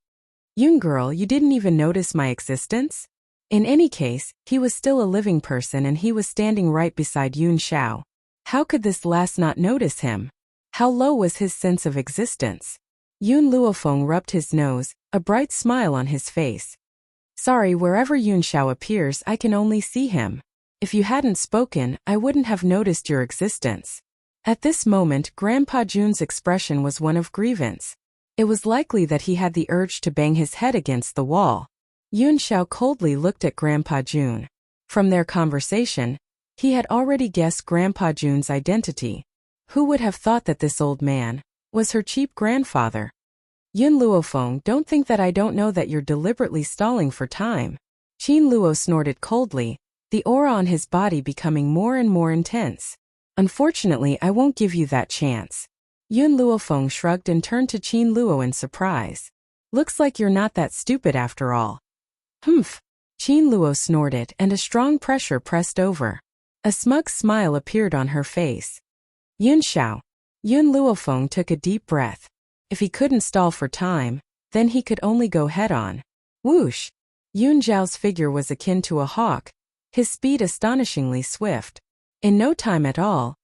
Yun girl, you didn't even notice my existence? In any case, he was still a living person and he was standing right beside Yun Xiao. How could this last not notice him? How low was his sense of existence? Yun Luofeng rubbed his nose, a bright smile on his face. Sorry, wherever Yun Xiao appears, I can only see him. If you hadn't spoken, I wouldn't have noticed your existence. At this moment, Grandpa Jun's expression was one of grievance. It was likely that he had the urge to bang his head against the wall. Yun Xiao coldly looked at Grandpa Jun. From their conversation, he had already guessed Grandpa Jun's identity. Who would have thought that this old man was her cheap grandfather? Yun Luofeng, don't think that I don't know that you're deliberately stalling for time. Qin Luo snorted coldly, the aura on his body becoming more and more intense. Unfortunately, I won't give you that chance. Yun Luofeng shrugged and turned to Qin Luo in surprise. Looks like you're not that stupid after all. Humph. Qin Luo snorted and a strong pressure pressed over. A smug smile appeared on her face. Yun Xiao. Yun Luofeng took a deep breath. If he couldn't stall for time, then he could only go head-on. Whoosh! Yun Xiao's figure was akin to a hawk, his speed astonishingly swift. In no time at all,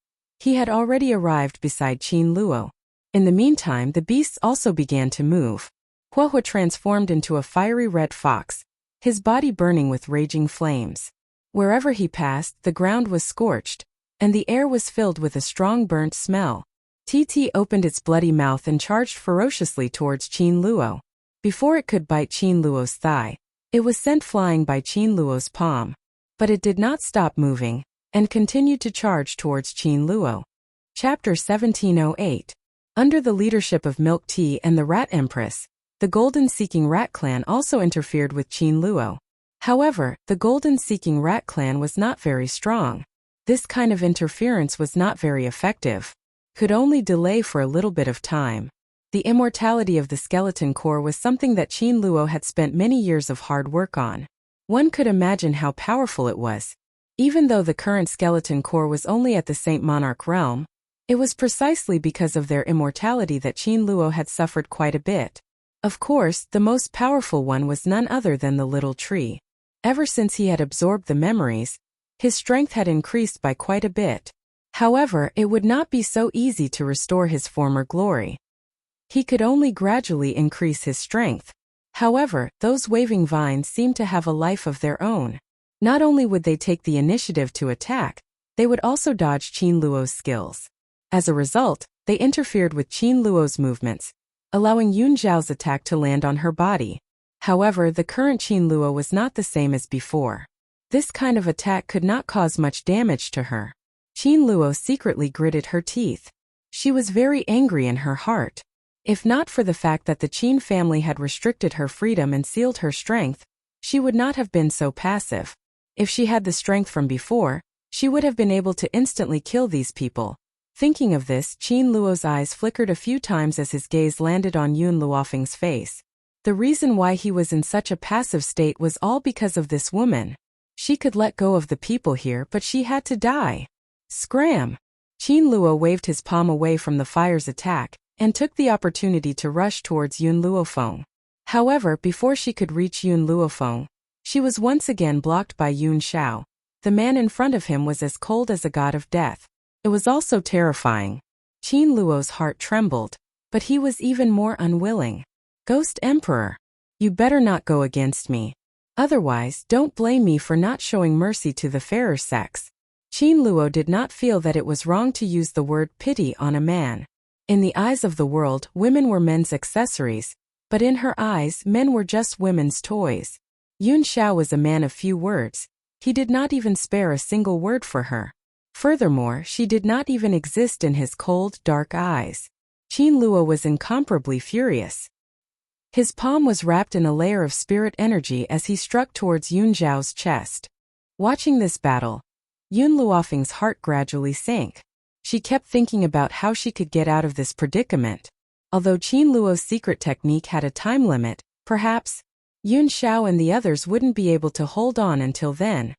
he had already arrived beside Qin Luo. In the meantime, the beasts also began to move. Huahua transformed into a fiery red fox, his body burning with raging flames. Wherever he passed, the ground was scorched, and the air was filled with a strong burnt smell. TT opened its bloody mouth and charged ferociously towards Qin Luo. Before it could bite Qin Luo's thigh, it was sent flying by Qin Luo's palm. But it did not stop moving, and continued to charge towards Qin Luo. Chapter 1708. Under the leadership of Milk Tea and the Rat Empress, the Golden-seeking Rat Clan also interfered with Qin Luo. However, the Golden-seeking Rat Clan was not very strong. This kind of interference was not very effective. Could only delay for a little bit of time. The immortality of the skeleton core was something that Qin Luo had spent many years of hard work on. One could imagine how powerful it was. Even though the current skeleton core was only at the Saint Monarch realm, it was precisely because of their immortality that Qin Luo had suffered quite a bit. Of course, the most powerful one was none other than the little tree. Ever since he had absorbed the memories, his strength had increased by quite a bit. However, it would not be so easy to restore his former glory. He could only gradually increase his strength. However, those waving vines seemed to have a life of their own. Not only would they take the initiative to attack, they would also dodge Qin Luo's skills. As a result, they interfered with Qin Luo's movements, allowing Yun Xiao's attack to land on her body. However, the current Qin Luo was not the same as before. This kind of attack could not cause much damage to her. Qin Luo secretly gritted her teeth. She was very angry in her heart. If not for the fact that the Qin family had restricted her freedom and sealed her strength, she would not have been so passive. If she had the strength from before, she would have been able to instantly kill these people. Thinking of this, Qin Luo's eyes flickered a few times as his gaze landed on Yun Luofeng's face. The reason why he was in such a passive state was all because of this woman. She could let go of the people here, but she had to die. Scram! Qin Luo waved his palm away from the fire's attack, and took the opportunity to rush towards Yun Luofeng. However, before she could reach Yun Luofeng, she was once again blocked by Yun Xiao. The man in front of him was as cold as a god of death. It was also terrifying. Qin Luo's heart trembled, but he was even more unwilling. Ghost Emperor, you better not go against me. Otherwise, don't blame me for not showing mercy to the fairer sex. Qin Luo did not feel that it was wrong to use the word pity on a man. In the eyes of the world, women were men's accessories, but in her eyes, men were just women's toys. Yun Xiao was a man of few words. He did not even spare a single word for her. Furthermore, she did not even exist in his cold, dark eyes. Qin Luo was incomparably furious. His palm was wrapped in a layer of spirit energy as he struck towards Yun Xiao's chest. Watching this battle, Yun Luofeng's heart gradually sank. She kept thinking about how she could get out of this predicament. Although Qin Luo's secret technique had a time limit, perhaps Yun Xiao and the others wouldn't be able to hold on until then.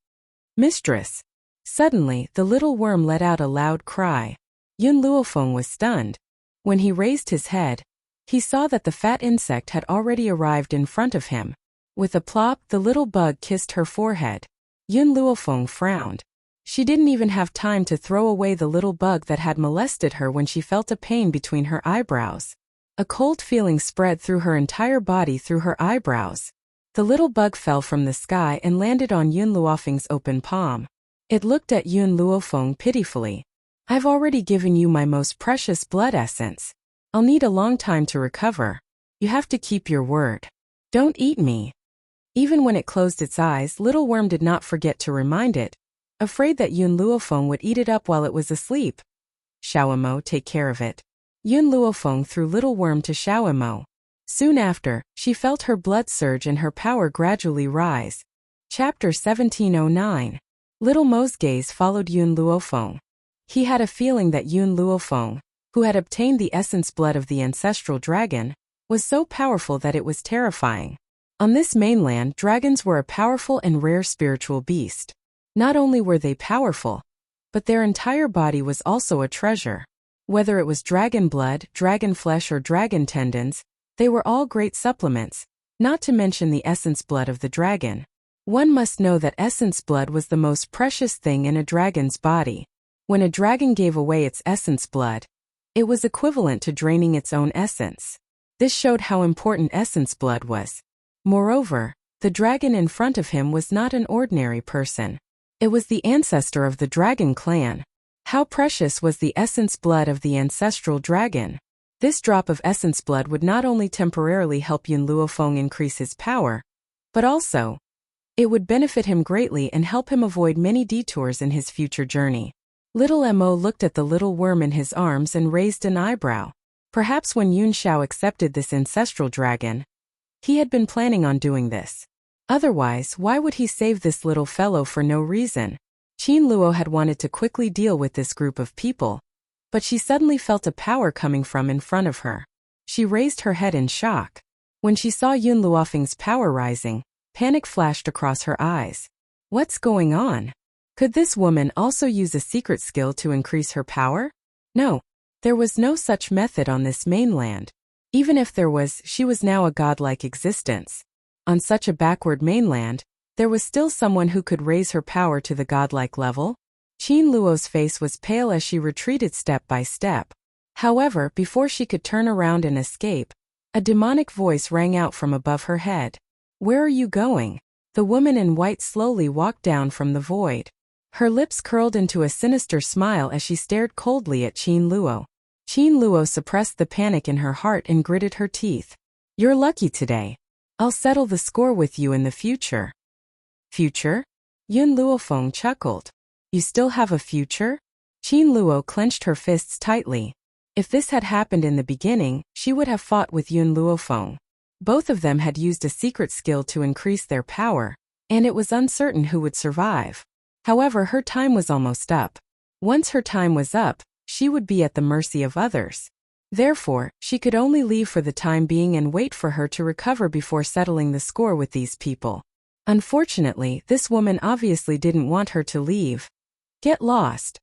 Mistress! Suddenly, the little worm let out a loud cry. Yun Luofeng was stunned. When he raised his head, he saw that the fat insect had already arrived in front of him. With a plop, the little bug kissed her forehead. Yun Luofeng frowned. She didn't even have time to throw away the little bug that had molested her when she felt a pain between her eyebrows. A cold feeling spread through her entire body through her eyebrows. The little bug fell from the sky and landed on Yun Luofeng's open palm. It looked at Yun Luofeng pitifully. I've already given you my most precious blood essence. I'll need a long time to recover. You have to keep your word. Don't eat me. Even when it closed its eyes, Little Worm did not forget to remind it, afraid that Yun Luofeng would eat it up while it was asleep. Xiaomo, take care of it. Yun Luofeng threw Little Worm to Xiaomo. Soon after, she felt her blood surge and her power gradually rise. Chapter 1709. Little Mo's gaze followed Yun Luofeng. He had a feeling that Yun Luofeng, who had obtained the essence blood of the ancestral dragon, was so powerful that it was terrifying. On this mainland, dragons were a powerful and rare spiritual beast. Not only were they powerful, but their entire body was also a treasure. Whether it was dragon blood, dragon flesh or dragon tendons, they were all great supplements, not to mention the essence blood of the dragon. One must know that essence blood was the most precious thing in a dragon's body. When a dragon gave away its essence blood, it was equivalent to draining its own essence. This showed how important essence blood was. Moreover, the dragon in front of him was not an ordinary person. It was the ancestor of the dragon clan. How precious was the essence blood of the ancestral dragon? This drop of essence blood would not only temporarily help Yun Luofeng increase his power, but also, it would benefit him greatly and help him avoid many detours in his future journey. Little Mo looked at the little worm in his arms and raised an eyebrow. Perhaps when Yun Xiao accepted this ancestral dragon, he had been planning on doing this. Otherwise, why would he save this little fellow for no reason? Qin Luo had wanted to quickly deal with this group of people, but she suddenly felt a power coming from in front of her. She raised her head in shock. When she saw Yun Luofeng's power rising, panic flashed across her eyes. What's going on? Could this woman also use a secret skill to increase her power? No, there was no such method on this mainland. Even if there was, she was now a godlike existence. On such a backward mainland, there was still someone who could raise her power to the godlike level. Qin Luo's face was pale as she retreated step by step. However, before she could turn around and escape, a demonic voice rang out from above her head. Where are you going? The woman in white slowly walked down from the void. Her lips curled into a sinister smile as she stared coldly at Qin Luo. Qin Luo suppressed the panic in her heart and gritted her teeth. You're lucky today. I'll settle the score with you in the future. Future? Yun Luofeng chuckled. You still have a future? Qin Luo clenched her fists tightly. If this had happened in the beginning, she would have fought with Yun Luofeng. Both of them had used a secret skill to increase their power, and it was uncertain who would survive. However, her time was almost up. Once her time was up, she would be at the mercy of others. Therefore, she could only leave for the time being and wait for her to recover before settling the score with these people. Unfortunately, this woman obviously didn't want her to leave. Get lost.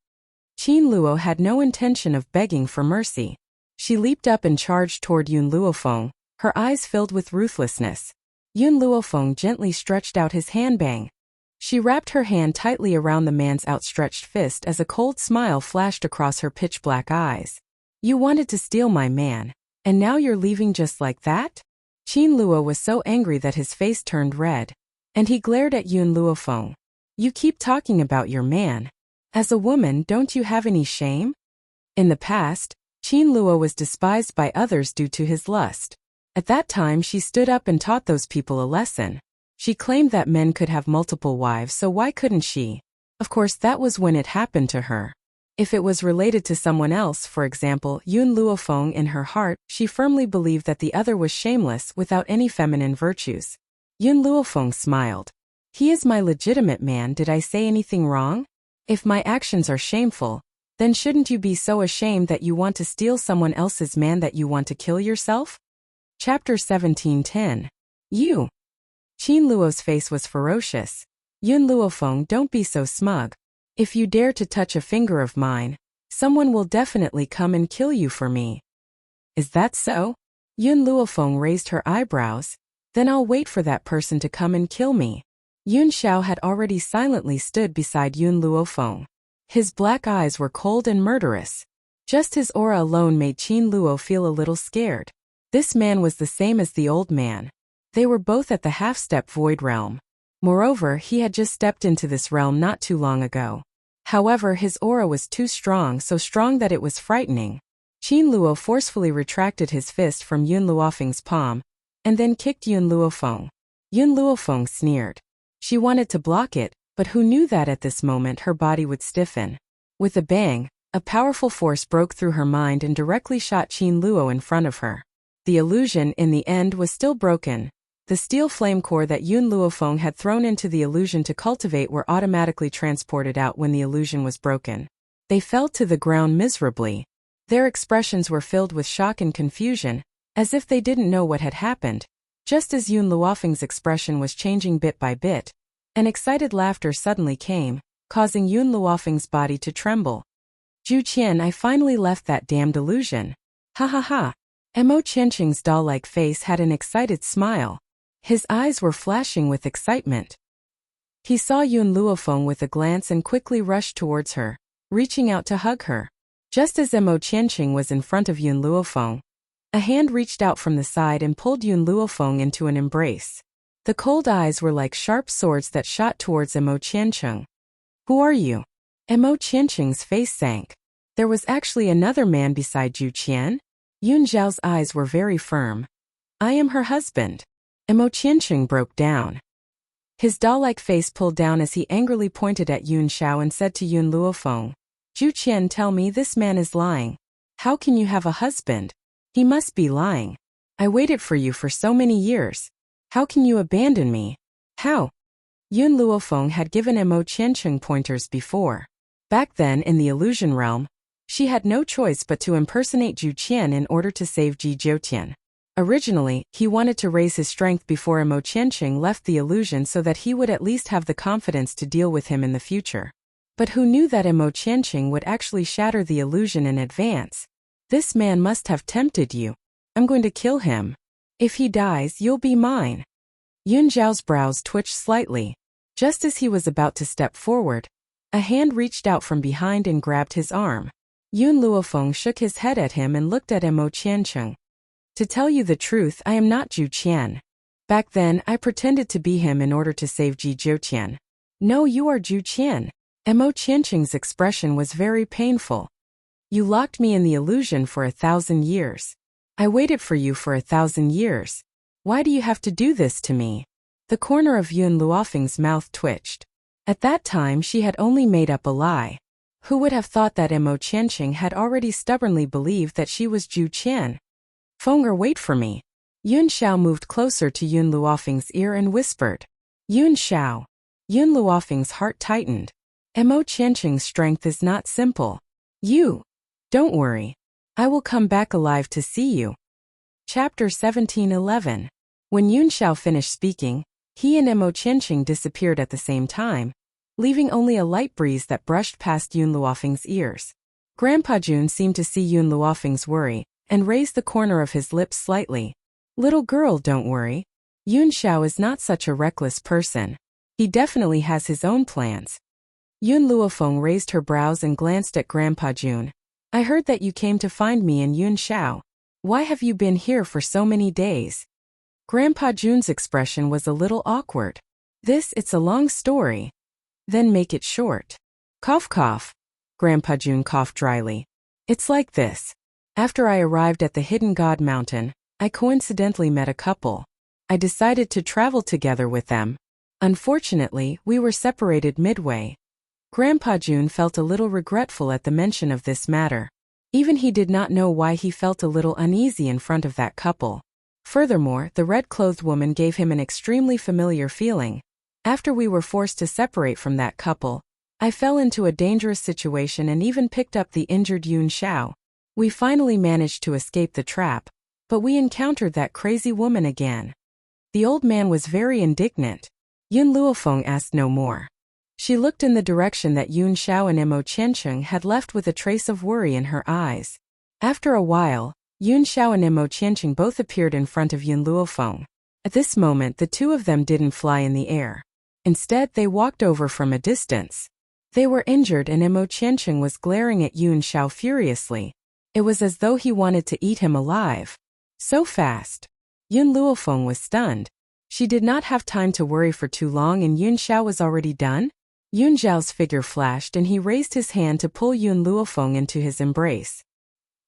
Qin Luo had no intention of begging for mercy. She leaped up and charged toward Yun Luofeng, her eyes filled with ruthlessness. Yun Luofeng gently stretched out his handbang. She wrapped her hand tightly around the man's outstretched fist as a cold smile flashed across her pitch-black eyes. You wanted to steal my man, and now you're leaving just like that? Qin Luo was so angry that his face turned red, and he glared at Yun Luofeng. You keep talking about your man. As a woman, don't you have any shame? In the past, Qin Luo was despised by others due to his lust. At that time, she stood up and taught those people a lesson. She claimed that men could have multiple wives, so why couldn't she? Of course, that was when it happened to her. If it was related to someone else, for example, Yun Luofeng, in her heart, she firmly believed that the other was shameless without any feminine virtues. Yun Luofeng smiled. He is my legitimate man. Did I say anything wrong? If my actions are shameful, then shouldn't you be so ashamed that you want to steal someone else's man that you want to kill yourself? Chapter 17:10. You. Qin Luo's face was ferocious. Yun Luofeng, don't be so smug. If you dare to touch a finger of mine, someone will definitely come and kill you for me. Is that so? Yun Luofeng raised her eyebrows. Then I'll wait for that person to come and kill me. Yun Xiao had already silently stood beside Yun Luofeng. His black eyes were cold and murderous. Just his aura alone made Qin Luo feel a little scared. This man was the same as the old man. They were both at the half-step void realm. Moreover, he had just stepped into this realm not too long ago. However, his aura was too strong, so strong that it was frightening. Qin Luo forcefully retracted his fist from Yun Luofeng's palm, and then kicked Yun Luofeng. Yun Luofeng sneered. She wanted to block it, but who knew that at this moment her body would stiffen. With a bang, a powerful force broke through her mind and directly shot Qin Luo in front of her. The illusion, in the end, was still broken. The steel flame core that Yun Luofeng had thrown into the illusion to cultivate were automatically transported out when the illusion was broken. They fell to the ground miserably. Their expressions were filled with shock and confusion, as if they didn't know what had happened. Just as Yun Luofeng's expression was changing bit by bit, an excited laughter suddenly came, causing Yun Luofeng's body to tremble. Zhu Qian, I finally left that damned illusion. Ha ha ha. Mo Qianqing's doll-like face had an excited smile. His eyes were flashing with excitement. He saw Yun Luofeng with a glance and quickly rushed towards her, reaching out to hug her. Just as Mo Qianqing was in front of Yun Luofeng, a hand reached out from the side and pulled Yun Luofeng into an embrace. The cold eyes were like sharp swords that shot towards Mo Qianqing. Who are you? Mo Qianqing's face sank. There was actually another man beside Zhu Qian? Yun Zhao's eyes were very firm. I am her husband. Mo Qianqing broke down. His doll-like face pulled down as he angrily pointed at Yun Xiao and said to Yun Luofeng, Zhu Qian, tell me this man is lying. How can you have a husband? He must be lying. I waited for you for so many years. How can you abandon me? How? Yun Luofeng had given Mo Qianqing pointers before. Back then, in the illusion realm, she had no choice but to impersonate Zhu Qian in order to save Ji Jiutian. Originally, he wanted to raise his strength before Mo Qianqing left the illusion so that he would at least have the confidence to deal with him in the future. But who knew that Mo Qianqing would actually shatter the illusion in advance? This man must have tempted you. I'm going to kill him. If he dies, you'll be mine. Yun Zhao's brows twitched slightly. Just as he was about to step forward, a hand reached out from behind and grabbed his arm. Yun Luofeng shook his head at him and looked at Mo Qianqing. To tell you the truth, I am not Zhu Qian. Back then, I pretended to be him in order to save Ji Jiutian. No, you are Zhu Qian. Mo Qianqing's expression was very painful. You locked me in the illusion for 1,000 years. I waited for you for 1,000 years. Why do you have to do this to me? The corner of Yun Luofeng's mouth twitched. At that time, she had only made up a lie. Who would have thought that Mo Qianqing had already stubbornly believed that she was Zhu Qian? Fenger, wait for me. Yun Xiao moved closer to Yun Luofeng's ear and whispered. Yun Xiao. Yun Luofeng's heart tightened. Mo Qianqing's strength is not simple. You. Don't worry. I will come back alive to see you. Chapter 17:11. When Yun Xiao finished speaking, he and Mo Qianqing disappeared at the same time, leaving only a light breeze that brushed past Yun Luofeng's ears. Grandpa Jun seemed to see Yun Luofeng's worry, and raised the corner of his lips slightly. Little girl, don't worry. Yun Xiao is not such a reckless person. He definitely has his own plans. Yun Luofeng raised her brows and glanced at Grandpa Jun. I heard that you came to find me and Yun Xiao. Why have you been here for so many days? Grandpa Jun's expression was a little awkward. It's a long story. Then make it short. Cough cough. Grandpa Jun coughed dryly. It's like this. After I arrived at the Hidden God Mountain, I coincidentally met a couple. I decided to travel together with them. Unfortunately, we were separated midway. Grandpa Jun felt a little regretful at the mention of this matter. Even he did not know why he felt a little uneasy in front of that couple. Furthermore, the red-clothed woman gave him an extremely familiar feeling. After we were forced to separate from that couple, I fell into a dangerous situation and even picked up the injured Yun Xiao. We finally managed to escape the trap, but we encountered that crazy woman again. The old man was very indignant. Yun Luofeng asked no more. She looked in the direction that Yun Xiao and Mo Qiancheng had left with a trace of worry in her eyes. After a while, Yun Xiao and Mo Qiancheng both appeared in front of Yun Luofeng. At this moment, the two of them didn't fly in the air. Instead, they walked over from a distance. They were injured and Mo Qiancheng was glaring at Yun Xiao furiously. It was as though he wanted to eat him alive. So fast. Yun Luofeng was stunned. She did not have time to worry for too long and Yun Xiao was already done. Yun Xiao's figure flashed and he raised his hand to pull Yun Luofeng into his embrace.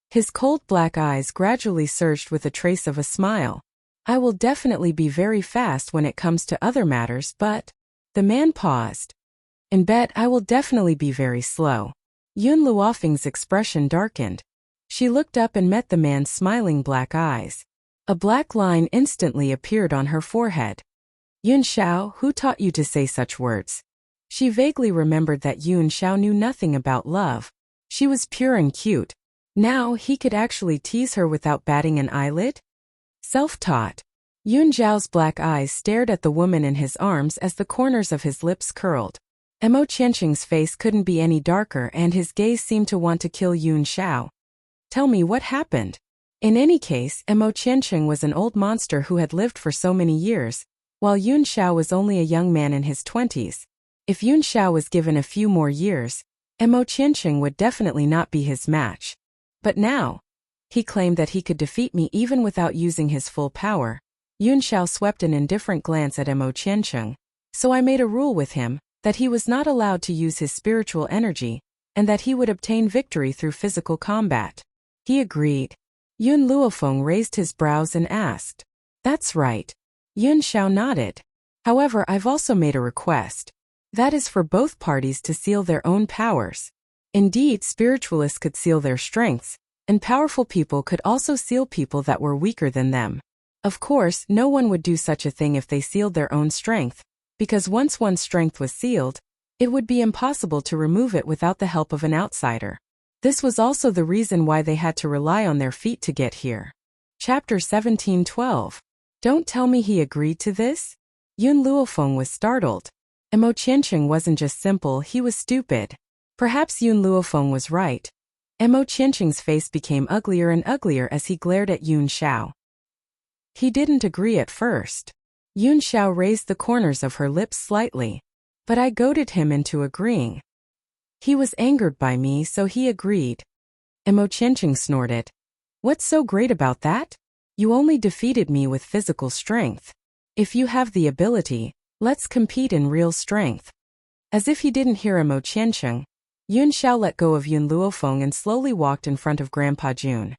His cold black eyes gradually surged with a trace of a smile. I will definitely be very fast when it comes to other matters, but... The man paused. In bed, I will definitely be very slow. Yun Luofeng's expression darkened. She looked up and met the man's smiling black eyes. A black line instantly appeared on her forehead. Yun Xiao, who taught you to say such words? She vaguely remembered that Yun Xiao knew nothing about love. She was pure and cute. Now he could actually tease her without batting an eyelid? Self-taught. Yun Xiao's black eyes stared at the woman in his arms as the corners of his lips curled. Mo Qiancheng's face couldn't be any darker and his gaze seemed to want to kill Yun Xiao. Tell me what happened. In any case, Mo Qiancheng was an old monster who had lived for so many years, while Yun Xiao was only a young man in his 20s. If Yun Xiao was given a few more years, Mo Qiancheng would definitely not be his match. But now, he claimed that he could defeat me even without using his full power. Yun Xiao swept an indifferent glance at Mo Qiancheng. So I made a rule with him, that he was not allowed to use his spiritual energy, and that he would obtain victory through physical combat. He agreed. Yun Luofeng raised his brows and asked. That's right. Yun Xiao nodded. However, I've also made a request. That is for both parties to seal their own powers. Indeed, spiritualists could seal their strengths, and powerful people could also seal people that were weaker than them. Of course, no one would do such a thing if they sealed their own strength, because once one's strength was sealed, it would be impossible to remove it without the help of an outsider. This was also the reason why they had to rely on their feet to get here. Chapter 17:12. Don't tell me he agreed to this? Yun Luofeng was startled. Mo Qiancheng wasn't just simple, he was stupid. Perhaps Yun Luofeng was right. Mo Qiancheng's face became uglier and uglier as he glared at Yun Xiao. He didn't agree at first. Yun Xiao raised the corners of her lips slightly. But I goaded him into agreeing. He was angered by me, so he agreed. Mo Qiancheng snorted. What's so great about that? You only defeated me with physical strength. If you have the ability, let's compete in real strength. As if he didn't hear Mo Qiancheng, Yun Xiao let go of Yun Luofeng and slowly walked in front of Grandpa Jun.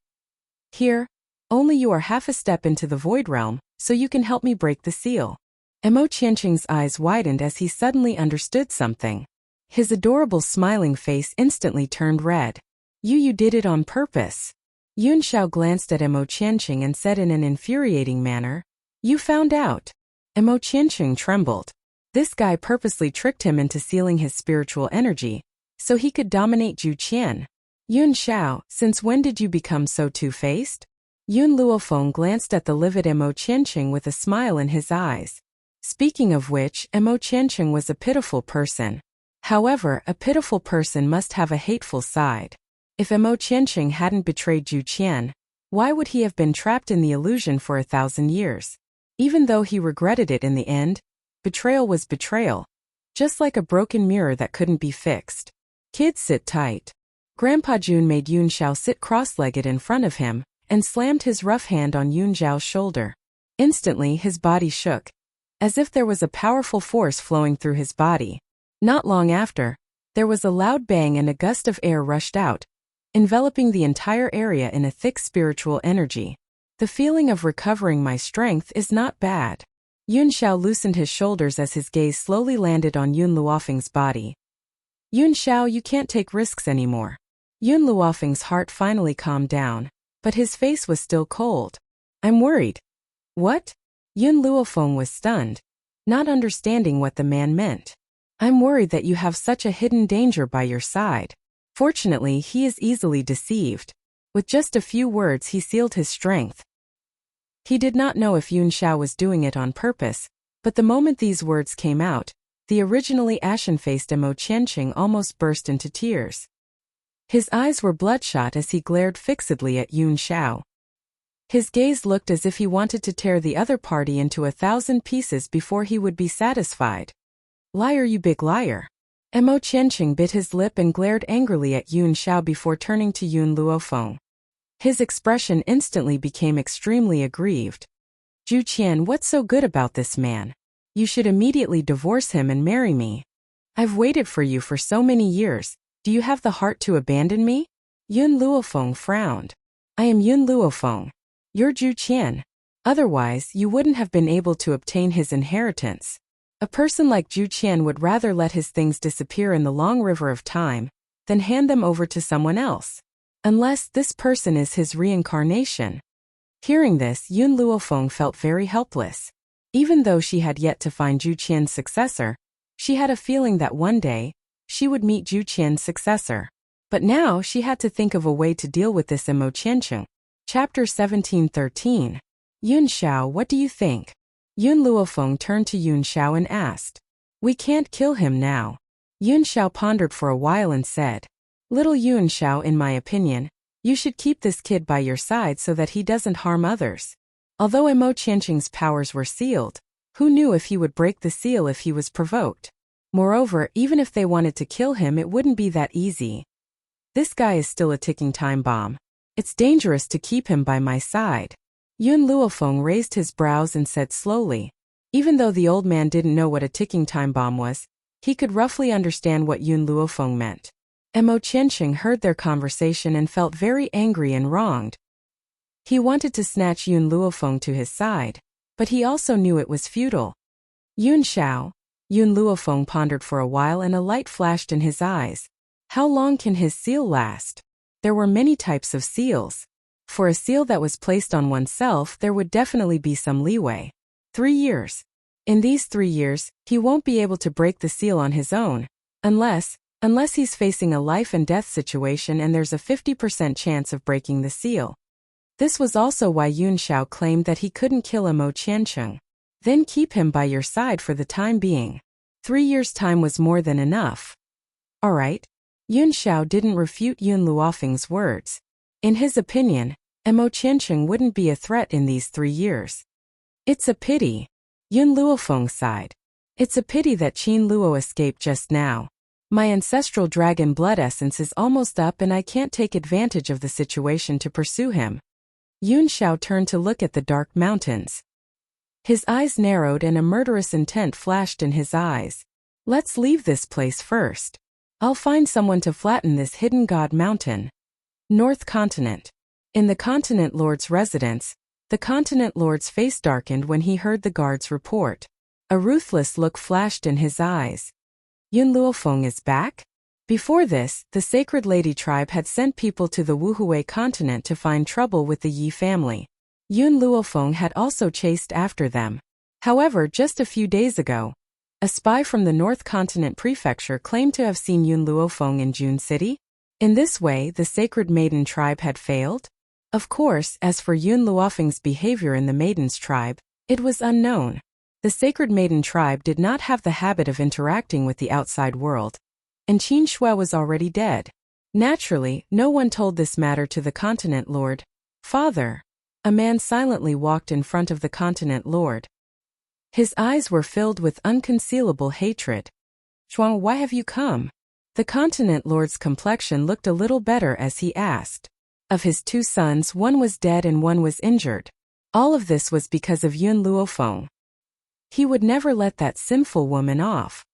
Here, only you are half a step into the Void Realm, so you can help me break the seal. Mo Qiancheng's eyes widened as he suddenly understood something. His adorable smiling face instantly turned red. You did it on purpose. Yun Xiao glanced at Mo Qiancheng and said in an infuriating manner, You found out. Mo Qiancheng trembled. This guy purposely tricked him into sealing his spiritual energy, so he could dominate Zhu Qian. Yun Xiao, since when did you become so two-faced? Yun Luofeng glanced at the livid Mo Qiancheng with a smile in his eyes. Speaking of which, Mo Qiancheng was a pitiful person. However, a pitiful person must have a hateful side. If Mo Qiancheng hadn't betrayed Zhu Qian, why would he have been trapped in the illusion for 1,000 years? Even though he regretted it in the end, betrayal was betrayal. Just like a broken mirror that couldn't be fixed. Kids, sit tight. Grandpa Jun made Yun Xiao sit cross-legged in front of him, and slammed his rough hand on Yun Xiao's shoulder. Instantly his body shook, as if there was a powerful force flowing through his body. Not long after, there was a loud bang and a gust of air rushed out, enveloping the entire area in a thick spiritual energy. The feeling of recovering my strength is not bad. Yun Xiao loosened his shoulders as his gaze slowly landed on Yun Luofeng's body. Yun Xiao, you can't take risks anymore. Yun Luofeng's heart finally calmed down, but his face was still cold. I'm worried. What? Yun Luofeng was stunned. not understanding what the man meant. I'm worried that you have such a hidden danger by your side. Fortunately, he is easily deceived. With just a few words he sealed his strength. He did not know if Yun Xiao was doing it on purpose, but the moment these words came out, the originally ashen-faced Mo Qianqing almost burst into tears. His eyes were bloodshot as he glared fixedly at Yun Xiao. His gaze looked as if he wanted to tear the other party into 1,000 pieces before he would be satisfied. Liar, you big liar. Mo Qianqing bit his lip and glared angrily at Yun Xiao before turning to Yun Luofeng. His expression instantly became extremely aggrieved. Zhu Qian, what's so good about this man? You should immediately divorce him and marry me. I've waited for you for so many years. Do you have the heart to abandon me? Yun Luofeng frowned. I am Yun Luofeng. You're Zhu Qian. Otherwise, you wouldn't have been able to obtain his inheritance. A person like Zhu Qian would rather let his things disappear in the long river of time than hand them over to someone else. Unless this person is his reincarnation. Hearing this, Yun Luofeng felt very helpless. Even though she had yet to find Zhu Qian's successor, she had a feeling that one day, she would meet Zhu Qian's successor. But now she had to think of a way to deal with this Mo Qianqing. Chapter 1713. Yun Xiao, what do you think? Yun Luofeng turned to Yun Xiao and asked. We can't kill him now. Yun Xiao pondered for a while and said. Little Yun Xiao, in my opinion, you should keep this kid by your side so that he doesn't harm others. Although Mo Qianqing's powers were sealed, who knew if he would break the seal if he was provoked? Moreover, even if they wanted to kill him, it wouldn't be that easy. This guy is still a ticking time bomb. It's dangerous to keep him by my side. Yun Luofeng raised his brows and said slowly. Even though the old man didn't know what a ticking time bomb was, he could roughly understand what Yun Luofeng meant. Mo Qianqing heard their conversation and felt very angry and wronged. He wanted to snatch Yun Luofeng to his side, but he also knew it was futile. Yun Xiao, Yun Luofeng pondered for a while and a light flashed in his eyes. How long can his seal last? There were many types of seals. For a seal that was placed on oneself, there would definitely be some leeway. 3 years. In these 3 years, he won't be able to break the seal on his own, unless he's facing a life and death situation and there's a 50% chance of breaking the seal. This was also why Yun Xiao claimed that he couldn't kill Mo Qianqing. Then keep him by your side for the time being. 3 years' time was more than enough. Alright. Yun Xiao didn't refute Yun Luofeng's words. In his opinion, Mo Qianqing wouldn't be a threat in these 3 years. It's a pity. Yun Luofeng sighed. It's a pity that Qin Luo escaped just now. My ancestral dragon blood essence is almost up and I can't take advantage of the situation to pursue him. Yun Xiao turned to look at the dark mountains. His eyes narrowed and a murderous intent flashed in his eyes. Let's leave this place first. I'll find someone to flatten this hidden god mountain. North Continent. In the Continent Lord's residence, the Continent Lord's face darkened when he heard the guard's report. A ruthless look flashed in his eyes. Yun Luofeng is back? Before this, the Sacred Lady tribe had sent people to the Wuhui continent to find trouble with the Yi family. Yun Luofeng had also chased after them. However, just a few days ago, a spy from the North Continent Prefecture claimed to have seen Yun Luofeng in June City. In this way, the Sacred Maiden tribe had failed? Of course, as for Yun Luofeng's behavior in the Maiden's tribe, it was unknown. The Sacred Maiden tribe did not have the habit of interacting with the outside world, and Qin Shui was already dead. Naturally, no one told this matter to the Continent Lord. Father. A man silently walked in front of the Continent Lord. His eyes were filled with unconcealable hatred. Zhuang, why have you come? The Continent Lord's complexion looked a little better as he asked. Of his 2 sons, one was dead and one was injured. All of this was because of Yun Luofeng. He would never let that sinful woman off.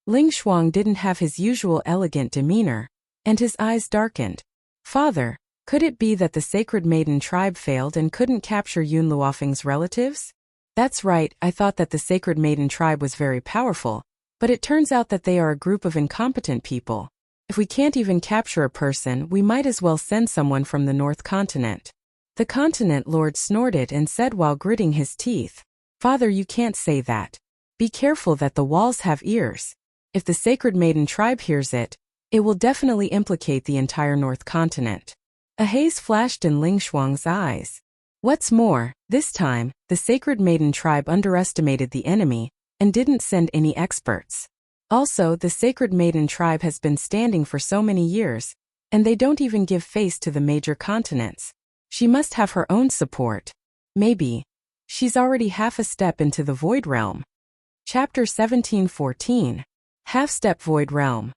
Ling Shuang didn't have his usual elegant demeanor, and his eyes darkened. Father, could it be that the Sacred Maiden tribe failed and couldn't capture Yun Luofeng's relatives? That's right, I thought that the Sacred Maiden tribe was very powerful, but it turns out that they are a group of incompetent people. If we can't even capture a person, we might as well send someone from the North Continent. The Continent Lord snorted and said while gritting his teeth. Father, you can't say that. Be careful that the walls have ears. If the Sacred Maiden tribe hears it, it will definitely implicate the entire North Continent. A haze flashed in Ling Shuang's eyes. What's more, this time, the Sacred Maiden tribe underestimated the enemy and didn't send any experts. Also, the Sacred Maiden tribe has been standing for so many years, and they don't even give face to the major continents. She must have her own support. Maybe. She's already half a step into the Void Realm. Chapter 17:14. Half-Step Void Realm.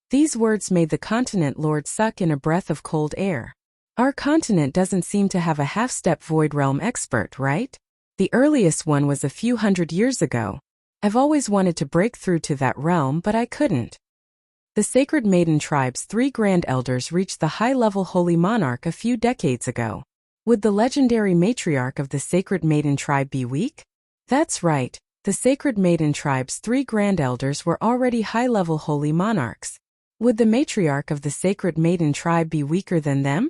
These words made the continent lord suck in a breath of cold air. Our continent doesn't seem to have a half-step Void Realm expert, right? The earliest one was a few hundred years ago. I've always wanted to break through to that realm, but I couldn't. The Sacred Maiden tribe's 3 Grand Elders reached the high-level Holy Monarch a few decades ago. Would the legendary matriarch of the Sacred Maiden tribe be weak? That's right, the Sacred Maiden tribe's 3 Grand Elders were already high-level Holy Monarchs. Would the matriarch of the Sacred Maiden tribe be weaker than them?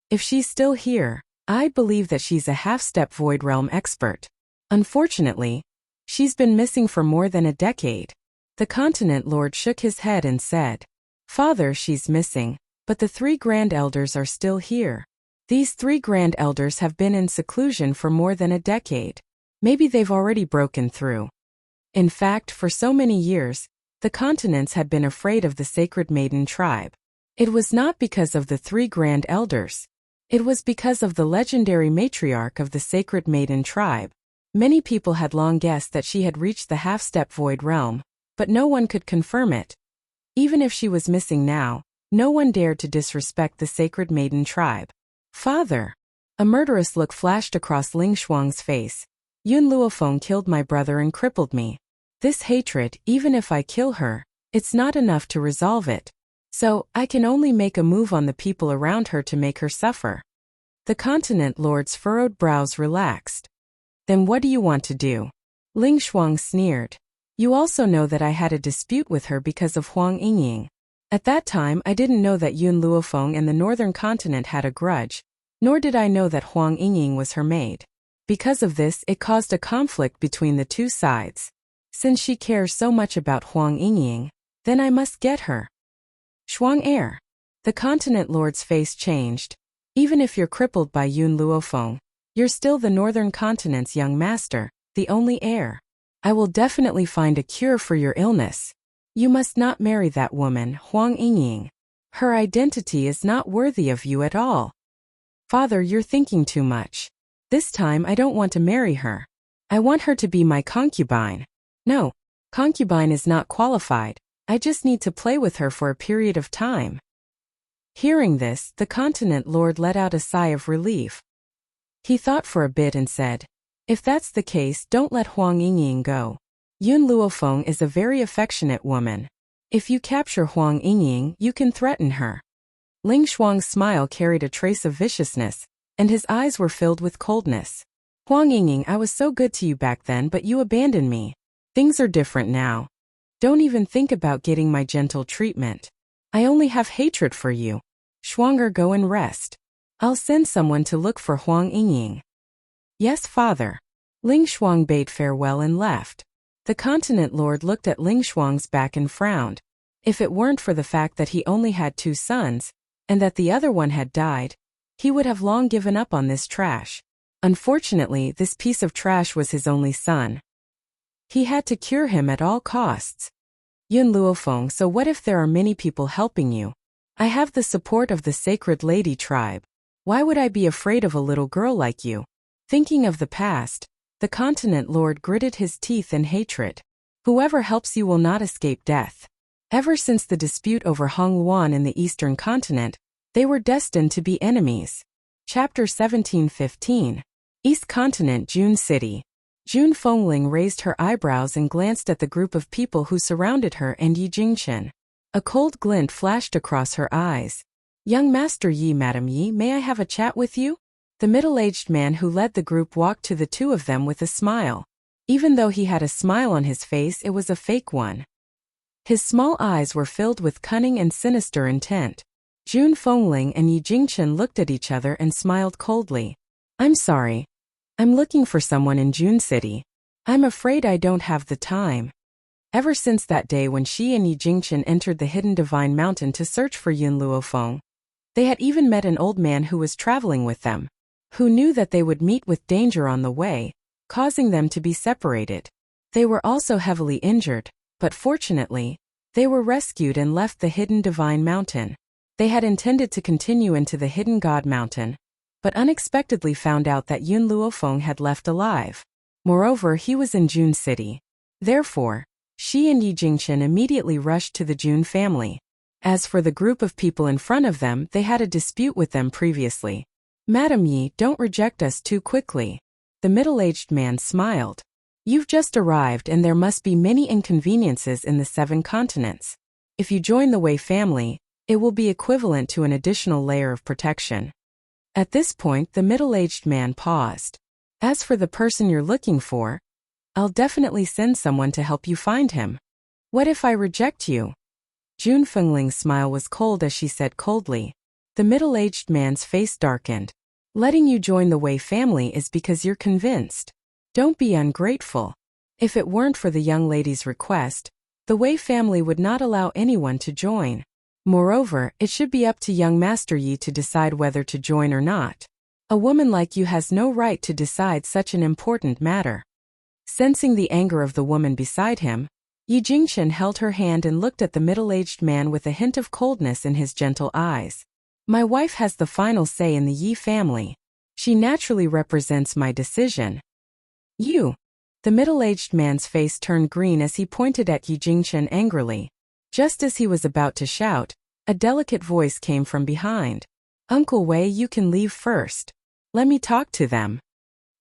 If she's still here, I believe that she's a half-step Void Realm expert. Unfortunately, she's been missing for more than a decade. The continent lord shook his head and said, Father, she's missing, but the 3 Grand Elders are still here. These 3 Grand Elders have been in seclusion for more than a decade. Maybe they've already broken through. In fact, for so many years, the continents had been afraid of the Sacred Maiden tribe. It was not because of the 3 Grand Elders. It was because of the legendary matriarch of the Sacred Maiden tribe. Many people had long guessed that she had reached the half-step Void Realm, but no one could confirm it. Even if she was missing now, no one dared to disrespect the Sacred Maiden tribe. Father! A murderous look flashed across Ling Shuang's face. Yun Luofeng killed my brother and crippled me. This hatred, even if I kill her, it's not enough to resolve it. So, I can only make a move on the people around her to make her suffer. The continent lord's furrowed brows relaxed. Then what do you want to do? Ling Shuang sneered. You also know that I had a dispute with her because of Huang Yingying. At that time I didn't know that Yun Luofeng and the northern continent had a grudge, nor did I know that Huang Yingying was her maid. Because of this, it caused a conflict between the two sides. Since she cares so much about Huang Yingying, then I must get her. Shuang heir. The continent lord's face changed. Even if you're crippled by Yun Luofeng, you're still the northern continent's young master, the only heir. I will definitely find a cure for your illness. You must not marry that woman, Huang Yingying. Her identity is not worthy of you at all. Father, you're thinking too much. This time I don't want to marry her. I want her to be my concubine. No, concubine is not qualified. I just need to play with her for a period of time. Hearing this, the continent lord let out a sigh of relief. He thought for a bit and said, if that's the case, don't let Huang Yingying go. Yun Luofeng is a very affectionate woman. If you capture Huang Yingying, you can threaten her. Ling Shuang's smile carried a trace of viciousness, and his eyes were filled with coldness. Huang Yingying, I was so good to you back then, but you abandoned me. Things are different now. Don't even think about getting my gentle treatment. I only have hatred for you. Shuanger, go and rest. I'll send someone to look for Huang Yingying. Yes, father. Ling Shuang bade farewell and left. The continent lord looked at Ling Shuang's back and frowned. If it weren't for the fact that he only had 2 sons, and that the other one had died, he would have long given up on this trash. Unfortunately, this piece of trash was his only son. He had to cure him at all costs. Yun Luofeng, so what if there are many people helping you? I have the support of the Sacred Lady tribe. Why would I be afraid of a little girl like you? Thinking of the past, the continent lord gritted his teeth in hatred. Whoever helps you will not escape death. Ever since the dispute over Hong Luan in the eastern continent, they were destined to be enemies. Chapter 17:15. East Continent, June City. June Fengling raised her eyebrows and glanced at the group of people who surrounded her and Yi Jingchen. A cold glint flashed across her eyes. Young Master Yi, Madam Yi, may I have a chat with you? The middle-aged man who led the group walked to the two of them with a smile. Even though he had a smile on his face, it was a fake one. His small eyes were filled with cunning and sinister intent. June Fengling and Yi Jingchen looked at each other and smiled coldly. I'm sorry. I'm looking for someone in June City. I'm afraid I don't have the time. Ever since that day when she and Yi Jingchen entered the hidden divine mountain to search for Yun Luofeng, they had even met an old man who was traveling with them, who knew that they would meet with danger on the way, causing them to be separated. They were also heavily injured, but fortunately, they were rescued and left the hidden divine mountain. They had intended to continue into the hidden god mountain, but unexpectedly found out that Yun Luofeng had left alive. Moreover, he was in Jun City. Therefore, she and Yi Jingchen immediately rushed to the Jun family. As for the group of people in front of them, they had a dispute with them previously. Madam Yi, don't reject us too quickly. The middle-aged man smiled. You've just arrived and there must be many inconveniences in the 7 continents. If you join the Wei family, it will be equivalent to an additional layer of protection. At this point, the middle-aged man paused. As for the person you're looking for, I'll definitely send someone to help you find him. What if I reject you? Jun Fengling's smile was cold as she said coldly. The middle-aged man's face darkened. Letting you join the Wei family is because you're convinced. Don't be ungrateful. If it weren't for the young lady's request, the Wei family would not allow anyone to join. Moreover, it should be up to young Master Yi to decide whether to join or not. A woman like you has no right to decide such an important matter. Sensing the anger of the woman beside him, Yi Jingchen held her hand and looked at the middle-aged man with a hint of coldness in his gentle eyes. My wife has the final say in the Yi family. She naturally represents my decision. You. The middle-aged man's face turned green as he pointed at Yi Jingchen angrily. Just as he was about to shout, a delicate voice came from behind. Uncle Wei, you can leave first. Let me talk to them.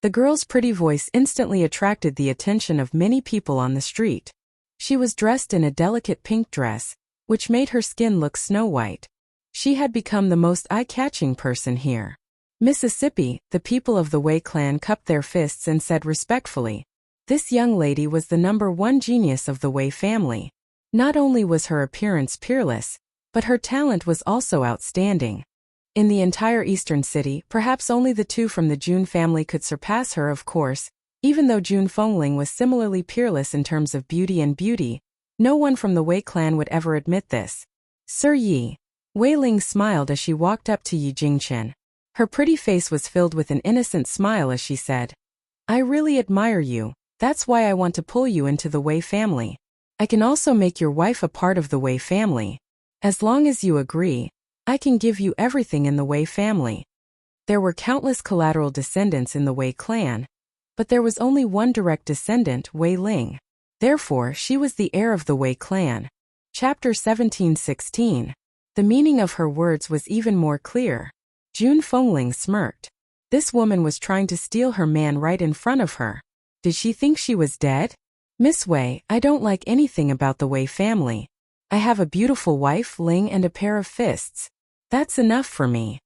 The girl's pretty voice instantly attracted the attention of many people on the street. She was dressed in a delicate pink dress, which made her skin look snow-white. She had become the most eye-catching person here. Mississippi, the people of the Wei clan cupped their fists and said respectfully, this young lady was the #1 genius of the Wei family. Not only was her appearance peerless, but her talent was also outstanding. In the entire eastern city, perhaps only the 2 from the Jun family could surpass her, of course. Even though Jun Fengling was similarly peerless in terms of beauty, no one from the Wei clan would ever admit this. Sir Yi. Wei Ling smiled as she walked up to Yi Jingchen. Her pretty face was filled with an innocent smile as she said, I really admire you, that's why I want to pull you into the Wei family. I can also make your wife a part of the Wei family. As long as you agree, I can give you everything in the Wei family. There were countless collateral descendants in the Wei clan, but there was only one direct descendant, Wei Ling. Therefore, she was the heir of the Wei clan. Chapter 17:16. The meaning of her words was even more clear. Jun Fengling smirked. This woman was trying to steal her man right in front of her. Did she think she was dead? Miss Wei, I don't like anything about the Wei family. I have a beautiful wife, Ling, and a pair of fists. That's enough for me.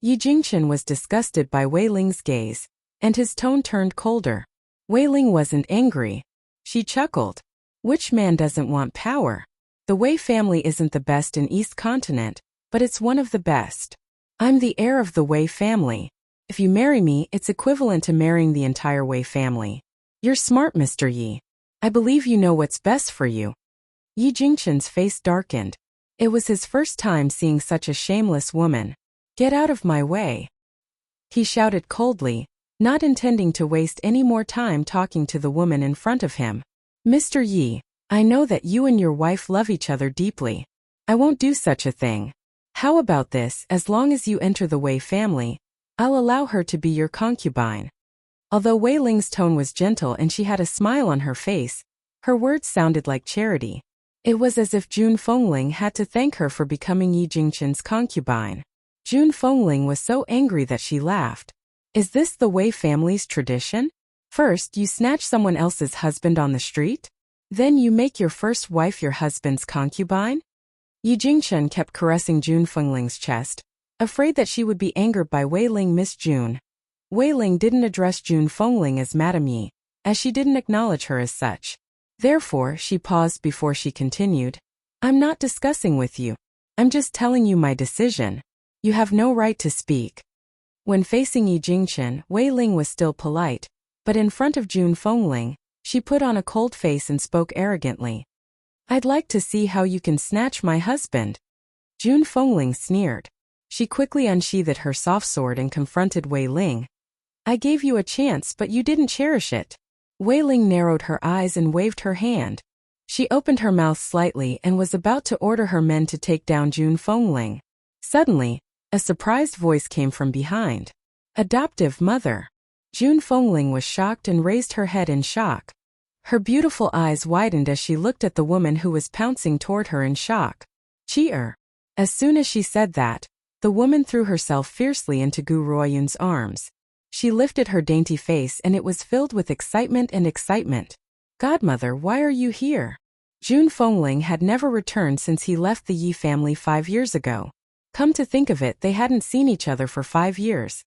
Yi Jingchen was disgusted by Wei Ling's gaze, and his tone turned colder. Wei Ling wasn't angry. She chuckled. Which man doesn't want power? The Wei family isn't the best in East Continent, but it's one of the best. I'm the heir of the Wei family. If you marry me, it's equivalent to marrying the entire Wei family. You're smart, Mr. Yi. I believe you know what's best for you. Yi Jingchen's face darkened. It was his first time seeing such a shameless woman. Get out of my way. He shouted coldly, not intending to waste any more time talking to the woman in front of him. Mr. Yi, I know that you and your wife love each other deeply. I won't do such a thing. How about this? As long as you enter the Wei family, I'll allow her to be your concubine. Although Wei Ling's tone was gentle and she had a smile on her face, her words sounded like charity. It was as if Jun Fengling had to thank her for becoming Yi Jingchen's concubine. Jun Fengling was so angry that she laughed. Is this the Wei family's tradition? First, you snatch someone else's husband on the street? Then you make your first wife your husband's concubine? Yi Jingchen kept caressing Jun Fengling's chest, afraid that she would be angered by Wei Ling. Miss Jun. Wei Ling didn't address Jun Fengling as Madam Yi, as she didn't acknowledge her as such. Therefore, she paused before she continued. I'm not discussing with you. I'm just telling you my decision. You have no right to speak. When facing Yi Jingchen, Wei Ling was still polite, but in front of Jun Fengling, She put on a cold face and spoke arrogantly. I'd like to see how you can snatch my husband. June Fengling sneered. She quickly unsheathed her soft sword and confronted Wei Ling. I gave you a chance but you didn't cherish it. Wei Ling narrowed her eyes and waved her hand. She opened her mouth slightly and was about to order her men to take down June Fengling. Suddenly, a surprised voice came from behind. Adoptive mother. June Fengling was shocked and raised her head in shock. Her beautiful eyes widened as she looked at the woman who was pouncing toward her in shock. Cheater. As soon as she said that, the woman threw herself fiercely into Gu Ruoyun's arms. She lifted her dainty face and it was filled with excitement and excitement. Godmother, why are you here? June Fengling had never returned since he left the Yi family 5 years ago. Come to think of it, they hadn't seen each other for 5 years.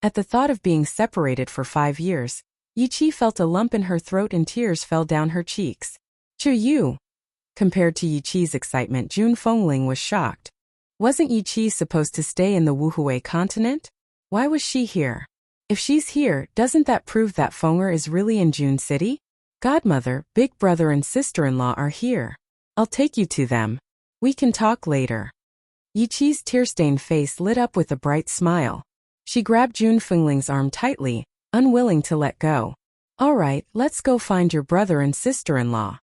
At the thought of being separated for 5 years, Yi Qi felt a lump in her throat and tears fell down her cheeks. Yu. Compared to Yi Qi's excitement, June Fengling was shocked. Wasn't Yi Qi supposed to stay in the Wuhui continent? Why was she here? If she's here, doesn't that prove that Fenger is really in June City? Godmother, big brother and sister-in-law are here. I'll take you to them. We can talk later. Yi Qi's tear-stained face lit up with a bright smile. She grabbed June Fengling's arm tightly, unwilling to let go. All right, let's go find your brother and sister-in-law.